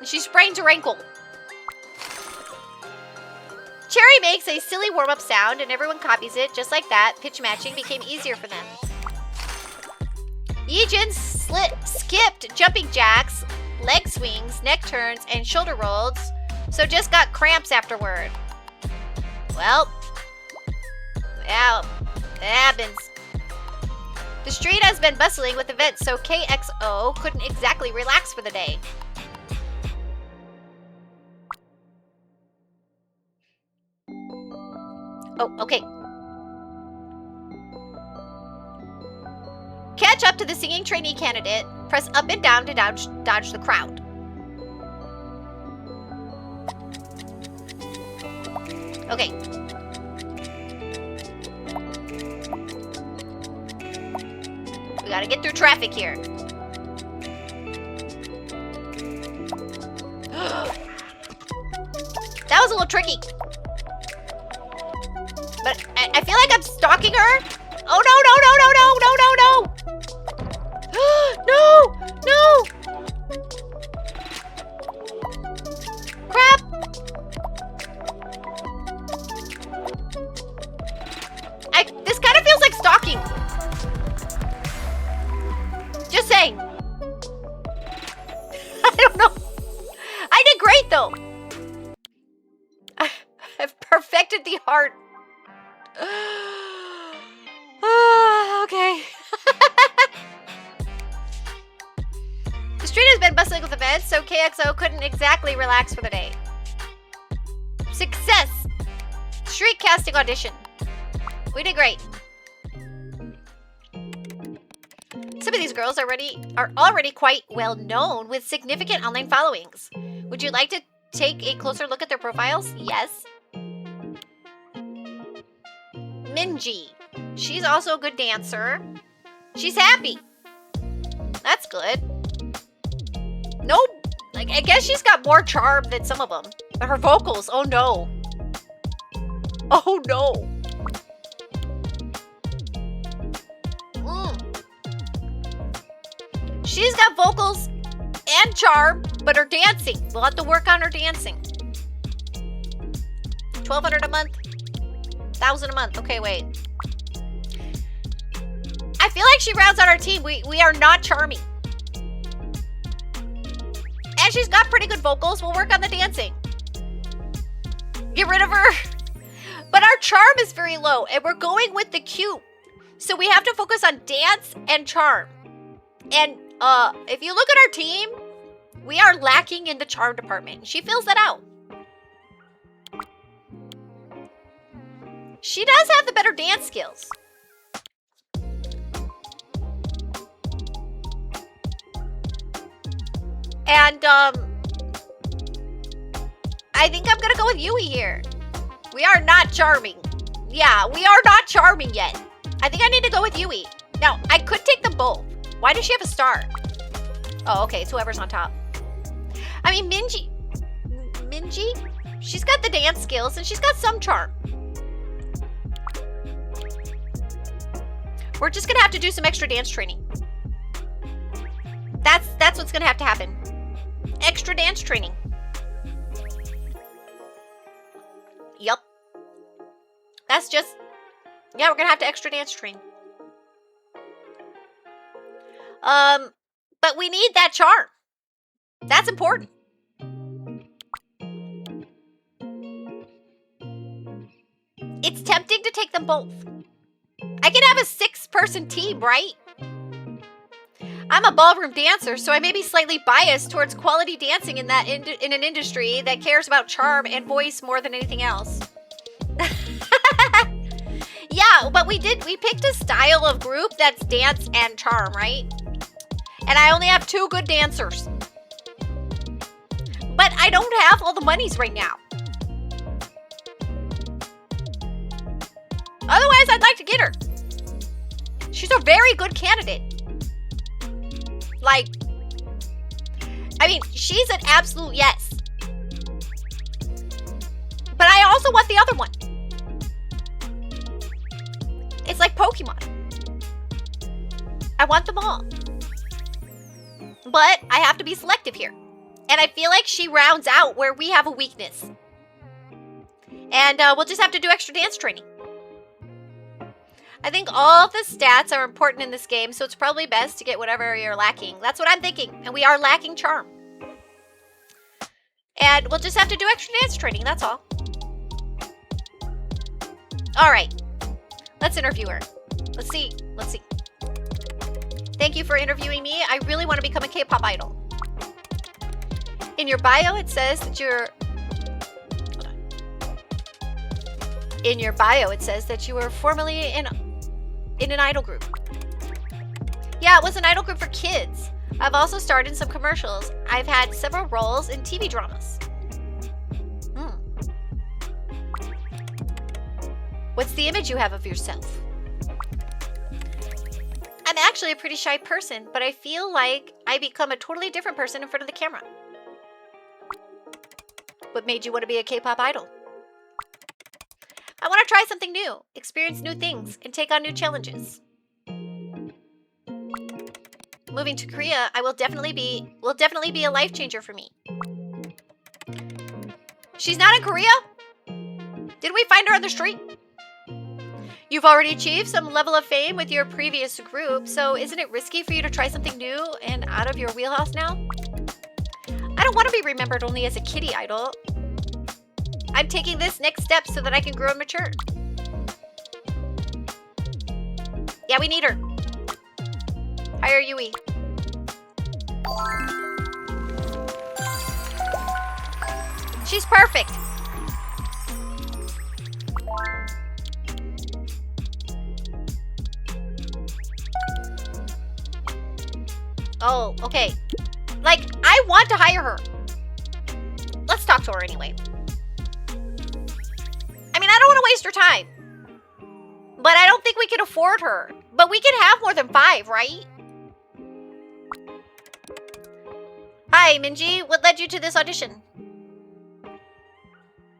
She sprains her ankle. Cherry makes a silly warm-up sound and everyone copies it. Just like that, pitch matching became easier for them. Yijin skipped jumping jacks, leg swings, neck turns, and shoulder rolls, so just got cramps afterward. Well, yeah, it happens. The street has been bustling with events, so KXO couldn't exactly relax for the day. Oh, okay. Catch up to the singing trainee candidate. Press up and down to dodge the crowd. Okay. We gotta get through traffic here. That was a little tricky. But I feel like I'm stalking her. Oh, no, no, no, no, no, no, no, no. No, no. Crap. This kind of feels like stalking. Just saying. I don't know. I did great, though. I've perfected the art. Okay. The street has been bustling with events, so KXO couldn't exactly relax for the day. Success! Street casting audition. We did great. Some of these girls are already quite well known with significant online followings. Would you like to take a closer look at their profiles? Yes. Minji. She's also a good dancer. She's happy. That's good. Nope. Like, I guess she's got more charm than some of them. But her vocals, oh no. Oh no. She's got vocals and charm, but her dancing. We'll have to work on her dancing. 1,200 a month? 1,000 a month. Okay, wait. I feel like she rounds out our team. We are not charming. And she's got pretty good vocals. We'll work on the dancing. Get rid of her. But our charm is very low, and we're going with the cute. So we have to focus on dance and charm. And if you look at our team, we are lacking in the charm department. She fills that out. She does have the better dance skills. And, I think I'm gonna go with Yui here. We are not charming. Yeah, we are not charming yet. I think I need to go with Yui. Now, I could take them both. Why does she have a star? Oh, okay, it's whoever's on top. I mean, Minji, she's got the dance skills and she's got some charm. We're just gonna have to do some extra dance training. That's what's gonna have to happen. Extra dance training. Yup. That's just, yeah, we're gonna have to extra dance train. But we need that charm. That's important. It's tempting to take them both. I can have a 6-person team, right? I'm a ballroom dancer, so I may be slightly biased towards quality dancing in an industry that cares about charm and voice more than anything else. Yeah, but we picked a style of group that's dance and charm, right? And I only have 2 good dancers. But I don't have all the monies right now. Otherwise, I'd like to get her. She's a very good candidate. Like, I mean, she's an absolute yes. But I also want the other one. It's like Pokemon. I want them all. But I have to be selective here. And I feel like she rounds out where we have a weakness. And we'll just have to do extra dance training. I think all of the stats are important in this game, so it's probably best to get whatever you're lacking. That's what I'm thinking. And we are lacking charm. And we'll just have to do extra dance training, that's all. Alright. Let's interview her. Let's see. Thank you for interviewing me. I really want to become a K-pop idol. In your bio, it says that you're... Hold on. In your bio, it says that you were formerly in an idol group. Yeah, it was an idol group for kids. I've also starred in some commercials. I've had several roles in TV dramas. What's the image you have of yourself? I'm actually a pretty shy person, but I feel like I become a totally different person in front of the camera. What made you want to be a K-pop idol? I want to try something new, experience new things, and take on new challenges. Moving to Korea, will definitely be a life changer for me. She's not in Korea? Did we find her on the street? You've already achieved some level of fame with your previous group, so isn't it risky for you to try something new and out of your wheelhouse now? I don't want to be remembered only as a kiddie idol. I'm taking this next step so that I can grow and mature. Yeah, we need her. Hire Yui. She's perfect. Oh, okay. Like, I want to hire her. Let's talk to her anyway. I mean, I don't want to waste her time. But I don't think we can afford her. But we can have more than 5, right? Hi, Minji. What led you to this audition?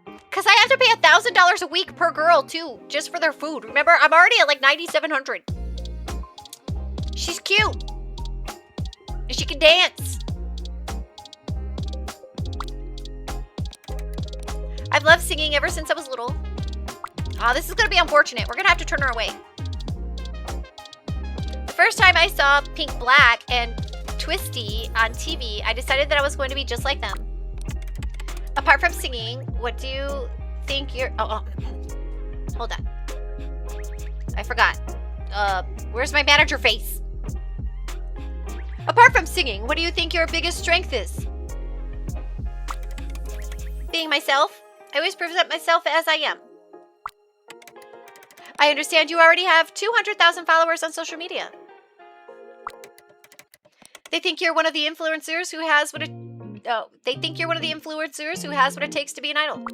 Because I have to pay $1,000 a week per girl, too. Just for their food. Remember, I'm already at like $9,700. She's cute. And she can dance. I've loved singing ever since I was little. Oh, this is going to be unfortunate. We're going to have to turn her away. The first time I saw Pink Black and Twisty on TV, I decided that I was going to be just like them. Apart from singing, what do you think you're... Oh, hold on. I forgot. Where's my manager face? Apart from singing, what do you think your biggest strength is? Being myself. I always present myself as I am. I understand you already have 200,000 followers on social media. They think you're one of the influencers who has what it... Oh, they think you're one of the influencers who has what it takes to be an idol.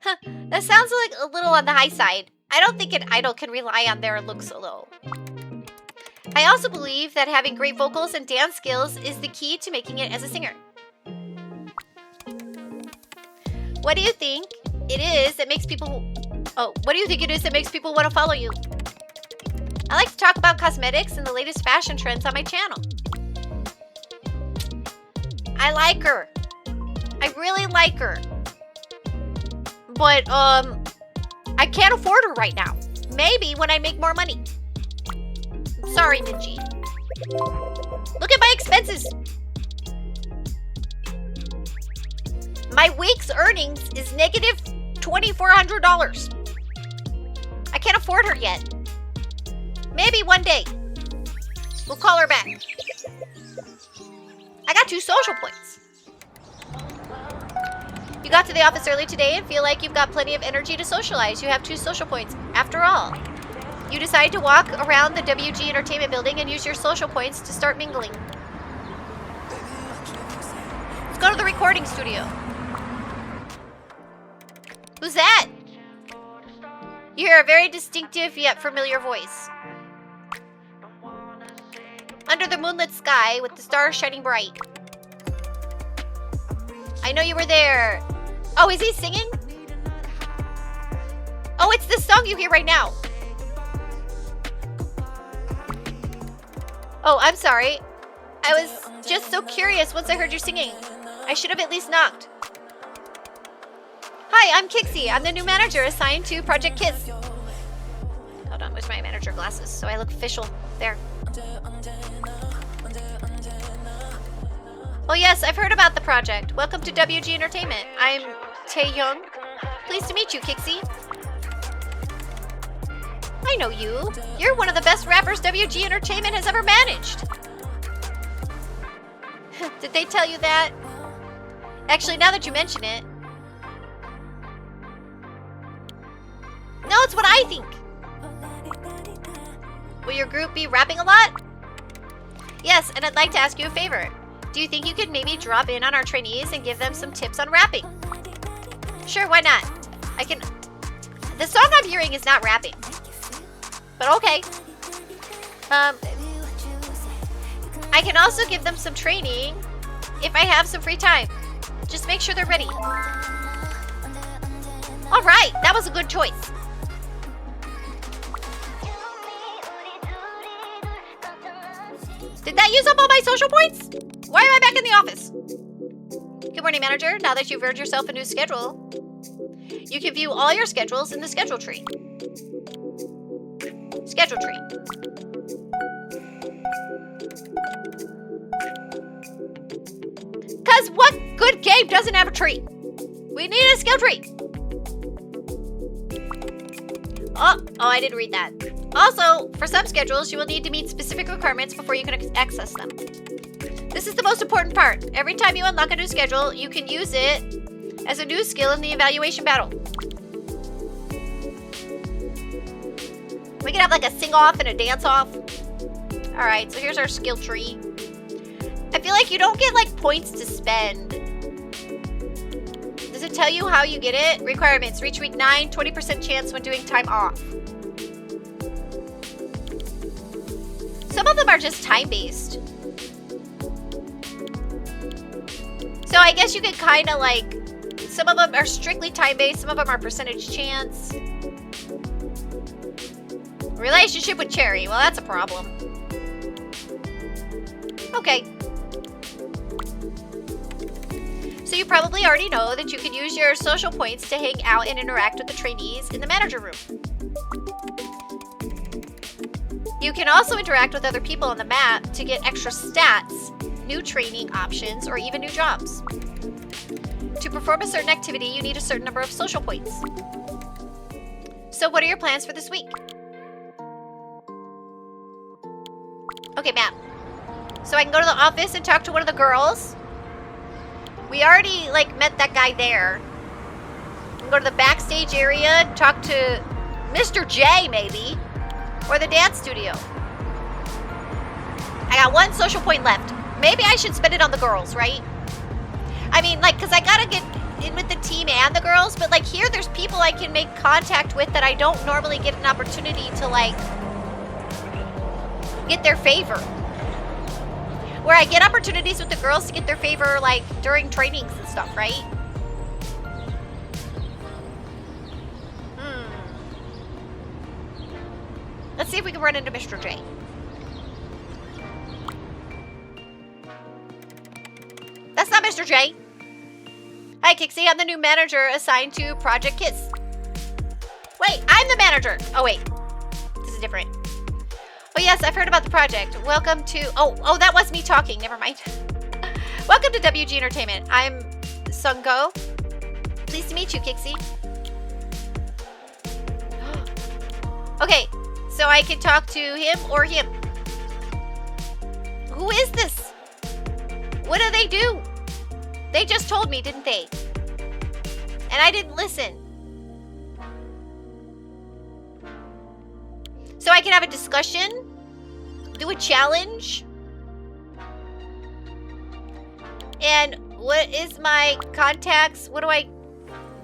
Huh, that sounds like a little on the high side. I don't think an idol can rely on their looks alone. I also believe that having great vocals and dance skills is the key to making it as a singer. What do you think it is that makes people... Oh, what do you think it is that makes people want to follow you? I like to talk about cosmetics and the latest fashion trends on my channel. I like her. I really like her. But, I can't afford her right now. Maybe when I make more money. Sorry, Minji. Look at my expenses. My week's earnings is negative $2,400. I can't afford her yet. Maybe one day. We'll call her back. I got 2 social points. You got to the office early today and feel like you've got plenty of energy to socialize. You have 2 social points. After all, you decide to walk around the WG Entertainment building and use your social points to start mingling. Let's go to the recording studio. Who's that? You hear a very distinctive yet familiar voice. Under the moonlit sky with the stars shining bright. I know you were there. Oh, is he singing? Oh, it's this song you hear right now. Oh, I'm sorry. I was just so curious once I heard you singing. I should have at least knocked. Hi, I'm Kixie. I'm the new manager assigned to Project Kiss. Hold on, where's my manager glasses so I look official? There. Oh yes, I've heard about the project. Welcome to WG Entertainment. I'm Taehyung. Pleased to meet you, Kixie. I know you. You're one of the best rappers WG Entertainment has ever managed. Did they tell you that? Actually, now that you mention it. No, it's what I think. Will your group be rapping a lot? Yes, and I'd like to ask you a favor. Do you think you could maybe drop in on our trainees and give them some tips on rapping? Sure, why not? I can... The song I'm hearing is not rapping. But okay. I can also give them some training if I have some free time. Just make sure they're ready. Alright, that was a good choice. Did that use up all my social points? Why am I back in the office? Good morning, manager. Now that you've earned yourself a new schedule, you can view all your schedules in the schedule tree. Schedule tree. Cause what good game doesn't have a tree? We need a skill tree. Oh, I didn't read that. Also, for some schedules, you will need to meet specific requirements before you can access them. This is the most important part. Every time you unlock a new schedule, you can use it as a new skill in the evaluation battle. We can have like a sing-off and a dance-off. Alright, so here's our skill tree. I feel like you don't get like points to spend. Does it tell you how you get it? Requirements. Reach week 9, 20% chance when doing time off. Some of them are just time-based. So I guess you could kind of like... Some of them are strictly time-based. Some of them are percentage chance. Relationship with Cherry. Well, that's a problem. Okay. So you probably already know that you can use your social points to hang out and interact with the trainees in the manager room. You can also interact with other people on the map to get extra stats, new training options, or even new jobs. To perform a certain activity, you need a certain number of social points. So what are your plans for this week? Okay, map. So I can go to the office and talk to one of the girls. We already, like, met that guy there. I can go to the backstage area, talk to Mr. J, maybe. Or the dance studio. I got 1 social point left. Maybe I should spend it on the girls, right? I mean, like, because I gotta get in with the team and the girls, but, like, here there's people I can make contact with that I don't normally get an opportunity to, like, get their favor. Where I get opportunities with the girls to get their favor, like, during trainings and stuff, right? Let's see if we can run into Mr. J. That's not Mr. J. Hi, Kixie. I'm the new manager assigned to Project Kiss. Wait, I'm the manager. Oh, wait. This is different. Oh, yes, I've heard about the project. Welcome to... Oh, that was me talking. Never mind. Welcome to WG Entertainment. I'm Sungo. Pleased to meet you, Kixie. Okay, so I can talk to him or him. Who is this? What do they do? They just told me, didn't they? And I didn't listen. So I can have a discussion? Do a challenge? And what is my contacts? What do I...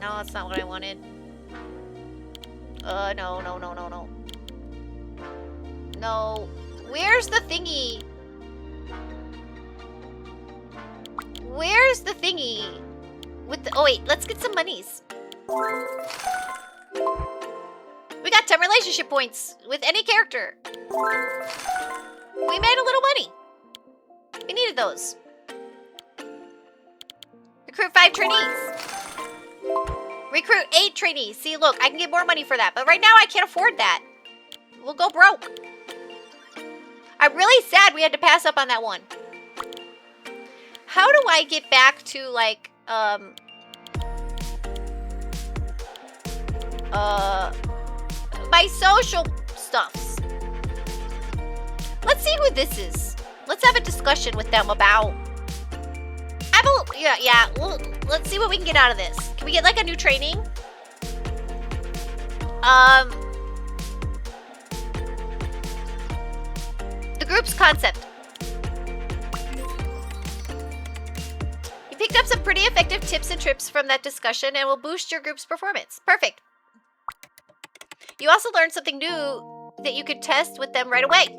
No, that's not what I wanted. No. No. Where's the thingy? Where's the thingy? With the... Oh, wait. Let's get some monies. We got 10 relationship points with any character. We made a little money. We needed those. Recruit 5 trainees. Recruit 8 trainees. See, look, I can get more money for that. But right now, I can't afford that. We'll go broke. I'm really sad we had to pass up on that one. How do I get back to, like, my social stuffs? Let's see who this is. Let's have a discussion with them about... Yeah. Well, let's see what we can get out of this. Can we get, like, a new training? The group's concept. You picked up some pretty effective tips and trips from that discussion and will boost your group's performance. Perfect. You also learned something new that you could test with them right away.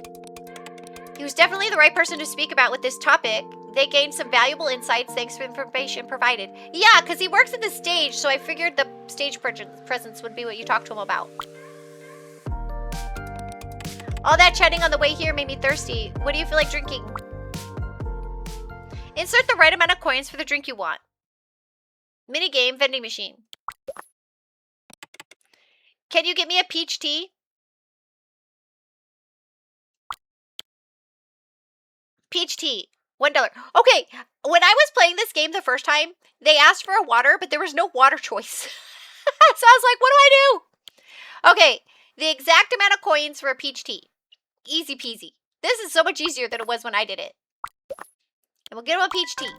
He was definitely the right person to speak about with this topic. They gained some valuable insights thanks for the information provided. Yeah, because he works at the stage, so I figured the stage presence would be what you talked to him about. All that chatting on the way here made me thirsty. What do you feel like drinking? Insert the right amount of coins for the drink you want. Minigame, vending machine. Can you get me a peach tea? Peach tea. $1. Okay, when I was playing this game the first time, they asked for a water, but there was no water choice. So I was like, what do I do? Okay, the exact amount of coins for a peach tea. Easy peasy. This is so much easier than it was when I did it. And we'll get him a peach tea.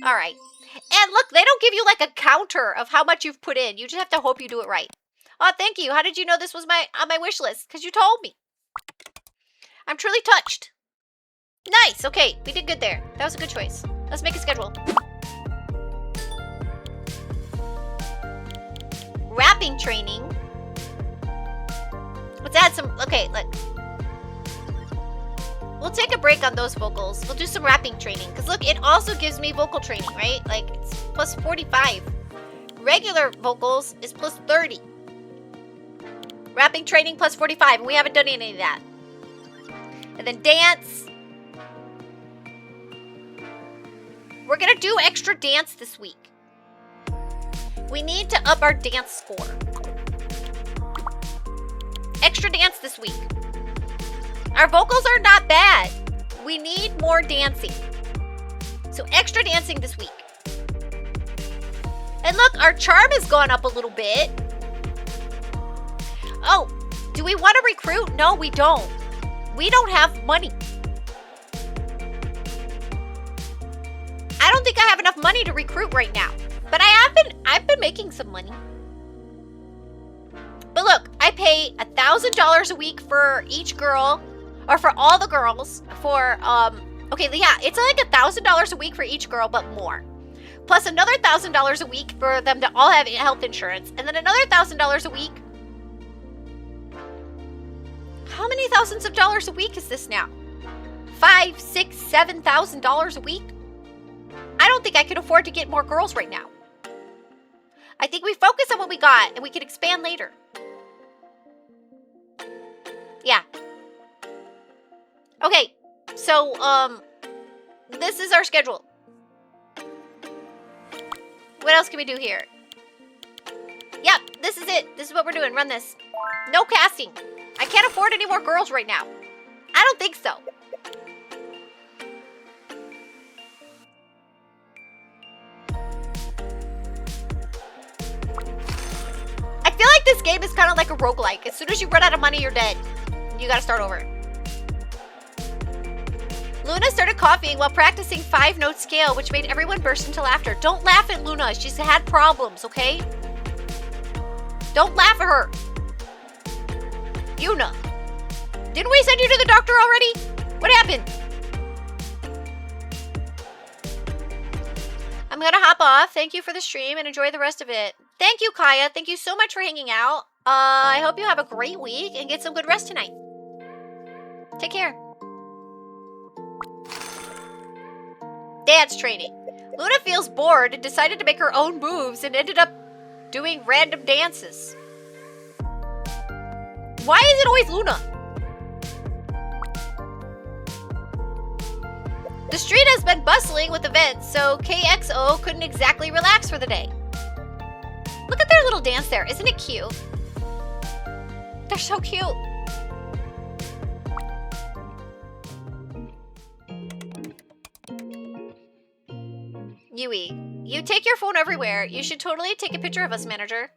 All right. And look, they don't give you like a counter of how much you've put in. You just have to hope you do it right. Oh, thank you. How did you know this was on my wish list? Because you told me. I'm truly touched. Nice. Okay, we did good there. That was a good choice. Let's make a schedule. Rapping training. Let's add some... Okay, look. We'll take a break on those vocals. We'll do some rapping training. Because look, it also gives me vocal training, right? Like, it's plus 45. Regular vocals is plus 30. Rapping training plus 45. And we haven't done any of that. And then dance. We're going to do extra dance this week. We need to up our dance score. Extra dance this week. Our vocals are not bad. We need more dancing. So extra dancing this week. And look, our charm has gone up a little bit. Oh, do we want to recruit? No, we don't. We don't have money. I don't think I have enough money to recruit right now. But I've been making some money. But look, I pay $1,000 a week for each girl, or for all the girls, for, okay, yeah, it's like $1,000 a week for each girl, but more. Plus another $1,000 a week for them to all have health insurance, and then another $1,000 a week. How many thousands of dollars a week is this now? $5,000, $6,000, $7,000 a week? I don't think I can afford to get more girls right now. I think we focus on what we got, and we can expand later. Yeah. Okay, so, this is our schedule. What else can we do here? Yep, this is it. This is what we're doing. Run this. No casting. I can't afford any more girls right now. I don't think so. this game is kind of like a roguelike. As soon as you run out of money, you're dead. You gotta start over. Luna started coughing while practicing 5-note scale, which made everyone burst into laughter. Don't laugh at Luna. She's had problems, okay? Don't laugh at her. Yuna. Didn't we send you to the doctor already? What happened? I'm gonna hop off. Thank you for the stream and enjoy the rest of it. Thank you, Kaya. Thank you so much for hanging out. I hope you have a great week and get some good rest tonight. Take care. Dance training. Luna feels bored and decided to make her own moves and ended up doing random dances. Why is it always Luna? The street has been bustling with events, so KXO couldn't exactly relax for the day. Look at their little dance there. Isn't it cute? They're so cute. Yui, you take your phone everywhere. You should totally take a picture of us, manager.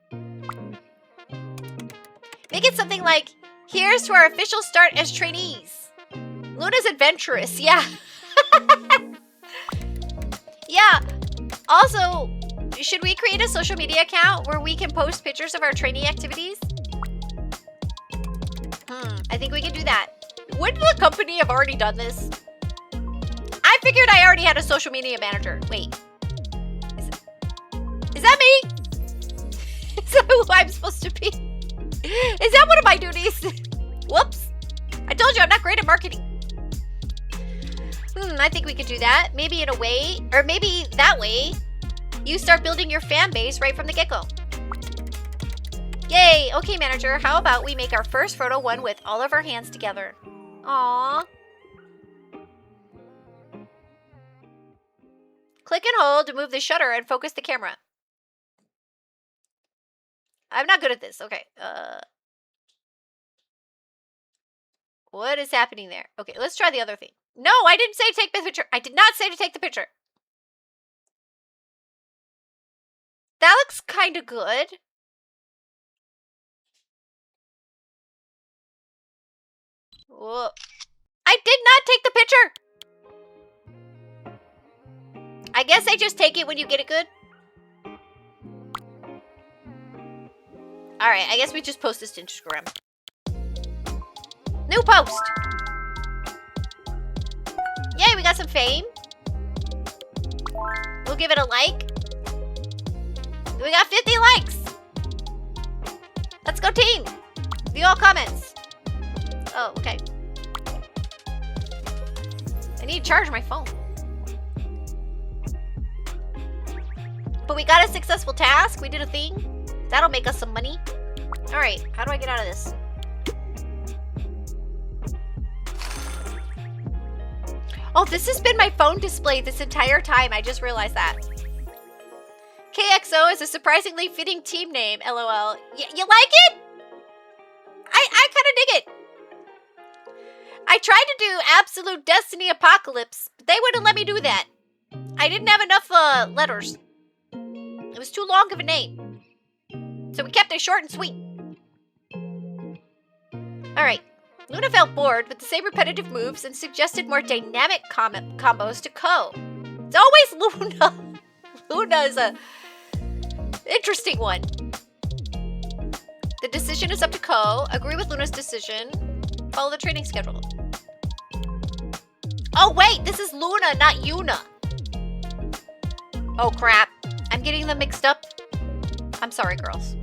Make it something like, here's to our official start as trainees. Luna's adventurous, yeah. Yeah. Also, should we create a social media account where we can post pictures of our trainee activities? I think we can do that. Wouldn't the company have already done this? I figured I already had a social media manager. Wait. Is that me? Is that who I'm supposed to be? Is that one of my duties? Whoops. I told you I'm not great at marketing. I think we could do that. Maybe in a way, or maybe that way, you start building your fan base right from the get-go. Yay! Okay, manager, how about we make our first photo one with all of our hands together? Aww. Click and hold to move the shutter and focus the camera. I'm not good at this. Okay. What is happening there? Okay, let's try the other thing. No, I didn't say take the picture. I did not say to take the picture. That looks kind of good. Whoa. I did not take the picture. I guess I just take it when you get it good. Alright, I guess we just post this to Instagram. New post. Yay, we got some fame. We'll give it a like. We got 50 likes. Let's go team. View all comments. Oh, okay. I need to charge my phone. But we got a successful task. We did a thing. That'll make us some money. Alright, how do I get out of this? Oh, this has been my phone display this entire time. I just realized that. KXO is a surprisingly fitting team name, LOL. You like it? I kind of dig it. I tried to do Absolute Destiny Apocalypse, but they wouldn't let me do that. I didn't have enough letters. It was too long of a name. So we kept it short and sweet. Alright. Luna felt bored with the same repetitive moves and suggested more dynamic combos to Ko. It's always Luna. Luna is a interesting one. The decision is up to Ko. Agree with Luna's decision. Follow the training schedule. Oh wait, this is Luna, not Yuna. Oh crap. I'm getting them mixed up. I'm sorry, girls.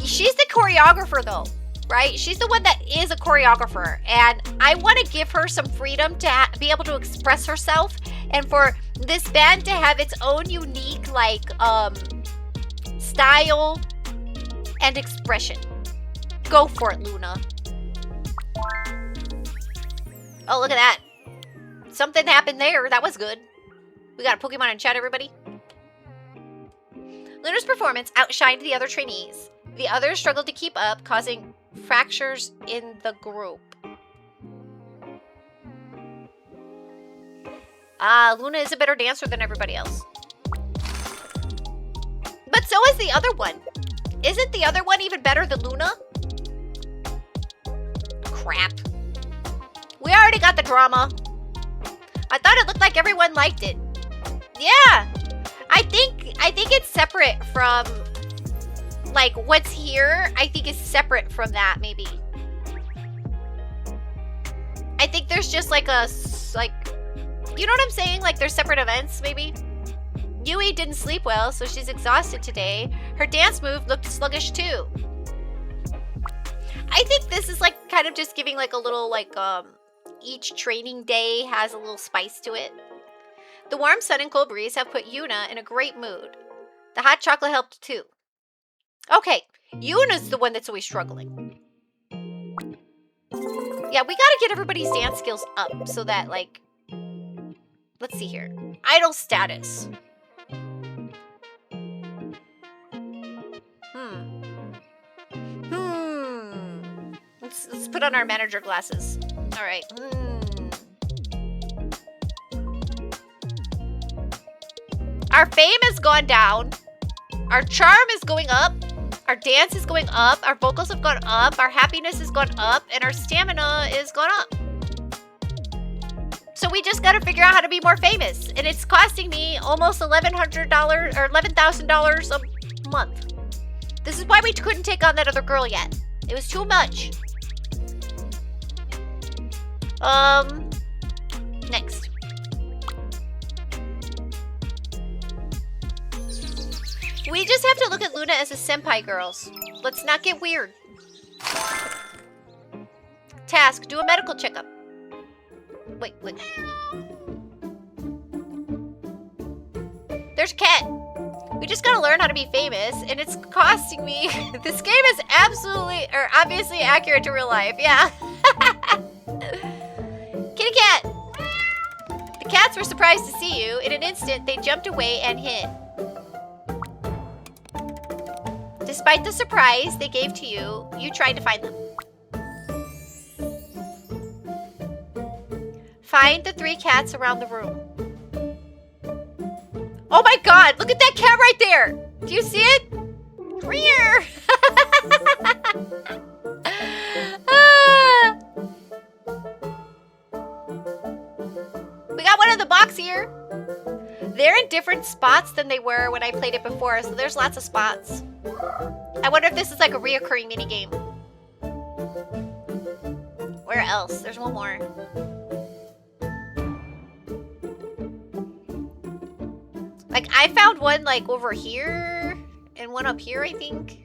She's the choreographer though. Right? She's the one that is a choreographer, and I want to give her some freedom to be able to express herself, and for this band to have its own unique, like, style and expression. Go for it, Luna. Oh, look at that. Something happened there. That was good. We got a Pokemon in chat, everybody. Luna's performance outshined the other trainees. The others struggled to keep up, causing fractures in the group. Luna is a better dancer than everybody else. But so is the other one. Isn't the other one even better than Luna? Crap. We already got the drama. I thought it looked like everyone liked it. Yeah. I think it's separate from like what's here. I think is separate from that maybe. I think there's just like a you know what I'm saying? Like there's separate events maybe. Yui didn't sleep well, so she's exhausted today. Her dance move looked sluggish too. I think this is like kind of just giving like a little like each training day has a little spice to it. The warm sun and cold breeze have put Yuna in a great mood. The hot chocolate helped too. Okay, Yuna's the one that's always struggling. Yeah, we gotta get everybody's dance skills up so that like, let's see here. Idol status. Let's put on our manager glasses. All right. Our fame has gone down. Our charm is going up. Our dance is going up. Our vocals have gone up. Our happiness has gone up. And our stamina is gone up. So we just got to figure out how to be more famous. And it's costing me almost $1,100 or $11,000 a month. This is why we couldn't take on that other girl yet. It was too much. Next. We just have to look at Luna as a senpai, girls. Let's not get weird. Task, do a medical checkup. Wait. There's a cat. We just gotta learn how to be famous, and it's costing me. This game is absolutely, or obviously accurate to real life, yeah. Kitty cat! The cats were surprised to see you. In an instant, they jumped away and hid. Despite the surprise they gave to you, you tried to find them. Find the 3 cats around the room. Oh my god, look at that cat right there! Do you see it? Here! We got one in the box here. They're in different spots than they were when I played it before, so there's lots of spots. I wonder if this is like a reoccurring minigame. Where else? There's one more. Like, I found one, like, over here, and one up here, I think.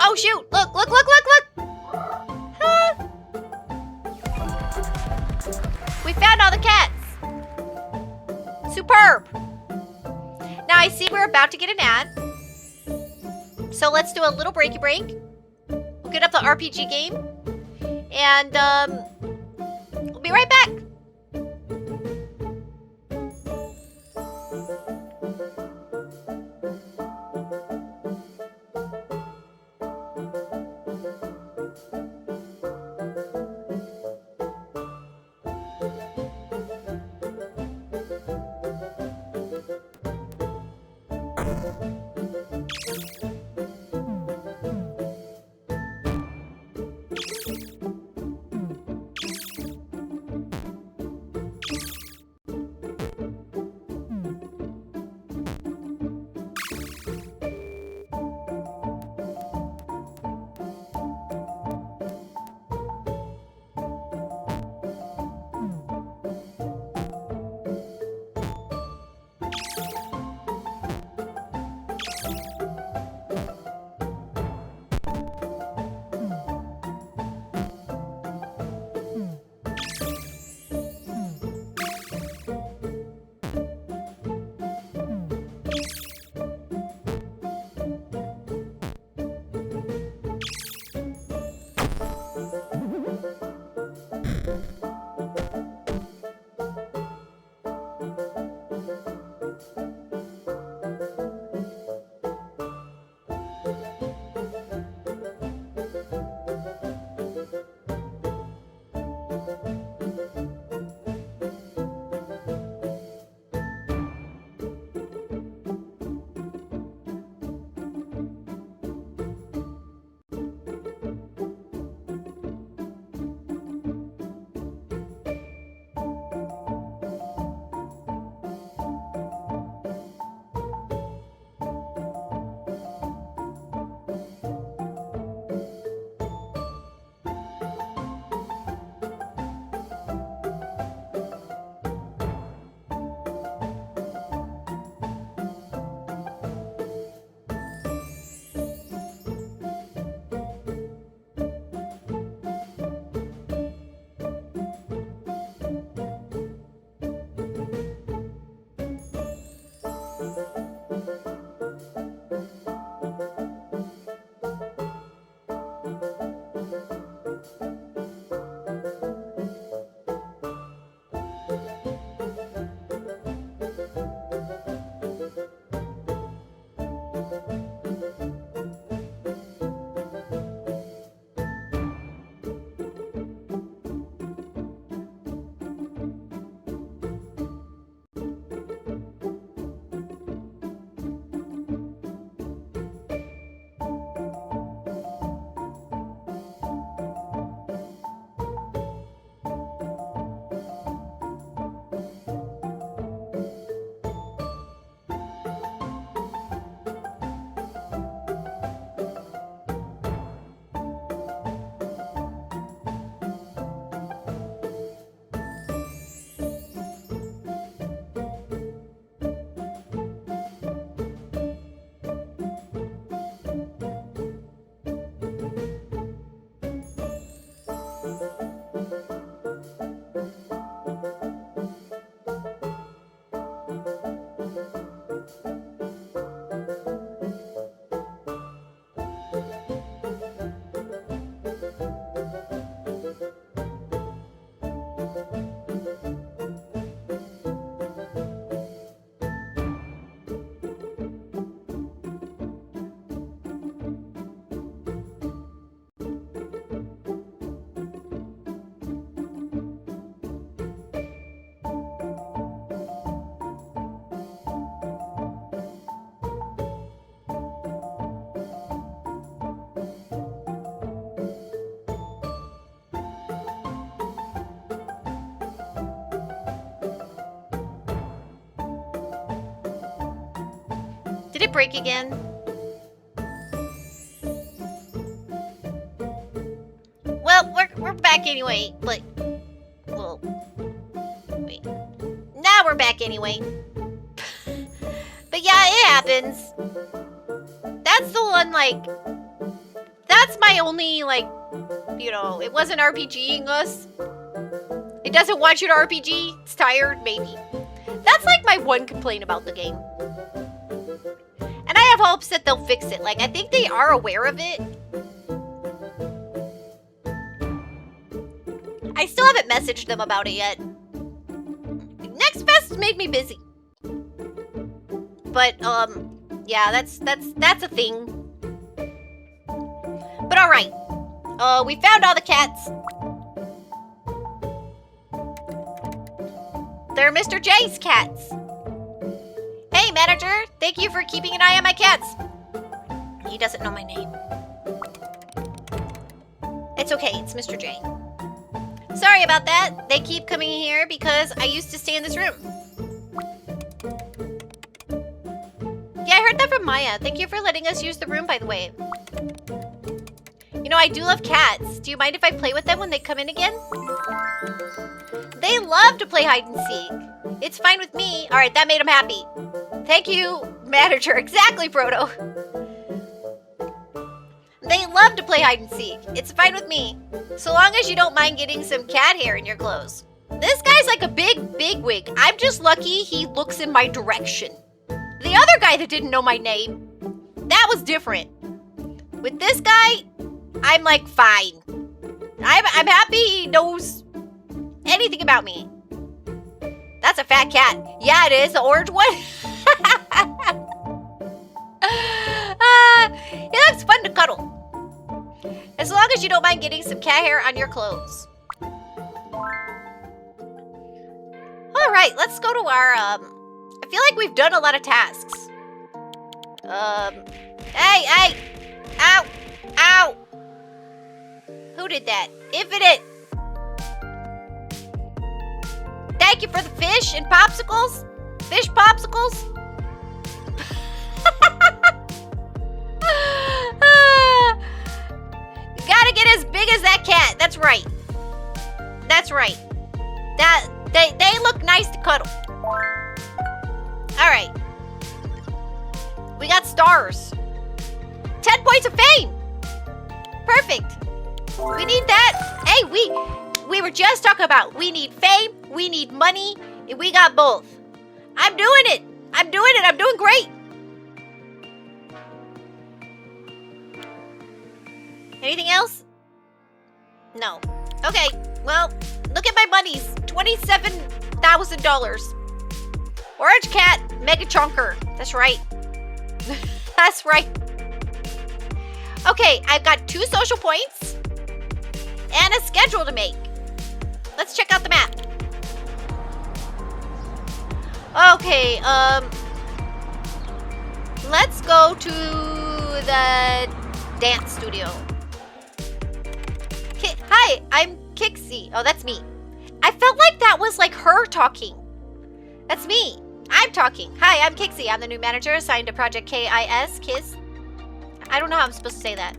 Oh, shoot! Look! Huh? We found all the cats! Superb! Now I see we're about to get an ad. So let's do a little breaky break. We'll get up the RPG game. And we'll be right back. Did it break again? Well, we're back anyway, but... Well... Wait. Now we're back anyway. But yeah, it happens. That's the one, like... That's my only, like... You know, it wasn't RPGing us. It doesn't want you to RPG. It's tired, maybe. That's like my one complaint about the game. And I have hopes that they'll fix it. Like, I think they are aware of it. I still haven't messaged them about it yet. Next Fest made me busy. But, yeah, that's a thing. But alright. We found all the cats. They're Mr. J's cats. Hey, manager. Thank you for keeping an eye on my cats. He doesn't know my name. It's okay. It's Mr. J. Sorry about that. They keep coming here because I used to stay in this room. Yeah, I heard that from Maya. Thank you for letting us use the room, by the way. You know, I do love cats. Do you mind if I play with them when they come in again? They love to play hide and seek. It's fine with me. All right, that made them happy. Thank you, manager. Exactly, Frodo. They love to play hide and seek. It's fine with me. So long as you don't mind getting some cat hair in your clothes. This guy's like a big wig. I'm just lucky he looks in my direction. The other guy that didn't know my name, that was different. With this guy, I'm like fine. I'm happy he knows anything about me. That's a fat cat. Yeah, it is. The orange one. He looks fun to cuddle. As long as you don't mind getting some cat hair on your clothes. All right, let's go to our, I feel like we've done a lot of tasks. Hey! Ow! Ow! Who did that? Infinite! Thank you for the fish and popsicles. Fish popsicles. You gotta get as big as that cat. That's right. That's right. They look nice to cuddle. All right. We got stars. 10 points of fame. Perfect. We need that. Hey, we were just talking about we need fame, we need money, and we got both. I'm doing it. I'm doing great. Anything else? No. Okay, well, look at my monies. $27,000. Orange cat, mega chunker. That's right. That's right. Okay, I've got 2 social points and a schedule to make. Let's check out the map. Okay, let's go to the dance studio. Hi, I'm Kixie. Oh, that's me. I felt like that was like her talking. That's me. I'm talking. Hi, I'm Kixie. I'm the new manager assigned to Project KIS. I don't know how I'm supposed to say that.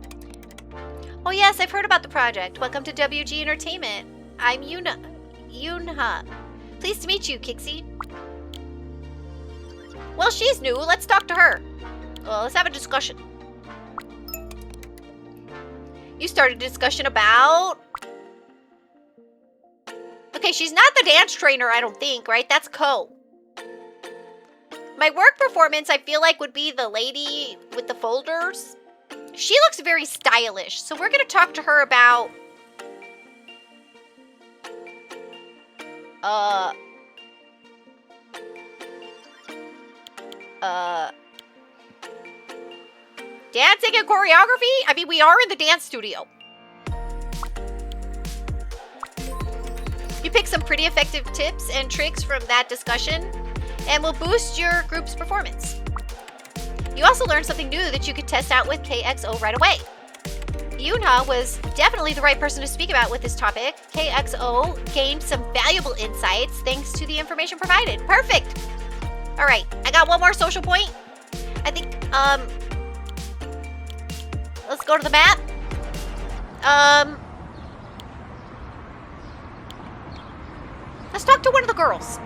Oh yes, I've heard about the project. Welcome to WG Entertainment. I'm Yunha. Pleased to meet you, Kixie. Well, she's new. Let's talk to her. Well, let's have a discussion. You started a discussion about... Okay, she's not the dance trainer, I don't think, right? That's Ko. My work performance, I feel like, would be the lady with the folders. She looks very stylish, so we're going to talk to her about... dancing and choreography? I mean, we are in the dance studio. You pick some pretty effective tips and tricks from that discussion and will boost your group's performance. You also learned something new that you could test out with KXO right away. Yunha was definitely the right person to speak about with this topic. KXO gained some valuable insights thanks to the information provided. Perfect! Alright, I got one more social point. I think, let's go to the map. Let's talk to one of the girls.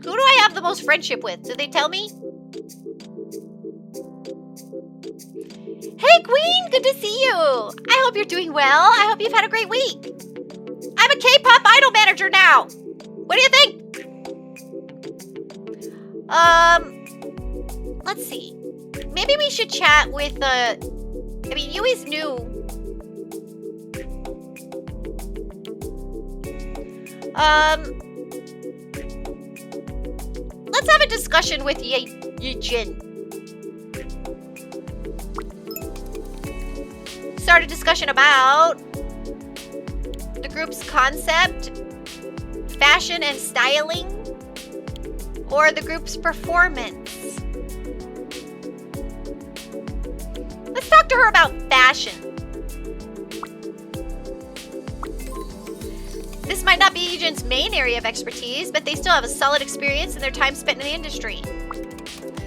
Who do I have the most friendship with? Did they tell me? Hey, Queen! Good to see you! I hope you're doing well. I hope you've had a great week. I'm a K-pop idol manager now. What do you think? Let's see. Maybe we should chat with, I mean, Yui's new. Let's have a discussion with Yijin. Start a discussion about the group's concept, fashion and styling, or the group's performance. Let's talk to her about fashion. This might not be Yijin's main area of expertise, but they still have a solid experience in their time spent in the industry.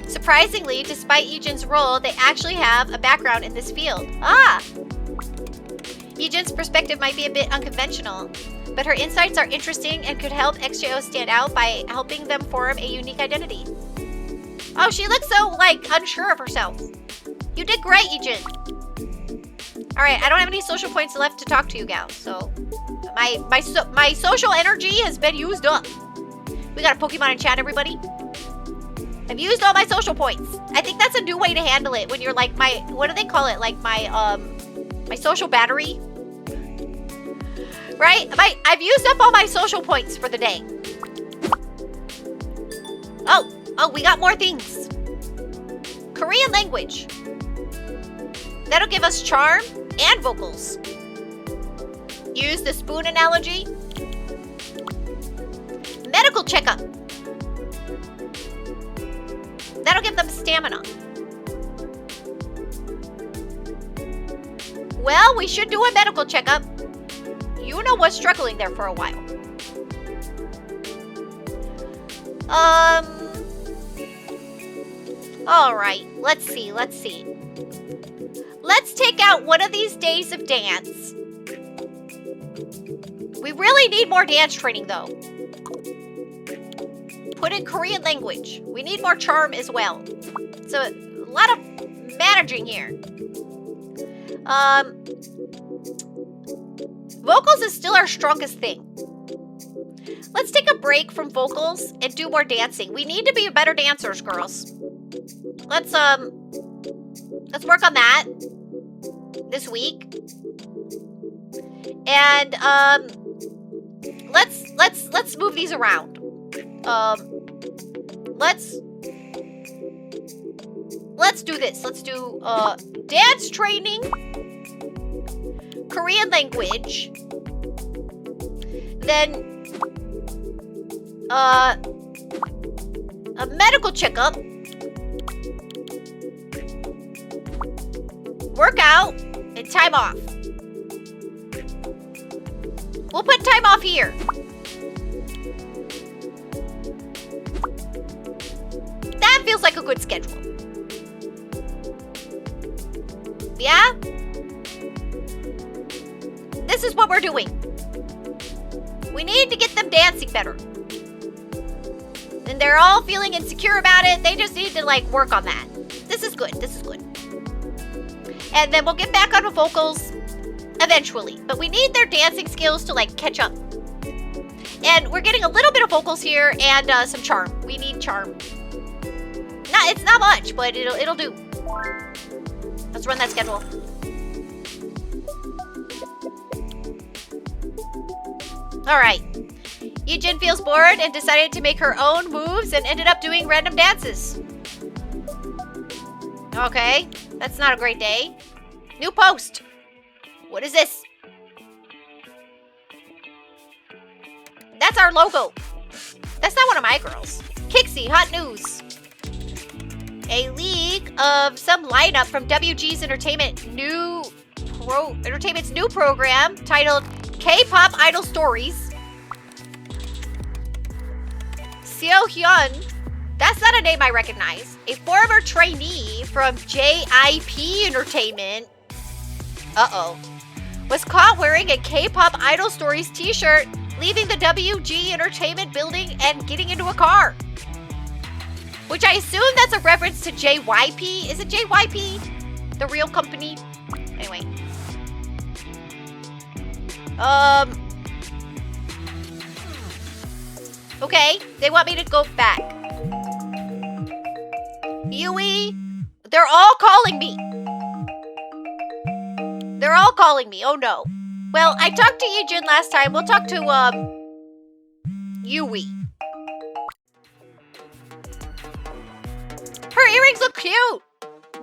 Surprisingly, despite Yijin's role, they actually have a background in this field. Ah! Yijin's perspective might be a bit unconventional, but her insights are interesting and could help XJO stand out by helping them form a unique identity. Oh, she looks so, like, unsure of herself. You did great, Yijin. Alright, I don't have any social points left to talk to you, gal, so... My social energy has been used up. We got a Pokemon in chat, everybody. I've used all my social points. I think that's a new way to handle it when you're like my... What do they call it? Like my social battery? Right? I've used up all my social points for the day. Oh, we got more things. Korean language. That'll give us charm and vocals. Use the spoon analogy. Medical checkup. That'll give them stamina. Well, we should do a medical checkup. Yuna was struggling there for a while. Alright, let's see. Let's take out one of these days of dance. We really need more dance training, though. Put in Korean language. We need more charm as well. So, a lot of managing here. Vocals is still our strongest thing. Let's take a break from vocals and do more dancing. We need to be better dancers, girls. Let's work on that this week. And let's move these around. Let's do this. Let's do dance training, Korean language, then a medical checkup, workout, and time off. We'll put time off here. That feels like a good schedule. Yeah? This is what we're doing. We need to get them dancing better. And they're all feeling insecure about it. They just need to, like, work on that. This is good. This is good. And then we'll get back on the vocals eventually. But we need their dancing skills to, like, catch up. And we're getting a little bit of vocals here and some charm. We need charm. It's not much, but it'll do. Let's run that schedule. Alright. Yijin feels bored and decided to make her own moves and ended up doing random dances. Okay, that's not a great day. New post. What is this? That's our logo. That's not one of my girls. Kixie, hot news. A leak of some lineup from WG's Entertainment's new program titled K-Pop Idol Stories Seo Hyun, that's not a name I recognize. A former trainee from JIP Entertainment, was caught wearing a K-pop Idol Stories t-shirt, leaving the WG Entertainment building and getting into a car. Which I assume that's a reference to JYP. Is it JYP? The real company? Anyway. Okay, they want me to go back. Yui, they're all calling me. They're all calling me. Oh no. Well, I talked to Yijin last time. We'll talk to, Yui. Her earrings look cute.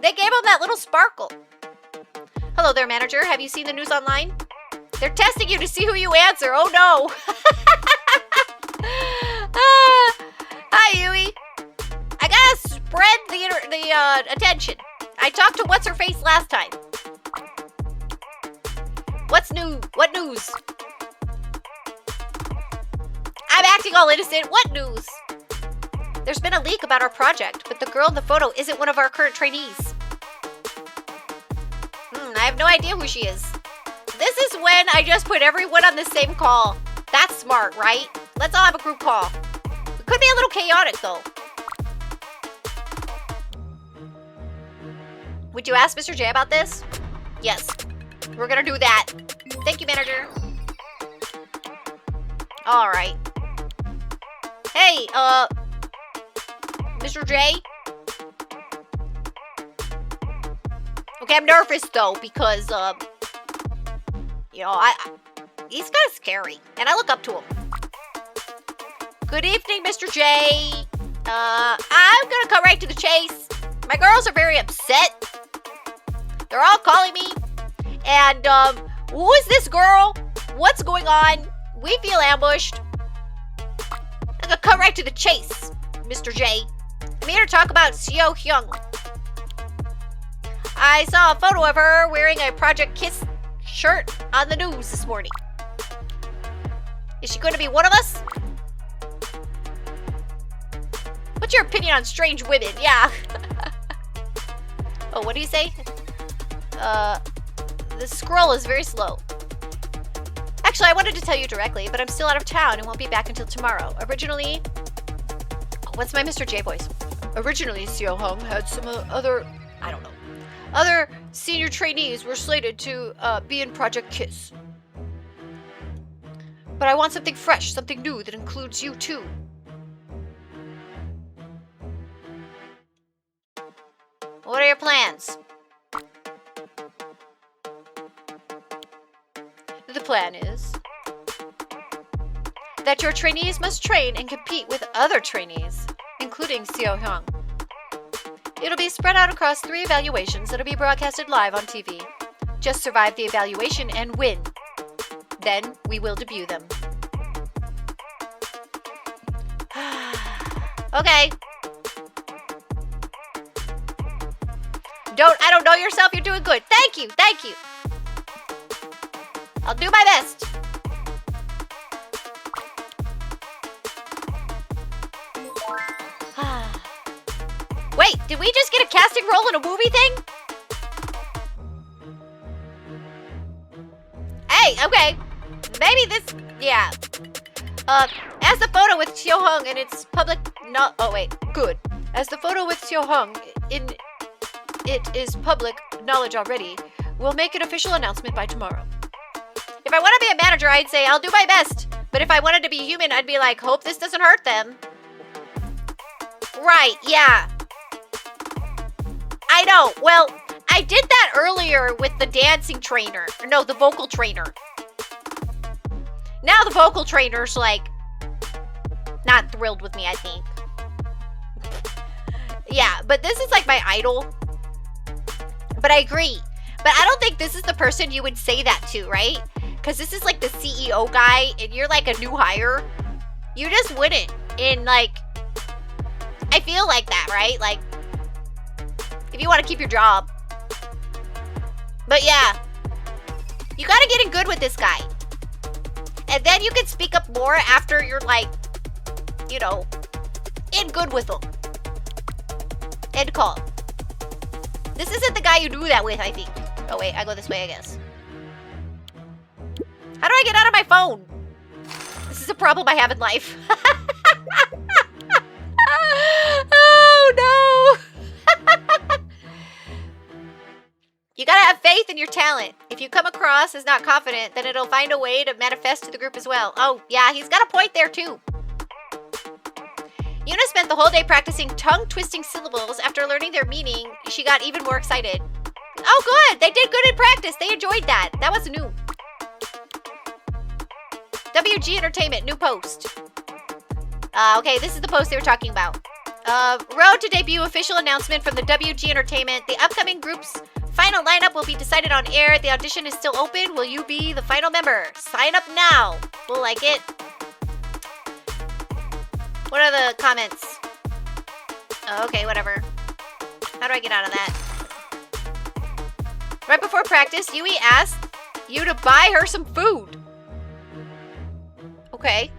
They gave them that little sparkle. Hello there, manager. Have you seen the news online? They're testing you to see who you answer. Oh no. Hi, Yui. I gotta spread the attention. I talked to what's-her-face last time. What's new? What news? I'm acting all innocent. What news? There's been a leak about our project, but the girl in the photo isn't one of our current trainees. I have no idea who she is. This is when I just put everyone on the same call. That's smart, right? Let's all have a group call. It could be a little chaotic, though. Would you ask Mr. J about this? Yes. We're gonna do that. Thank you, manager. Alright. Hey, Mr. J? Okay, I'm nervous, though, because, he's kind of scary, and I look up to him. Good evening, Mr. J. I'm gonna cut right to the chase. My girls are very upset. They're all calling me. And, who is this girl? What's going on? We feel ambushed. I'm gonna cut right to the chase, Mr. J. I'm here to talk about Seo Hyun. I saw a photo of her wearing a Project Kiss shirt on the news this morning. Is she going to be one of us? What's your opinion on strange women? Yeah. Oh, what do you say? The scroll is very slow. Actually, I wanted to tell you directly, but I'm still out of town and won't be back until tomorrow. Originally... What's my Mr. J voice? Originally, Seo Hung had some other senior trainees were slated to be in Project Kiss. But I want something fresh, something new that includes you too. What are your plans? The plan is that your trainees must train and compete with other trainees, including Seo Hyun. It'll be spread out across 3 evaluations that'll be broadcasted live on TV. Just survive the evaluation and win. Then we will debut them. Okay. I don't know yourself, you're doing good. Thank you. I'll do my best. Wait, did we just get a casting role in a movie thing? Hey, okay. Maybe this, yeah. As the photo with Seo Hung and its public, good. As the photo with Seo Hung it is public knowledge already, we'll make an official announcement by tomorrow. If I want to be a manager, I'd say I'll do my best. But if I wanted to be human, I'd be like, hope this doesn't hurt them. Right, yeah. I know. Well, I did that earlier with the dancing trainer. No, the vocal trainer. Now the vocal trainer's like, not thrilled with me, I think. Yeah, but this is like my idol. But I agree. But I don't think this is the person you would say that to, right? Because this is like the CEO guy and you're like a new hire. You just wouldn't. And like, I feel like that, right? Like, if you want to keep your job. But yeah, you got to get in good with this guy. And then you can speak up more after you're like, In good with them. End call. This isn't the guy you do that with, I think. Oh wait, I go this way, I guess. How do I get out of my phone? This is a problem I have in life. Oh no! You gotta have faith in your talent. If you come across as not confident, then it'll find a way to manifest to the group as well. Oh yeah, he's got a point there too. Yuna spent the whole day practicing tongue-twisting syllables. After learning their meaning, she got even more excited. Oh good! They did good in practice. They enjoyed that. That was new. WG Entertainment, new post. Okay, this is the post they were talking about. Road to debut official announcement from the WG Entertainment. The upcoming group's final lineup will be decided on air. The audition is still open. Will you be the final member? Sign up now. We'll like it. What are the comments? Oh, okay, whatever. How do I get out of that? Right before practice, Yui asked you to buy her some food. Okay.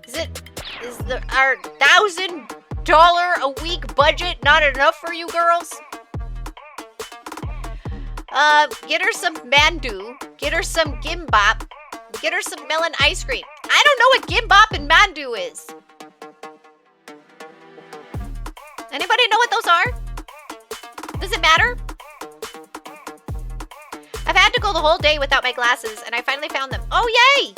Is our $1,000 a week budget not enough for you girls? Get her some mandu. Get her some gimbap. Get her some melon ice cream. I don't know what gimbap and mandu is. Anybody know what those are? Does it matter? I've had to go the whole day without my glasses, and I finally found them. Oh, yay!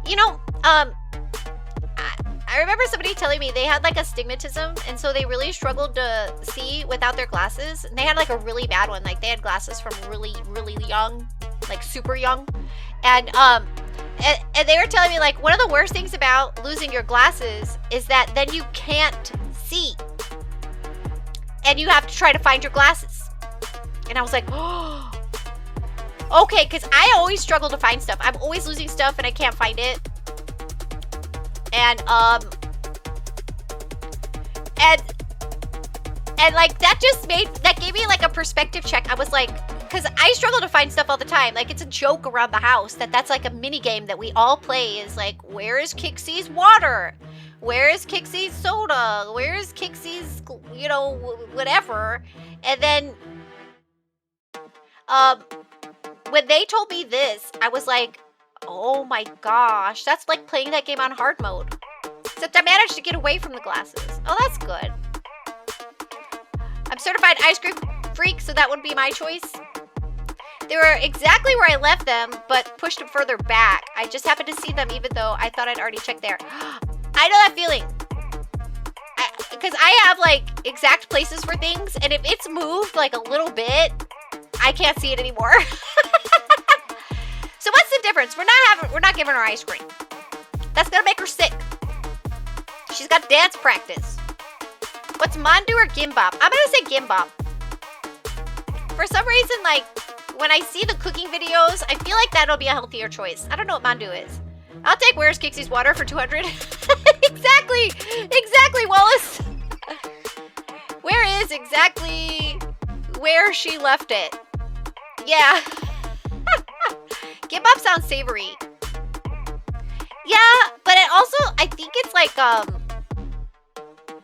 You know, I remember somebody telling me they had like astigmatism, and so they really struggled to see without their glasses. And they had like a really bad one. Like they had glasses from really, really young, like super young. And they were telling me like one of the worst things about losing your glasses is that then you can't see. And you have to try to find your glasses. And I was like, oh, okay, because I always struggle to find stuff. I'm always losing stuff and I can't find it. And like that gave me like a perspective check. I was like, because I struggle to find stuff all the time. Like it's a joke around the house that's like a mini game that we all play is like, where is Kixie's water? Where is Kixie's soda? Where is Kixie's, you know, whatever? And then, when they told me this, I was like, oh my gosh, that's like playing that game on hard mode. Except I managed to get away from the glasses. Oh, that's good. I'm certified ice cream freak, so that would be my choice. They were exactly where I left them, but pushed them further back. I just happened to see them even though I thought I'd already checked there. I know that feeling. Because I have like exact places for things, and if it's moved like a little bit, I can't see it anymore. So what's the difference? We're not giving her ice cream. That's gonna make her sick. She's got dance practice. What's mandu or gimbap? I'm gonna say gimbap. For some reason, like when I see the cooking videos, I feel like that'll be a healthier choice. I don't know what mandu is. I'll take Where's Kixie's Water for 200. Exactly, Wallace. Where is exactly where she left it? Yeah. Gimbap sounds savory. Yeah, but it also, I think it's like,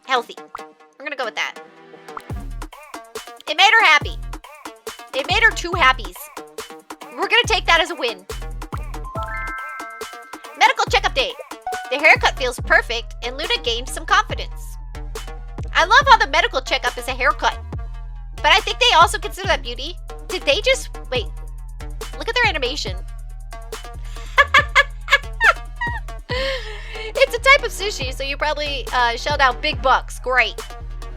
healthy. We're gonna go with that. It made her happy. It made her 2 happies. We're gonna take that as a win. Medical checkup day. The haircut feels perfect, and Luna gained some confidence. I love how the medical checkup is a haircut. But I think they also consider that beauty. Did they just... Wait. Look at their animation. It's a type of sushi, so you probably shelled out big bucks. Great.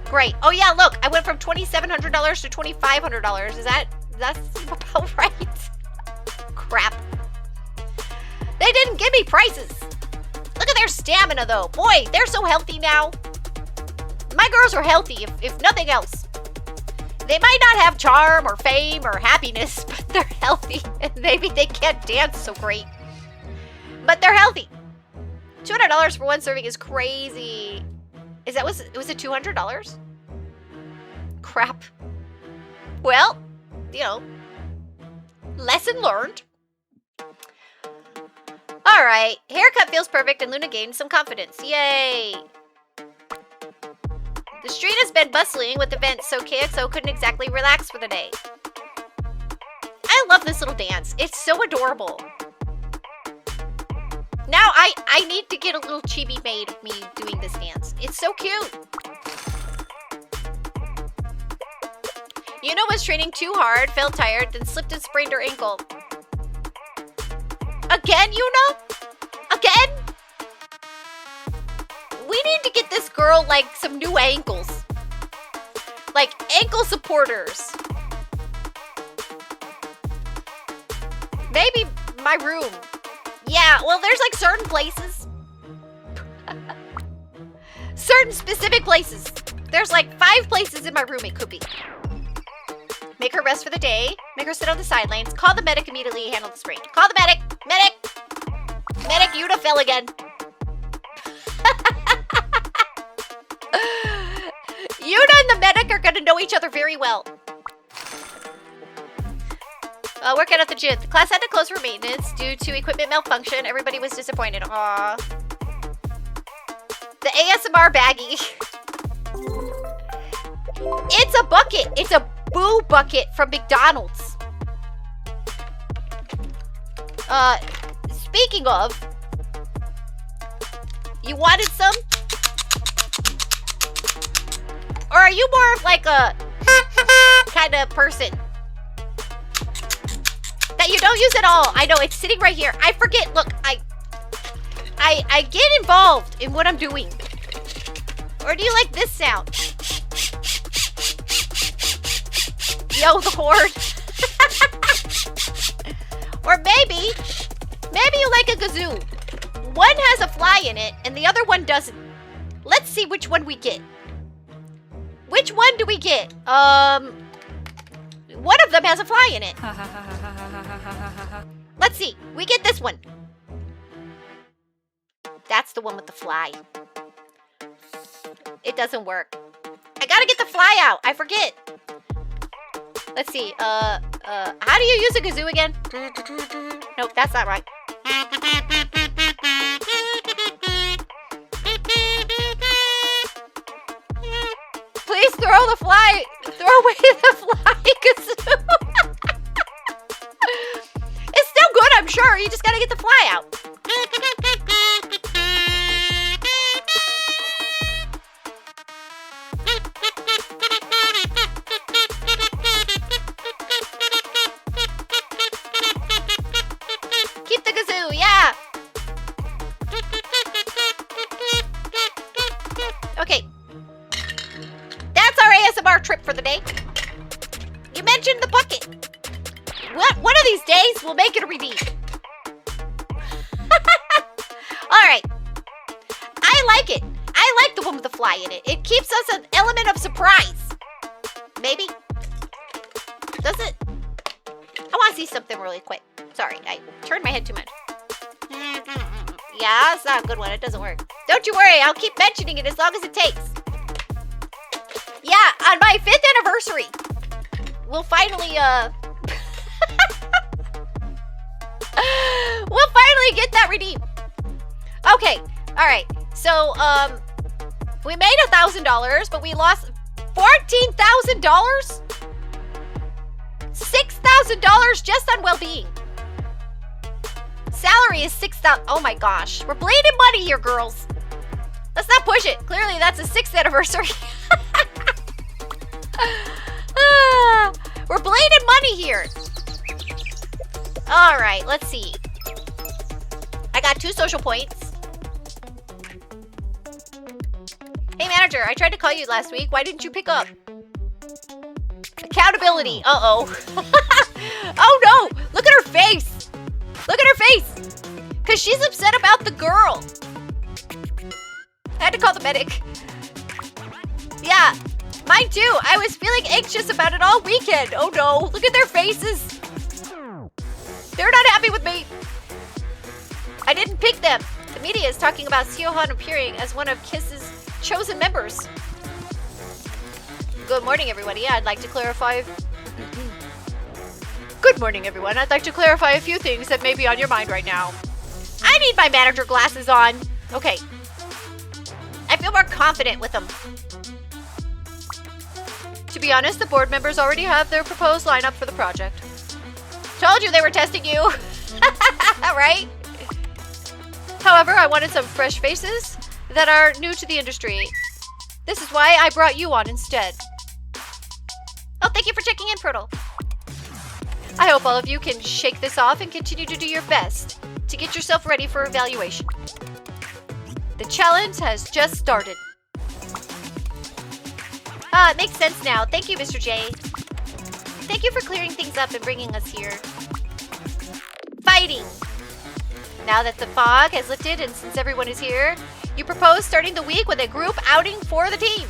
Great. Oh yeah, look. I went from $2,700 to $2,500. That's about right? Crap. They didn't give me prices. Look at their stamina, though. Boy, they're so healthy now. My girls are healthy, if nothing else. They might not have charm or fame or happiness, but they're healthy. And maybe they can't dance so great. But they're healthy. $200 for one serving is crazy. Was it $200? Crap. Well, you know, lesson learned. All Alright, haircut feels perfect and Luna gained some confidence. Yay! The street has been bustling with events, so KXO couldn't exactly relax for the day. I love this little dance. It's so adorable. Now I need to get a little chibi made of me doing this dance. It's so cute. Yuna was training too hard, felt tired, then slipped and sprained her ankle. Again, Yuna? Again? We need to get this girl, like, some new ankles. Like, ankle supporters. Maybe my room. Yeah, well, there's, like, certain places. Certain specific places. There's, like, 5 places in my room it could be. Make her rest for the day. Make her sit on the sidelines. Call the medic immediately. Handle the sprain. Call the medic. Medic! Medic, Yuna fell again. Yuna and the medic are gonna know each other very well. Working at the gym. The class had to close for maintenance due to equipment malfunction. Everybody was disappointed. Aww. The ASMR baggie. It's a bucket. It's a boo bucket from McDonald's. Speaking of, you wanted some? Or are you more of like a kind of person that you don't use at all? I know, it's sitting right here. I forget. Look, I get involved in what I'm doing. Or do you like this sound? Yo, the horde. Or maybe you like a kazoo. One has a fly in it, and the other one doesn't. Let's see which one we get. Which one do we get? One of them has a fly in it. Let's see. We get this one. That's the one with the fly. It doesn't work. I gotta get the fly out. I forget. Let's see. How do you use a kazoo again? Nope, that's not right. Please throw the fly. Throw away the fly kazoo. It's still good, I'm sure. You just gotta get the fly out. Keep the kazoo, yeah. Okay. That's our ASMR trip for the day. You mentioned the bucket. One of these days, we'll make it a redeem. Alright. I like it. I like the one with the fly in it. It keeps us an element of surprise. Maybe? Does it? I want to see something really quick. Sorry, I turned my head too much. Yeah, it's not a good one. It doesn't work. Don't you worry. I'll keep mentioning it as long as it takes. Yeah, on my 5th anniversary, we'll finally, we'll finally get that redeemed. Okay, alright. So, we made $1,000, but we lost $14,000? $6,000 just on well-being. Salary is $6,000. Oh my gosh. We're bleeding money here, girls. Let's not push it. Clearly, that's a 6th anniversary. We're bleeding money here. All right, let's see. I got 2 social points. Hey, manager, I tried to call you last week. Why didn't you pick up? Accountability. Uh-oh. Oh, no. Look at her face. Look at her face. Because she's upset about the girl. I had to call the medic. Yeah. Mine too. I was feeling anxious about it all weekend. Oh no, look at their faces. They're not happy with me. I didn't pick them. The media is talking about Siohan appearing as one of KISS's chosen members. Good morning, everybody. I'd like to clarify... Good morning, everyone. I'd like to clarify a few things that may be on your mind right now. I need my manager glasses on. Okay. I feel more confident with them. To be honest, the board members already have their proposed lineup for the project. Told you they were testing you. Right? However, I wanted some fresh faces that are new to the industry. This is why I brought you on instead. Oh, thank you for checking in, Proto. I hope all of you can shake this off and continue to do your best to get yourself ready for evaluation. The challenge has just started. It makes sense now. Thank you, Mr. J. Thank you for clearing things up and bringing us here. Fighting! Now that the fog has lifted and since everyone is here, you propose starting the week with a group outing for the team.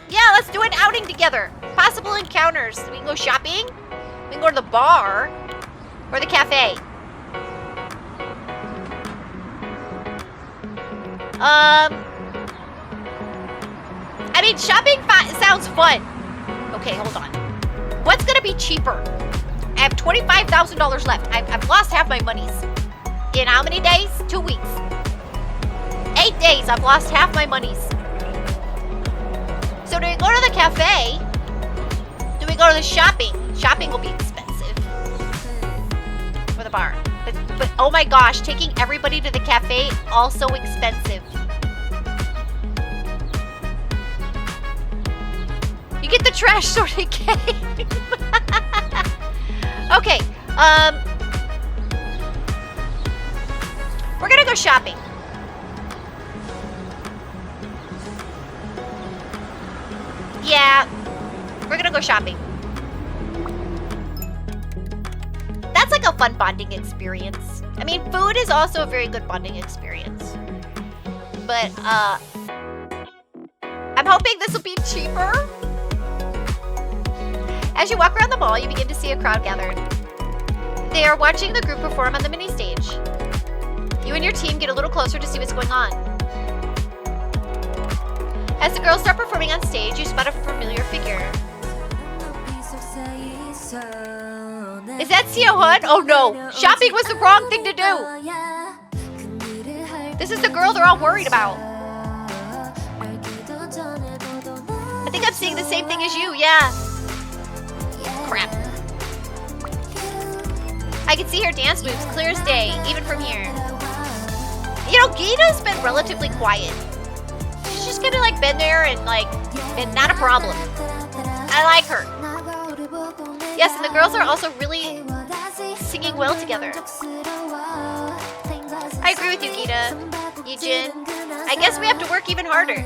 Yeah, let's do an outing together. Possible encounters. We can go shopping. We can go to the bar. Or the cafe. I mean, shopping sounds fun. Okay, hold on. What's gonna be cheaper? I have $25,000 left. I've lost half my monies. In how many days? 2 weeks. 8 days, I've lost half my monies. So do we go to the cafe? Do we go to the shopping? Shopping will be expensive. Or the bar. But oh my gosh, taking everybody to the cafe, also expensive. You get the trash sorting game. Okay, we're gonna go shopping. Yeah, we're gonna go shopping. That's like a fun bonding experience. I mean, food is also a very good bonding experience. But, I'm hoping this will be cheaper. As you walk around the mall, you begin to see a crowd gathered. They are watching the group perform on the mini stage. You and your team get a little closer to see what's going on. As the girls start performing on stage, you spot a familiar figure. Is that Seo-hun? Oh no, shopping was the wrong thing to do. This is the girl they're all worried about. I think I'm seeing the same thing as you, yeah. Crap. I can see her dance moves clear as day, even from here. You know, Gita's been relatively quiet. She's just kind of like been there and like, been not a problem. I like her. Yes, and the girls are also really singing well together. I agree with you, Gita. Yujin. I guess we have to work even harder.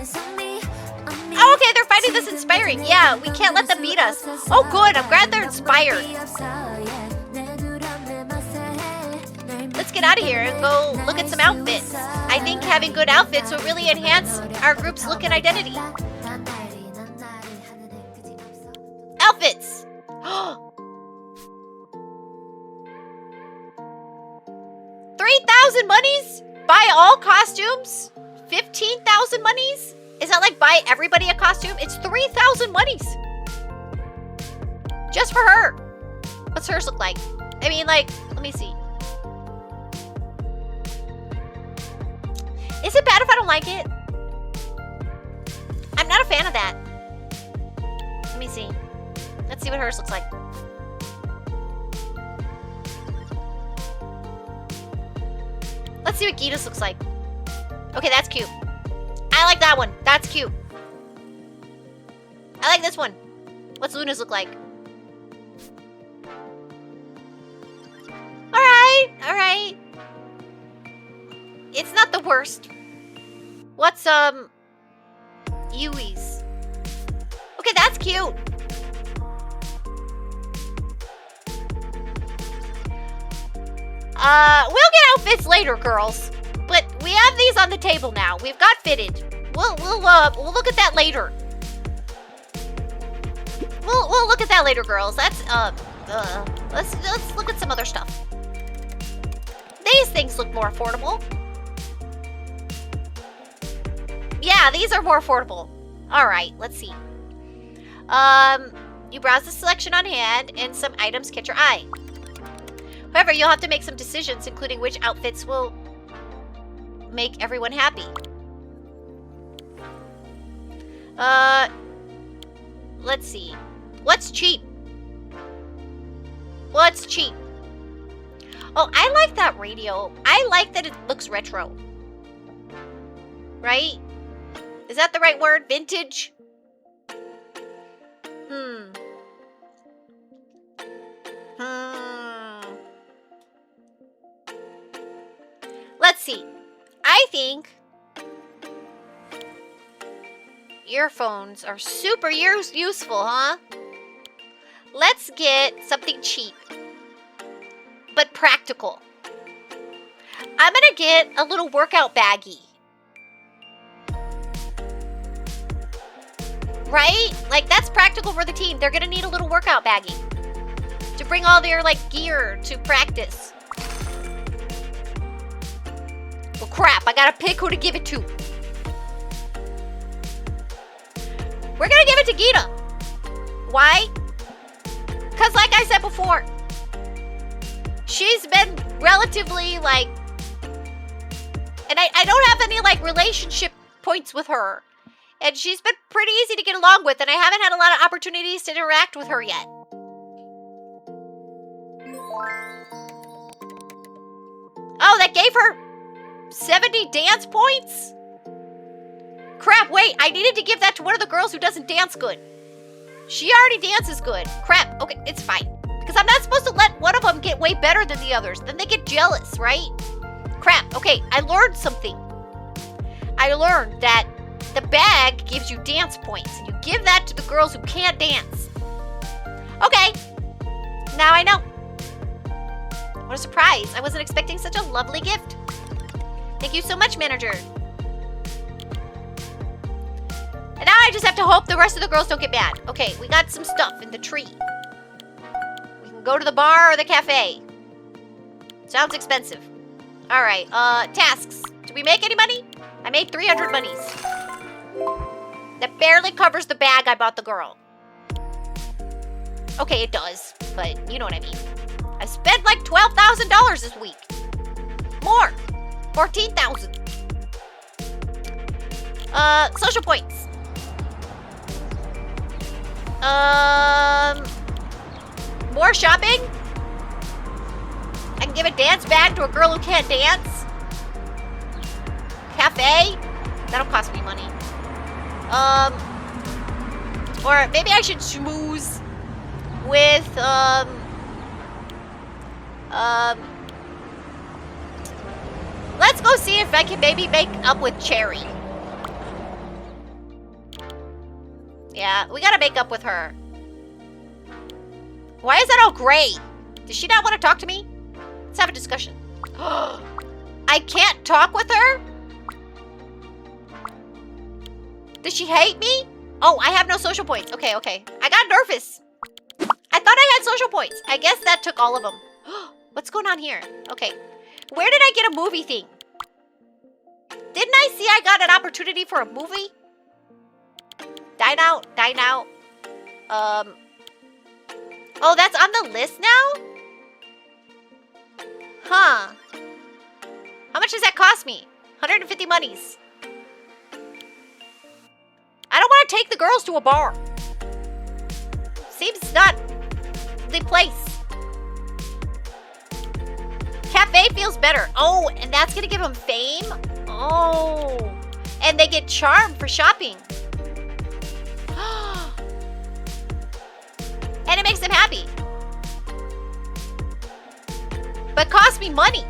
Oh, okay, they're finding this inspiring. Yeah, we can't let them beat us. Oh, good. I'm glad they're inspired. Let's get out of here and go look at some outfits. I think having good outfits will really enhance our group's look and identity. Outfits! 3,000 monies? Buy all costumes? 15,000 monies? Is that like buy everybody a costume? It's 3,000 monies. Just for her. What's hers look like? I mean, like, let me see. Is it bad if I don't like it? I'm not a fan of that. Let me see. Let's see what hers looks like. Let's see what Gita's looks like. Okay, that's cute. I like that one. That's cute. I like this one. What's Luna's look like? Alright, alright. It's not the worst. What's, Yui's? Okay, that's cute. We'll get outfits later, girls. But we have these on the table now. We've got fitted. We'll look at that later. We'll look at that later, girls. That's, let's look at some other stuff. These things look more affordable. Yeah, these are more affordable. Alright, let's see. You browse the selection on hand, and some items catch your eye. However, you'll have to make some decisions, including which outfits will make everyone happy. Let's see. What's cheap? What's cheap? Oh, I like that radio. I like that it looks retro. Right? Is that the right word? Vintage? Let's see. I think earphones are super useful, huh? Let's get something cheap, but practical. I'm gonna get a little workout baggie. Right? Like, that's practical for the team. They're gonna need a little workout baggie to bring all their, like, gear to practice. Well, crap. I gotta pick who to give it to. We're gonna give it to Gita. Why? Because, like I said before, she's been relatively, like... And I don't have any, like, relationship points with her. And she's been pretty easy to get along with, and I haven't had a lot of opportunities to interact with her yet. Oh, that gave her 70 dance points? Crap, wait, I needed to give that to one of the girls who doesn't dance good. She already dances good. Crap, okay, it's fine. Because I'm not supposed to let one of them get way better than the others. Then they get jealous, right? Crap, okay, I learned something. I learned that the bag gives you dance points. And you give that to the girls who can't dance. Okay, now I know. What a surprise. I wasn't expecting such a lovely gift. Thank you so much, manager. And now I just have to hope the rest of the girls don't get mad. Okay, we got some stuff in the tree. We can go to the bar or the cafe. Sounds expensive. All right, tasks. Did we make any money? I made 300 monies. That barely covers the bag I bought the girl. Okay, it does, but you know what I mean. I spent like $12,000 this week. More. 14,000. Social points. More shopping. I can give a dance bag to a girl who can't dance. Cafe. That'll cost me money. Or maybe I should schmooze with, let's go see if I can maybe make up with Cherry. Yeah, we gotta make up with her. Why is that all gray? Does she not want to talk to me? Let's have a discussion. I can't talk with her? Does she hate me? Oh, I have no social points. Okay, okay. I got nervous. I thought I had social points. I guess that took all of them. What's going on here? Okay. Where did I get a movie thing? Didn't I see I got an opportunity for a movie? Dine out, dine out. Oh, that's on the list now? Huh. How much does that cost me? 150 monies. I don't want to take the girls to a bar. Seems not the place. Cafe feels better. Oh, and that's going to give them fame? Oh. And they get charm for shopping. And it makes them happy. But cost me money.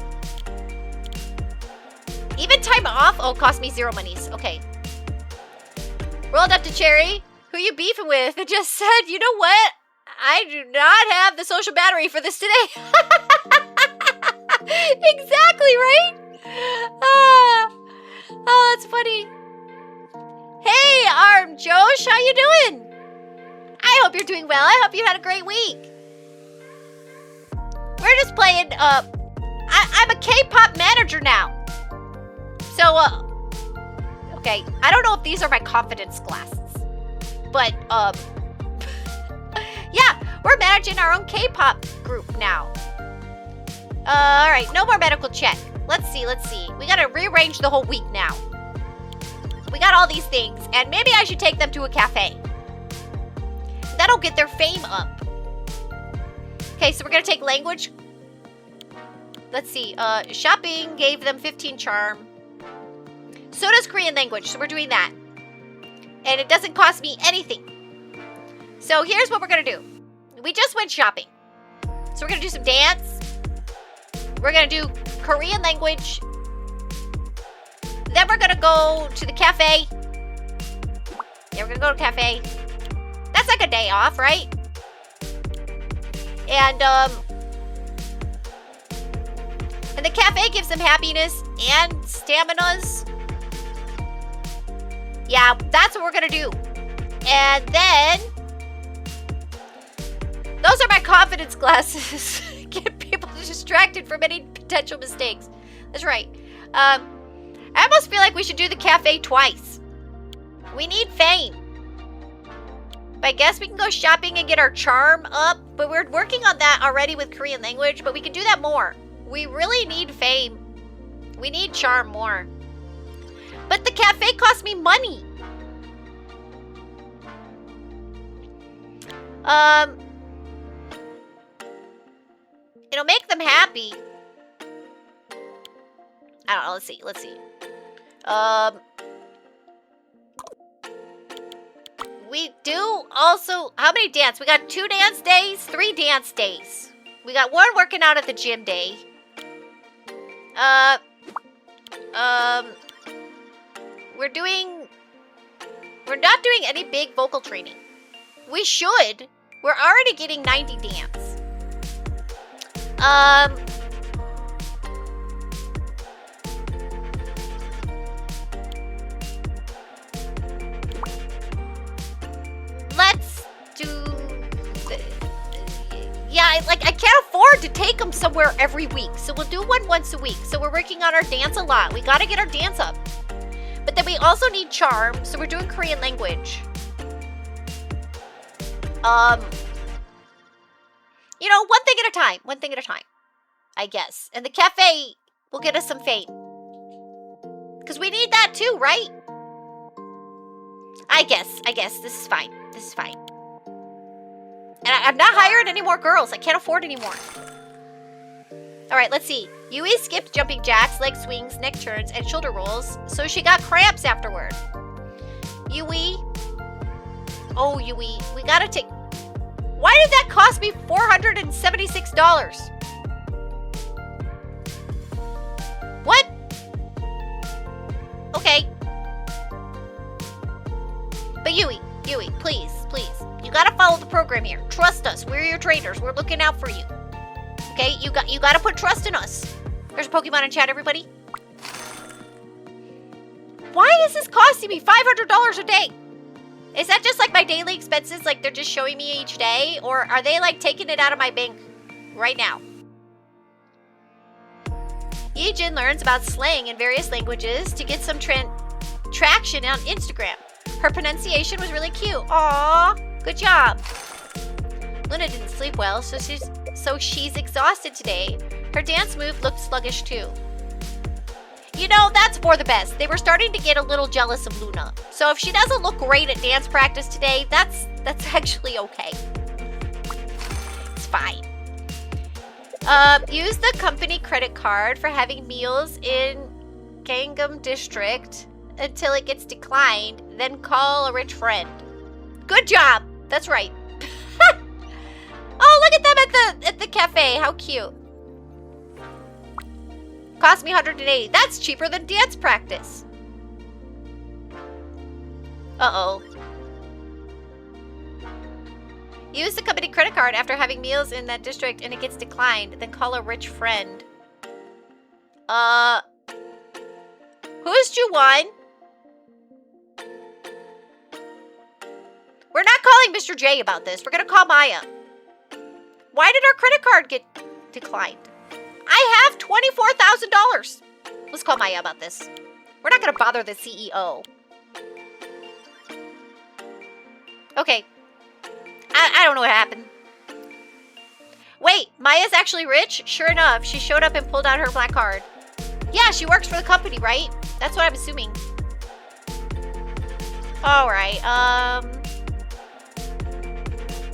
Even time off? Oh, cost me 0 monies. Okay. Rolled up to Cherry. Who you beefing with? And just said, you know what? I do not have the social battery for this today. Exactly, right? Oh, that's funny. Hey, Arm Josh, how you doing? I hope you're doing well. I hope you had a great week. We're just playing, I'm a K-pop manager now. So, okay, I don't know if these are my confidence glasses, but, yeah, we're managing our own K-pop group now. All right, no more medical check. Let's see. We gotta rearrange the whole week now. We got all these things, and maybe I should take them to a cafe. That'll get their fame up. Okay, so we're gonna take language. Let's see. Shopping gave them 15 charm. So does Korean language, so we're doing that. And it doesn't cost me anything. So here's what we're gonna do. We just went shopping. So we're gonna do some dance. We're gonna do Korean language. Then we're gonna go to the cafe. Yeah, we're gonna go to a cafe. That's like a day off, right? And the cafe gives them happiness and staminas. Yeah, that's what we're gonna do. And then those are my confidence glasses. Get people distracted from any potential mistakes. That's right. I almost feel like we should do the cafe twice. We need fame. But I guess we can go shopping and get our charm up. But we're working on that already with Korean language. But we can do that more. We really need fame. We need charm more. But the cafe costs me money. It'll make them happy. I don't know. Let's see. We do also... How many dance? We got 2 dance days, 3 dance days. We got 1 working out at the gym day. We're not doing any big vocal training. We should. We're already getting 90 dance. Let's do... Yeah, I can't afford to take them somewhere every week. So we'll do one once a week. So we're working on our dance a lot. We gotta get our dance up. But then we also need charm. So we're doing Korean language. You know, one thing at a time. One thing at a time. I guess. And the cafe will get us some fame. Because we need that too, right? I guess. This is fine. This is fine. And I'm not hiring any more girls. I can't afford any more. Alright, let's see. Yui skipped jumping jacks, leg swings, neck turns, and shoulder rolls, so she got cramps afterward. Yui. Oh, Yui. We gotta take... Why did that cost me $476? What? Okay. But Yui, please. You gotta follow the program here. Trust us. We're your traders. We're looking out for you. Okay? You gotta put trust in us. There's a Pokemon in chat, everybody. Why is this costing me $500 a day? Is that just like my daily expenses? Like they're just showing me each day? Or are they like taking it out of my bank right now? Yijin learns about slang in various languages to get some traction on Instagram. Her pronunciation was really cute. Aww, good job. Luna didn't sleep well, so she's exhausted today. Her dance move looked sluggish too. You know, that's for the best. They were starting to get a little jealous of Luna. So if she doesn't look great at dance practice today, that's actually okay. It's fine. Use the company credit card for having meals in Gangnam District until it gets declined, then call a rich friend. Good job. That's right. Oh, look at them at the cafe. How cute. Cost me $180. That's cheaper than dance practice. Uh-oh. Use the company credit card after having meals in that district and it gets declined. Then call a rich friend. Who's Juwan? We're not calling Mr. J about this. We're gonna call Maya. Why did our credit card get declined? I have $24,000. Let's call Maya about this. We're not gonna bother the CEO. Okay. I don't know what happened. Wait, Maya's actually rich? Sure enough, she showed up and pulled out her black card. Yeah, she works for the company, right? That's what I'm assuming. Alright,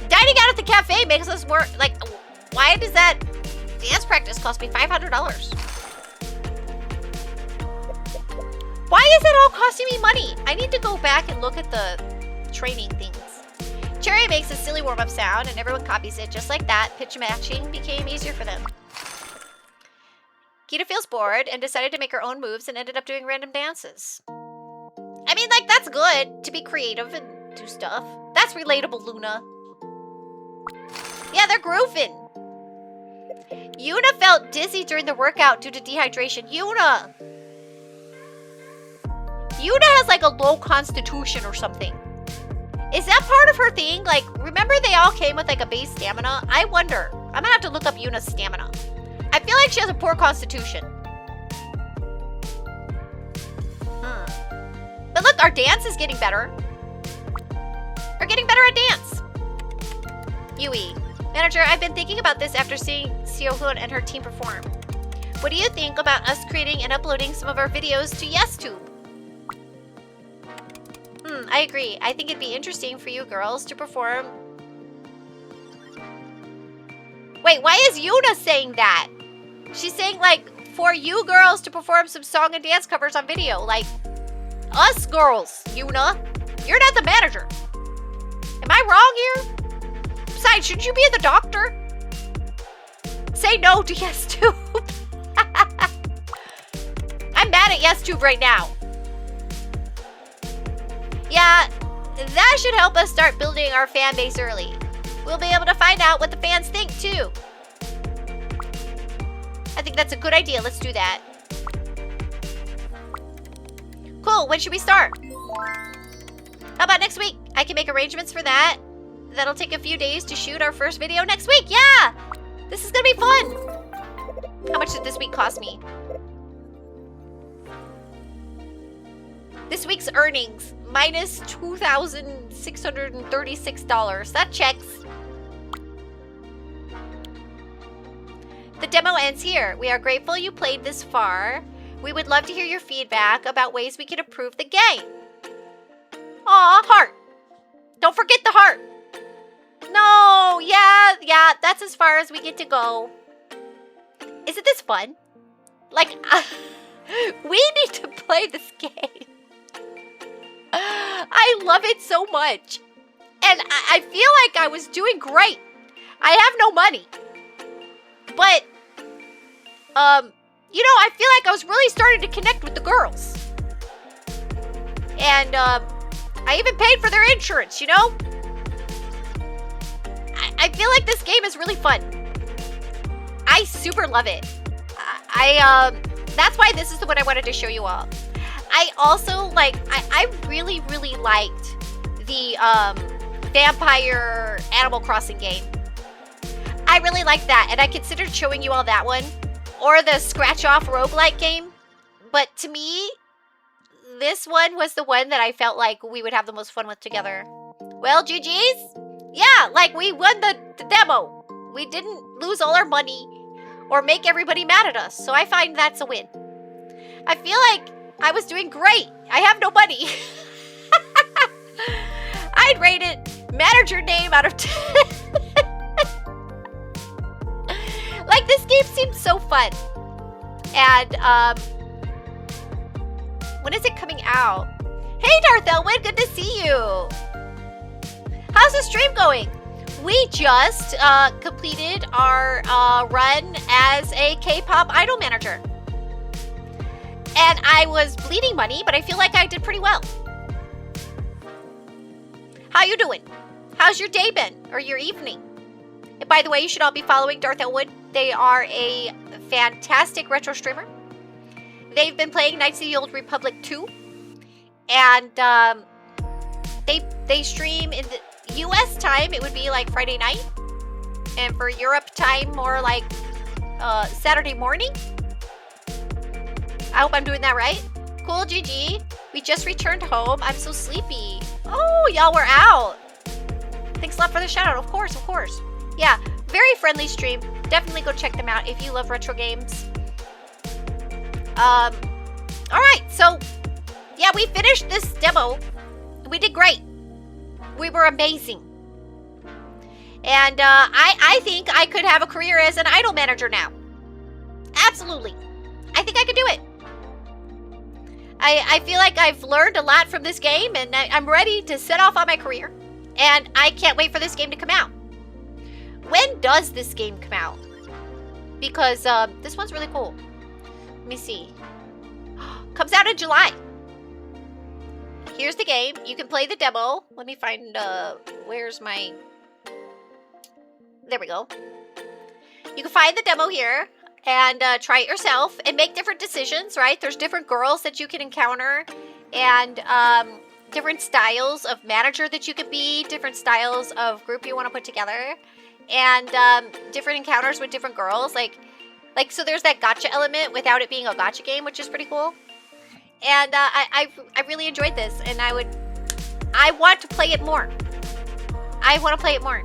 dining out at the cafe makes us more, like, why does that dance practice cost me $500? Why is it all costing me money? I need to go back and look at the training things. Cherry makes a silly warm-up sound and everyone copies it. Just like that, pitch matching became easier for them. Kita feels bored and decided to make her own moves and ended up doing random dances. I mean, like, that's good to be creative and do stuff. That's relatable, Luna. Yeah, they're grooving. Yuna felt dizzy during the workout due to dehydration. Yuna has like a low constitution or something. Is that part of her thing? Like, remember they all came with like a base stamina? I wonder. I'm gonna have to look up Yuna's stamina. I feel like she has a poor constitution. But look, our dance is getting better. We're getting better at dance. Yui. Manager, I've been thinking about this after seeing Seohoon and her team perform. What do you think about us creating and uploading some of our videos to YesTube? I agree. I think it'd be interesting for you girls to perform. Wait, why is Yuna saying that? She's saying, like, for you girls to perform some song and dance covers on video. Like, us girls, Yuna. You're not the manager. Am I wrong here? Besides, shouldn't you be the doctor? Say no to YesTube. I'm mad at YesTube right now. Yeah, that should help us start building our fan base early. We'll be able to find out what the fans think, too. I think that's a good idea. Let's do that. Cool. When should we start? How about next week? I can make arrangements for that. That'll take a few days to shoot our first video next week. Yeah! This is gonna be fun. How much did this week cost me? This week's earnings, minus $2,636. That checks. The demo ends here. We are grateful you played this far. We would love to hear your feedback about ways we can improve the game. Aw, heart. Don't forget the heart. No, yeah, that's as far as we get to go. Isn't this fun? Like, we need to play this game. I love it so much. And I feel like I was doing great. I have no money. But, you know, I feel like I was really starting to connect with the girls. And, I even paid for their insurance, you know? I feel like this game is really fun. I super love it. That's why this is the one I wanted to show you all. I also, like, I really, really liked the, Vampire Animal Crossing game. I really liked that, and I considered showing you all that one. Or the scratch-off roguelike game. But to me, this one was the one that I felt like we would have the most fun with together. Well, GG's? Yeah, like, we won the demo. We didn't lose all our money or make everybody mad at us, so I find that's a win. I feel like I was doing great. I have no money. I'd rate it manager name out of 10. Like, this game seems so fun. And, when is it coming out? Hey, Darth Elwin, good to see you. How's the stream going? We just completed our run as a K-pop idol manager. And I was bleeding money, but I feel like I did pretty well. How you doing? How's your day been? Or your evening? And by the way, you should all be following Darth Elwood. They are a fantastic retro streamer. They've been playing Knights of the Old Republic 2. And they stream in the US time, it would be like Friday night. And for Europe time, more like Saturday morning. I hope I'm doing that right. Cool, GG. We just returned home. I'm so sleepy. Oh, y'all were out. Thanks a lot for the shout out. Of course, of course. Yeah, very friendly stream. Definitely go check them out if you love retro games. All right, so yeah, we finished this demo. We did great. We were amazing. And I think I could have a career as an idol manager now. Absolutely. I think I could do it. I feel like I've learned a lot from this game, and I'm ready to set off on my career. And I can't wait for this game to come out. When does this game come out? Because this one's really cool. Let me see. Comes out in July. Here's the game. You can play the demo. Let me find, where's my... There we go. You can find the demo here and try it yourself and make different decisions, right? There's different girls that you can encounter and different styles of manager that you could be, different styles of group you want to put together, and different encounters with different girls. Like so there's that gacha element without it being a gacha game, which is pretty cool. And I really enjoyed this, and I want to play it more. I want to play it more.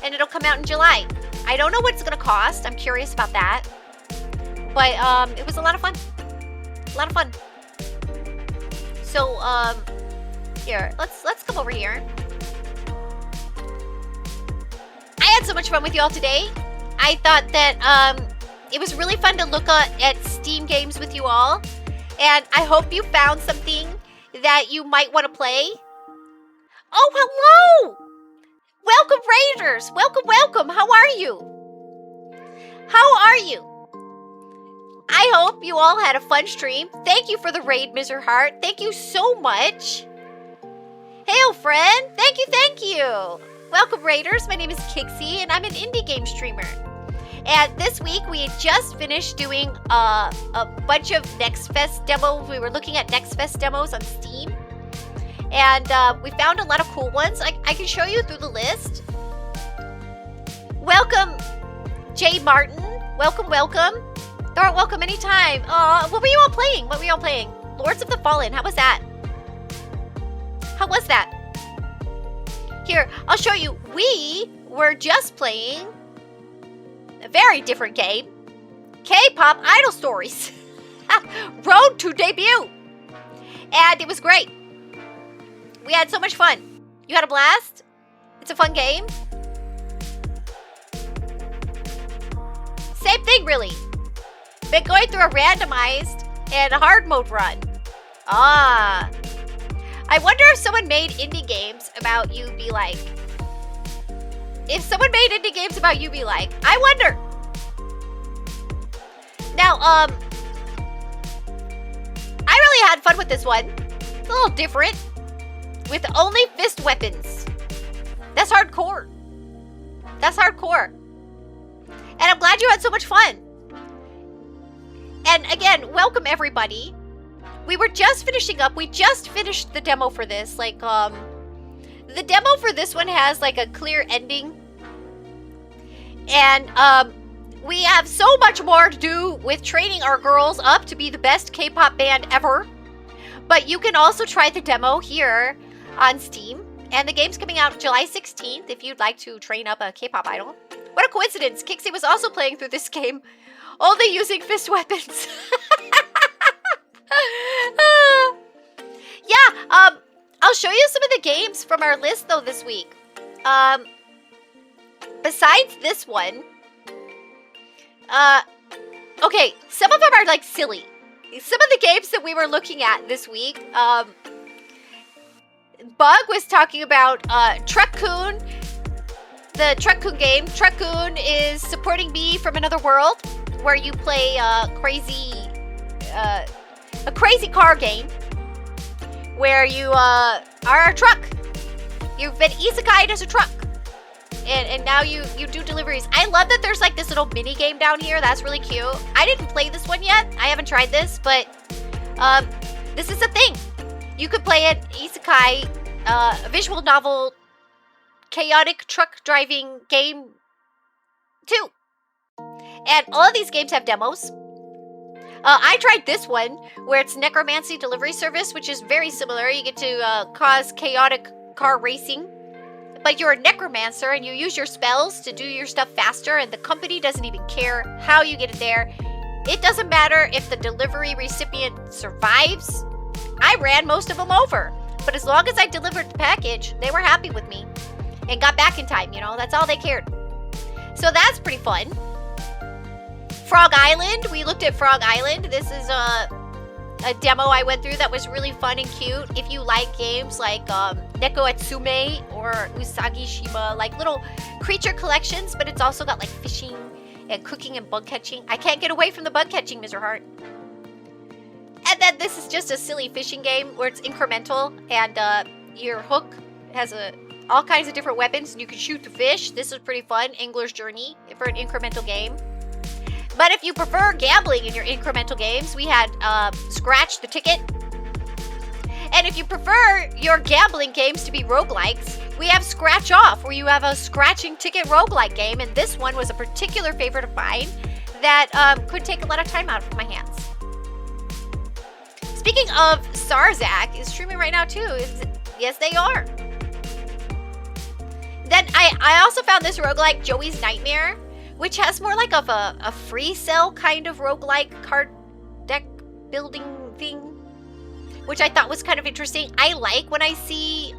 And it'll come out in July. I don't know what it's going to cost. I'm curious about that. But it was a lot of fun. A lot of fun. So, here, let's come over here. I had so much fun with you all today. I thought that it was really fun to look at Steam games with you all. And I hope you found something that you might want to play. Oh, hello! Welcome, Raiders! Welcome, welcome! How are you? How are you? I hope you all had a fun stream. Thank you for the raid, Mr. Hart. Thank you so much. Hail, friend! Thank you, thank you! Welcome, Raiders. My name is Kixie, and I'm an indie game streamer. And this week, we had just finished doing a bunch of Next Fest demos. We were looking at Next Fest demos on Steam. And we found a lot of cool ones. I can show you through the list. Welcome, Jay Martin. Welcome, welcome. You're welcome anytime. What were you all playing? What were you all playing? Lords of the Fallen. How was that? How was that? Here, I'll show you. We were just playing a very different game. K-pop Idol Stories. Road to debut. And it was great. We had so much fun. You had a blast? It's a fun game. Same thing, really. Been going through a randomized and a hard mode run. Ah. I wonder if someone made indie games about You Be Like. If someone made indie games about You Be Like. I wonder. Now, I really had fun with this one. It's a little different. With only fist weapons. That's hardcore. That's hardcore. And I'm glad you had so much fun. And again, welcome everybody. We were just finishing up. We just finished the demo for this. Like, the demo for this one has like a clear ending. And we have so much more to do with training our girls up to be the best K-pop band ever. But you can also try the demo here on Steam. And the game's coming out July 16th if you'd like to train up a K-pop idol. What a coincidence. Kixie was also playing through this game, only using fist weapons. Yeah, I'll show you some of the games from our list though this week. Besides this one, okay, some of them are like silly. Some of the games that we were looking at this week, Bug was talking about Truck-kun, the Truck-kun game. Truck-kun is supporting me from another world, where you play a crazy car game, where you are a truck. You've been isekai'd as a truck, and now you do deliveries. I love that there's like this little mini game down here. That's really cute. I didn't play this one yet. I haven't tried this, but this is a thing. You could play it isekai, a visual novel, chaotic truck driving game too. And all of these games have demos. I tried this one, where it's Necromancy Delivery Service, which is very similar. You get to cause chaotic car racing. But you're a necromancer, and you use your spells to do your stuff faster, and the company doesn't even care how you get it there. It doesn't matter if the delivery recipient survives. I ran most of them over. But as long as I delivered the package, they were happy with me. And got back in time, you know? That's all they cared. So that's pretty fun. Frog Island. We looked at Frog Island. This is a demo I went through that was really fun and cute. If you like games like Neko Atsume or Usagi Shima, like little creature collections, but it's also got like fishing and cooking and bug catching. I can't get away from the bug catching, Mr. Hart. And then this is just a silly fishing game where it's incremental and your hook has all kinds of different weapons and you can shoot the fish. This is pretty fun. Angler's Journey for an incremental game. But if you prefer gambling in your incremental games, we had Scratch the Ticket. And if you prefer your gambling games to be roguelikes, we have Scratch Off, where you have a scratching ticket roguelike game. And this one was a particular favorite of mine that could take a lot of time out of my hands. Speaking of, Sarzak is streaming right now too. Yes, they are. Then I also found this roguelike, Joey's Nightmare, which has more like of a free cell kind of roguelike card deck building thing, which I thought was kind of interesting. I like when I see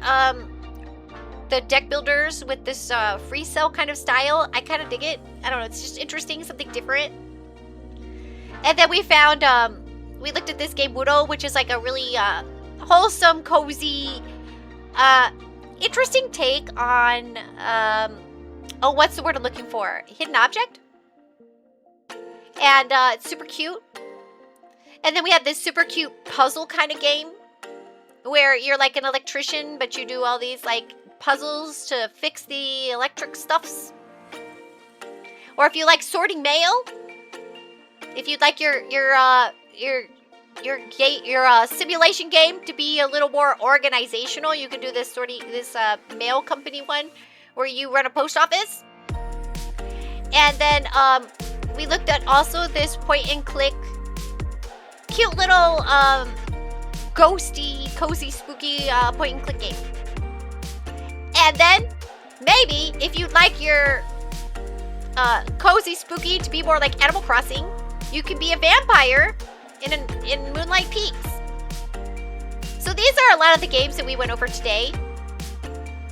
the deck builders with this free cell kind of style. I kind of dig it. I don't know, it's just interesting, something different. And then we found, we looked at this game, Wudo, which is like a really wholesome, cozy, interesting take on, oh, what's the word I'm looking for? Hidden object? And it's super cute. And then we have this super cute puzzle kind of game where you're like an electrician, but you do all these like puzzles to fix the electric stuffs. Or if you like sorting mail, if you'd like your simulation game to be a little more organizational, you can do this mail company one where you run a post office. And then we looked at also this point and click, cute little ghosty, cozy, spooky point and click game. And then maybe if you'd like your cozy, spooky to be more like Animal Crossing, you can be a vampire in Moonlight Peaks. So these are a lot of the games that we went over today.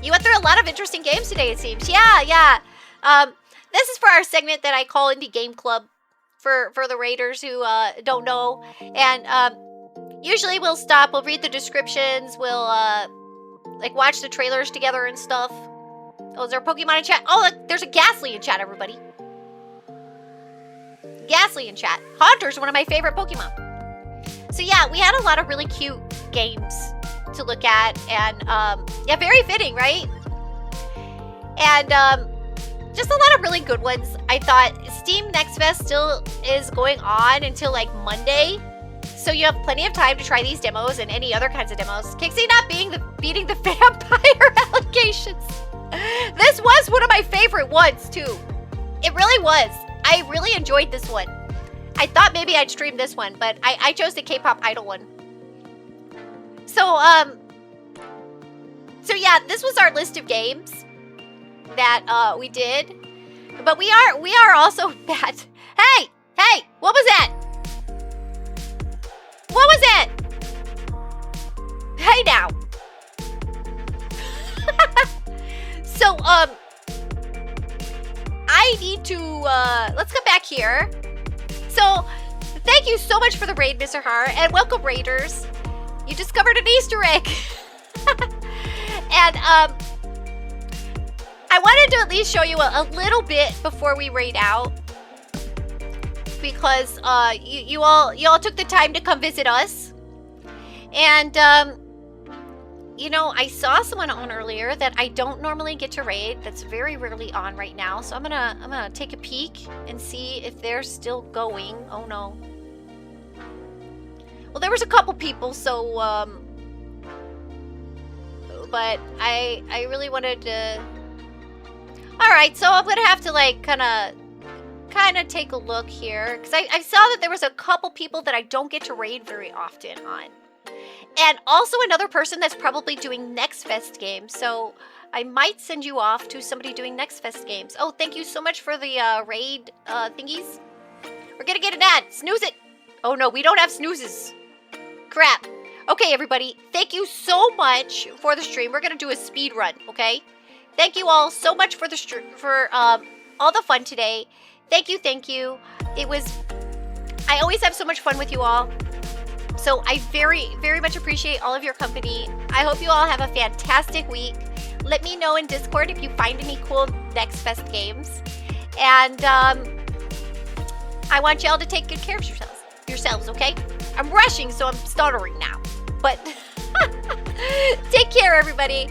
You went through a lot of interesting games today, it seems. Yeah. This is for our segment that I call Indie Game Club for the raiders who don't know. And usually we'll stop, we'll read the descriptions, we'll like watch the trailers together and stuff. Oh, is there a Pokemon in chat? Oh, look, there's a Ghastly in chat, everybody. Ghastly in chat. Haunter's one of my favorite Pokemon. So yeah, we had a lot of really cute games to look at, and yeah, very fitting, right? And just a lot of really good ones. I thought Steam Next Fest still is going on until like Monday, so you have plenty of time to try these demos and any other kinds of demos. Kixie not beating the vampire allegations. This was one of my favorite ones too. It really was. I really enjoyed this one. I thought maybe I'd stream this one, but I chose the K-pop idol one. So yeah, this was our list of games that we did. But we are also bad. Hey, what was that? What was that? Hey now. So I need to let's come back here. So thank you so much for the raid, Mr. Har, and welcome raiders. You discovered an Easter egg. And I wanted to at least show you a little bit before we raid out, because you all took the time to come visit us. And you know, I saw someone on earlier that I don't normally get to raid, that's very rarely on right now. So I'm gonna take a peek and see if they're still going. Oh no. Well, there was a couple people, so but I really wanted to. All right, so I'm gonna have to like kind of take a look here, because I saw that there was a couple people that I don't get to raid very often on. And also another person that's probably doing Next Fest games. So I might send you off to somebody doing Next Fest games. Oh, thank you so much for the raid thingies. We're gonna get an ad. Snooze it. Oh no, we don't have snoozes. Crap. Okay, everybody. Thank you so much for the stream. We're gonna do a speed run, okay? Thank you all so much for the all the fun today. Thank you, thank you. I always have so much fun with you all. So I very, very much appreciate all of your company. I hope you all have a fantastic week. Let me know in Discord if you find any cool next best games. And I want y'all to take good care of yourselves, okay? I'm rushing, so I'm stuttering now. But take care, everybody.